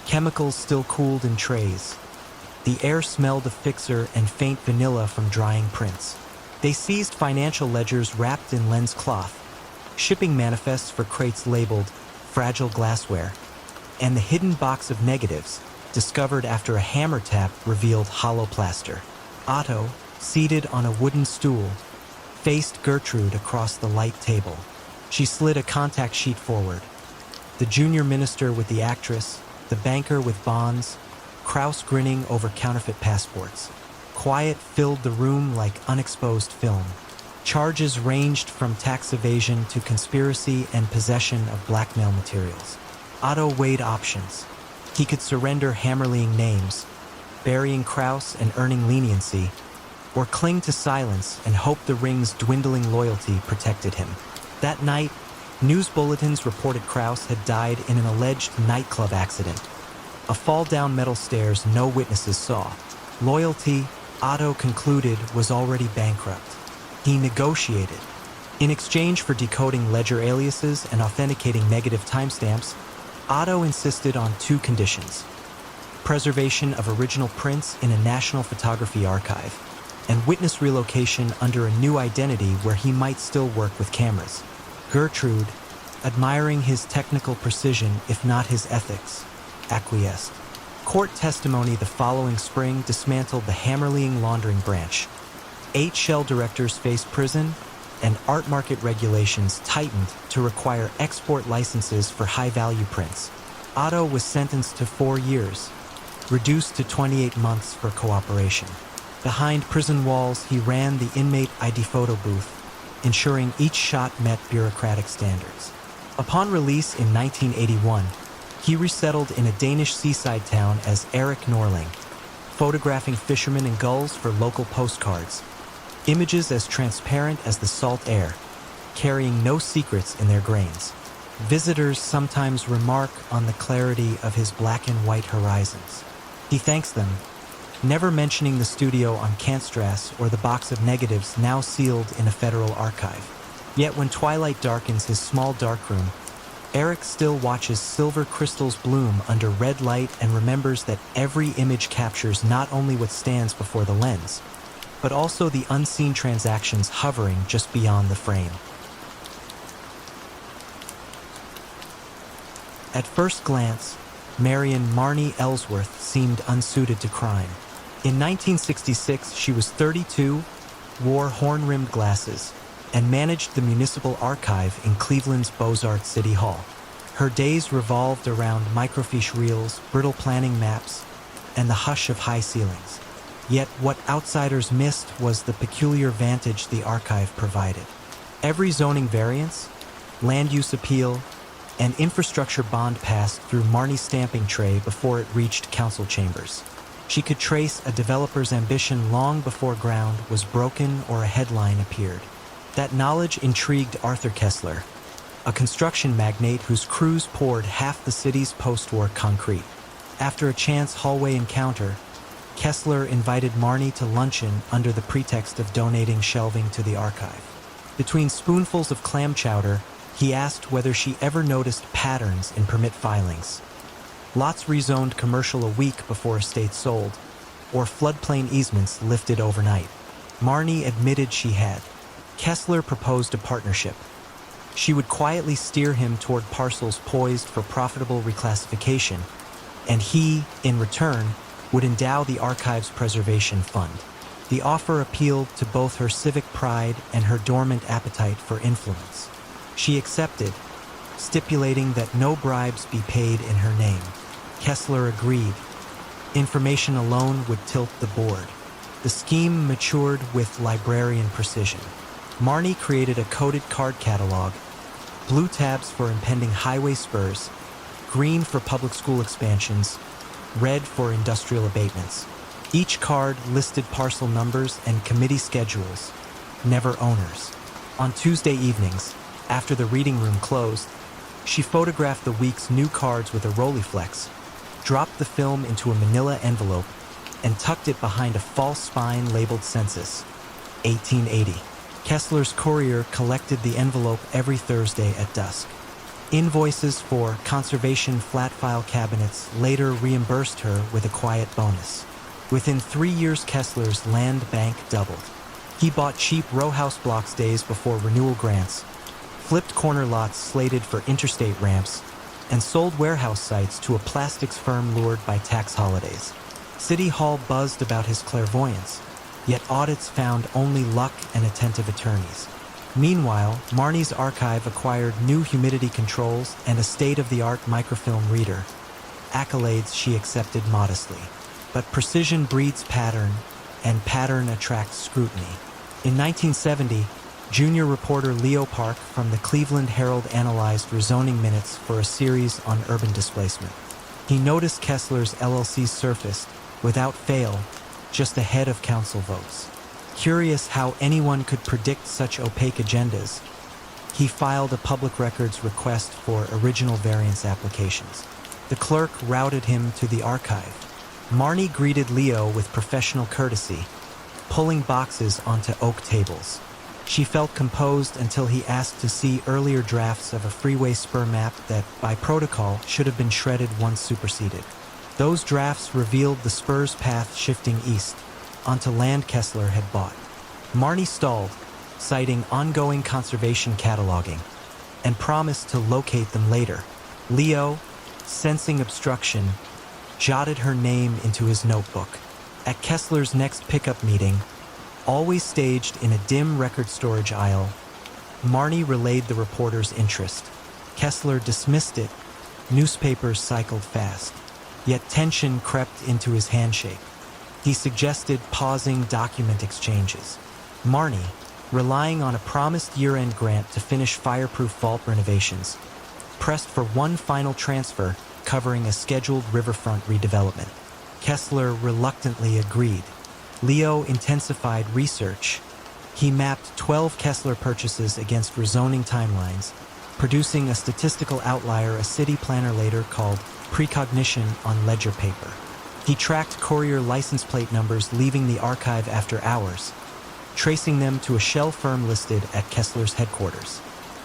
Chemicals still cooled in trays. The air smelled of fixer and faint vanilla from drying prints. They seized financial ledgers wrapped in lens cloth, shipping manifests for crates labeled fragile glassware, and the hidden box of negatives, discovered after a hammer tap revealed hollow plaster. Otto, seated on a wooden stool, faced Gertrude across the light table. She slid a contact sheet forward. The junior minister with the actress, the banker with bonds, Krauss grinning over counterfeit passports. Quiet filled the room like unexposed film. Charges ranged from tax evasion to conspiracy and possession of blackmail materials. Otto weighed options. He could surrender Hammerling names, burying Krauss and earning leniency, or cling to silence and hope the ring's dwindling loyalty protected him. That night, news bulletins reported Krauss had died in an alleged nightclub accident. A fall down metal stairs no witnesses saw. Loyalty, Otto concluded, was already bankrupt. He negotiated. In exchange for decoding ledger aliases and authenticating negative timestamps, Otto insisted on two conditions: preservation of original prints in a national photography archive, and witness relocation under a new identity where he might still work with cameras. Gertrude, admiring his technical precision if not his ethics, acquiesced. Court testimony the following spring dismantled the Hammerling laundering branch. 8 shell directors faced prison, and art market regulations tightened to require export licenses for high-value prints. Otto was sentenced to 4 years, reduced to 28 months for cooperation. Behind prison walls, he ran the inmate ID photo booth, ensuring each shot met bureaucratic standards. Upon release in 1981, he resettled in a Danish seaside town as Erik Norling, photographing fishermen and gulls for local postcards, images as transparent as the salt air, carrying no secrets in their grains. Visitors sometimes remark on the clarity of his black and white horizons. He thanks them, never mentioning the studio on Kantstrasse or the box of negatives now sealed in a federal archive. Yet when twilight darkens his small darkroom, Erik still watches silver crystals bloom under red light and remembers that every image captures not only what stands before the lens, but also the unseen transactions hovering just beyond the frame. At first glance, Marion Marnie Ellsworth seemed unsuited to crime. In 1966, she was 32, wore horn-rimmed glasses, and managed the municipal archive in Cleveland's Beaux-Arts City Hall. Her days revolved around microfiche reels, brittle planning maps, and the hush of high ceilings. Yet what outsiders missed was the peculiar vantage the archive provided. Every zoning variance, land use appeal, and infrastructure bond passed through Marnie's stamping tray before it reached council chambers. She could trace a developer's ambition long before ground was broken or a headline appeared. That knowledge intrigued Arthur Kessler, a construction magnate whose crews poured half the city's post-war concrete. After a chance hallway encounter, Kessler invited Marnie to luncheon under the pretext of donating shelving to the archive. Between spoonfuls of clam chowder, he asked whether she ever noticed patterns in permit filings. Lots rezoned commercial a week before estates sold, or floodplain easements lifted overnight. Marnie admitted she had. Kessler proposed a partnership. She would quietly steer him toward parcels poised for profitable reclassification, and he, in return, would endow the archive's preservation fund. The offer appealed to both her civic pride and her dormant appetite for influence. She accepted, stipulating that no bribes be paid in her name. Kessler agreed. Information alone would tilt the board. The scheme matured with librarian precision. Marnie created a coded card catalog, blue tabs for impending highway spurs, green for public school expansions, red for industrial abatements. Each card listed parcel numbers and committee schedules, never owners. On Tuesday evenings, after the reading room closed, she photographed the week's new cards with a Rolleiflex, dropped the film into a manila envelope, and tucked it behind a false spine labeled Census, 1880. Kessler's courier collected the envelope every Thursday at dusk. Invoices for conservation flat file cabinets later reimbursed her with a quiet bonus. Within 3 years, Kessler's land bank doubled. He bought cheap row house blocks days before renewal grants, flipped corner lots slated for interstate ramps, and sold warehouse sites to a plastics firm lured by tax holidays. City Hall buzzed about his clairvoyance, yet audits found only luck and attentive attorneys. Meanwhile, Marnie's archive acquired new humidity controls and a state-of-the-art microfilm reader, accolades she accepted modestly. But precision breeds pattern, and pattern attracts scrutiny. In 1970, junior reporter Leo Park from the Cleveland Herald analyzed rezoning minutes for a series on urban displacement. He noticed Kessler's LLC surfaced, without fail, just ahead of council votes. Curious how anyone could predict such opaque agendas, he filed a public records request for original variance applications. The clerk routed him to the archive. Marnie greeted Leo with professional courtesy, pulling boxes onto oak tables. She felt composed until he asked to see earlier drafts of a freeway spur map that, by protocol, should have been shredded once superseded. Those drafts revealed the spur's path shifting east, onto land Kessler had bought. Marnie stalled, citing ongoing conservation cataloging, and promised to locate them later. Leo, sensing obstruction, jotted her name into his notebook. At Kessler's next pickup meeting, always staged in a dim record storage aisle, Marnie relayed the reporter's interest. Kessler dismissed it. Newspapers cycled fast. Yet tension crept into his handshake. He suggested pausing document exchanges. Marnie, relying on a promised year-end grant to finish fireproof vault renovations, pressed for one final transfer covering a scheduled riverfront redevelopment. Kessler reluctantly agreed. Leo intensified research. He mapped 12 Kessler purchases against rezoning timelines, producing a statistical outlier a city planner later called precognition on ledger paper. He tracked courier license plate numbers leaving the archive after hours, tracing them to a shell firm listed at Kessler's headquarters.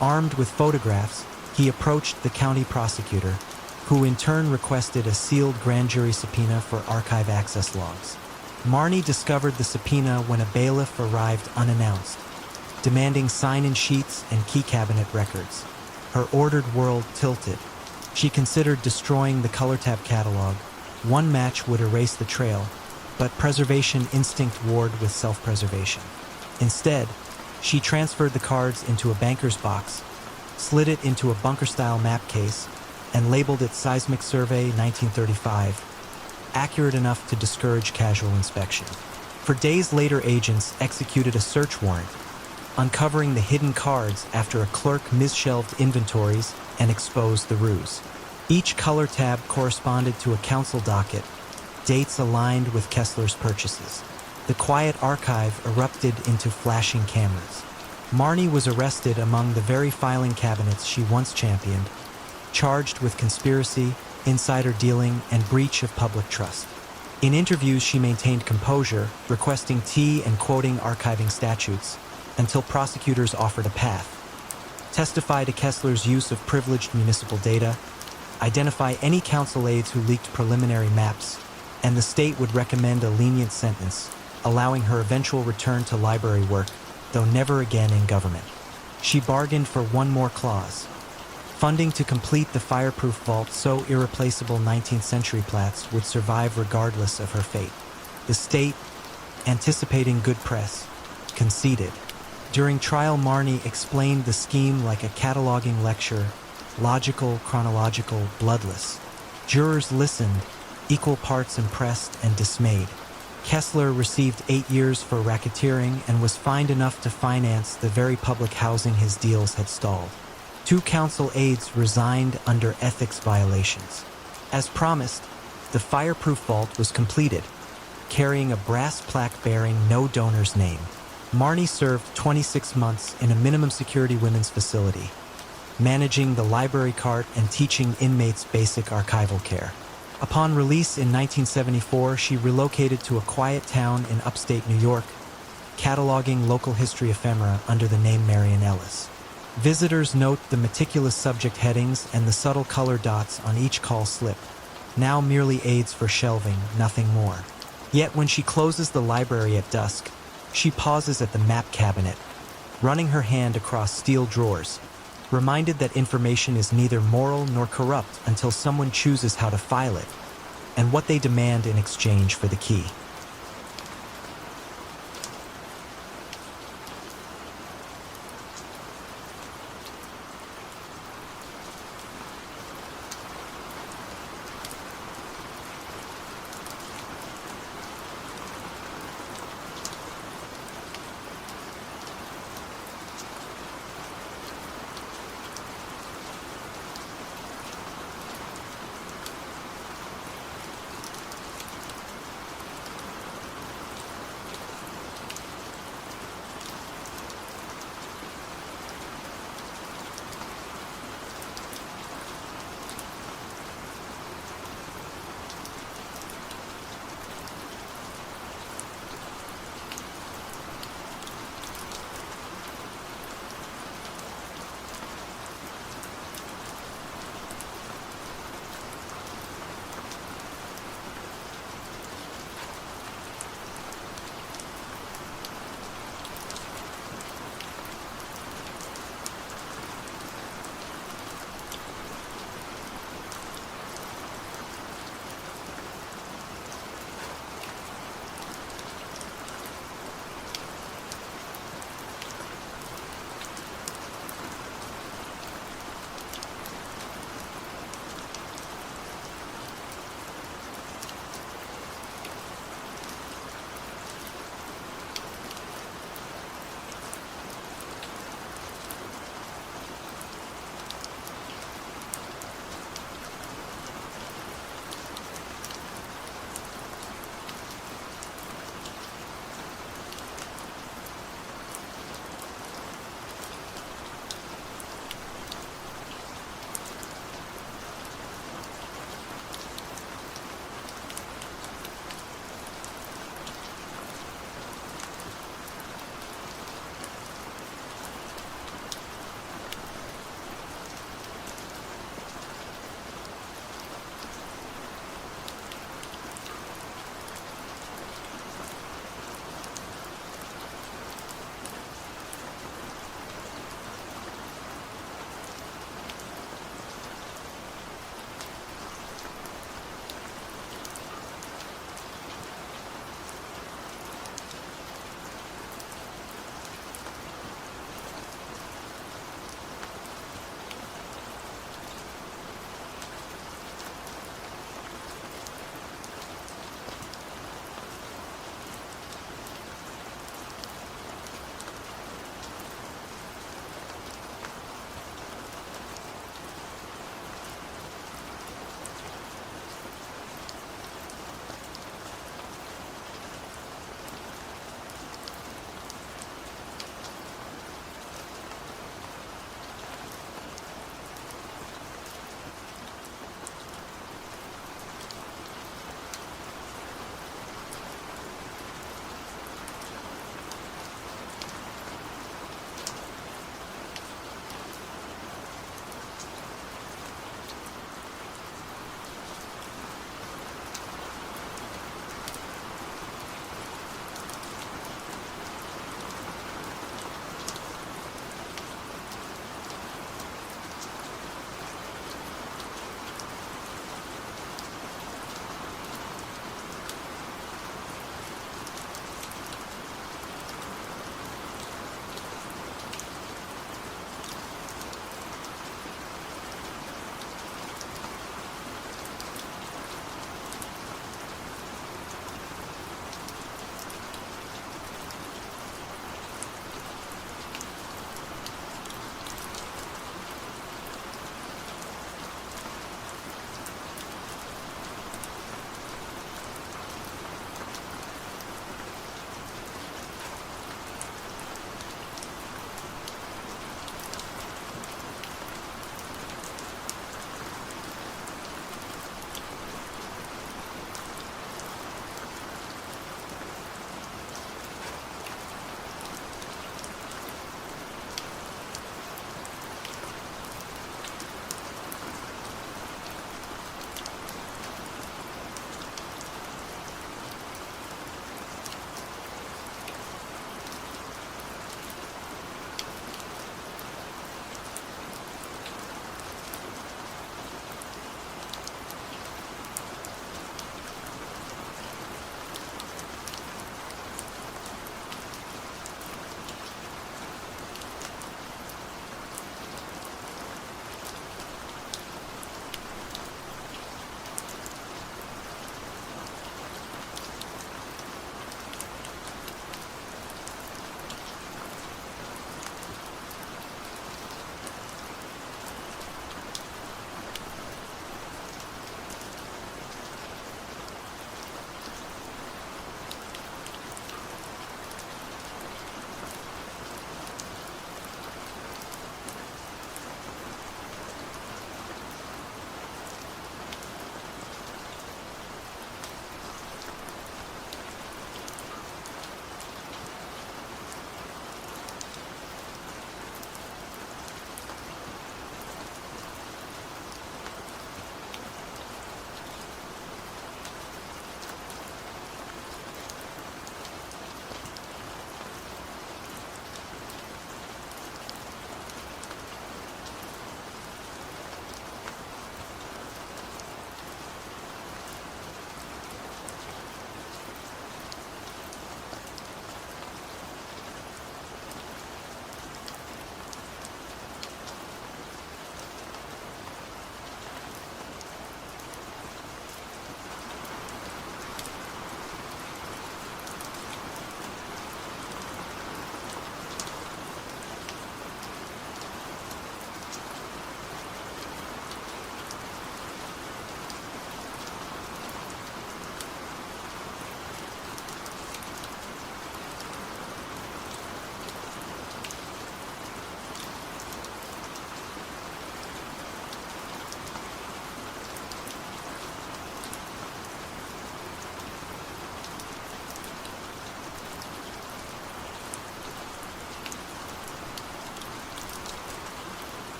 Armed with photographs, he approached the county prosecutor, who in turn requested a sealed grand jury subpoena for archive access logs. Marnie discovered the subpoena when a bailiff arrived unannounced, demanding sign-in sheets and key cabinet records. Her ordered world tilted. She considered destroying the color tab catalog. One match would erase the trail, but preservation instinct warred with self-preservation. Instead, she transferred the cards into a banker's box, slid it into a bunker-style map case, and labeled it Seismic Survey 1935, accurate enough to discourage casual inspection. For days later, agents executed a search warrant, uncovering the hidden cards after a clerk misshelved inventories and exposed the ruse. Each color tab corresponded to a council docket, dates aligned with Kessler's purchases. The quiet archive erupted into flashing cameras. Marnie was arrested among the very filing cabinets she once championed, charged with conspiracy, insider dealing, and breach of public trust. In interviews, she maintained composure, requesting tea and quoting archiving statutes, until prosecutors offered a path. Testify to Kessler's use of privileged municipal data, identify any council aides who leaked preliminary maps, and the state would recommend a lenient sentence, allowing her eventual return to library work, though never again in government. She bargained for one more clause: funding to complete the fireproof vault so irreplaceable 19th century plats would survive regardless of her fate. The state, anticipating good press, conceded. During trial, Marnie explained the scheme like a cataloging lecture, logical, chronological, bloodless. Jurors listened, equal parts impressed and dismayed. Kessler received 8 years for racketeering and was fined enough to finance the very public housing his deals had stalled. 2 counsel aides resigned under ethics violations. As promised, the fireproof vault was completed, carrying a brass plaque bearing no donor's name. Marnie served 26 months in a minimum security women's facility, managing the library cart and teaching inmates basic archival care. Upon release in 1974, she relocated to a quiet town in upstate New York, cataloging local history ephemera under the name Marion Ellis. Visitors note the meticulous subject headings and the subtle color dots on each call slip, now merely aids for shelving, nothing more. Yet when she closes the library at dusk, she pauses at the map cabinet, running her hand across steel drawers, reminded that information is neither moral nor corrupt until someone chooses how to file it, and what they demand in exchange for the key.